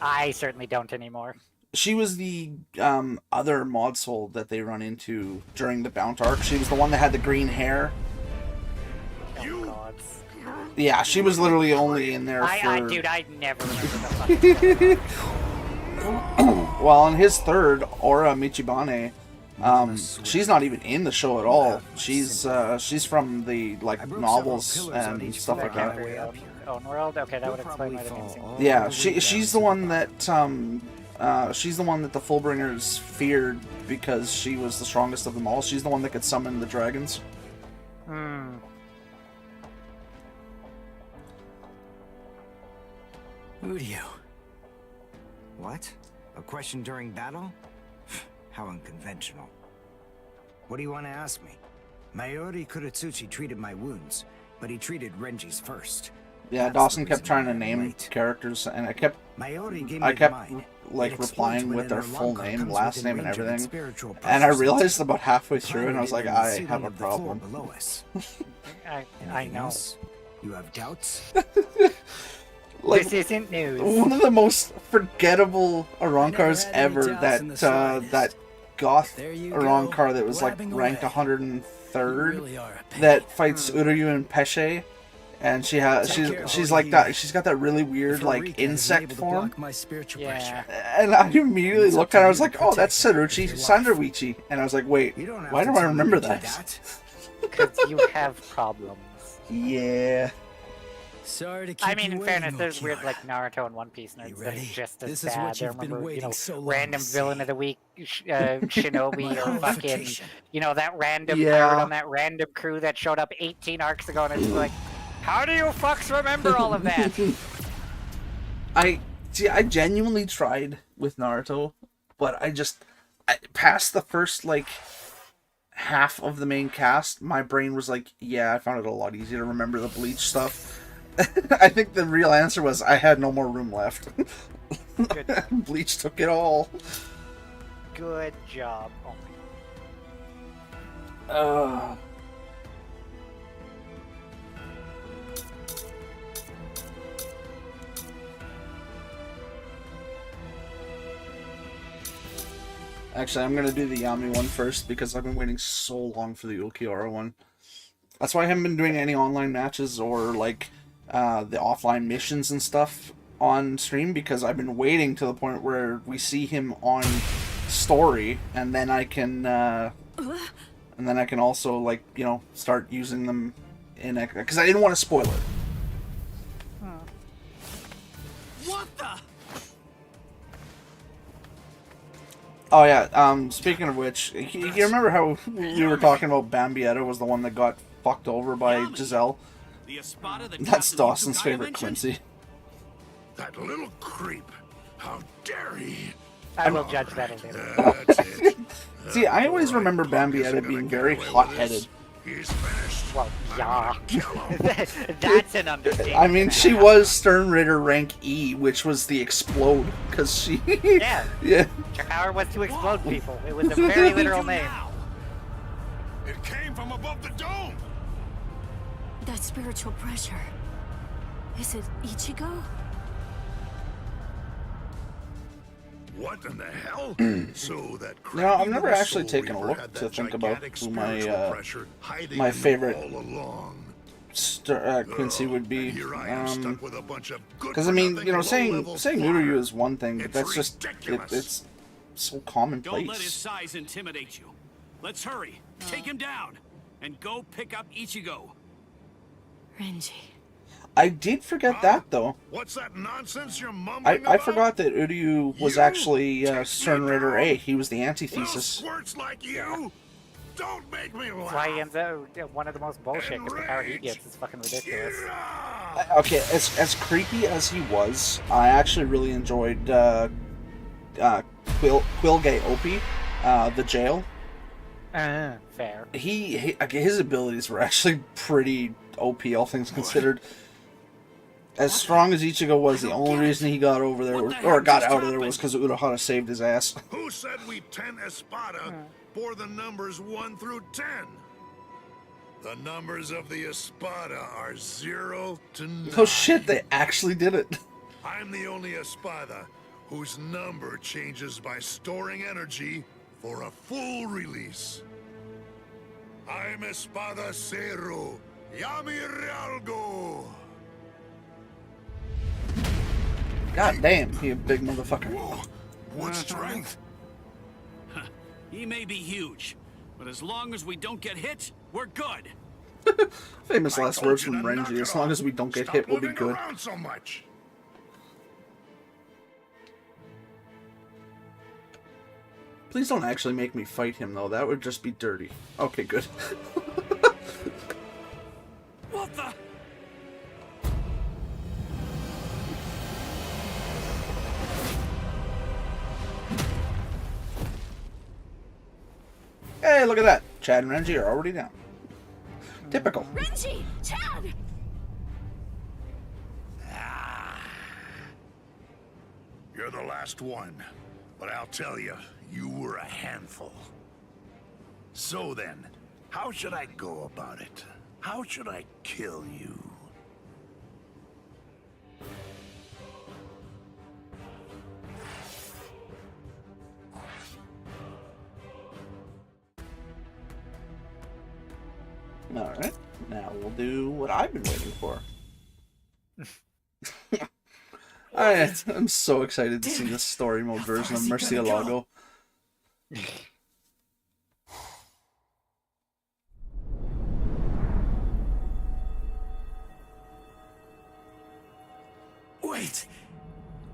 I certainly don't anymore. She was the other mod soul that they run into during the Bount arc. She was the one that had the green hair. Oh, gods. Yeah, she was literally only in there for... Dude, I never remember the fucking Well, in his third, Aura Michibane, She's not even in the show at all. She's from the like novels and stuff like that. Own world. Okay, that would explain why the name's Yeah, she's the one that she's the one that the Fullbringers feared because she was the strongest of them all. She's the one that could summon the dragons. Hmm. Who do you? What? A question during battle? How unconventional. What do you want to ask me? Mayuri Kuratsuchi treated my wounds, but he treated Renji's first. Yeah, Dawson kept trying to name characters, and I kept like replying with their full name, last name, and everything. And I realized about halfway through, and I was like, I have a problem. I know. You have doubts? Like, this isn't news. One of the most forgettable Arrancars ever. That goth Arrancar that was like ranked 103rd. That fights Uryu and Pesce. And she's like that. She's got that really weird like insect form. Yeah. And I immediately looked at her. I was like, "Oh, that's Saruchi Sandawichi." And I was like, "Wait, why do I remember that?" Because you have problems. Yeah. Sorry to keep I mean, in you fairness, waiting, there's weird Okiara. like Naruto and One Piece nerds that are ready? just as This is bad. what I you've been remember, waiting so long random to villain see. of the week, Shinobi, or fucking, Vacation. that random Yeah. pirate on that random crew that showed up 18 arcs ago, and it's like, how do you fucks remember all of that? I genuinely tried with Naruto, but past the first like half of the main cast, my brain was like, yeah, I found it a lot easier to remember the Bleach stuff. I think the real answer was I had no more room left. Bleach took it all. Good job. Actually, I'm gonna do the Yami one first because I've been waiting so long for the Ukiara one. That's why I haven't been doing any online matches or like the offline missions and stuff on stream, because I've been waiting to the point where we see him on story, and then I can also like start using them in because I didn't want to spoil it. What the? Oh yeah. Speaking of which, you remember how we were talking about Bambietta was the one that got fucked over by Giselle? The Espada that That's Dawson's Uchiha favorite mentioned? Quincy. That little creep. How dare he? I will judge that a little. See, I always remember Bambietta being very hot-headed. Well, yeah. That's an understatement. I mean, she was Stern Ritter rank E, which was the explode, because she... Yeah. Yeah. Her power was to explode people. It was a very literal name. It came from above the dome. That spiritual pressure. Is it Ichigo? What in the hell? So that No, I've never creepy actually little taken a Soul look Reaper to had think that about gigantic who my spiritual pressure hiding my in them favorite all along. Quincy would be. Here I am stuck with a bunch of good Because I mean, saying low-level Uryu is one thing, but It's that's just ridiculous. it's so Don't let his commonplace. size intimidate you. Let's hurry. Take him down. And go pick up Ichigo. Renji. I did forget that though. What's that nonsense you're mumbling I about? forgot that Uryu was actually Stern Ritter A. He was the antithesis. Squirts like you. Don't make me laugh. That's why he ends up one of the most bullshit, because the power he gets is fucking ridiculous. Okay, as creepy as he was, I actually really enjoyed Quilgay Opie, the jail. Fair. His abilities were actually pretty OP, all things considered. As strong as Ichigo was, the only reason he got over there, or got out of there, was because Urahara saved his ass. Who said we 10 Espada bore the numbers 1 through 10? The numbers of the Espada are 0 to 9. Oh shit, they actually did it. I'm the only Espada whose number changes by storing energy for a full release. I'm Espada Zero, Yami Realgo. God damn, he a big motherfucker. What strength? He may be huge, but as long as we don't get hit, we're good. Famous last words from Renji. As long as we don't get hit, we'll be good. So much. Please don't actually make me fight him, though. That would just be dirty. Okay, good. What the? Hey, look at that. Chad and Renji are already down. Typical. Renji! Chad! You're the last one, but I'll tell you, you were a handful. So then, how should I go about it? How should I kill you? Alright, now we'll do what I've been waiting for. I'm so excited to see the story mode version of Murcielago. Wait,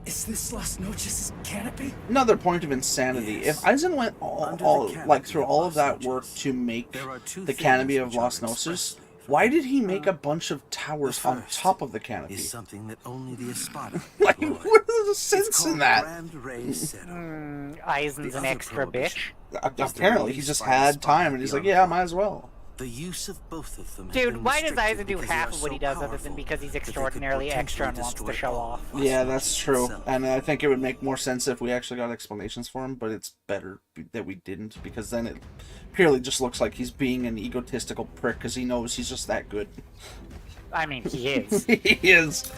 is this Las Noches' canopy? Another point of insanity. If Aizen went through all of that work to make the canopy of Las Noches, why did he make a bunch of towers on top of the canopy? Is something that only the Espada. Like, what is the sense in that? Aizen's an extra bitch. Apparently, he just had time, and he's like, yeah, might as well. The use of both of them. Dude, why does Aizen do half of what he does other than because he's extraordinarily extra and wants to show off? Yeah, that's true. And I think it would make more sense if we actually got explanations for him, but it's better that we didn't, because then it purely just looks like he's being an egotistical prick because he knows he's just that good. I mean, he is. He is.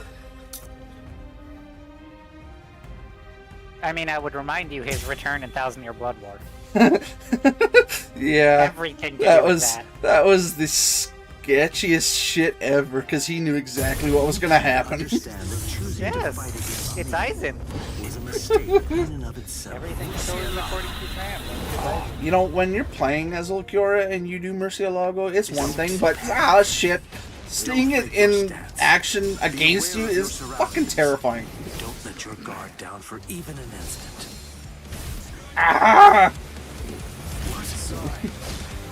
I mean, I would remind you his return in Thousand Year Blood War. Yeah, everything that was the sketchiest shit ever because he knew exactly what was gonna happen. Yes, it's Aizen. Everything goes according to plan. You know, when you're playing as Ulquiorra and you do Murcielago, it's one thing, but shit, seeing it in action against you is fucking terrifying. Don't let your guard down for even an instant. Ah!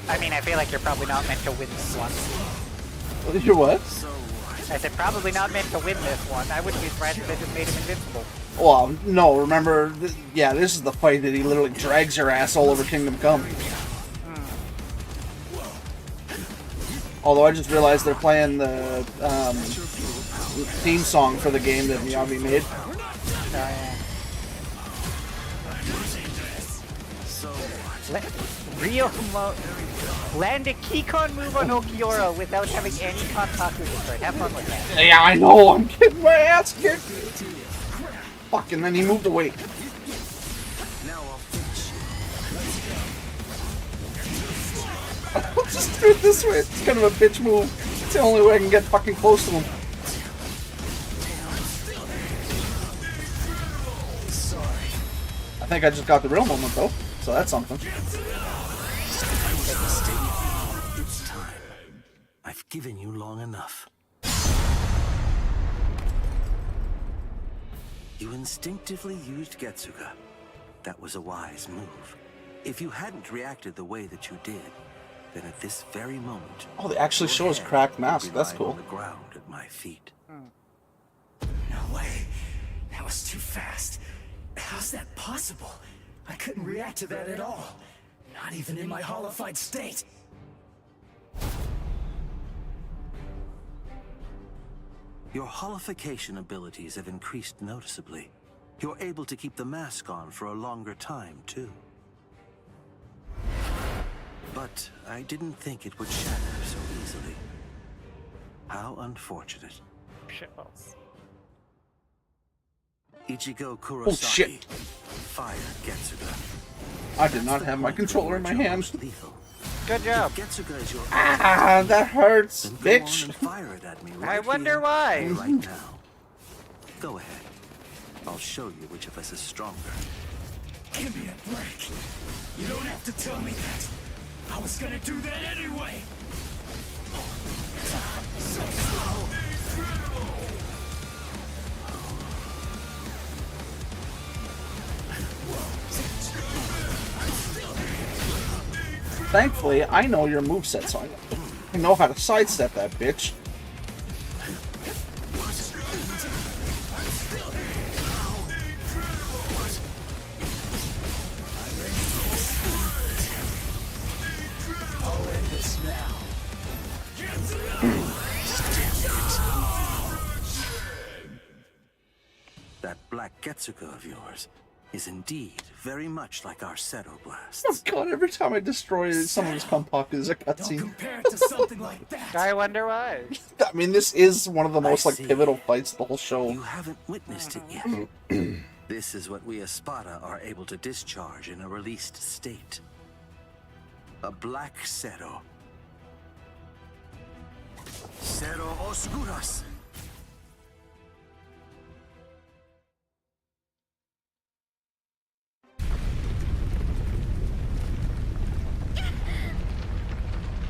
I mean, I feel like you're probably not meant to win this one. You're what? I said probably not meant to win this one. I wouldn't be surprised if they just made him invincible. Well, no, remember, yeah, this is the fight that he literally drags your ass all over Kingdom Come. Although I just realized they're playing the theme song for the game that Miyavi made. Land a Keycon move on Ulquiorra without having any Kontaku destroyed. Have fun with that. Yeah, I know, I'm getting my ass kicked. Fuck, and then he moved away. I'll just do it this way. It's kind of a bitch move. It's the only way I can get fucking close to him. I think I just got the real moment though, so that's something. It's time. I've given you long enough. You instinctively used Getsuga. That was a wise move. If you hadn't reacted the way that you did, then at this very moment... Oh, they actually show his cracked mask. That's cool. ...on the ground at my feet. No way. That was too fast. How's that possible? I couldn't react to that at all. Not even in my hollified state. Your holification abilities have increased noticeably. You're able to keep the mask on for a longer time, too. But I didn't think it would shatter so easily. How unfortunate. Shitballs. Ichigo Kurosaki. Oh shit. Fire Getsuga. I did not have my controller in my hand. Good job. Getsuga is your that hurts, bitch. Fire it at me right I wonder why. right now. Go ahead. I'll show you which of us is stronger. Give me a break. You don't have to tell me that. I was gonna do that anyway. So slow. Thankfully, I know your moveset, so I know how to sidestep that bitch. That black Getsuga of yours is indeed very much like our Seto blasts. Oh god, every time I destroy some of his Compaku, there's a cutscene. Compare it to something like that. I wonder why. I mean, this is one of the most like pivotal fights of the whole show. You haven't witnessed it yet. This is what we Espada are able to discharge in a released state. A black Seto. Seto Oscuras.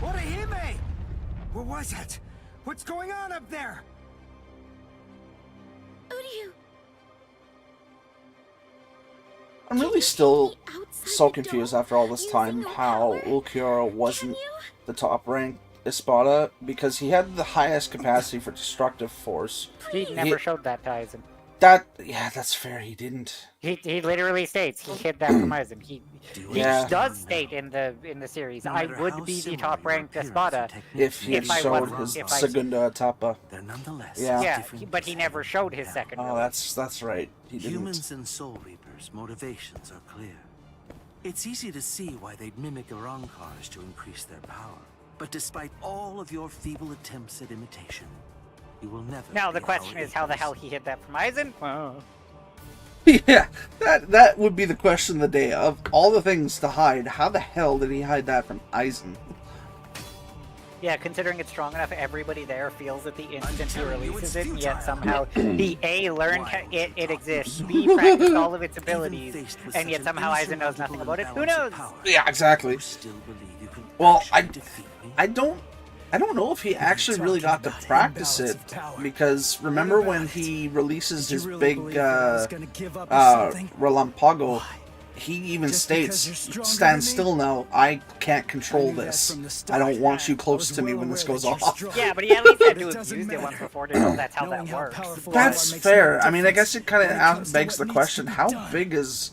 Orihime! What was it? What's going on up there? Uryu! I'm really still so confused after all this time how Ulquiorra wasn't the top ranked Espada, because he had the highest capacity for destructive force. He never showed that to Aizen. Yeah, that's fair, he didn't. He literally states he hid that from Aizen. He does state in the series, I would be the top ranked Espada if he had showed his Segunda Etapa. They're nonetheless but he never showed his second. Oh, that's right. He didn't. Humans and Soul Reapers' motivations are clear. It's easy to see why they'd mimic Arancars to increase their power. But despite all of your feeble attempts at imitation, you will never. Now the question is how the hell he hid that from Aizen? Yeah, that would be the question of the day. Of all the things to hide, how the hell did he hide that from Aizen? Yeah, considering it's strong enough, everybody there feels it the instant he releases it, yet somehow the A learned it exists, B practiced all of its abilities, and yet somehow Aizen knows nothing about it. Who knows? Yeah, exactly. Well, I don't know if he actually really got to practice it, because remember when he releases his big Relampago, he even states, stand still now, I can't control this. I don't want you close to me when this goes off. Yeah, but he at least had to have used it once before to know that's how that works. That's fair. I mean, I guess it kind of begs the question, how big is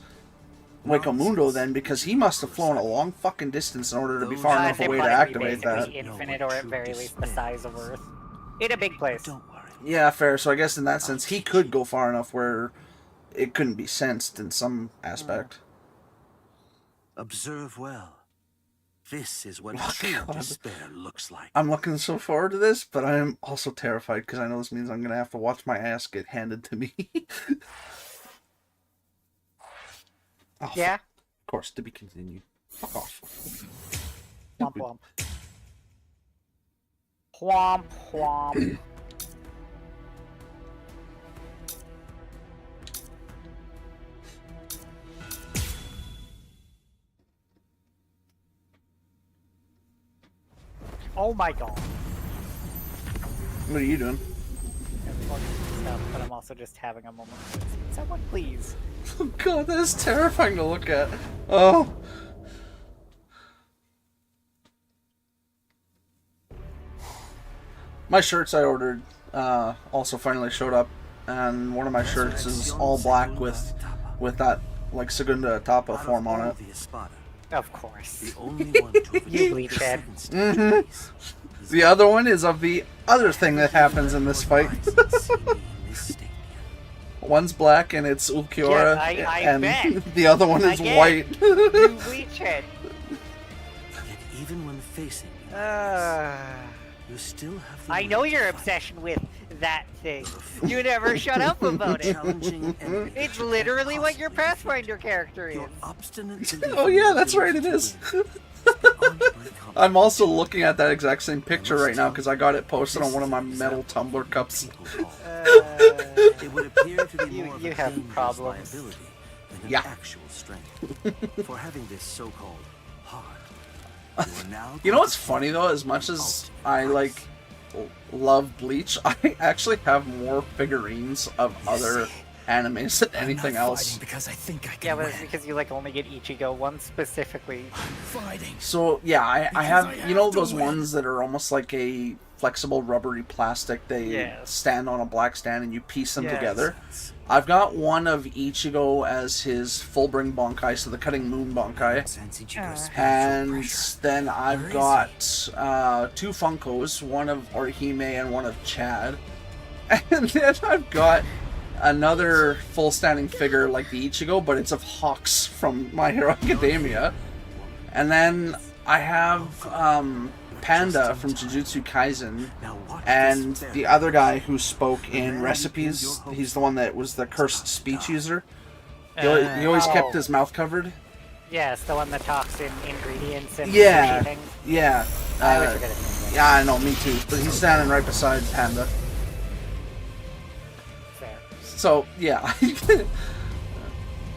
Wakamundo then? Because he must have flown a long fucking distance in order to be far enough away to activate that. Infinite, or at very least the size of Earth. In a big place. Yeah, fair. So I guess in that sense, he could go far enough where it couldn't be sensed in some aspect. Observe well. This is what true despair looks like. I'm looking so forward to this, but I am also terrified because I know this means I'm going to have to watch my ass get handed to me. Oh, yeah? Of course, to be continued. Fuck off. Womp womp. Womp womp. Oh my god. What are you doing? Stuff, but I'm also just having a moment. Someone please. Oh god, that is terrifying to look at. Oh. My shirts I ordered also finally showed up, and one of my shirts is all black with that like Segunda Etapa form on it. Of course. You Bleach head. The other one is of the other thing that happens in this fight. One's black and it's Ulquiorra, and bet. the other one is white. You Bleach head. Even when facing you still have I know your obsession with that thing. You never shut up about it. It's literally what your Pathfinder character is. Oh yeah, that's right, it is. I'm also looking at that exact same picture right now because I got it posted on one of my metal tumbler cups. It would appear to be more you have problems. than Yeah. actual strength. For having this so-called heart, you are now You know what's funny though? As much as I like love Bleach, I actually have more figurines of other animes than anything else. Because I think I can Yeah, but it's because you like only get Ichigo one specifically. fighting. So yeah, I have, you know, those ones that are almost like a flexible rubbery plastic. They Yes. stand on a black stand and you piece them Yes. together. I've got one of Ichigo as his full bring Bankai, so the cutting moon Bankai. And then I've got 2 Funkos, one of Orihime and one of Chad. And then I've got another full standing figure like the Ichigo, but it's of Hawks from My Hero Academia. And then I have Panda from Jujutsu Kaisen, and the other guy who spoke in Recipes. He's the one that was the cursed speech user. He always kept his mouth covered. Yes, the one that talks in ingredients and Yeah, sushi things. yeah. I always forget his name. Yeah, I know, me too. But he's standing right beside Panda. Fair. So, yeah.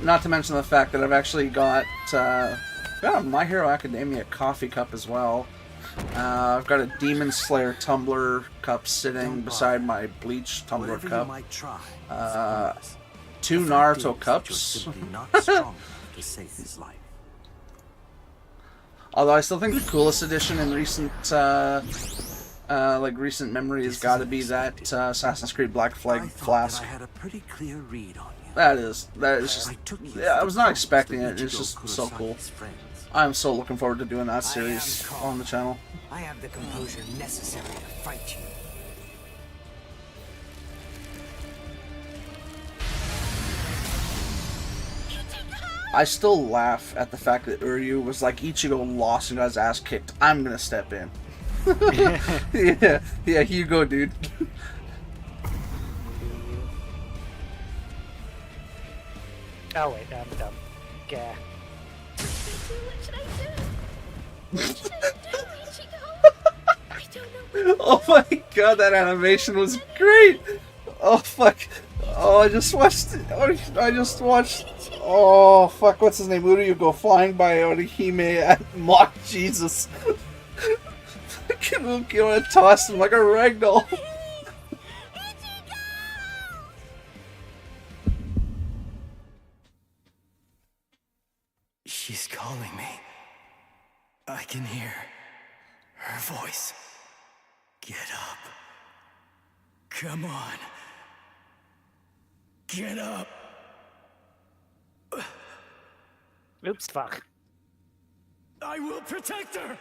Not to mention the fact that I've actually got a My Hero Academia coffee cup as well. I've got a Demon Slayer tumbler cup sitting beside my Bleach tumbler cup. 2 Naruto cups. to save his life. Although I still think the coolest addition in recent recent memory has got to be that Assassin's Creed Black Flag flask. I had a pretty clear read on you. That is just. Yeah, I was not expecting it. It's just so cool. I'm so looking forward to doing that series on the channel. I have the composure necessary to fight you. I still laugh at the fact that Uryu was like, Ichigo lost and got his ass kicked. I'm gonna step in. yeah, you go, dude. Oh wait, I'm dumb. Yeah. Oh my god, that animation was great! Oh fuck. Oh, I just watched. Oh fuck, what's his name? Uryu go flying by Orihime at mock Jesus. Fucking Ukyo and tossed him like a ragdoll. She's calling me. I can hear her voice. Get up. Come on. Get up. Oops, fuck. I will protect her.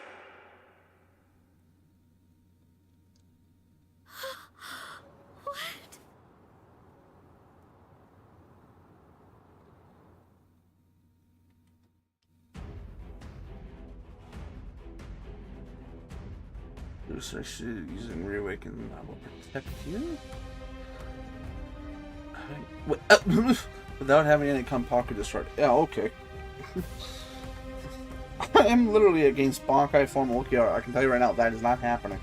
Lucy, using reawaken, I will protect you. Without having any Kanpaku destroyed. Yeah, okay. I am literally against Bankai form Okiara. I can tell you right now, that is not happening.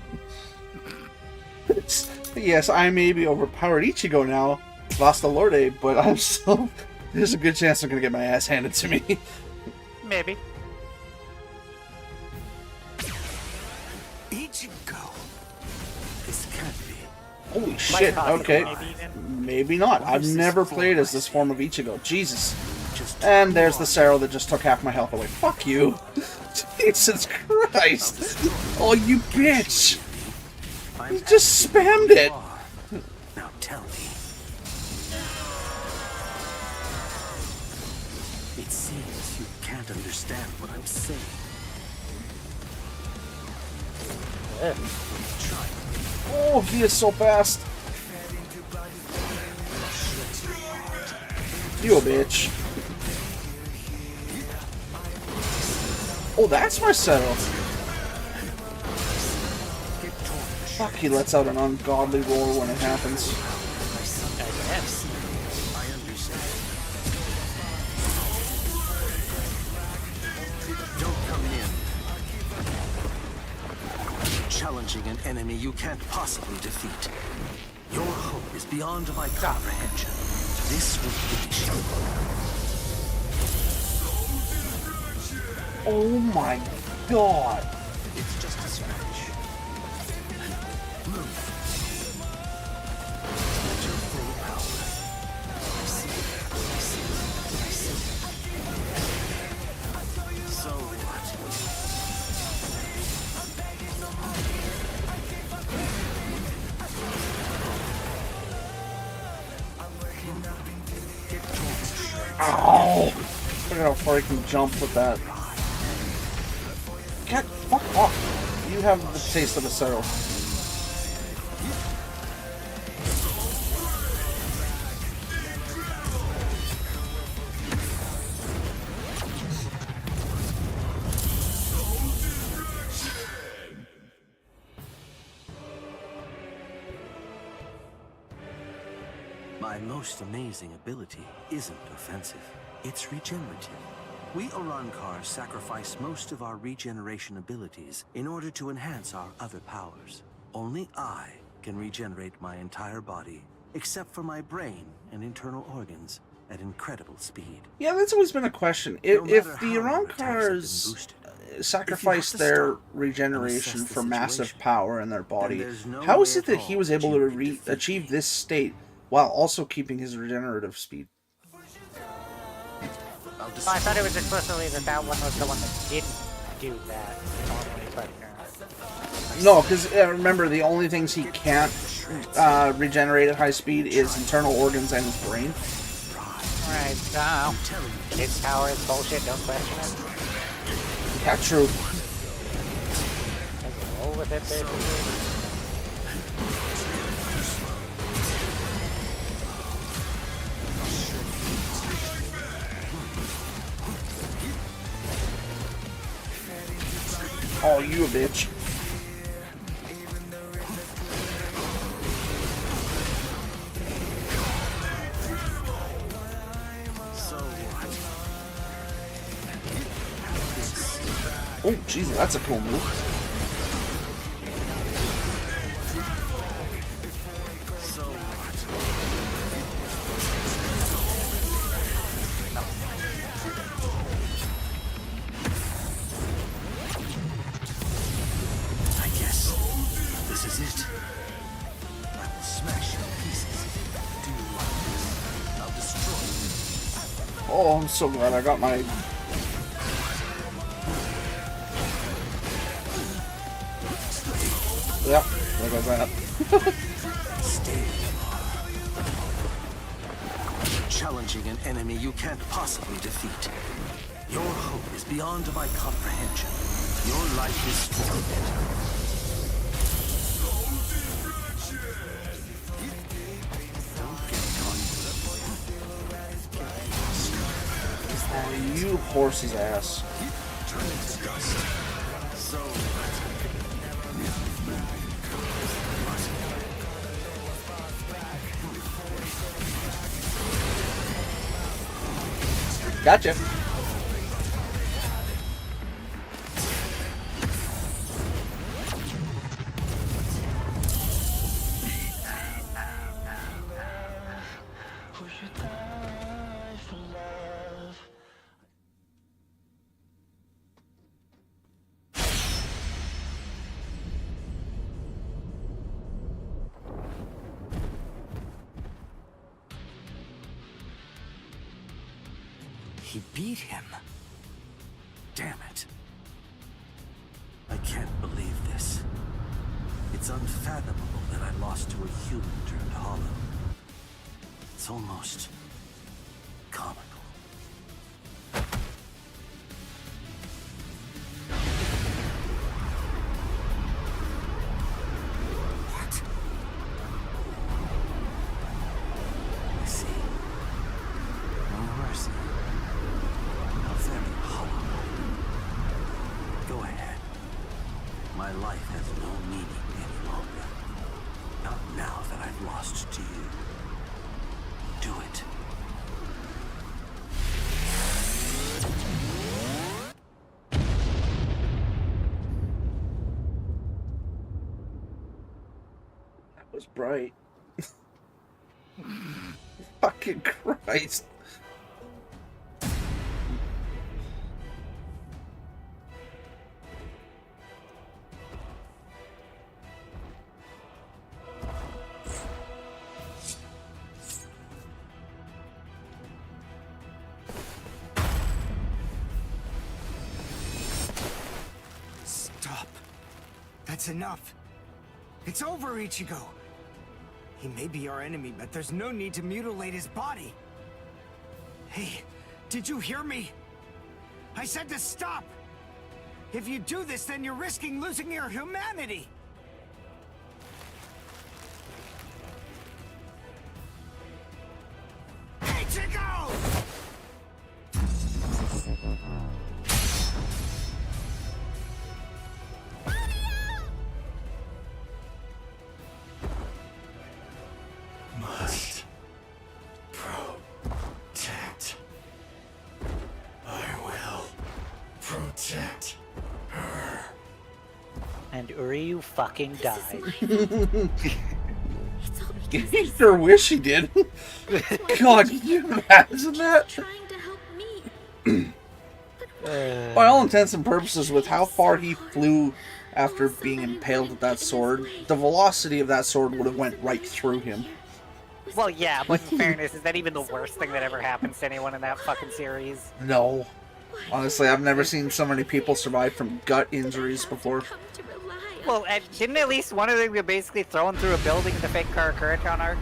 Yes, I may be overpowered Ichigo now, Vasta Lorde, but I'm still. There's a good chance I'm gonna get my ass handed to me. Maybe. Ichigo. This can't be. Holy shit, okay. Maybe not. I've never played as this form of Ichigo. Jesus. And there's the Sarrow that just took half my health away. Fuck you. Jesus Christ. Oh, you bitch. You just spammed it. Now tell me. It seems you can't understand what I'm saying. Oh, he is so fast. You a bitch. Oh, that's my setup. Fuck, he lets out an ungodly roar when it happens. Don't come near. Challenging an enemy you can't possibly defeat. Your hope is beyond my comprehension. This will finish you. Oh my god. It's just a scratch. Move. At your full power. I see. So what? Ow! Look at how far I can jump with that. Get fuck off! You have the taste of a settle. My most amazing ability isn't offensive. It's regenerative. We Urankars sacrifice most of our regeneration abilities in order to enhance our other powers. Only I can regenerate my entire body, except for my brain and internal organs, at incredible speed. Yeah, that's always been a question. If the Urankars sacrifice their regeneration for massive power in their body, how is it that he was able to achieve this state while also keeping his regenerative speed? Well, I thought it was explicitly that one was the one that didn't do that normally, but no, because remember, the only things he can't regenerate at high speed is internal organs and his brain. Right, no. His power is bullshit, don't question it. Yeah, true. Just roll with it, basically. Oh, you a bitch. Oh, Jesus, that's a cool move. I guess this is it. I will smash you to pieces. Do you like this? I'll destroy you. Oh, I'm so glad I got my... Yep, there goes that. Challenging an enemy you can't possibly defeat. Your hope is beyond my comprehension. Your life is forfeit. Oh, you horse's ass. Gotcha. He beat him. Damn it. I can't believe this. It's unfathomable that I lost to a human turned hollow. It's almost comical. What? I see. No mercy. A very hollow. Go ahead. My life has no meaning any longer. Not now that I've lost to you. Do it. That was bright. Fucking Christ. That's enough. It's over, Ichigo. He may be our enemy, but there's no need to mutilate his body. Hey, did you hear me? I said to stop! If you do this, then you're risking losing your humanity! Ichigo! Must protect. I will protect her. And Uryu fucking died. You sure wish he did. God, can you imagine that? By all intents and purposes, with how far he flew after being impaled with that sword, the velocity of that sword would have went right through him. Well, yeah, but in fairness, is that even the worst thing that ever happens to anyone in that fucking series? No. Honestly, I've never seen so many people survive from gut injuries before. Well, and didn't at least one of them get basically thrown through a building in the fake Karakurikan arc?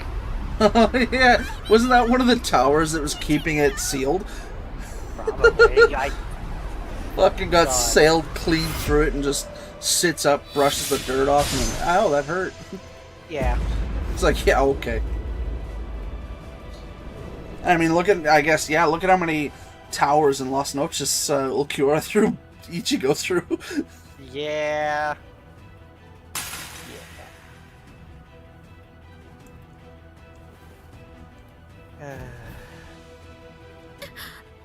Yeah, wasn't that one of the towers that was keeping it sealed? Probably. Fucking got sailed clean through it and just sits up, brushes the dirt off, and then, ow, that hurt. Yeah. It's like, yeah, okay. I mean, look at how many towers in Las Noches Ulquiorra threw Ichigo through. Yeah.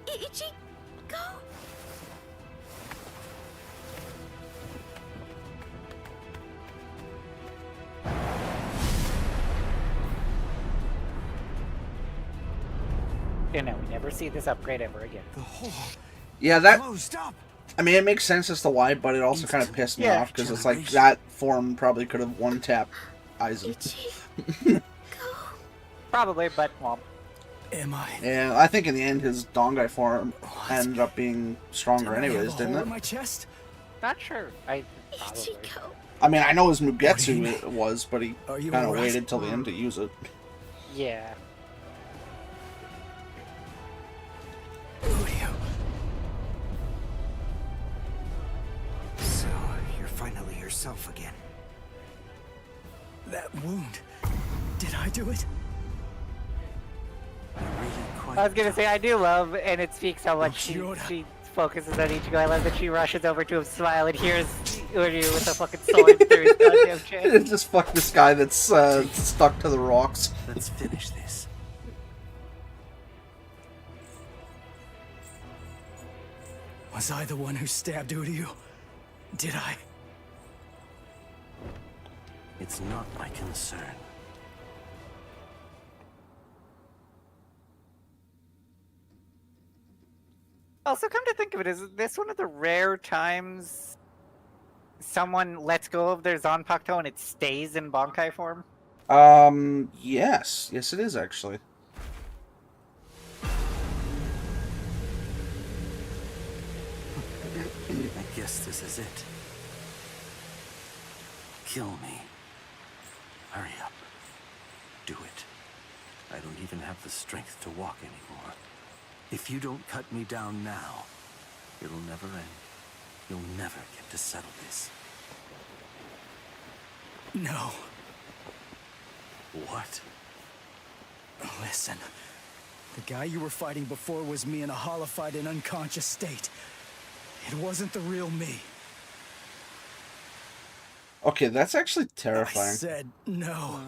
Ichigo? You know, we never see this upgrade ever again. Yeah, that... I mean, it makes sense as to why, but it also kind of pissed me off, because it's like, that form probably could have one-tapped Aizen. Probably, but, well... Am I? Yeah, I think in the end his Dongai form ended up being stronger anyways, didn't it? My chest? Not sure. I mean, I know his Mugetsu it was, but he you kind of alright? waited till the end to use it. Yeah. So, you're finally yourself again. That wound. Did I do it? I was gonna say, I do love, and it speaks how much she focuses on Ichigo. I love that she rushes over to him, smile, and hears Uryu with a fucking sword through his goddamn chest. Just fuck this guy that's stuck to the rocks. Let's finish this. Was I the one who stabbed Uryu? Did I? It's not my concern. Also, come to think of it, is this one of the rare times someone lets go of their Zanpakuto and it stays in Bankai form? Yes. Yes, it is, actually. I guess this is it. Kill me. Hurry up. Do it. I don't even have the strength to walk anymore. If you don't cut me down now, it'll never end. You'll never get to settle this. No. What? Listen. The guy you were fighting before was me in a hollified and unconscious state. It wasn't the real me. Okay, that's actually terrifying. I said no.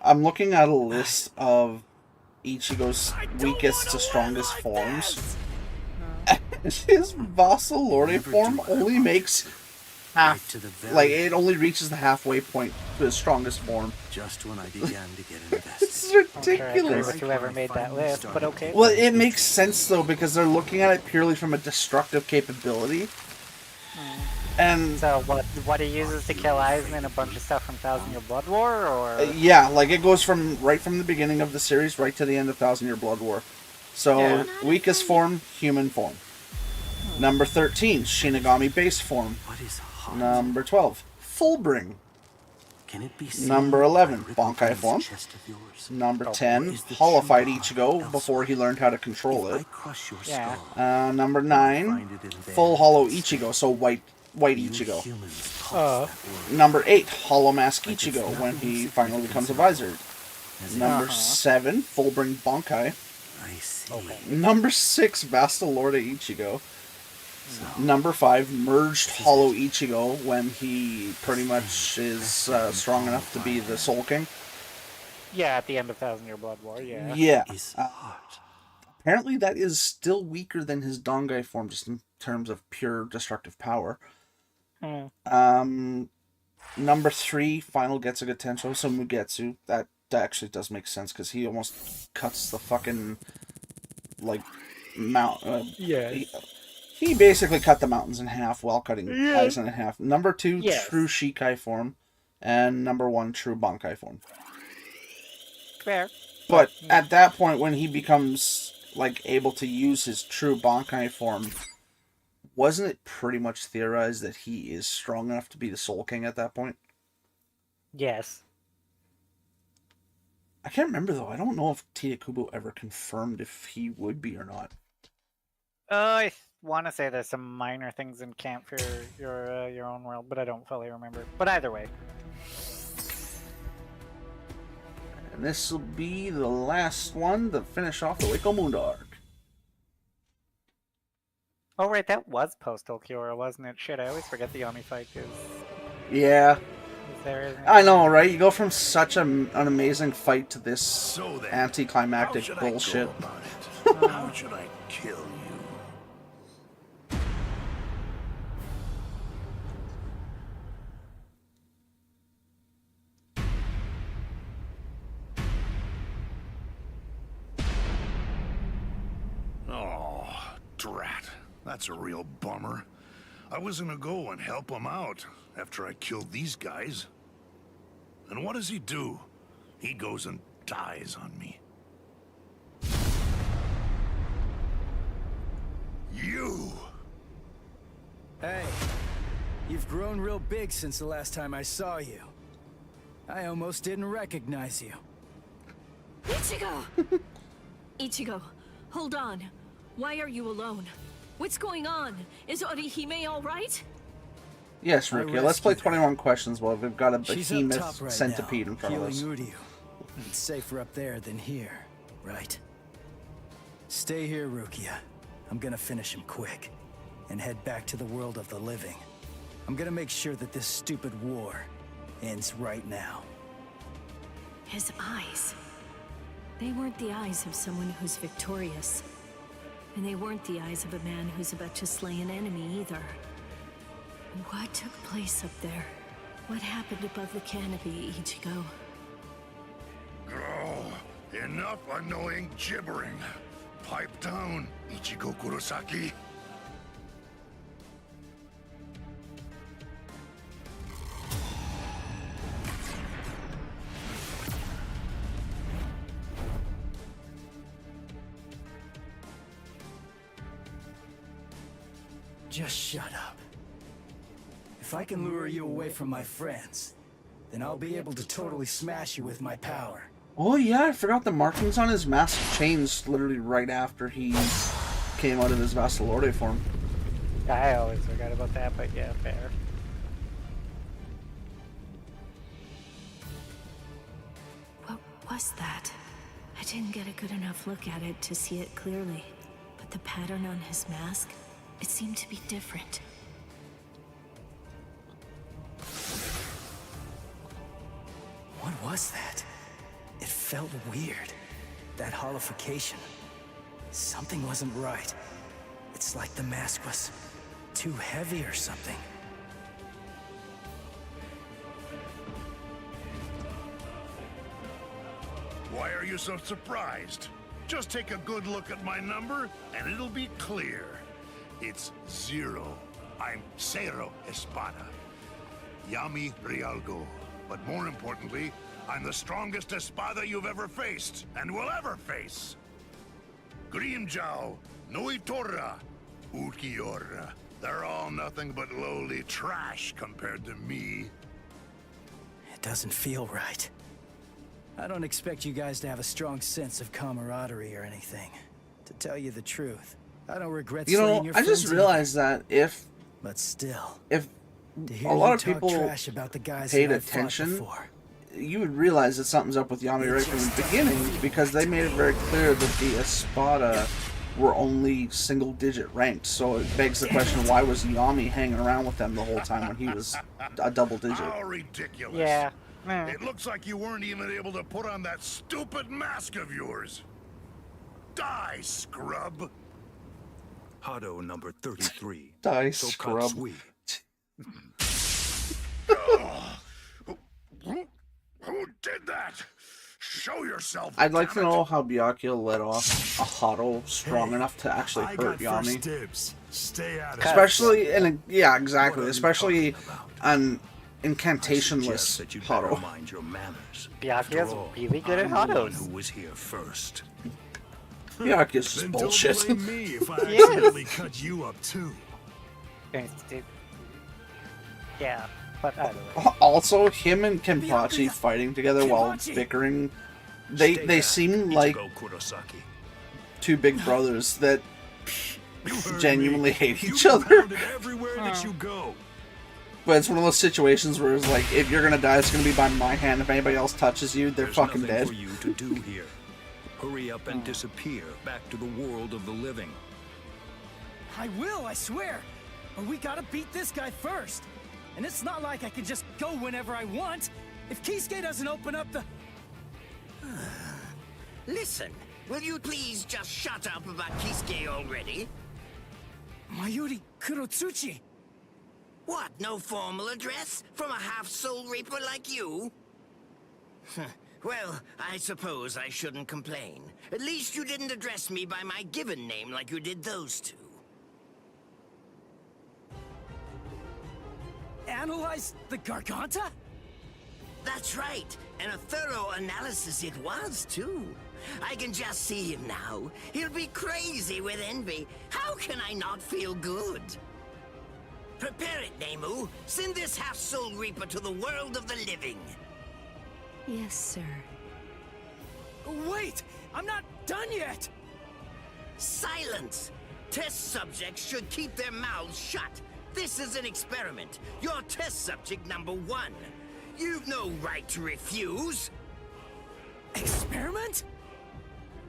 I'm looking at a list of Ichigo's weakest to strongest forms. His Vassal Lorde form only makes half, like, it only reaches the halfway point to his strongest form. Just when I began to get invested. It's ridiculous. With whoever made that list, but okay. Well, it makes sense though, because they're looking at it purely from a destructive capability. And so what he uses to kill Aizen and a bunch of stuff from Thousand Year Blood War, or yeah, like it goes from right from the beginning of the series right to the end of Thousand Year Blood War. So Yeah. weakest form, human form. Number 13, Shinigami base form. What is Number 12, Fullbring. Can it be seen Number 11, by Bankai this form. chest of yours? Number Or 10, is the Hollow-fied true Ichigo heart before he learned how to control it. crush your Yeah. skull, Number find 9, it in there Full Hollow instead. Ichigo, so white You Ichigo. humans toss that word Number 8, Hollow Mask like it's Ichigo when nothing he of finally becomes a significance Vizard. Number 7, Fullbring Bankai. I see. Number 6, Bastalorda Ichigo. Number 5, Merged Hollow Ichigo when he pretty much is strong enough to be the Soul King. Yeah, at the end of 1,000 Year Blood War, yeah. Yeah. Apparently that is still weaker than his Dongai form just in terms of pure destructive power. Number 3, Final Getsuga Tensho, so Mugetsu. That actually does make sense because he almost cuts the fucking like mount. He basically cut the mountains in half while cutting Aizen in half. Number 2, True Shikai form, and number 1, True Bankai form. Fair. But at that point, when he becomes like able to use his True Bankai form, wasn't it pretty much theorized that he is strong enough to be the Soul King at that point? Yes. I can't remember though. I don't know if Tirakubo ever confirmed if he would be or not. I want to say there's some minor things in camp for your own world, but I don't fully remember. But either way. And this will be the last one to finish off the Wako Mundo arc. Oh right, that was Postal Kiora, wasn't it? Shit, I always forget the Omi fight is. Yeah. There, I know, right? You go from such an amazing fight to this anticlimactic bullshit. How should I kill you? Oh, drat. That's a real bummer. I was gonna go and help him out after I killed these guys. And what does he do? He goes and dies on me. You! Hey, you've grown real big since the last time I saw you. I almost didn't recognize you. Ichigo! Ichigo, hold on. Why are you alone? What's going on? Is Orihime alright? Yes, Rukia, let's play 21 questions while we've got a She's up behemoth top right centipede now, in front of us. healing Uryu. It's safer up there than here, right? Stay here, Rukia. I'm gonna finish him quick and head back to the world of the living. I'm gonna make sure that this stupid war ends right now. His eyes. They weren't the eyes of someone who's victorious. And they weren't the eyes of a man who's about to slay an enemy either. What took place up there? What happened above the canopy, Ichigo? Oh, enough annoying gibbering. Pipe down, Ichigo Kurosaki. Just shut up. If I can lure you away from my friends, then I'll be able to totally smash you with my power. Oh yeah, I forgot the markings on his mask changed literally right after he came out of his Vassalorde form. I always forgot about that, but yeah, fair. What was that? I didn't get a good enough look at it to see it clearly. But the pattern on his mask, it seemed to be different. What was that? It felt weird. That holification. Something wasn't right. It's like the mask was too heavy or something. Why are you so surprised? Just take a good look at my number, and it'll be clear. It's 0. I'm Cero Espada. Yami Realgo. But more importantly, I'm the strongest Espada you've ever faced, and will ever face. Grimmjow, Noitora, Ukiora. They're all nothing but lowly trash compared to me. doesn't feel right. I don't expect you guys to have a strong sense of camaraderie or anything. To tell you the truth, I don't regret slaying your I friends just realized that if a lot of people paid attention, you would realize that something's up with Yami right from the beginning, because they made it very clear that the Espada were only single-digit ranked. So it begs the question, why was Yami hanging around with them the whole time when he was a double-digit? How ridiculous. Yeah. It looks like you weren't even able to put on that stupid mask of yours. Die, scrub. Hado number 33. Die, scrub. Who did that? Show yourself. I'd like to know how Byakuya let off a Hado strong enough to actually hurt Yami. Stay out of Especially in yeah, exactly. Especially an incantationless Hado. Byakuya's really good at Hados. Who was here first? Byakuya's just bullshit. Don't blame me if I accidentally cut you up too. Yeah, but I don't know. Also, him and Kenpachi fighting together while bickering, they seem like two big brothers that genuinely hate each other. But it's one of those situations where it's like, if you're gonna die, it's gonna be by my hand. If anybody else touches you, they're fucking dead. For you to do here. Hurry up and disappear back to the world of the living. I will, I swear. But we gotta beat this guy first. And it's not like I can just go whenever I want. If Kisuke doesn't open up the... Listen, will you please just shut up about Kisuke already? Mayuri Kurotsuchi. What, no formal address from a half-soul reaper like you? Well, I suppose I shouldn't complain. At least you didn't address me by my given name like you did those two. Analyze the Garganta? That's right, and a thorough analysis it was, too. I can just see him now. He'll be crazy with envy. How can I not feel good? Prepare it, Nemu. Send this half-soul reaper to the world of the living. Yes, sir. Wait! I'm not done yet! Silence! Test subjects should keep their mouths shut. This is an experiment. You're test subject number 1. You've no right to refuse. Experiment?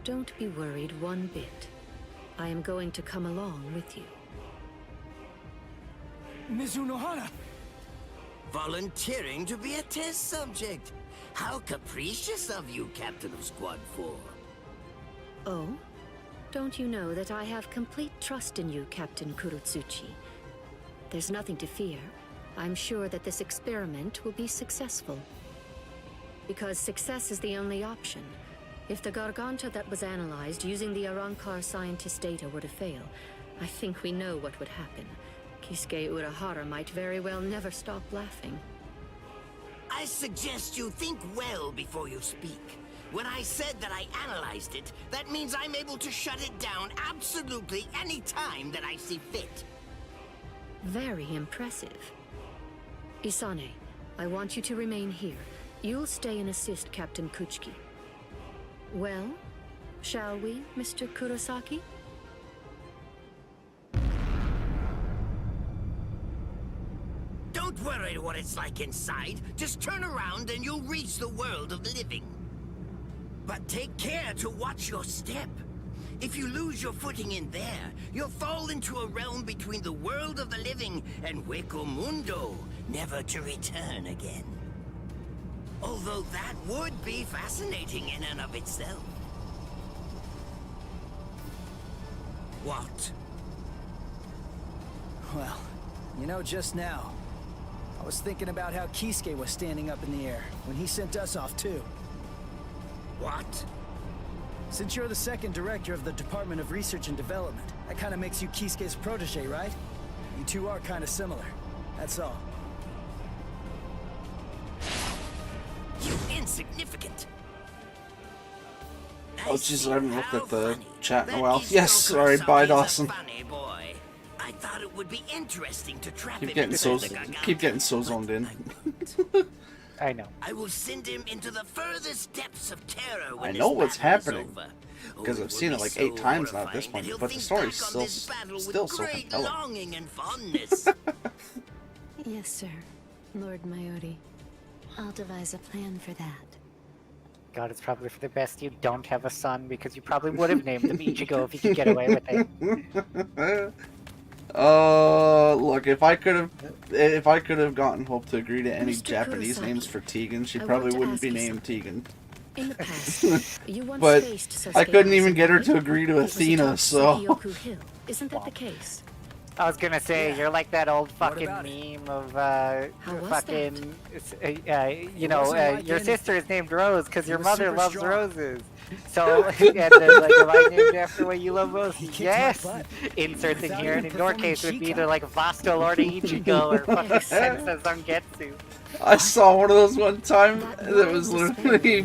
Don't be worried one bit. I am going to come along with you. Mizunohana! Volunteering to be a test subject. How capricious of you, Captain of Squad 4. Oh? Don't you know that I have complete trust in you, Captain Kurotsuchi? There's nothing to fear. I'm sure that this experiment will be successful. Because success is the only option. If the Garganta that was analyzed using the Arrancar scientist data were to fail, I think we know what would happen. Kisuke Urahara might very well never stop laughing. I suggest you think well before you speak. When I said that I analyzed it, that means I'm able to shut it down absolutely any time that I see fit. Very impressive. Isane, I want you to remain here. You'll stay and assist Captain Kuchiki. Well, shall we, Mr. Kurosaki? Don't worry what it's like inside. Just turn around and you'll reach the world of the living. But take care to watch your step. If you lose your footing in there, you'll fall into a realm between the world of the living and Hueco Mundo, never to return again. Although that would be fascinating in and of itself. What? Well, you know, just now, I was thinking about how Kisuke was standing up in the air when he sent us off too. What? Since you're the second director of the Department of Research and Development, that kind of makes you Kisuke's protege, right? You two are kind of similar. That's all. You insignificant. Oh jeez, I haven't looked at the chat in a while. Yes, sorry, bye Dawson. Funny boy. I thought it would be interesting to trap Keep him getting inside so the Garganta. keep getting so zoned in. I know. I will send him into the furthest depths of terror when I know this what's battle is happening over. because I've seen it like 8 times now at this point, but the story's still so compelling. Longing and fondness. Yes, sir. Lord Mayori. I'll devise a plan for that. God, it's probably for the best you don't have a son, because you probably would have named him Ichigo if you could get away with it. Look, if I could have gotten Hope to agree to any Japanese names for Tegan, she probably wouldn't be named Tegan. In the past, you once But faced Sasuke I couldn't even Aizen, get her right? to agree to It was Athena, atop so... Sekioku Hill. Isn't that the case? I was gonna say, you're like that old fucking about meme of, was fucking, your sister is named Rose because your mother loves roses. So, and then, like, am I named after what you love most? Yes! Insert thing here, and in your case, it would be either like Vasto Lord Ichigo or fucking Sensa Zangetsu. I saw one of those one time that was literally,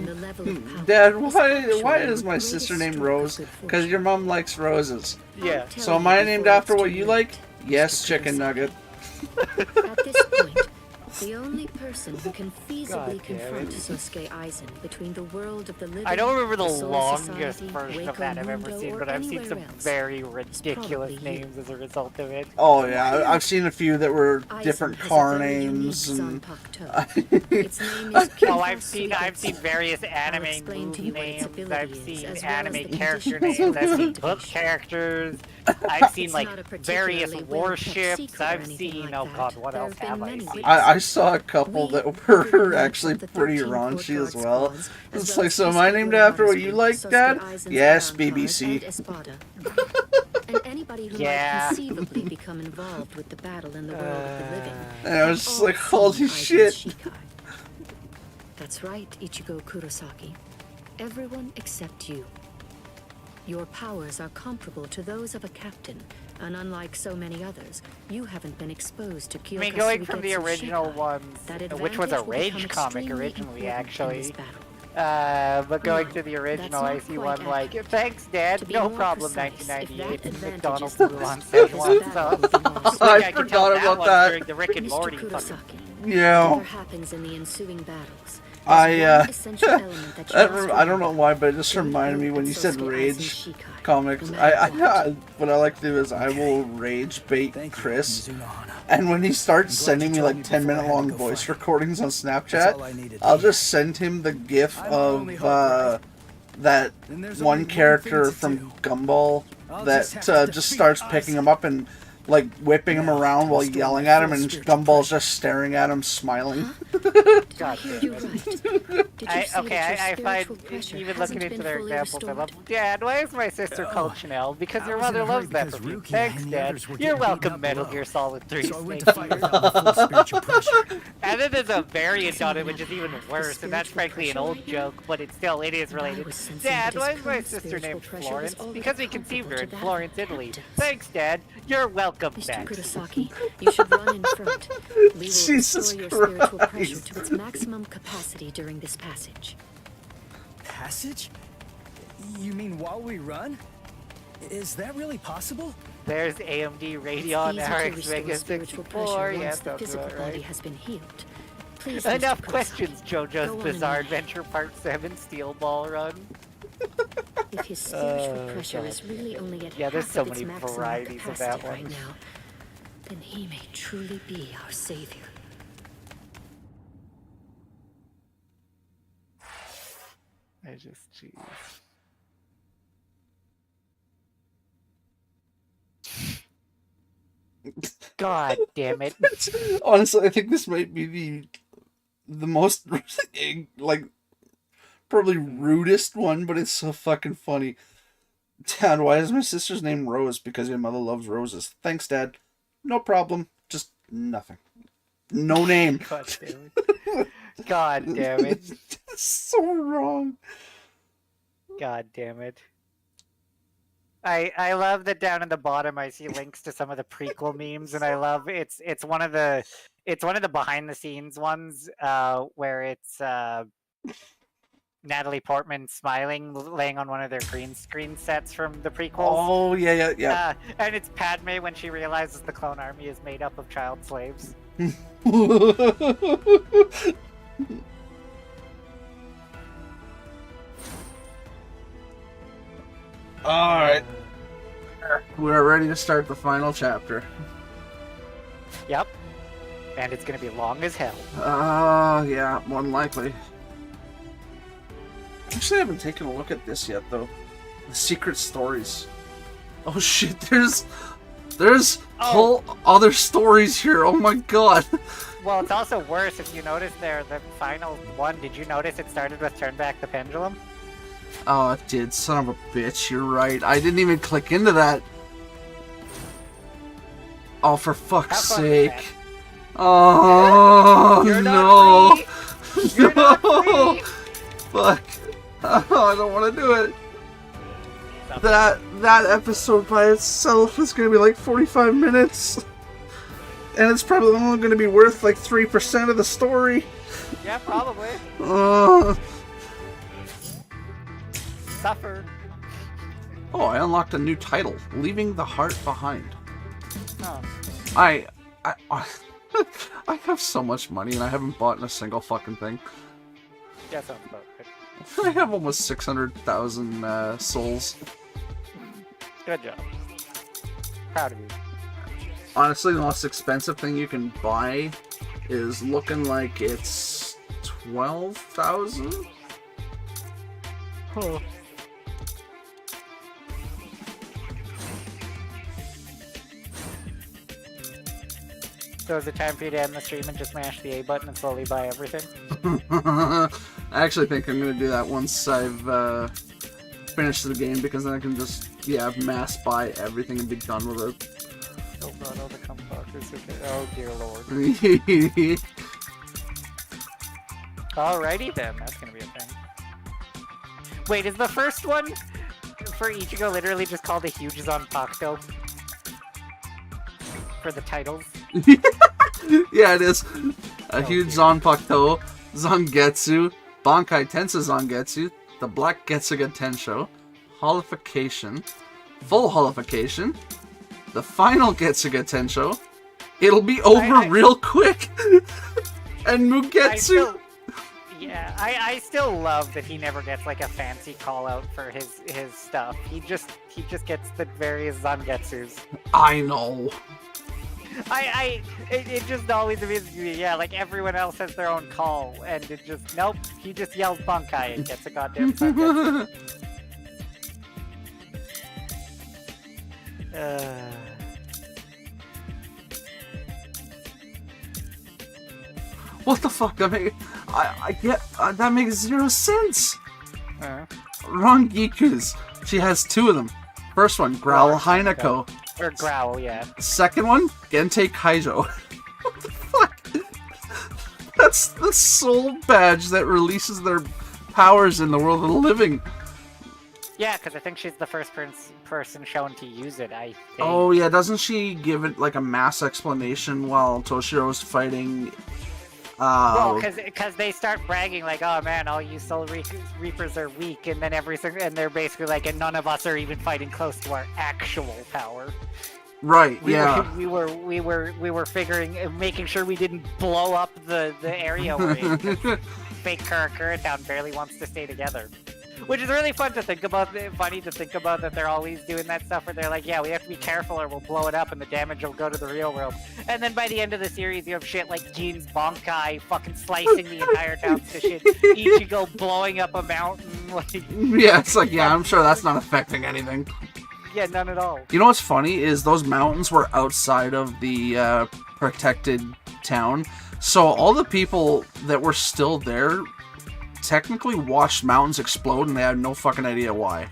Dad, why is my sister named Rose? Because your mom likes roses. Yeah. So am I named after what you like? Yes, chicken nugget. At this point, the only person who can feasibly confront Sasuke Aizen between the world of the living, I don't remember the Soul longest Society, version of Waco that I've ever Mundo, seen, or but I've seen anywhere some else. very ridiculous names as a result of it. Oh yeah, I've seen a few that were different car names and... Oh, I've seen various anime movie names. I've seen anime character names. I've seen book characters. I've seen like various warships. I've seen, oh god, what else have I seen? I saw a couple that were actually pretty raunchy as well. It's like, so am I named after what you like, Dad? Yes, BBC. And anybody who Yeah. might conceivably become involved with the battle in the world of the living. And I was just like, holy shit. That's right, Ichigo Kurosaki. Everyone except you. Your powers are comparable to those of a captain, and unlike so many others, you haven't been exposed to Kyoka I mean, going from the Suigetsu original Shikai. ones, That which was a advantage will Rage become comic extremely originally, important in actually. this battle. But going No, to the that's original, not I see quite one like, accurate. thanks, Dad, To be no more problem, precise, if 1998, that advantage McDonald's is Mulan lost, said his one, battle so... will be lost. I can tell forgot about one that. during the Rick and Mr. Morty Kurosaki, fucking... Yeah. whatever happens in the ensuing battles, I essential element that you must I don't know why, but it just reminded me when you said Rage comics. What I like to do is I will rage bait Chris, and when he starts sending me like 10-minute long voice recordings on Snapchat, I'll just send him the GIF of that one character from Gumball that just starts picking him up and like whipping him around while yelling at him, and Gumball's just staring at him, smiling. God damn it. I find, even looking into their examples, I love, Dad, why is my sister called Chanel? Because your mother loves that for me. Thanks, Dad. You're welcome, Metal Gear Solid 3. And then there's a variant on it, which is even worse, and that's frankly an old joke, but it is related. Dad, why is my sister named Florence? Because we conceived her in Florence, Italy. Thanks, Dad. You're welcome, Mr. Dad. Kurosaki, you should run in front. We will Jesus restore your spiritual Christ. pressure to its maximum capacity during this passage. Passage? You mean while we run? Is that really possible? There's AMD Radeon It's easy to RX restore Mega spiritual 64. pressure Yeah, once the sounds physical about body right. has been healed. Please, Enough Mr. questions, Go JoJo's on Bizarre in. Adventure Part 7 Steel Ball Run. If his spiritual pressure is really only at Yeah, there's half so of its many maximum varieties of that capacity right one. now, then he may truly be our savior. Jeez. God damn it. Honestly, I think this might be the most like probably rudest one, but it's so fucking funny. Dad, why is my sister's name Rose? Because your mother loves roses. Thanks, Dad. No problem. Just nothing. No name. God damn it. God damn it. It's so wrong. God damn it. I love that down in the bottom I see links to some of the prequel memes, and I love it's one of the behind the scenes ones where it's Natalie Portman smiling, laying on one of their green screen sets from the prequels. Oh yeah. And it's Padme when she realizes the clone army is made up of child slaves. Alright. We're ready to start the final chapter. Yep. And it's gonna be long as hell. Yeah, more than likely. Actually, I haven't taken a look at this yet, though. The secret stories. Oh shit, there's whole other stories here. Oh my god. Well, it's also worse if you notice there, the final one, did you notice it started with Turn Back the Pendulum? Oh, it did. Son of a bitch, you're right. I didn't even click into that. Oh, for fuck's sake. Oh, You're no. not free. You're not free. Fuck. Oh, I don't want to do it. That episode by itself is going to be like 45 minutes. And it's probably only going to be worth like 3% of the story. Yeah, probably. Suffer. Oh, I unlocked a new title. Leaving the Heart Behind. Oh. I have so much money and I haven't bought a single fucking thing. Yeah, sounds about right. I have almost 600,000 souls. Good job. Proud of you. Honestly, the most expensive thing you can buy is looking like it's 12,000. Huh. So is it time for you to end the stream and just mash the A button and slowly buy everything? I actually think I'm going to do that once I've finished the game, because then I can just, mass buy everything and be done with it. Oh god, all the comboxers. Okay. Oh dear lord. Alrighty then, that's gonna be a thing. Wait, is the first one for Ichigo literally just called a huge Zanpakuto? For the titles? Yeah, it is. A huge Zanpakuto, Zangetsu, Bankai Tensei Zangetsu, the Black Getsuga Tensho, Holification, Full Holification, the final Getsuga Tensho. It'll be over real quick. And Mugetsu. I still love that he never gets like a fancy call out for his stuff. He just gets the various Zangetsus. I know. It just always amuses me. Yeah, like everyone else has their own call, and it just nope. He just yells Bankai and gets a goddamn Zangetsu. What the fuck? That makes zero sense. Rangiku's. She has two of them. First one, Growl Hinako. Or Growl, yeah. Second one, Gentei Kaijo. What the fuck? That's the soul badge that releases their powers in the world of the living. Yeah, because I think she's the first person shown to use it, I think. Oh yeah, doesn't she give it like a mass explanation while Toshiro's fighting? Well, because they start bragging like, oh man, all you Soul Reapers are weak, and then everything, and they're basically like, and none of us are even fighting close to our actual power. Right. We were figuring, making sure we didn't blow up the area we're in. Fake Karakura Town barely wants to stay together. Which is really fun to think about. Funny to think about that they're always doing that stuff where they're like, yeah, we have to be careful or we'll blow it up and the damage will go to the real world. And then by the end of the series, you have shit like Jin's Bankai fucking slicing the entire town to shit. Ichigo blowing up a mountain. Like, yeah, it's like, yeah, I'm sure that's not affecting anything. Yeah, none at all. You know what's funny is those mountains were outside of the protected town. So all the people that were still there technically watched mountains explode and they had no fucking idea why.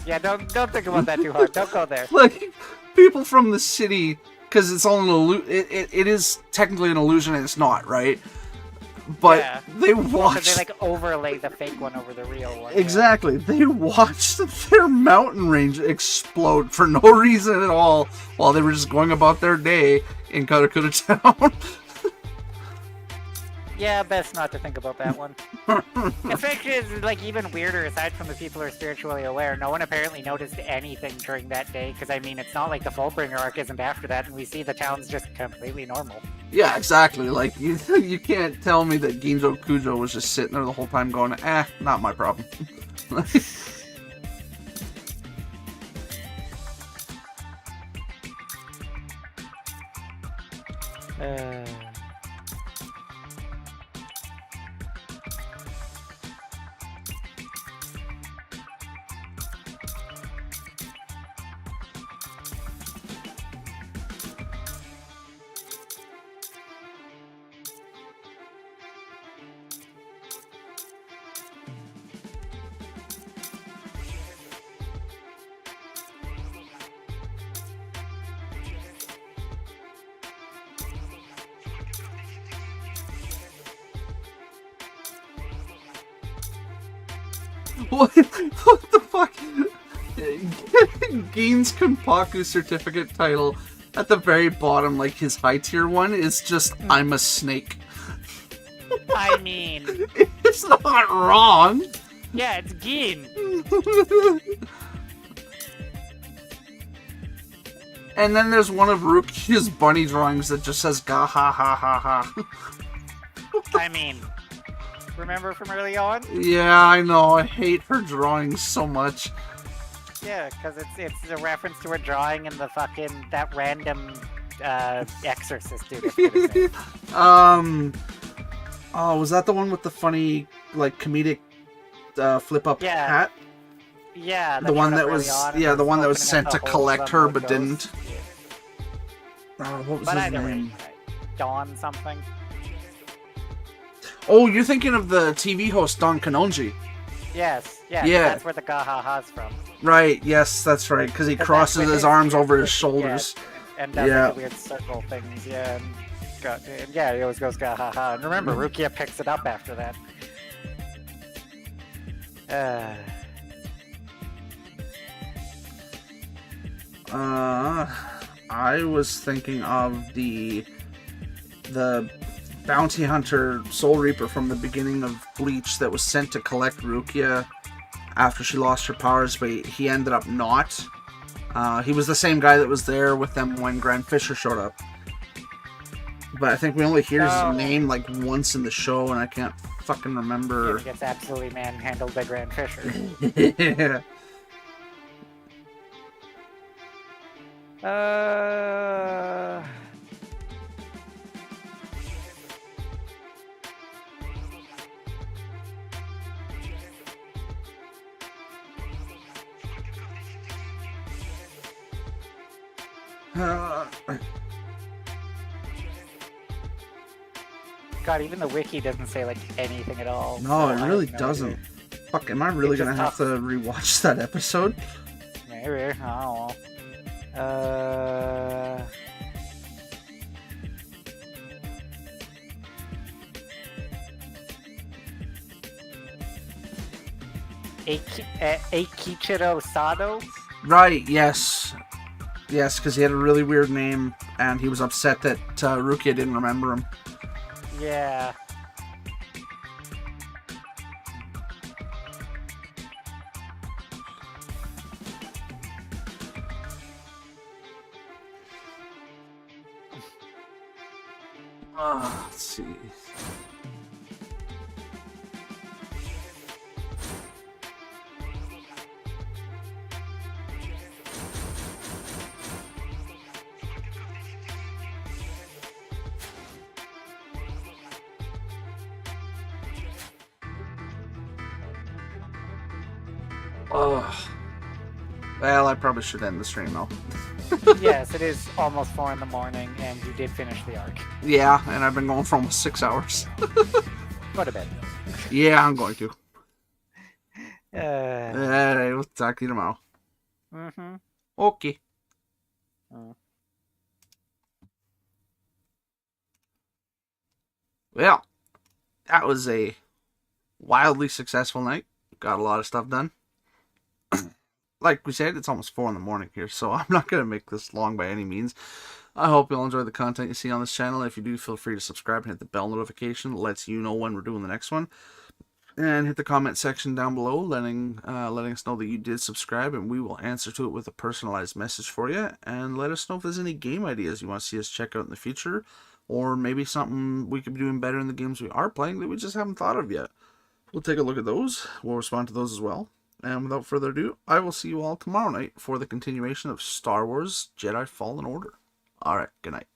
Yeah, don't think about that too hard. Don't go there. Like, people from the city, because it's all an it is technically an illusion and it's not, right? But yeah. They watched... they like overlay the fake one over the real one. Exactly. Yeah. They watched their mountain range explode for no reason at all while they were just going about their day in Karakura Town. Yeah, best not to think about that one. Especially, it's like even weirder, aside from the people who are spiritually aware, no one apparently noticed anything during that day, because I mean, it's not like the Fullbringer arc isn't after that, and we see the town's just completely normal. Yeah, exactly. Like, you can't tell me that Ginjo Kujo was just sitting there the whole time going, not my problem. What the fuck? Gein's Kenpaku certificate title at the very bottom, like his high tier one, is just I'm a snake. I mean, it's not wrong. Yeah, it's Gein. And then there's one of Rukia's bunny drawings that just says ga ha ha ha ha. I mean, remember from early on? Yeah, I know. I hate her drawings so much. Yeah, because it's a reference to her drawing in the fucking that random Exorcist dude. Oh, was that the one with the funny, like, comedic flip up hat? Yeah, the one that was the one that was sent to collect her but didn't. Yeah. What was his name? Dawn something. Oh, you're thinking of the TV host Don Kanonji. Yes, Yeah. that's where the Gahaha's from. Right, yes, that's right, because he crosses his arms over his shoulders. Yeah, and does like the weird circle things, and he always goes Gahaha. And remember, Rukia picks it up after that. I was thinking of the bounty hunter Soul Reaper from the beginning of Bleach that was sent to collect Rukia after she lost her powers, but he ended up not. He was the same guy that was there with them when Grand Fisher showed up. But I think we only hear his name like once in the show, and I can't fucking remember. He gets absolutely manhandled by Grand Fisher. Yeah. God, even the wiki doesn't say like anything at all. No, so it really doesn't. Fuck, am I really gonna have to rewatch that episode? Maybe, I don't know. Eikichiro Sado? Right, yes. Yes, because he had a really weird name, and he was upset that Rukia didn't remember him. Yeah. Let's see. Well, I probably should end the stream now. Yes, it is almost 4 in the morning, and you did finish the arc. Yeah, and I've been going for almost 6 hours. Go to bed. Yeah, I'm going to. Uh, we'll talk to you tomorrow. Mm-hmm. Okay. Well, that was a wildly successful night. Got a lot of stuff done. Like we said, it's almost 4 in the morning here, so I'm not going to make this long by any means. I hope you'll enjoy the content you see on this channel. If you do, feel free to subscribe and hit the bell notification that lets you know when we're doing the next one. And hit the comment section down below, letting us know that you did subscribe, and we will answer to it with a personalized message for you. And let us know if there's any game ideas you want to see us check out in the future. or maybe something we could be doing better in the games we are playing that we just haven't thought of yet. We'll take a look at those. We'll respond to those as well. And without further ado, I will see you all tomorrow night for the continuation of Star Wars Jedi Fallen Order. Alright, good night.